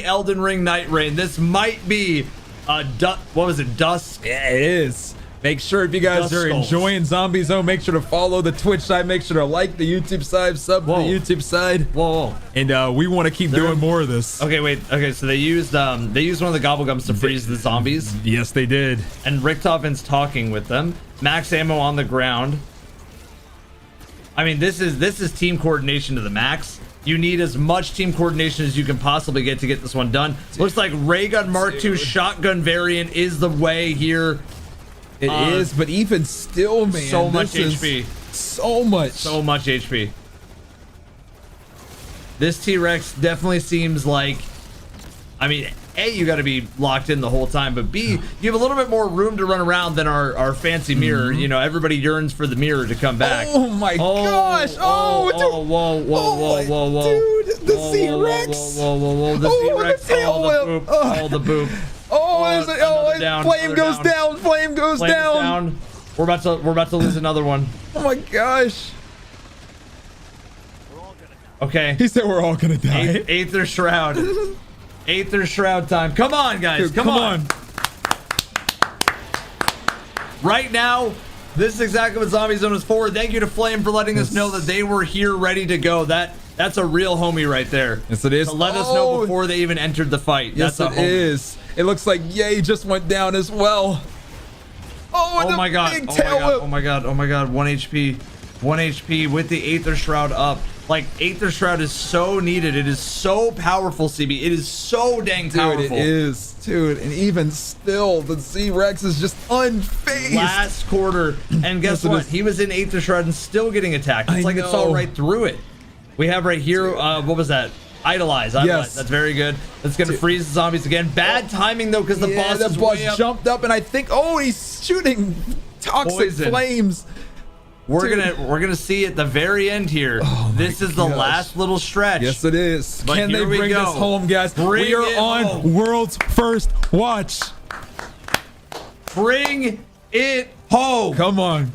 Elden Ring Night Rain. This might be what was it? Dusk? Yeah, it is. Make sure if you guys Dust are Skulls. enjoying Zombie Zone, make sure to follow the Twitch side. Make sure to like the YouTube side, sub to the YouTube side. Whoa. And we want to keep doing more of this. Okay, wait. Okay, so they used one of the Gobblegums to freeze the zombies. Yes, they did. And Richthofen's talking with them. Max ammo on the ground. I mean, this is team coordination to the max. You need as much team coordination as you can possibly get to get this one done. Looks like Ray Gun Mark II shotgun variant is the way here. It is, but even still, man, so much HP. So much HP. This T-Rex definitely seems like, I mean, A, you got to be locked in the whole time, but B, you have a little bit more room to run around than our fancy mirror. You know, everybody yearns for the mirror to come back. Oh my gosh! Oh, dude, the Z-Rex! Whoa, the Z-Rex! Oh, the boop! Flame goes down! Flame goes down! We're about to lose another one. Oh my gosh! Okay. He said we're all gonna die. Aether Shroud. Aether Shroud time. Come on, guys. Dude, come on. Right now, this is exactly what Zombie Zone is for. Thank you to Flame for letting us know that they were here ready to go. That's a real homie right there. Yes, it is. To let us know before they even entered the fight. Yes, That's it is. It looks like Yay just went down as well. Oh my god. Oh my god. 1 HP. 1 HP with the Aether Shroud up. Like, Aether Shroud is so needed. It is so powerful, CB. It is so dang powerful. Dude, it is. Dude, and even still, the Z-Rex is just unfazed. Last quarter. And guess what? He was in Aether Shroud and still getting attacked. It's like it saw right through it. We have right here, what was that? Idolize. Yes. That's very good. That's going to freeze the zombies again. Bad timing, though, because the boss jumped up, and I think, he's shooting toxic flames. We're gonna see at the very end here. This is the last little stretch. Yes, it is. But Can they bring this home, guys? We are on world's first watch. Bring it home. Come on.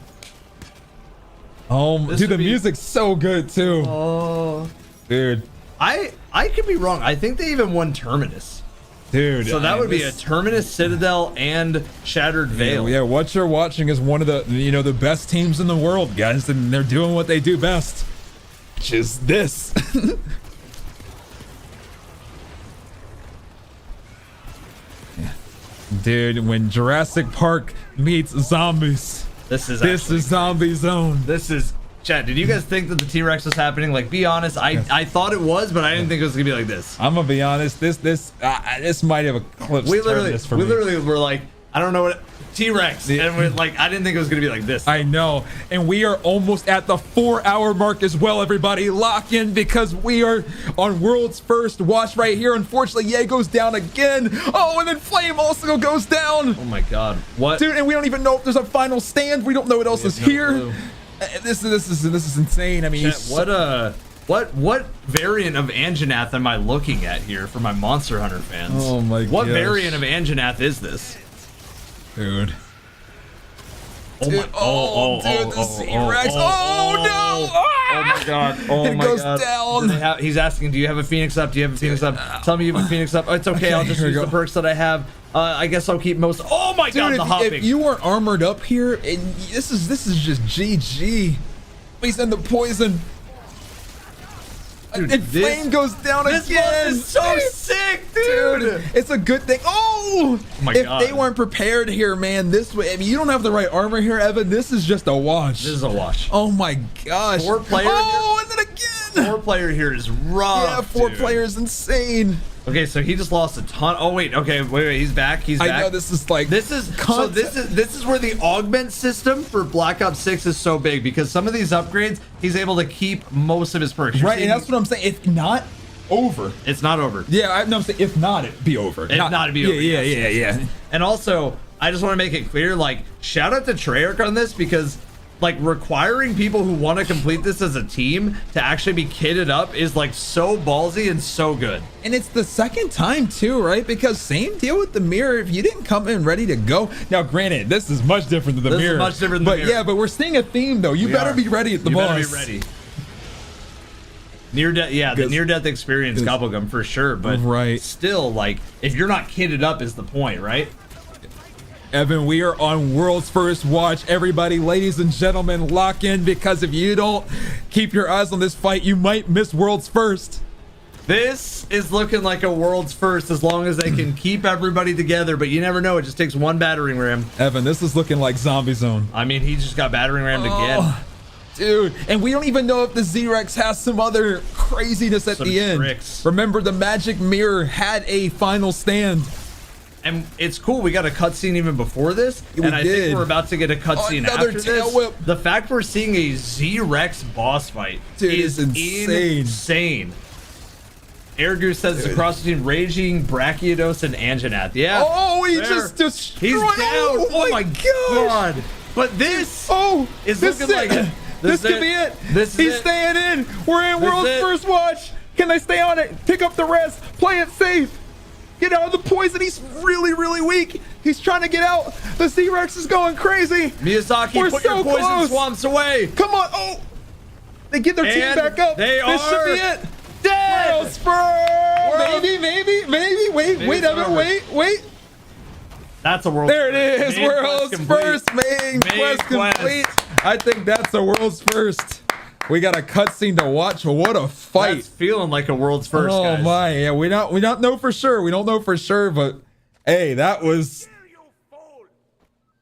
Dude, the music's so good too. Oh, dude. I could be wrong. I think they even won Terminus. Dude, so that would be a Terminus, Citadel, and Shattered Veil. Yeah, what you're watching is one of the the best teams in the world, guys, and they're doing what they do best, which is this. Dude, when Jurassic Park meets zombies, this is Zombie Zone. This is. Chat, did you guys think that the T-Rex was happening? Like, be honest, I thought it was, but I didn't think it was gonna be like this. I'm gonna be honest. This might have eclipsed. We literally were like, I don't know what T-Rex, and we're like, I didn't think it was gonna be like this. I know, and we are almost at the 4-hour mark as well. Everybody, lock in because we are on world's first watch right here. Unfortunately, Ye goes down again. Oh, and then Flame also goes down. Oh my God, what, dude? And we don't even know if there's a final stand. We don't know what else is here. Clue. This is insane. I mean, what variant of Anjanath am I looking at here for my Monster Hunter fans? Oh my god. What variant of Anjanath is this? Dude. Oh my dude, the Z-Rex. Oh no! Oh my god. Oh it my goes god. down. He's asking, do you have a Phoenix up? Do you have a Phoenix up? Tell me you have a Phoenix up. Oh, it's okay. I'll just use the perks that I have. I guess I'll keep most. Oh my god, the hopping. If you weren't armored up here, and this is just GG. Please end the poison. Dude, and Flame goes down again. This boss is so sick, dude. It's a good thing. Oh my god. If they weren't prepared here, man, this way. I mean, you don't have the right armor here, Evan. This is just a wash. This is a wash. Oh my gosh. 4-player. Oh, and then again. 4-player here is rough. Yeah, 4-player is insane. Okay, so he just lost a ton. Oh wait, okay, wait, he's back. He's back. I know this is like this is where the augment system for Black Ops 6 is so big because some of these upgrades he's able to keep most of his perks. Right, and that's what I'm saying. If not over, it's not over. Yeah, I'm saying if not, it'd be over. If not, it'd be over. Yeah. And also, I just want to make it clear, like, shout out to Treyarch on this because, like, requiring people who want to complete this as a team to actually be kitted up is like so ballsy and so good. And it's the second time too, right? Because same deal with the mirror. If you didn't come in ready to go, now granted, this is much different than the mirror. This is much different than the mirror. Yeah, but we're seeing a theme though. You better be ready at the boss. You better be ready. Near death, yeah, the near-death experience, Gobblegum for sure. But still, like, if you're not kitted up, is the point, right? Evan, we are on world's first watch. Everybody, ladies and gentlemen, lock in because if you don't keep your eyes on this fight, you might miss world's first. This is looking like a world's first as long as they can keep everybody together, but you never know. It just takes one battering ram. Evan, this is looking like Zombie Zone. I mean, he just got battering rammed again. Dude, and we don't even know if the Z-Rex has some other craziness at the end. Tricks. Remember, the magic mirror had a final stand. And it's cool, we got a cutscene even before this, and I think we're about to get a cutscene after this. Whip. The fact we're seeing a Z-Rex boss fight is insane. Air Goose says it's a cross between Raging Brachiodos and Anjanath. Yeah. Oh, he there. just destroyed. He's down. Oh my God. But this is looking like it. This could be it. He's staying in. We're in world's first watch. Can they stay on it? Pick up the rest. Play it safe. Get out of the poison. He's really, really weak. He's trying to get out. The C-Rex is going crazy. Miyazaki, We're put so your poison close. swamps away. Come on. Oh, they get their team back up. They this should be it. Dead. World Spurs. Maybe. Wait, Evan. Wait. That's a world. There it is. Main World's first main quest complete. I think that's a world's first. We got a cutscene to watch. What a fight! That's feeling like a world's first. Oh guys. my! Yeah, we don't know for sure. We don't know for sure, but hey, that was.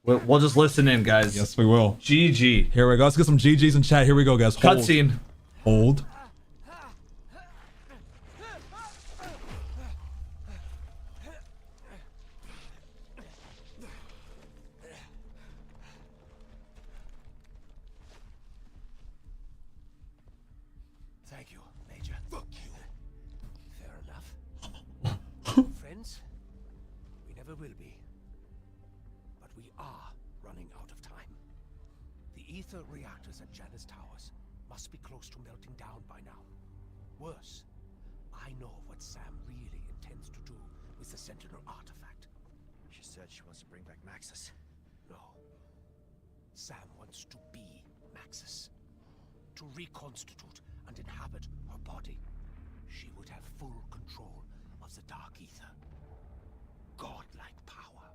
We'll just listen in, guys. Yes, we will. GG. Here we go. Let's get some GGs in chat. Here we go, guys. Hold. Cutscene. Hold. Thank you, Major. Fuck you. Fair enough. Friends, we never will be. But we are running out of time. The ether reactors at Janus Towers must be close to melting down by now. Worse, I know what Sam really intends to do with the Sentinel artifact. She said she wants to bring back Maxis. No. Sam wants to be Maxis. To reconstitute and inhabit her body. She would have full control of the dark ether. Godlike power.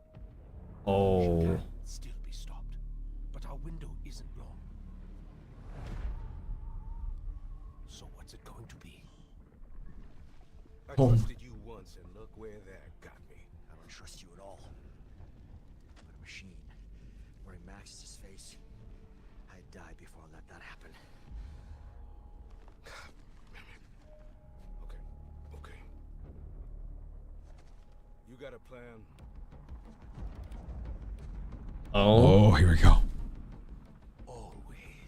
Oh. She can still be stopped, but our window isn't long. So what's it going to be? I trusted you once, and look where that got me. I don't trust you at all. But a machine wearing Max's face, I'd die before I let that happen. Okay. You got a plan? Oh, here we go.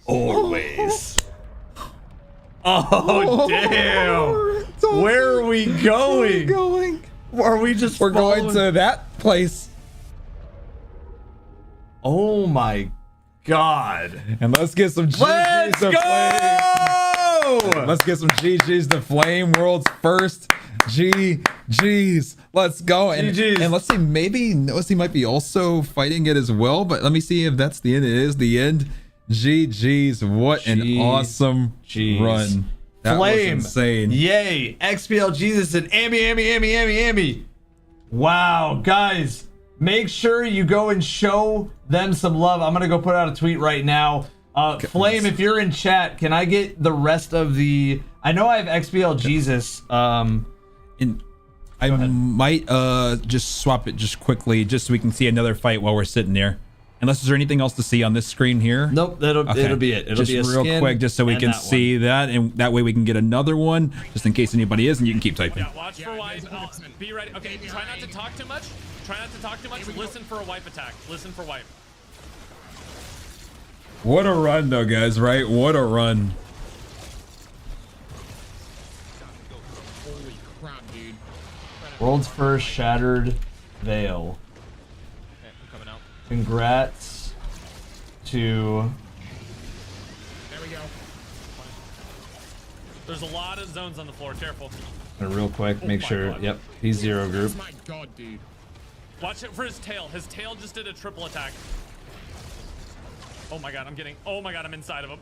Always. Oh, damn. Where are we going? Are we just We're going following- to that place. Oh my God. And let's get some GGs Let's to go! flame. Let's get some GGs to flame. World's first GGs. Let's go. And, GGs. and let's see, maybe Nosy might be also fighting it as well, but let me see if that's the end. It is the end. GGs. What an awesome run. That Flame. was insane. Yay. XPL Jesus and Amy. Wow, guys. Make sure you go and show them some love. I'm going to go put out a tweet right now. Flame, if you're in chat, can I get the rest of the... I know I have XPL Jesus. I might just swap it just quickly, just so we can see another fight while we're sitting there. Unless there's anything else to see on this screen here. Nope, it'll be it. It'll just be a real skin quick, just so we and can that see that, and that way we can get another one, just in case anybody is, and you can keep typing. Yeah, watch for wipe. Be ready. Okay, try not to talk too much. Listen for a wipe attack. Listen for wipe. What a run, though, guys, right? What a run. Holy crap, dude. World's first Shattered Veil. Okay, I'm coming out. Congrats to... There we go. There's a lot of zones on the floor. Careful. Real quick, make sure. God. Yep, he's zero group. Oh my God, dude. Watch it for his tail. His tail just did a triple attack. Oh my God, oh my God, I'm inside of him.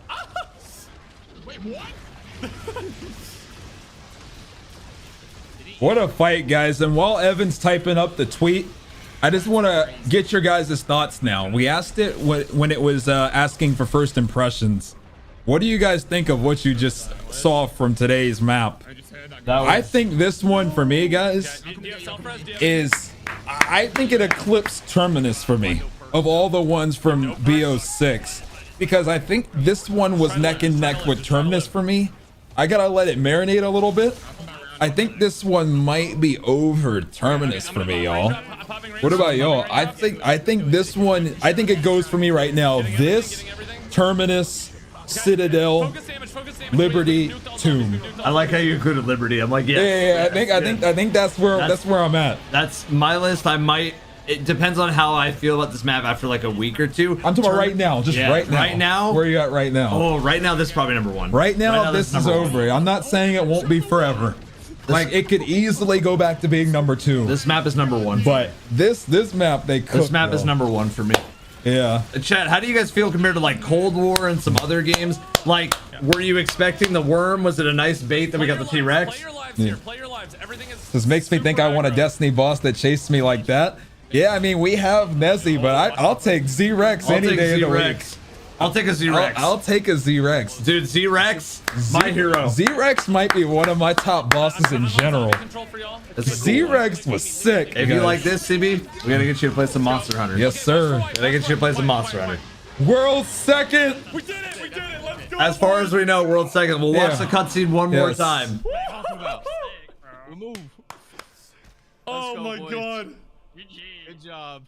Wait, what? What a fight, guys. And while Evan's typing up the tweet, I just want to get your guys' thoughts now. We asked it when it was asking for first impressions. What do you guys think of what you just saw from today's map? I think this one for me, guys, is... I think it eclipsed Terminus for me of all the ones from BO6, because I think this one was neck and neck with Terminus for me. I gotta let it marinate a little bit. I think this one might be over Terminus for me, y'all. What about y'all? I think this one, I think it goes for me right now. This, Terminus, Citadel, Liberty, Tomb. I like how you included Liberty. I'm like, yeah. I think that's where I'm at. That's my list. It depends on how I feel about this map after like a week or two. I'm talking about right now, right now. Right now? Where are you at right now? Oh, right now this is probably number one. Right now this is over. I'm not saying it won't be forever. Like it could easily go back to being number 2. This map is number 1. But this map they cooked. This map is number 1 for me. Yeah. Chad, how do you guys feel compared to like Cold War and some other games? Like, were you expecting the worm? Was it a nice bait that we got the T-Rex? Play your lives here. Play your lives. Everything is. This makes me think I want a Destiny boss that chased me like that. Yeah, I mean we have Nezzy, but I'll take Z-Rex any day of the week. I'll take a Z-Rex. I'll take a Z-Rex. Dude, Z-Rex, my hero. Z-Rex might be one of my top bosses in general. Z-Rex was sick. If you like this, CB, we gotta get you to play some Monster Hunter. Yes, sir. Gotta get you to play some Monster Hunter. World second. We did it. We did it. Let's go. As far as we know, world second. We'll watch the cutscene one more time. We move. Oh my god. Good job.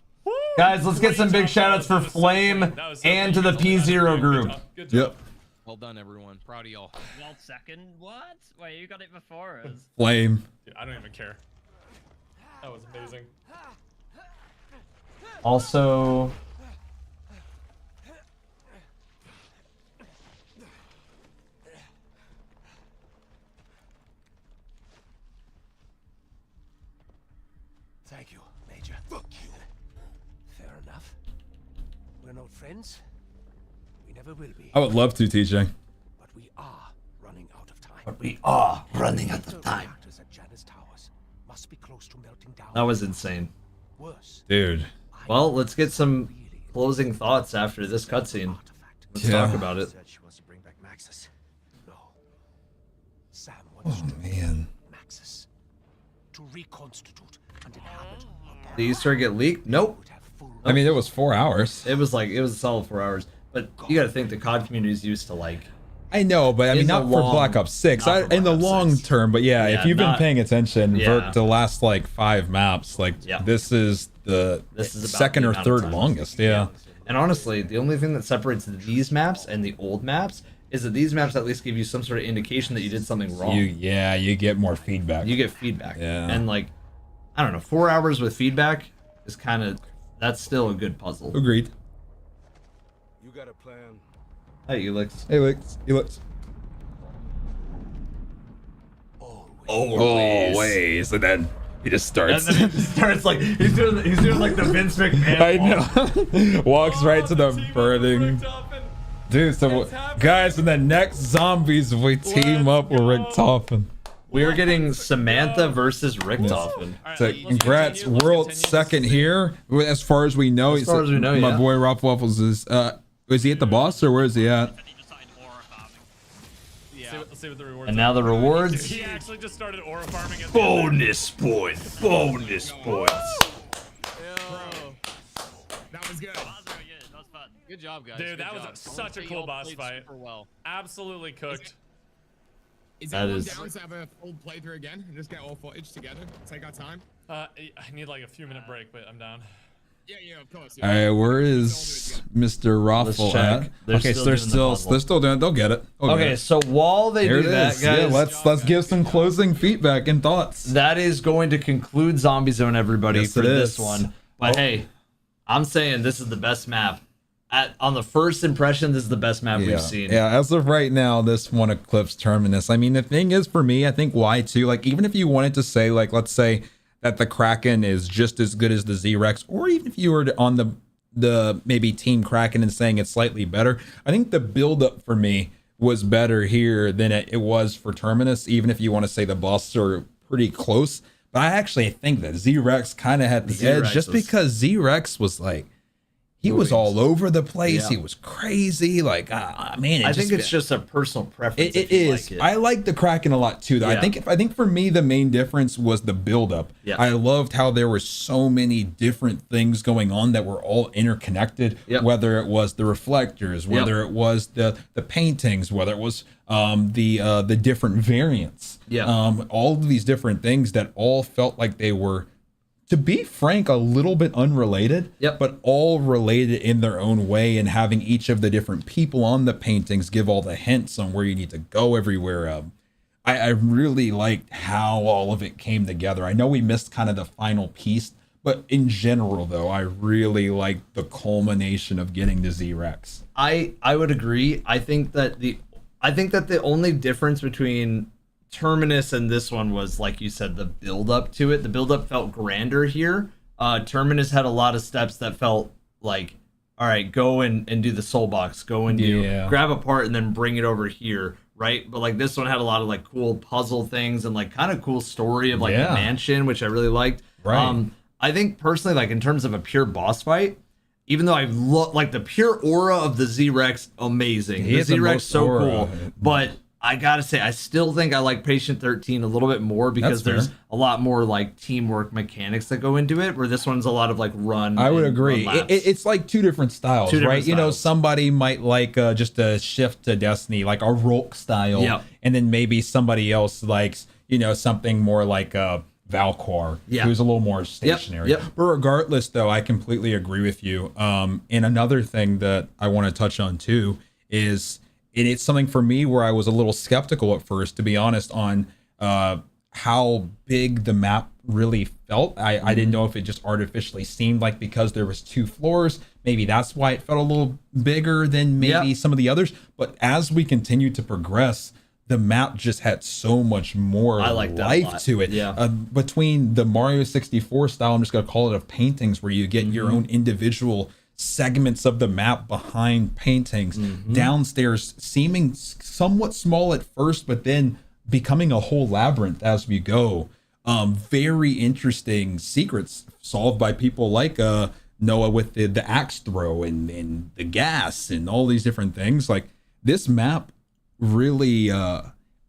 Guys, let's get some big shoutouts for Flame and to the P0 group. Yep. Well done, everyone. Proud of y'all. World second? What? Wait, you got it before us. Flame. Dude, I don't even care. That was amazing. Also, Thank you, Major. Fuck you. Fair enough. We're not friends. We never will be. I would love to, TJ. But we are running out of time. Reactors at Janus Towers must be close to melting down. That was insane. Worse. Dude. Well, let's get some closing thoughts after this cutscene. Let's talk about it. She wants to bring back Maxis. No. Sam wants to Man. Maxis to reconstitute and inhabit her body. Did Easter get leaked? Nope. I mean, it was 4 hours. It was a solid 4 hours. But you gotta think the COD community is used to like. I know, but I mean, In the not for long- Black Ops 6. not for In the Black Ops long 6. term, but yeah, Yeah, if you've been not- paying attention, Yeah. the last like 5 maps, like this is the This is about second the or amount of third time. longest. Yeah. And honestly, the only thing that separates these maps and the old maps is that these maps at least give you some sort of indication that you did something wrong. You get more feedback. You get feedback. Yeah. And like, I don't know, 4 hours with feedback is that's still a good puzzle. Agreed. You got a plan? Hey, Elix. Hey, Elix. Always. And then he just starts. And then it starts like he's doing like the Vince McMahon. I know. Walks right to the burning. Dude, so guys, in the next zombies, we team up with Richtofen. We are getting Samantha versus Richtofen. So congrats, world second here. As far as we know, As far as we know, my yeah. boy Rough Waffles is he at the boss or where is he at? Let's see what the rewards And now the rewards. Dude, he actually just started aura farming at Bonus points. Bonus points. That was good. Good job, guys. Dude, Good that was job. such a Honestly, cool y'all boss played fight. super well. Absolutely cooked. Is That anyone is- down to have a full playthrough again and just get all footage together? Take our time. I need like a few minute break, but I'm down. Yeah, of course. All right, where is Mr. Raffle check. at? They're Okay, still so they're doing the still puzzle. they're still doing it. They'll get it. They'll get Okay, it. so while they There do it that, is. guys, Yeah, let's give some closing feedback and thoughts. that is going to conclude Zombie Zone, everybody, Yes, for it this is. one. But hey, I'm saying this is the best map. On the first impression, this is the best map we've seen. Yeah, as of right now, this one eclipsed Terminus. I mean, the thing is, for me, I think Y2, like, even if you wanted to say, like, let's say that the Kraken is just as good as the Z-Rex, or even if you were on the maybe Team Kraken and saying it's slightly better, I think the build-up for me was better here than it was for Terminus, even if you want to say the bosses are pretty close. But I actually think that Z-Rex kind of had the edge, Z-Rex just was- because Z-Rex was like, he was all over the place. Yeah. He was crazy. Like, man, I think it's just a personal preference. it if you is. Like it. I like the Kraken a lot too. Though. Yeah. I think for me the main difference was the buildup. Yeah. I loved how there were so many different things going on that were all interconnected. Yep. Whether it was the reflectors, whether it was the paintings, whether it was the different variants. Yeah. All of these different things that all felt like they were to be frank, a little bit unrelated, but all related in their own way, and having each of the different people on the paintings give all the hints on where you need to go everywhere. I really liked how all of it came together. I know we missed kind of the final piece, but in general, though, I really liked the culmination of getting to Z-Rex. I would agree. I think that the only difference between Terminus and this one was, like you said, the build up to it. The build up felt grander here. Terminus had a lot of steps that felt like, all right, go and do the soul box, go and do grab a part and then bring it over here, right? But like this one had a lot of like cool puzzle things and like kind of cool story of like the mansion, which I really liked. Right. I think personally, like in terms of a pure boss fight, even though I look like the pure aura of the Z-Rex, amazing. The Z-Rex so cool, but I gotta say, I still think I like Patient 13 a little bit more because there's a lot more like teamwork mechanics that go into it, where this one's a lot of like run. I would agree. It's like two different styles, right? You know, somebody might like just a shift to Destiny, like a Rogue style, and then maybe Somebody else likes, you know, something more like Valcor, who's a little more stationary. But regardless, though, I completely agree with you. And another thing that I want to touch on too is, and it's something for me where I was a little skeptical at first, to be honest, on how big the map really felt. I didn't know if it just artificially seemed like, because there was 2 floors, maybe that's why it felt a little bigger than maybe some of the others. But as we continued to progress, the map just had so much more life to it. Between the Mario 64 style, I'm just going to call it, of paintings, where you get your own individual segments of the map behind paintings, downstairs seeming somewhat small at first, but then becoming a whole labyrinth as we go. Very interesting secrets solved by people like Noah with the axe throw and the gas and all these different things. Like, this map really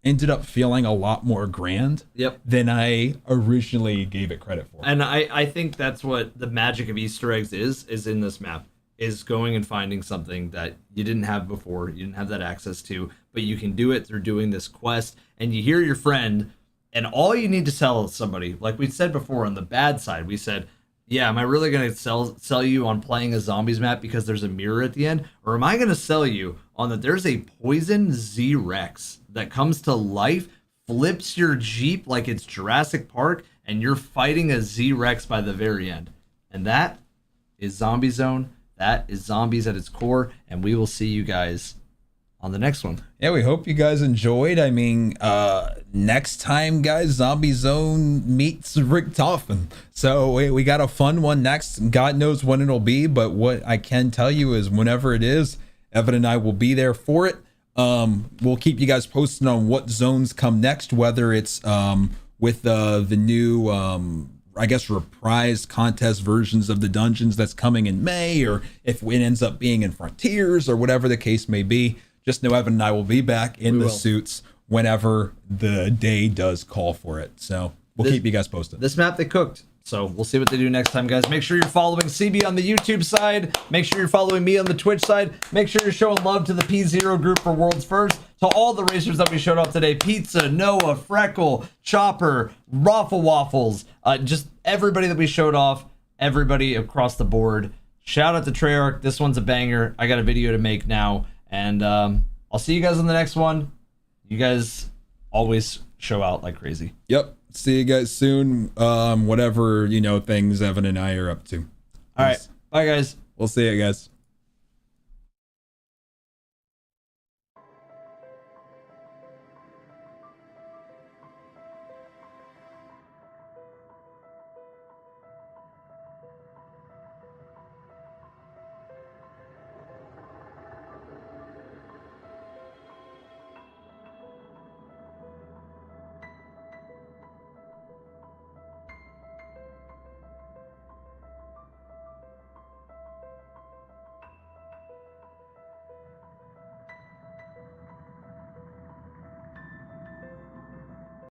ended up feeling a lot more grand than I originally gave it credit for. And I think that's what the magic of Easter eggs is in this map, is going and finding something that you didn't have before, you didn't have that access to, but you can do it through doing this quest. And you hear your friend, and all you need to sell somebody, like we said before on the bad side, we said, yeah, am I really going to sell you on playing a zombies map because there's a mirror at the end? Or am I going to sell you on that there's a poison Z-Rex that comes to life, flips your Jeep like it's Jurassic Park, and you're fighting a Z-Rex by the very end? And that is Zombie Zone. That is zombies at its core. And we will see you guys on the next one. Yeah, we hope you guys enjoyed. I mean, next time, guys, Zombie Zone meets Richtofen. So we got a fun one next. God knows when it'll be, but what I can tell you is whenever it is, Evan and I will be there for it. We'll keep you guys posted on what zones come next, whether it's with the new, I guess, reprised contest versions of the dungeons that's coming in May, or if it ends up being in Frontiers, or whatever the case may be. Just know Evan and I will be back in the suits whenever the day does call for it. So we'll keep you guys posted. This map they cooked. So we'll see what they do next time, guys. Make sure you're following CB on the YouTube side. Make sure you're following me on the Twitch side. Make sure you're showing love to the P0 group for World's First. To all the racers that we showed off today. Pizza, Noah, Freckle, Chopper, Raffle Waffles. Just everybody that we showed off. Everybody across the board. Shout out to Treyarch. This one's a banger. I got a video to make now. And I'll see you guys on the next one. You guys always show out like crazy. Yep. See you guys soon. Whatever, things Evan and I are up to. All right. Bye, guys. We'll see you guys.